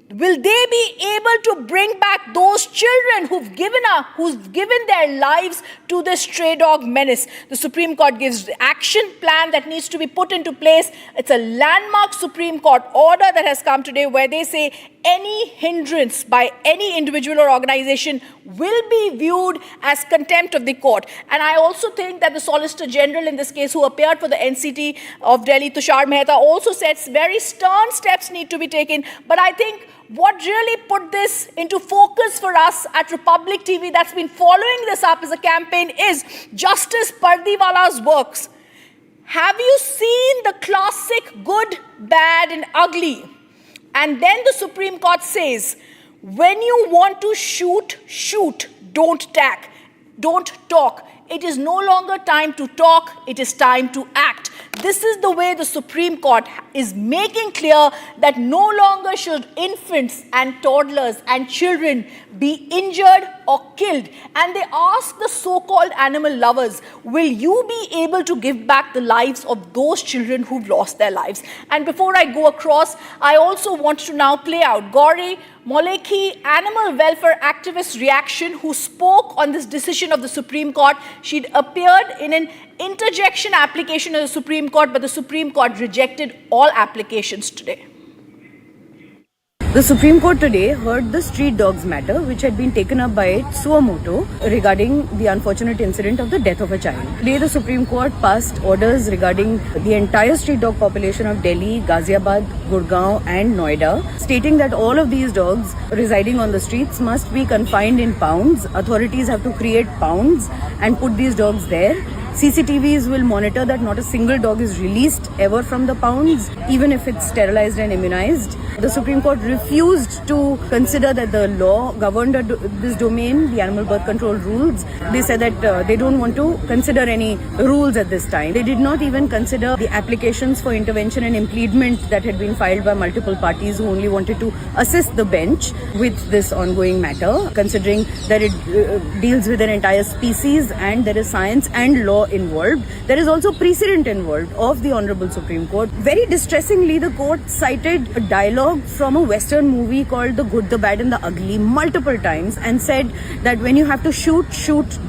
they be able to bring back those children who've given their lives to the stray dog menace? The Supreme Court gives the action plan that needs to be put into place. It's a landmark Supreme Court order that has come today where they say any hindrance by any individual or organization will be viewed as contempt of the court. And I also think that the Solicitor General in this case, who appeared for the NCT of Delhi, Tushar Mehta, also said very stern steps need to be taken. But I think what really put this into focus for us at Republic TV that's been following this up as a campaign is Justice Pardiwala's works. Have you seen the classic good, bad and ugly? And then the Supreme Court says, when you want to shoot, shoot, don't talk. It is no longer time to talk, it is time to act. This is the way the Supreme Court is making clear that no longer should infants and toddlers and children be injured or killed. And they ask the so-called animal lovers, will you be able to give back the lives of those children who've lost their lives? And before I go across, I also want to now play out Gauri Molekhi, animal welfare activist reaction, who spoke on this decision of the Supreme Court. She'd appeared in an interjection application of the Supreme Court, but the Supreme Court rejected all applications today. The Supreme Court today heard the street dogs matter, which had been taken up by suo motu regarding the unfortunate incident of the death of a child. Today, the Supreme Court passed orders regarding the entire street dog population of Delhi, Ghaziabad, Gurgaon and Noida, stating that all of these dogs residing on the streets must be confined in pounds. Authorities have to create pounds and put these dogs there. CCTVs will monitor that not a single dog is released ever from the pounds, even if it's sterilized and immunized. The Supreme Court refused to consider that the law governed this domain, the animal birth control rules. They said that they don't want to consider any rules at this time. They did not even consider the applications for intervention and impleadment that had been filed by multiple parties who only wanted to assist the bench with this ongoing matter, considering that it deals with an entire species and there is science and law involved. There is also precedent involved of the Honorable Supreme Court. Very distressingly, the court cited a dialogue from a Western movie called The Good, the Bad and the Ugly multiple times and said that when you have to shoot, shoot,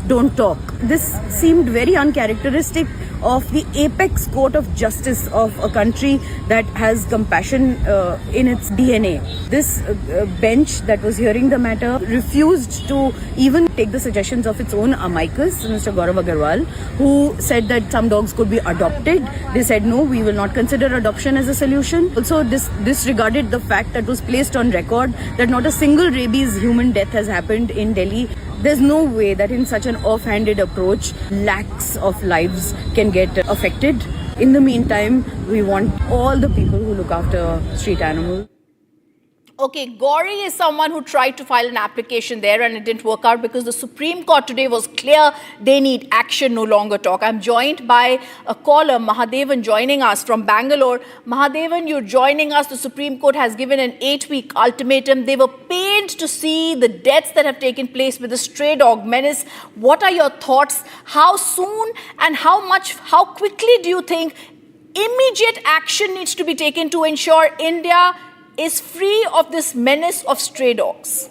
don't talk. This seemed very uncharacteristic of the apex court of justice of a country that has compassion in its DNA. This bench that was hearing the matter refused to even take the suggestions of its own amicus, Mr. Gaurav Agarwal, who said that some dogs could be adopted. They said, no, we will not consider adoption as a solution. Also, disregarded the fact that was placed on record that not a single rabies human death has happened in Delhi. There's no way that in such an offhanded approach, lakhs of lives can get affected. In the meantime, we want all the people who look after street animals. Okay, Gauri is someone who tried to file an application there and it didn't work out because the Supreme Court today was clear they need action, no longer talk. I'm joined by a caller, Mahadevan, joining us from Bangalore. Mahadevan, you're joining us. The Supreme Court has given an 8-week ultimatum. They were pained to see the deaths that have taken place with the stray dog menace. What are your thoughts? How soon and how quickly do you think immediate action needs to be taken to ensure India is free of this menace of stray dogs?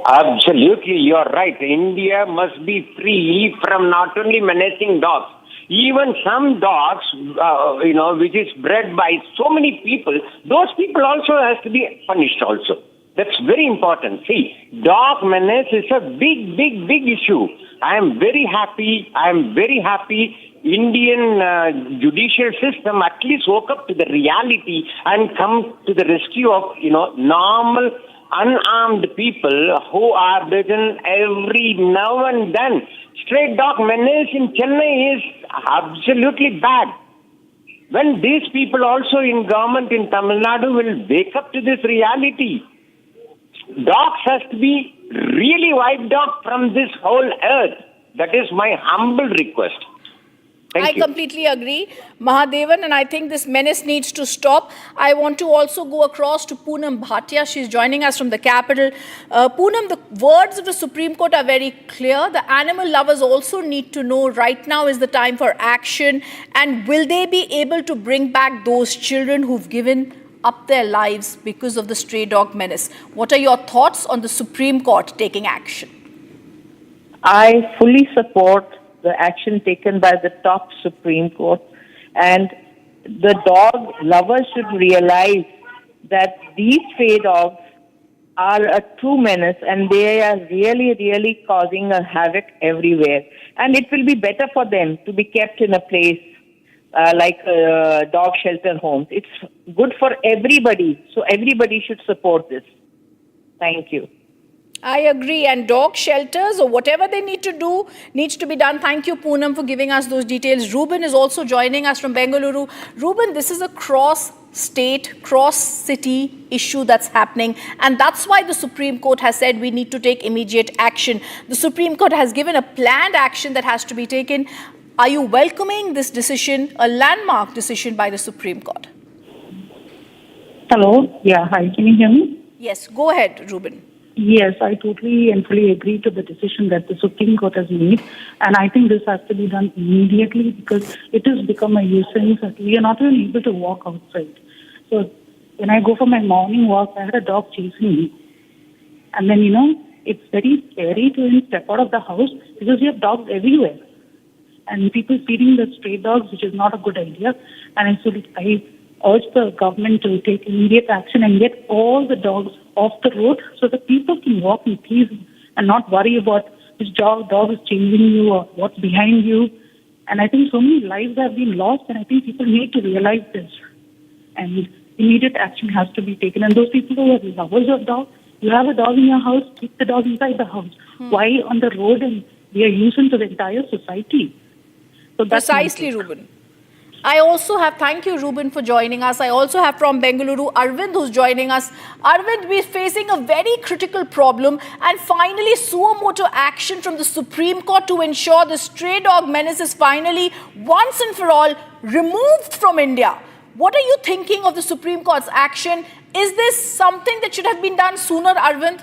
Absolutely, you're right. India must be free from not only menacing dogs, Even some dogs, which is bred by so many people, those people also has to be punished also. That's very important. See, dog menace is a big, big, big issue. I am very happy Indian judicial system at least woke up to the reality and come to the rescue of, normal unarmed people who are bitten every now and then. Stray dog menace in Chennai is absolutely bad. When these people also in government in Tamil Nadu will wake up to this reality, dogs has to be really wiped out from this whole earth. That is my humble request. I completely agree, Mahadevan, and I think this menace needs to stop. I want to also go across to Poonam Bhatia. She's joining us from the capital. Poonam, the words of the Supreme Court are very clear. The animal lovers also need to know right now is the time for action. And will they be able to bring back those children who've given up their lives because of the stray dog menace? What are your thoughts on the Supreme Court taking action? I fully support the action taken by the top Supreme Court, and the dog lovers should realize that these stray dogs are a true menace and they are really, really causing a havoc everywhere. And it will be better for them to be kept in a place like dog shelter homes. It's good for everybody, so everybody should support this. Thank you. I agree, and dog shelters or whatever they need to do needs to be done. Thank you, Poonam, for giving us those details. Ruben is also joining us from Bengaluru. Ruben, this is a cross-state, cross-city issue that's happening, and that's why the Supreme Court has said we need to take immediate action. The Supreme Court has given a planned action that has to be taken. Are you welcoming this decision, a landmark decision by the Supreme Court? Hello. Yeah, hi. Can you hear me? Yes, go ahead, Ruben. Yes, I totally and fully agree to the decision that the Supreme Court has made. And I think this has to be done immediately because it has become a nuisance. We are not even able to walk outside. So when I go for my morning walk, I had a dog chasing me. And then, it's very scary to even step out of the house because you have dogs everywhere. And people feeding the stray dogs, which is not a good idea. And I urge the government to take immediate action and get all the dogs off the road so that people can walk in peace and not worry about which dog is chasing you or what's behind you. And I think so many lives have been lost, and I think people need to realize this. And immediate action has to be taken. And those people who are lovers of dogs, you have a dog in your house, keep the dog inside the house. Why on the road and we are using to the entire society? So that's precisely, Ruben. I also have, thank you, Ruben, for joining us. I also have from Bengaluru, Arvind, who's joining us. Arvind, we're facing a very critical problem, and finally, suo motu action from the Supreme Court to ensure the stray dog menace is finally, once and for all, removed from India. What are you thinking of the Supreme Court's action? Is this something that should have been done sooner, Arvind?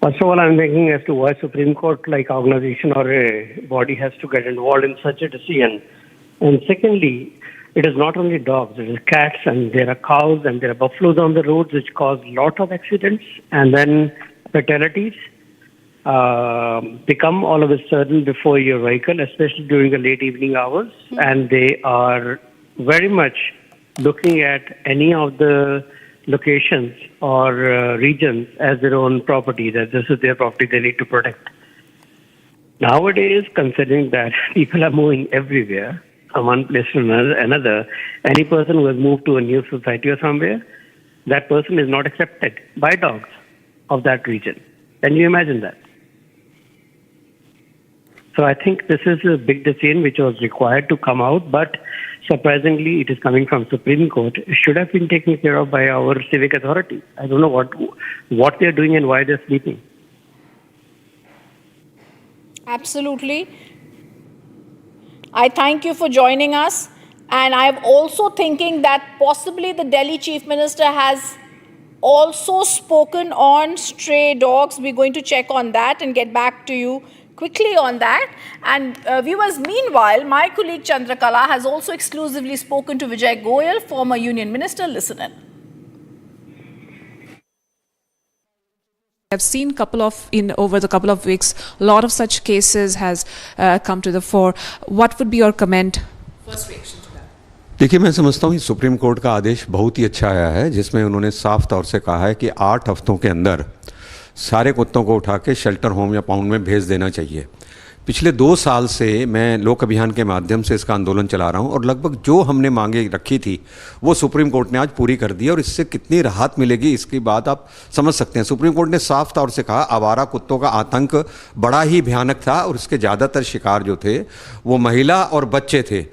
First of all, I'm thinking as to why Supreme Court, like organization or a body, has to get involved in such a decision. And secondly, it is not only dogs, there is cats and there are cows and there are buffaloes on the roads which cause a lot of accidents, and then fatalities become all of a sudden before your vehicle, especially during the late evening hours. And they are very much looking at any of the locations or regions as their own property, that this is their property they need to protect. Nowadays, considering that people are moving everywhere, from one place to another, any person who has moved to a new society or somewhere, that person is not accepted by dogs of that region. Can you imagine that? So I think this is a big decision which was required to come out, but surprisingly it is coming from Supreme Court. It should have been taken care of by our civic authority. I don't know what they're doing and why they're sleeping. Absolutely. I thank you for joining us, and I'm also thinking that possibly the Delhi Chief Minister has also spoken on stray dogs. We're going to check on that and get back to you quickly on that. And viewers, meanwhile, my colleague Chandrakala has also exclusively spoken to Vijay Goyal, former Union Minister. Listen in. I've seen over the couple of weeks, a lot of such cases has come to the fore. What would be your comment? First reaction to that. देखिए, मैं समझता हूँ supreme court का आदेश बहुत ही अच्छा आया है, जिसमें उन्होंने साफ तौर से कहा है कि 8 हफ्तों के अंदर सारे कुत्तों को उठा के शेल्टर होम या पाउंड में भेज देना चाहिए। पिछले 2 साल से मैं लोक अभियान के माध्यम से इसका आंदोलन चला रहा हूं और लगभग जो हमने मांगे रखी थी वो सुप्रीम कोर्ट ने आज पूरी कर दी और इससे कितनी राहत मिलेगी इसकी बात आप समझ सकते हैं। सुप्रीम कोर्ट ने साफ तौर से कहा आवारा कुत्तों का आतंक बड़ा ही भयानक था और इसके ज़्यादातर शिकार जो थे वो महिला और बच्चे थे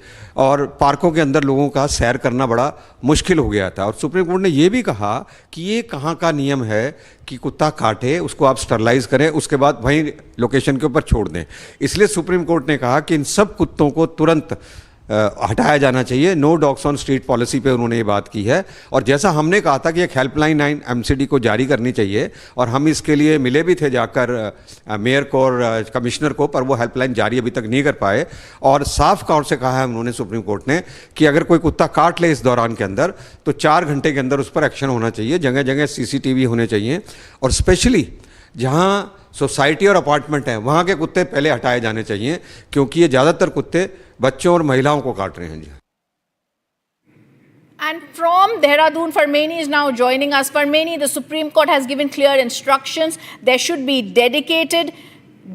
और पार्कों के अंदर लोगों का सैर करना बड़ा मुश्किल हो गया था। और सुप्रीम कोर्ट ने ये भी कहा कि ये कहाँ का नियम है कि कुत्ता काटे उसको आप स्टरलाइज करें उसके बाद वहीं लोकेशन के ऊपर छोड़ दें। इसलिए सुप्रीम कोर्ट ने कहा कि इन सब कुत्तों को तुरंत हटाया जाना चाहिए। No dogs on street policy पे उन्होंने ये बात की है और जैसा हमने कहा था कि एक हेल्पलाइन 9 MCD को जारी करनी चाहिए और हम इसके लिए मिले भी थे जाकर मेयर को और कमिश्नर को, पर वो हेल्पलाइन जारी अभी तक नहीं कर पाए। और साफ तौर से कहा है उन्होंने सुप्रीम कोर्ट ने कि अगर कोई कुत्ता काट ले इस दौरान के अंदर तो 4 घंटे के अंदर उस पर एक्शन होना चाहिए। जगह जगह CCTV होने चाहिए और स्पेशली जहाँ सोसाइटी और अपार्टमेंट हैं वहाँ के कुत्ते पहले हटाए जाने चाहिए क्योंकि ये ज़्यादातर कुत्ते बच्चों और महिलाओं को काट रहे हैं जी। And from Dehradun, Farmeni is now joining us. Farmeni, the Supreme Court has given clear instructions. There should be dedicated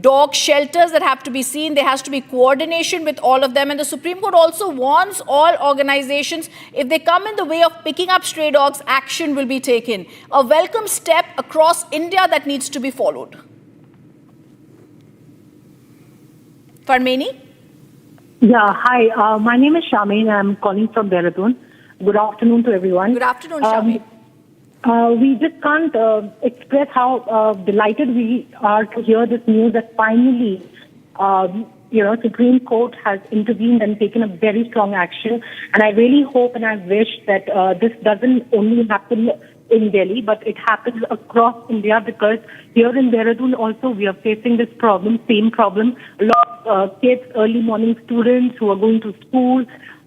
dog shelters that have to be seen. There has to be coordination with all of them. And the Supreme Court also warns all organizations, if they come in the way of picking up stray dogs, action will be taken. A welcome step across India that needs to be followed. Farmeni? Yeah, hi. My name is Shameen. I'm calling from Dehradun. Good afternoon to everyone. Good afternoon, Shameen. We just can't express how delighted we are to hear this news that finally, Supreme Court has intervened and taken a very strong action. And I really hope and I wish that this doesn't only happen in Delhi, but it happens across India because here in Dehradun also we are facing this problem, same problem. A lot of kids, early morning students who are going to school,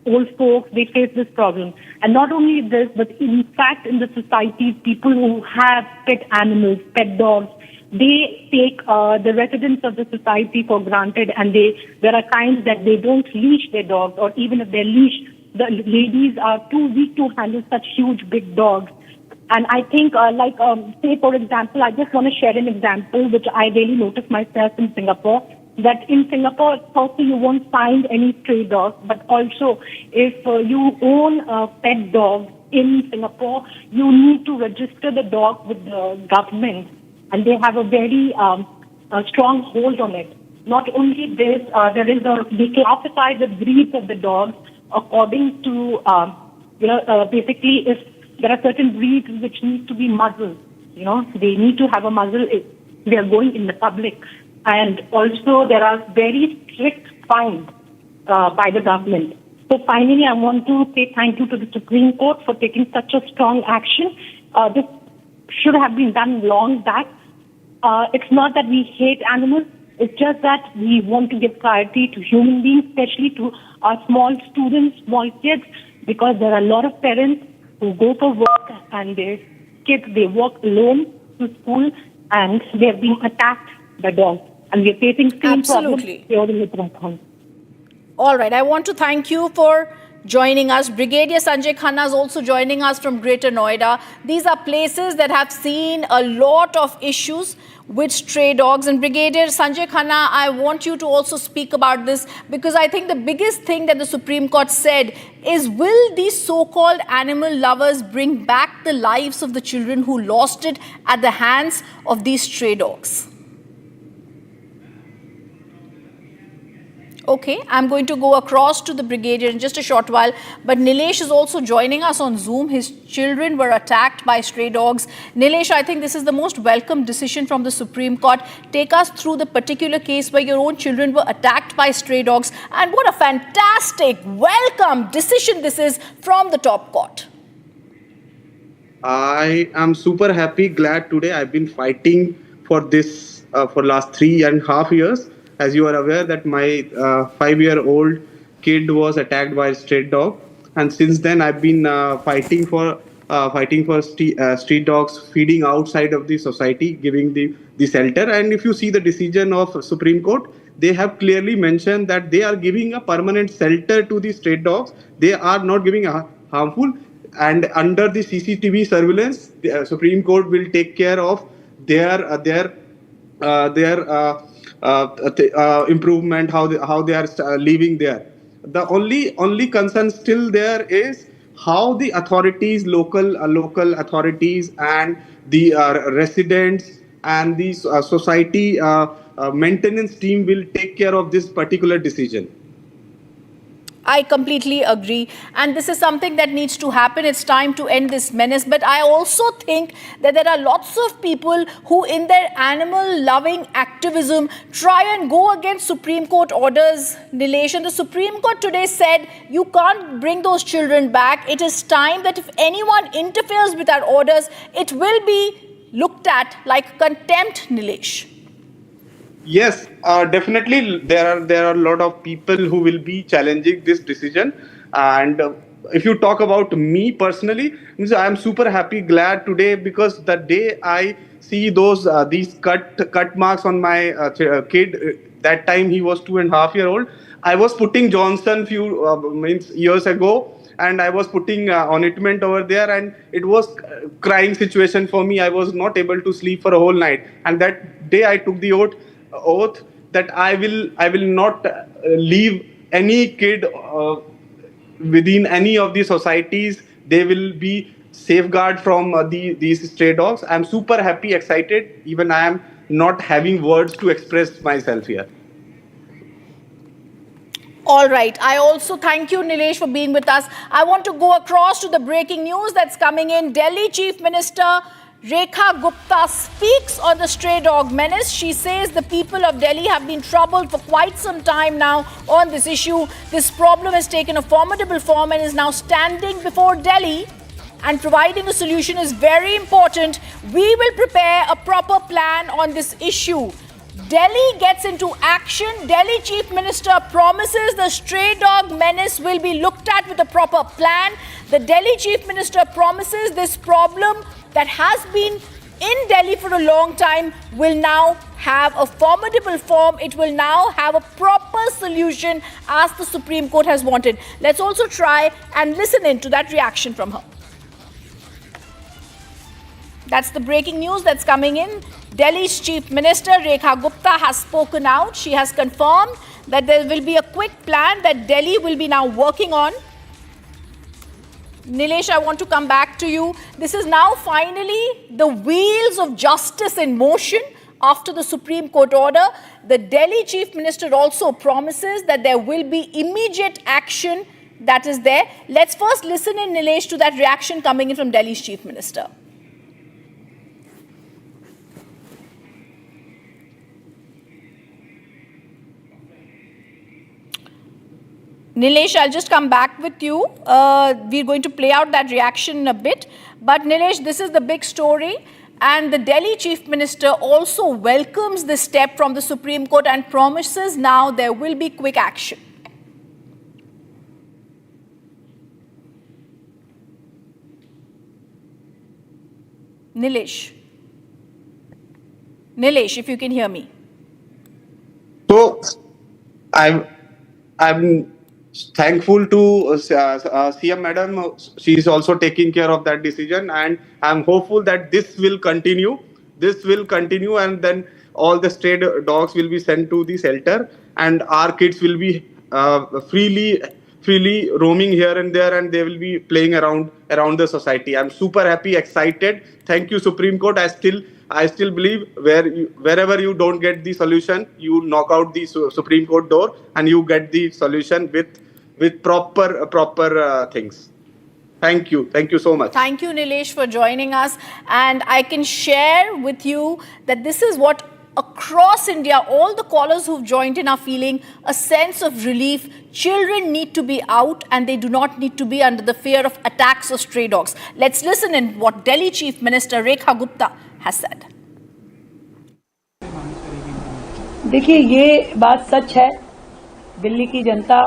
old folks, they face this problem. And not only this, but in fact in the society, people who have pet animals, pet dogs, they take the residents of the society for granted and there are times that they don't leash their dogs or even if they're leashed, the ladies are too weak to handle such huge big dogs. And I think, say, for example, I just want to share an example which I really noticed myself in Singapore, that in Singapore, also you won't find any stray dogs, but also if you own a pet dog in Singapore, you need to register the dog with the government, and they have a very strong hold on it. Not only this, they classify the breeds of the dogs according to, basically if there are certain breeds which need to be muzzled. They need to have a muzzle if they are going in the public. And also there are very strict fines by the government. So finally, I want to say thank you to the Supreme Court for taking such a strong action. This should have been done long back. It's not that we hate animals. It's just that we want to give priority to human beings, especially to our small students, small kids, because there are a lot of parents who go for work and their kids, they walk alone to school and they're being attacked by dogs. And we're facing same problems here in Uttarakhand. All right. I want to thank you for joining us. Brigadier Sanjay Khanna is also joining us from Greater Noida. These are places that have seen a lot of issues with stray dogs. And Brigadier Sanjay Khanna, I want you to also speak about this because I think the biggest thing that the Supreme Court said is, will these so-called animal lovers bring back the lives of the children who lost it at the hands of these stray dogs? Okay, I'm going to go across to the Brigadier in just a short while, but Nilesh is also joining us on Zoom. His children were attacked by stray dogs. Nilesh, I think this is the most welcome decision from the Supreme Court. Take us through the particular case where your own children were attacked by stray dogs, and what a fantastic, welcome decision this is from the top court. I am super happy, glad today. I've been fighting for this for last 3.5 years. As you are aware that my 5-year-old kid was attacked by a stray dog, and since then I've been fighting for fighting for street dogs feeding outside of the society, giving the shelter. And if you see the decision of Supreme Court, they have clearly mentioned that they are giving a permanent shelter to the stray dogs. They are not giving a harmful. And under the CCTV surveillance, the Supreme Court will take care of their improvement, how they are living there. The only concern still there is how the authorities, local authorities, and the residents and the society maintenance team will take care of this particular decision. I completely agree. And this is something that needs to happen. It's time to end this menace. But I also think that there are lots of people who, in their animal-loving activism, try and go against Supreme Court orders. Nilesh, and the Supreme Court today said you can't bring those children back. It is time that if anyone interferes with our orders, it will be looked at like contempt, Nilesh. Yes, definitely there are a lot of people who will be challenging this decision. And if you talk about me personally, I am super happy, glad today, because the day I see these cut marks on my kid, that time he was 2.5 years old. I was putting Johnson years ago, and I was putting ointment over there, and it was crying situation for me. I was not able to sleep for a whole night. And that day I took the oath that I will not leave any kid within any of the societies. They will be safeguarded from these stray dogs. I'm super happy, excited. Even I am not having words to express myself here. All right. I also thank you, Nilesh, for being with us. I want to go across to the breaking news that's coming in. Delhi Chief Minister Rekha Gupta speaks on the stray dog menace. She says the people of Delhi have been troubled for quite some time now on this issue. This problem has taken a formidable form and is now standing before Delhi, and providing a solution is very important. We will prepare a proper plan on this issue. Delhi gets into action. Delhi Chief Minister promises the stray dog menace will be looked at with a proper plan. The Delhi Chief Minister promises this problem that has been in Delhi for a long time will now have a formidable form. It will now have a proper solution as the Supreme Court has wanted. Let's also try and listen in to that reaction from her. That's the breaking news that's coming in. Delhi's Chief Minister Rekha Gupta has spoken out. She has confirmed that there will be a quick plan that Delhi will be now working on. Nilesh, I want to come back to you. This is now finally the wheels of justice in motion after the Supreme Court order. The Delhi Chief Minister also promises that there will be immediate action that is there. Let's first listen in, Nilesh, to that reaction coming in from Delhi's Chief Minister. Nilesh, I'll just come back with you. We're going to play out that reaction in a bit. But Nilesh, this is the big story. And the Delhi Chief Minister also welcomes this step from the Supreme Court and promises now there will be quick action. Nilesh, if you can hear me. So, I'm thankful to CM Madam. She is also taking care of that decision, and I'm hopeful that this will continue. And then all the stray dogs will be sent to the shelter, and our kids will be freely roaming here and there, and they will be playing around the society. I'm super happy, excited. Thank you, Supreme Court. I still believe wherever you don't get the solution, you knock out the Supreme Court door and you get the solution with proper things. Thank you so much. Thank you, Nilesh, for joining us. And I can share with you that this is what across India, all the callers who've joined in are feeling a sense of relief. Children need to be out and they do not need to be under the fear of attacks of stray dogs. Let's listen in what Delhi Chief Minister Rekha Gupta has said. देखिए, ये बात सच है। दिल्ली की जनता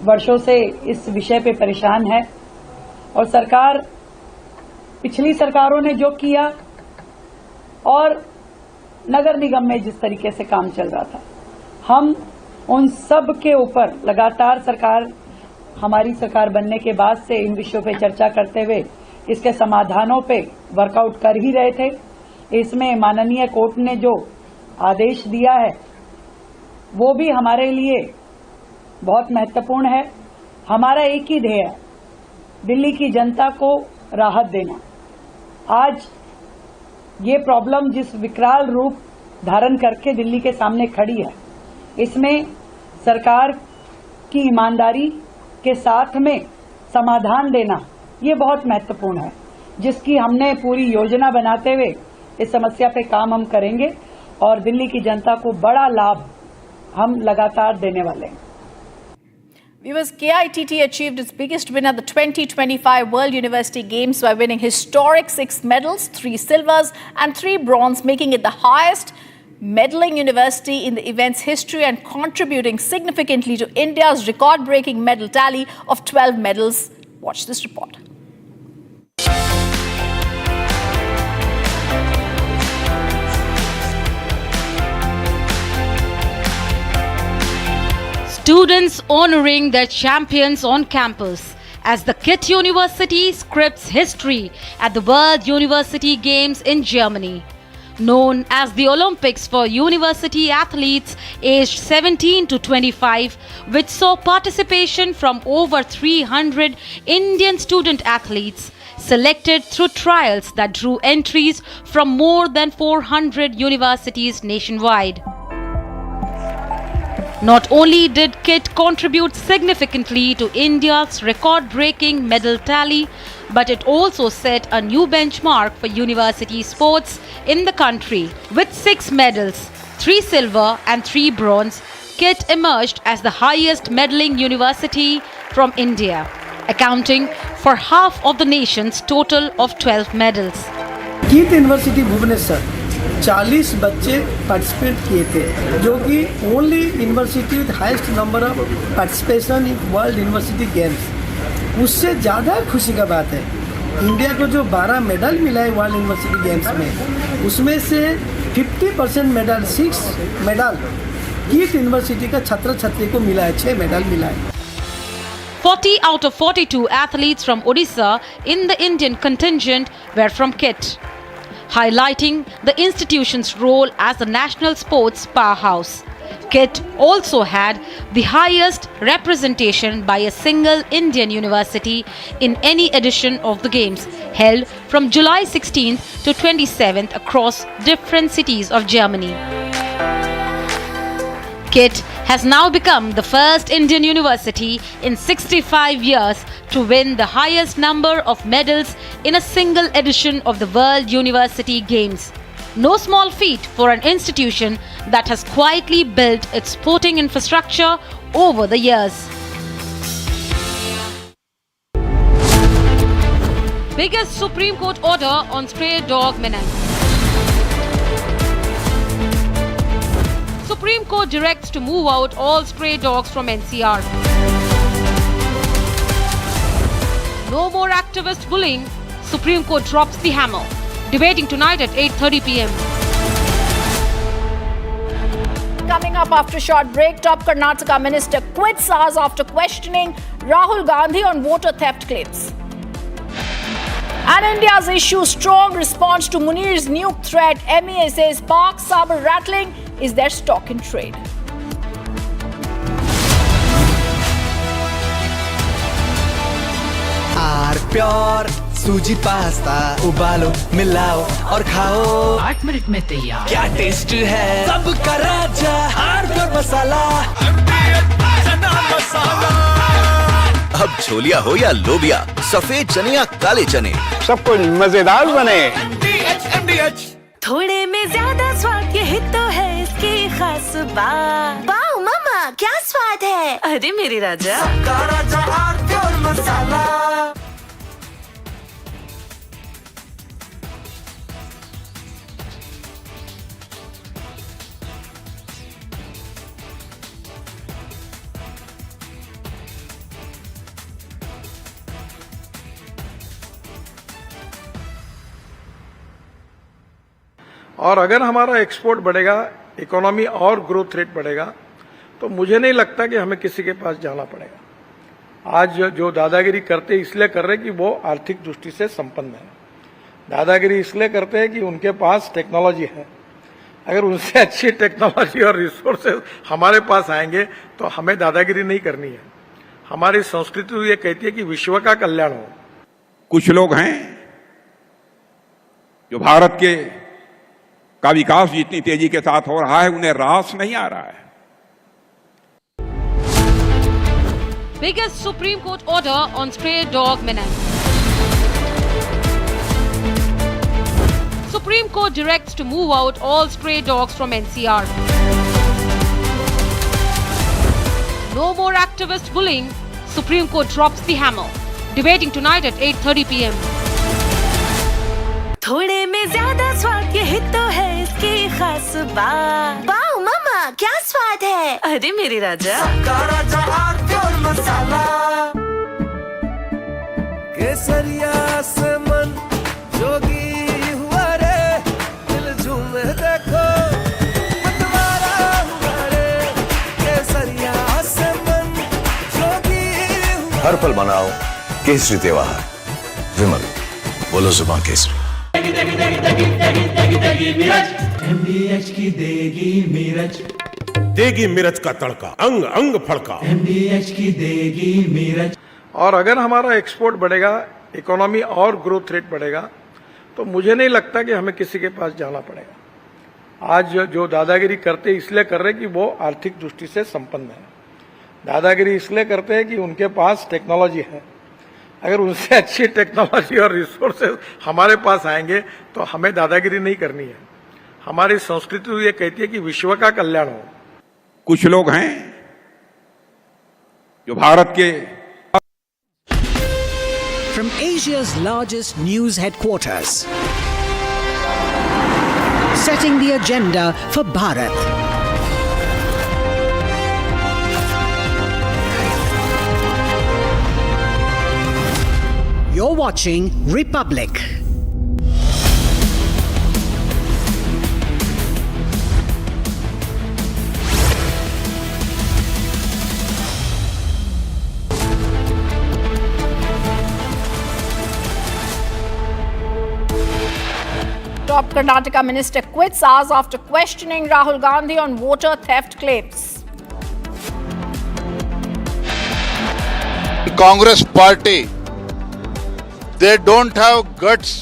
वर्षों से इस विषय पे परेशान है और सरकार पिछली सरकारों ने जो किया और नगर निगम में जिस तरीके से काम चल रहा था, हम उन सब के ऊपर लगातार हमारी सरकार बनने के बाद से इन विषयों पे चर्चा करते हुए इसके समाधानों पे वर्कआउट कर ही रहे थे। इसमें माननीय कोर्ट ने जो आदेश दिया है वो भी हमारे लिए बहुत महत्वपूर्ण है। हमारा एक ही ध्येय है, दिल्ली की जनता को राहत देना। आज ये प्रॉब्लम जिस विकराल रूप धारण करके दिल्ली के सामने खड़ी है, इसमें सरकार की ईमानदारी के साथ में समाधान देना ये बहुत महत्वपूर्ण है, जिसकी हमने पूरी योजना बनाते हुए इस समस्या पे काम हम करेंगे और दिल्ली की जनता को बड़ा लाभ हम लगातार देने वाले हैं। Viewers, KITT achieved its biggest win at the 2025 World University Games by winning historic 6 medals, 3 silvers and 3 bronze, making it the highest medaling university in the event's history and contributing significantly to India's record-breaking medal tally of 12 medals. Watch this report. Students honoring their champions on campus as the KIT University scripts history at the World University Games in Germany. Known as the Olympics for university athletes aged 17 to 25, which saw participation from over 300 Indian student athletes selected through trials that drew entries from more than 400 universities nationwide. Not only did KIT contribute significantly to India's record-breaking medal tally, but it also set a new benchmark for university sports in the country. With 6 medals, 3 silver and 3 bronze, KIT emerged as the highest medaling university from India, accounting for half of the nation's total of 12 medals. KIT University Bhubaneswar 40 बच्चे participate किए थे, जो कि only university with highest number of participation in world university games. उससे ज़्यादा खुशी का बात है, इंडिया को जो 12 मेडल मिला है वर्ल्ड यूनिवर्सिटी गेम्स में, उसमें से 50% मेडल 6 मेडल KIT यूनिवर्सिटी का छात्र छात्री को मिला है, 6 मेडल मिला है। 40 out of 42 athletes from Odisha in the Indian contingent were from KIT, highlighting the institution's role as the national sports powerhouse. KIT also had the highest representation by a single Indian university in any edition of the Games, held from July 16th to 27th across different cities of Germany. KIT has now become the first Indian university in 65 years to win the highest number of medals in a single edition of the World University Games. No small feat for an institution that has quietly built its sporting infrastructure over the years. Biggest Supreme Court order on stray dog menace. Supreme Court directs to move out all stray dogs from NCR. No more activist bullying. Supreme Court drops the hammer. Debating tonight at 8:30 p.m. Coming up after a short break, top Karnataka minister quits hours after questioning Rahul Gandhi on voter theft claims. And India's issue strong response to Munir's nuke threat. MEA says Pak saber rattling is their stock in trade. Pure सूजी pasta उबालो मिलाओ और खाओ 8 minute में तैयार। क्या taste है सबका राजा hardware मसाला। अब छोलिया हो या लोबिया, सफेद चने या काले चने, सब कुछ मजेदार बने। थोड़े में ज्यादा स्वाद, यही तो है इसकी खास बात। वाओ मामा क्या स्वाद है। अरे मेरे राजा, सबका राजा हार्डवेयर मसाला। और अगर हमारा एक्सपोर्ट बढ़ेगा, इकोनॉमी और ग्रोथ रेट बढ़ेगा, तो मुझे नहीं लगता कि हमें किसी के पास जाना पड़ेगा। आज जो दादागिरी करते इसलिए कर रहे कि वो आर्थिक दृष्टि से संपन्न है। दादागिरी इसलिए करते हैं कि उनके पास टेक्नोलॉजी है। अगर उनसे अच्छी टेक्नोलॉजी और रिसोर्सेज हमारे पास आएंगे तो हमें दादागिरी नहीं करनी है। हमारी संस्कृति तो ये कहती है कि विश्व का कल्याण हो। कुछ लोग हैं जो भारत के का विकास जितनी तेजी के साथ हो रहा है उन्हें रास नहीं आ रहा है। Biggest Supreme Court order on stray dog menace. Supreme Court directs to move out all stray dogs from NCR. No more activist bullying. Supreme Court drops the hammer. Debating tonight at 8:30 p.m. थोड़े में ज्यादा स्वाद यही तो है इसकी खास बात। वाओ मामा क्या स्वाद है। अरे मेरे राजा राजा और मसाला केसरिया से मन जोगी हुआ रे, दिल झूमे देखो मतवारा हुआ रे, केसरिया से मन जोगी हुआ। हर पल मनाओ केसरी त्योहार। विमल, बोलो जुबान केसरी। MDH की देगी मिर्च, देगी मिर्च का तड़का, अंग अंग फड़का। MDH की देगी मिर्च। और अगर हमारा एक्सपोर्ट बढ़ेगा, इकोनॉमी और ग्रोथ रेट बढ़ेगा, तो मुझे नहीं लगता कि हमें किसी के पास जाना पड़ेगा। आज जो दादागिरी करते इसलिए कर रहे कि वो आर्थिक दृष्टि से संपन्न है। दादागिरी इसलिए करते हैं कि उनके पास टेक्नोलॉजी है। अगर उनसे अच्छी टेक्नोलॉजी और रिसोर्सेज हमारे पास आएंगे तो हमें दादागिरी नहीं करनी है। हमारी संस्कृति तो ये कहती है कि विश्व का कल्याण हो। कुछ लोग हैं जो भारत के From Asia's largest news headquarters, setting the agenda for Bharat. You're watching Republic. Top Karnataka minister quits hours after questioning Rahul Gandhi on voter theft claims. Congress party, they don't have guts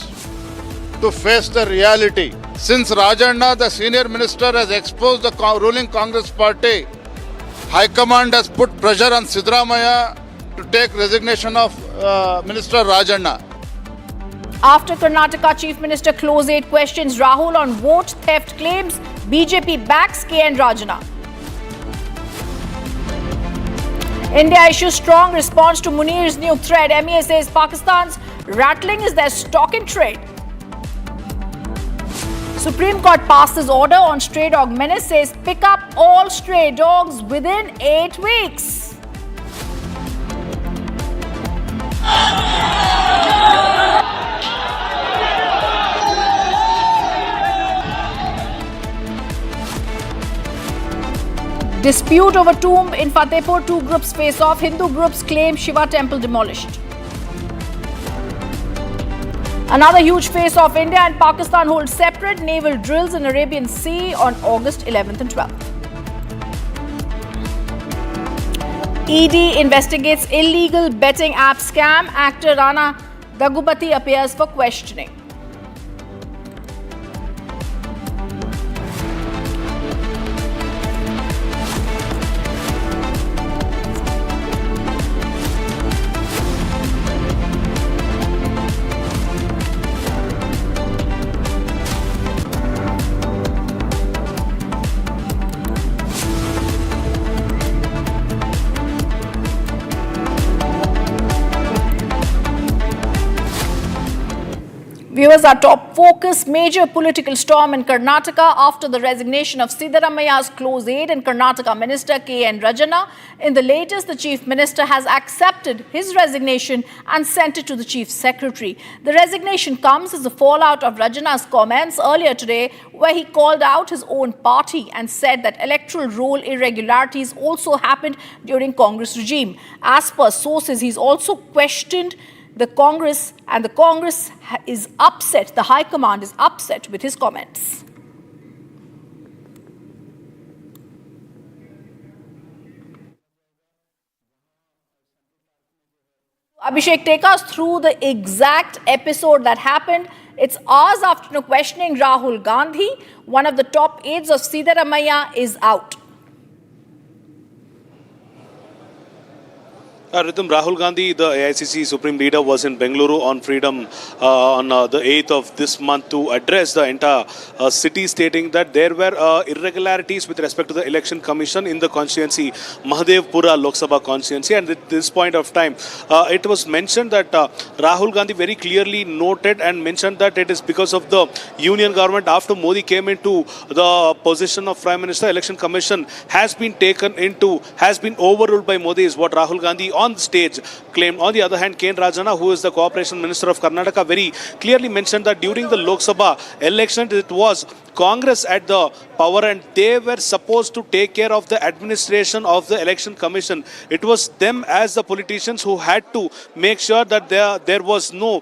to face the reality. Since Rajana, the senior minister, has exposed the ruling Congress party, High Command has put pressure on Sidramaya to take resignation of Minister Rajana. After Karnataka Chief Minister close 8 questions Rahul on vote theft claims, BJP backs KN Rajana. India issues strong response to Munir's new threat. MEA says Pakistan's rattling is their stock in trade. Supreme Court passes order on stray dog menace, says pick up all stray dogs within 8 weeks. Dispute over tomb in Fatehpur, 2 groups face off. Hindu groups claim Shiva temple demolished. Another huge face-off. India and Pakistan hold separate naval drills in Arabian Sea on August 11th and 12th. ED investigates illegal betting app scam. Actor Rana Daggubati appears for questioning. here's our top focus. Major political storm in Karnataka after the resignation of Siddaramaia's close aide and Karnataka Minister KN Rajana. In the latest, the Chief Minister has accepted his resignation and sent it to the Chief Secretary. The resignation comes as a fallout of Rajana's comments earlier today, where he called out his own party and said that electoral roll irregularities also happened during Congress regime. As per sources, he's also questioned the Congress, and the Congress is upset, the High Command is upset with his comments. Abhishek, take us through the exact episode that happened. It's hours after questioning Rahul Gandhi. One of the top aides of Siddaramaiah is out. Rhythm, Rahul Gandhi, the AICC Supreme Leader, was in Bengaluru on Freedom on the 8th of this month to address the entire city, stating that there were irregularities with respect to the Election Commission in the constituency, Fatehpur Lok Sabha constituency. And at this point of time, it was mentioned that Rahul Gandhi very clearly noted and mentioned that it is because of the union government after Modi came into the position of Prime Minister, Election Commission has been overruled by Modi, is what Rahul Gandhi on the stage claimed. On the other hand, KN Rajana, who is the Cooperation Minister of Karnataka, very clearly mentioned that during the Lok Sabha election, it was Congress at the power and they were supposed to take care of the administration of the Election Commission. It was them as the politicians who had to make sure that there was no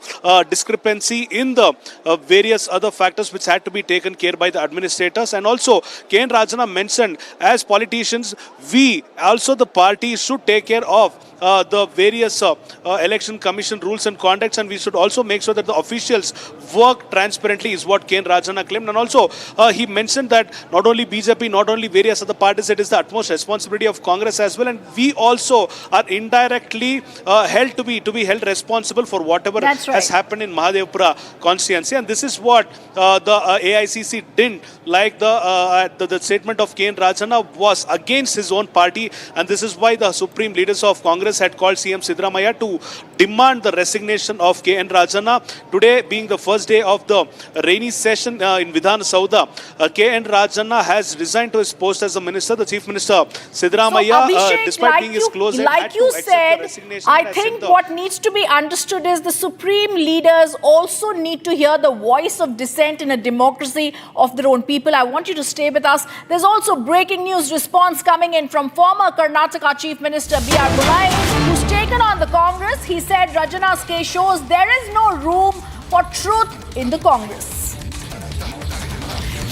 discrepancy in the various other factors which had to be taken care by the administrators. And also, KN Rajana mentioned, as politicians, we also the party should take care of the various Election Commission rules and conducts, and we should also make sure that the officials work transparently, is what KN Rajana claimed. And also he mentioned that not only BJP, not only various other parties, it is the utmost responsibility of Congress as well, and we also are indirectly held to be held responsible for whatever has happened in Fatehpur constituency. And this is what the AICC didn't like. The statement of KN Rajana was against his own party, and this is why the supreme leaders of Congress had called CM Siddaramaiah to demand the resignation of KN Rajana. Today being the first day of the rainy session in Vidhan Sauda, KN Rajana has resigned to his post as a minister. The Chief Minister Siddaramaiah, despite being his close aide, like you said, I think what needs to be understood is the supreme leaders also need to hear the voice of dissent in a democracy of their own people. I want you to stay with us. There's also breaking news response coming in from former Karnataka Chief Minister B.R. Munir, who's taken on the Congress. He said Rajana's case shows there is no room for truth in the Congress.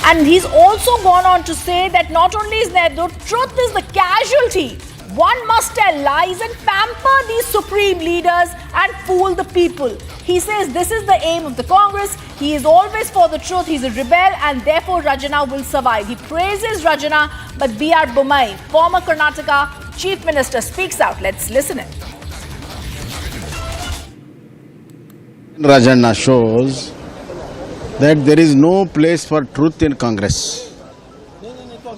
And he's also gone on to say that not only is there the truth is the casualty, one must tell lies and pamper these supreme leaders and fool the people. He says this is the aim of the Congress. He is always for the truth. He's a rebel and therefore Rajana will survive. He praises Rajana, but B.R. Bommai, former Karnataka Chief Minister, speaks out. Let's listen in. Rajana shows that there is no place for truth in Congress.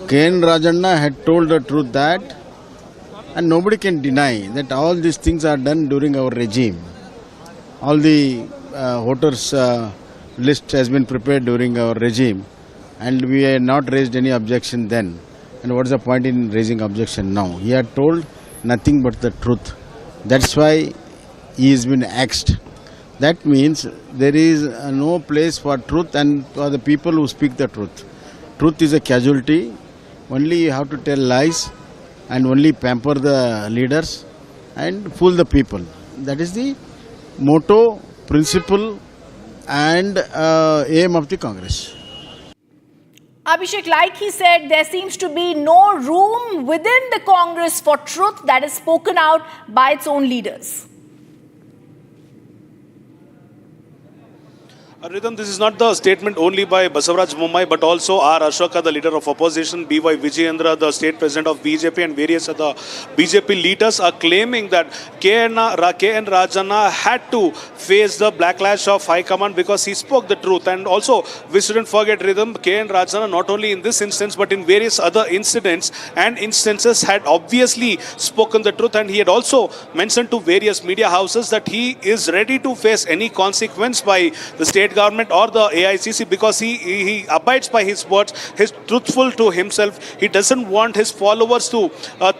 KN Rajana had told the truth that, and nobody can deny that all these things are done during our regime. All the voters list has been prepared during our regime, and we had not raised any objection then. And what is the point in raising objection now? He had told nothing but the truth. That's why he has been axed. That means there is no place for truth and for the people who speak the truth. Truth is a casualty. Only you have to tell lies and only pamper the leaders and fool the people. That is the motto, principle and aim of the Congress. Abhishek, like he said, there seems to be no room within the Congress for truth that is spoken out by its own leaders. Rhythm, this is not the statement only by Basavaraj Bommai, but also R. Ashoka, the leader of opposition, B.Y. Vijayendra, the state president of BJP, and various other BJP leaders are claiming that KN Rajana had to face the backlash of High Command because he spoke the truth. And also, we shouldn't forget, Rhythm, KN Rajana, not only in this instance, but in various other incidents and instances, had obviously spoken the truth. And he had also mentioned to various media houses that he is ready to face any consequence by the state government or the AICC, because he abides by his words. He's truthful to himself. He doesn't want his followers to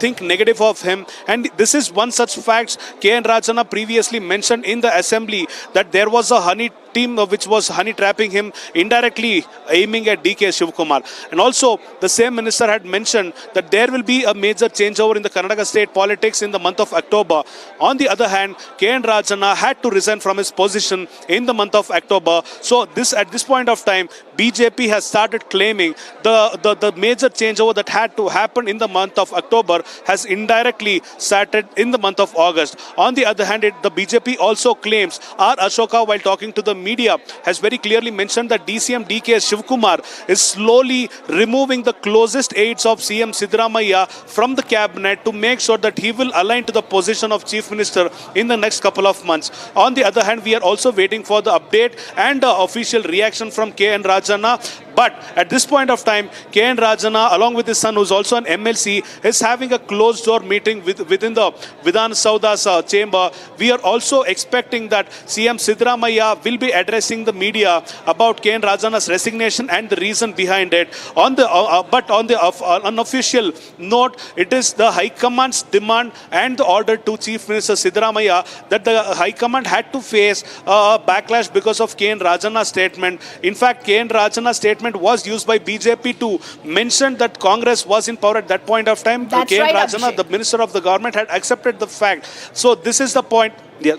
think negative of him. And this is one such fact. KN Rajana previously mentioned in the assembly that there was a honey team which was honey trapping him, indirectly aiming at DK Shivkumar. And also the same minister had mentioned that there will be a major changeover in the Karnataka state politics in the month of October. On the other hand, KN Rajana had to resign from his position in the month of October. So at this point of time, BJP has started claiming the major changeover that had to happen in the month of October has indirectly started in the month of August. On the other hand, the BJP also claims, R. Ashoka, while talking to the media, has very clearly mentioned that DCM DK Shivkumar is slowly removing the closest aides of CM Siddaramaiah from the cabinet to make sure that he will align to the position of Chief Minister in the next couple of months. On the other hand, we are also waiting for the update and the official reaction from KN Rajana. But at this point of time, KN Rajana, along with his son, who's also an MLC, is having a closed-door meeting within the Vidhan Sauda's chamber. We are also expecting that CM Siddaramaiah will be addressing the media about KN Rajana's resignation and the reason behind it. But on the unofficial note, it is the High Command's demand and the order to Chief Minister Siddaramaiah that the High Command had to face a backlash because of KN Rajana's statement. In fact, KN Rajana's statement was used by BJP to mention that Congress was in power at that point of time. That's KN right, Rajana, Abhishek. the minister of the government, had accepted the fact. So this is the point. Yeah.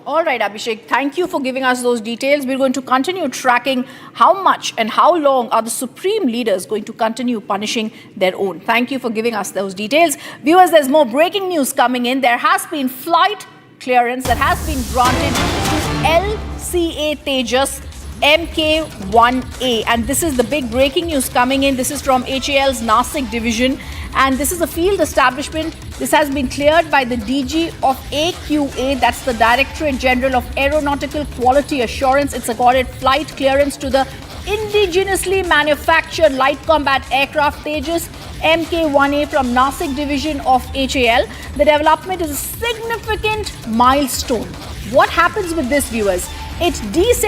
All right, Abhishek, thank you for giving us those details. We're going to continue tracking how much and how long are the supreme leaders going to continue punishing their own. Thank you for giving us those details. Viewers, there's more breaking news coming in. There has been flight clearance that has been granted to LCA Tejas MK1A, and this is the big breaking news coming in. This is from HAL's Nasik division, and this is a field establishment. This has been cleared by the DG of AQA, that's the Directorate General of Aeronautical Quality Assurance. It's accorded flight clearance to the indigenously manufactured light combat aircraft Tejas MK1A from Nasik division of HAL. The development is a significant milestone. What happens with this, viewers? It decentralizes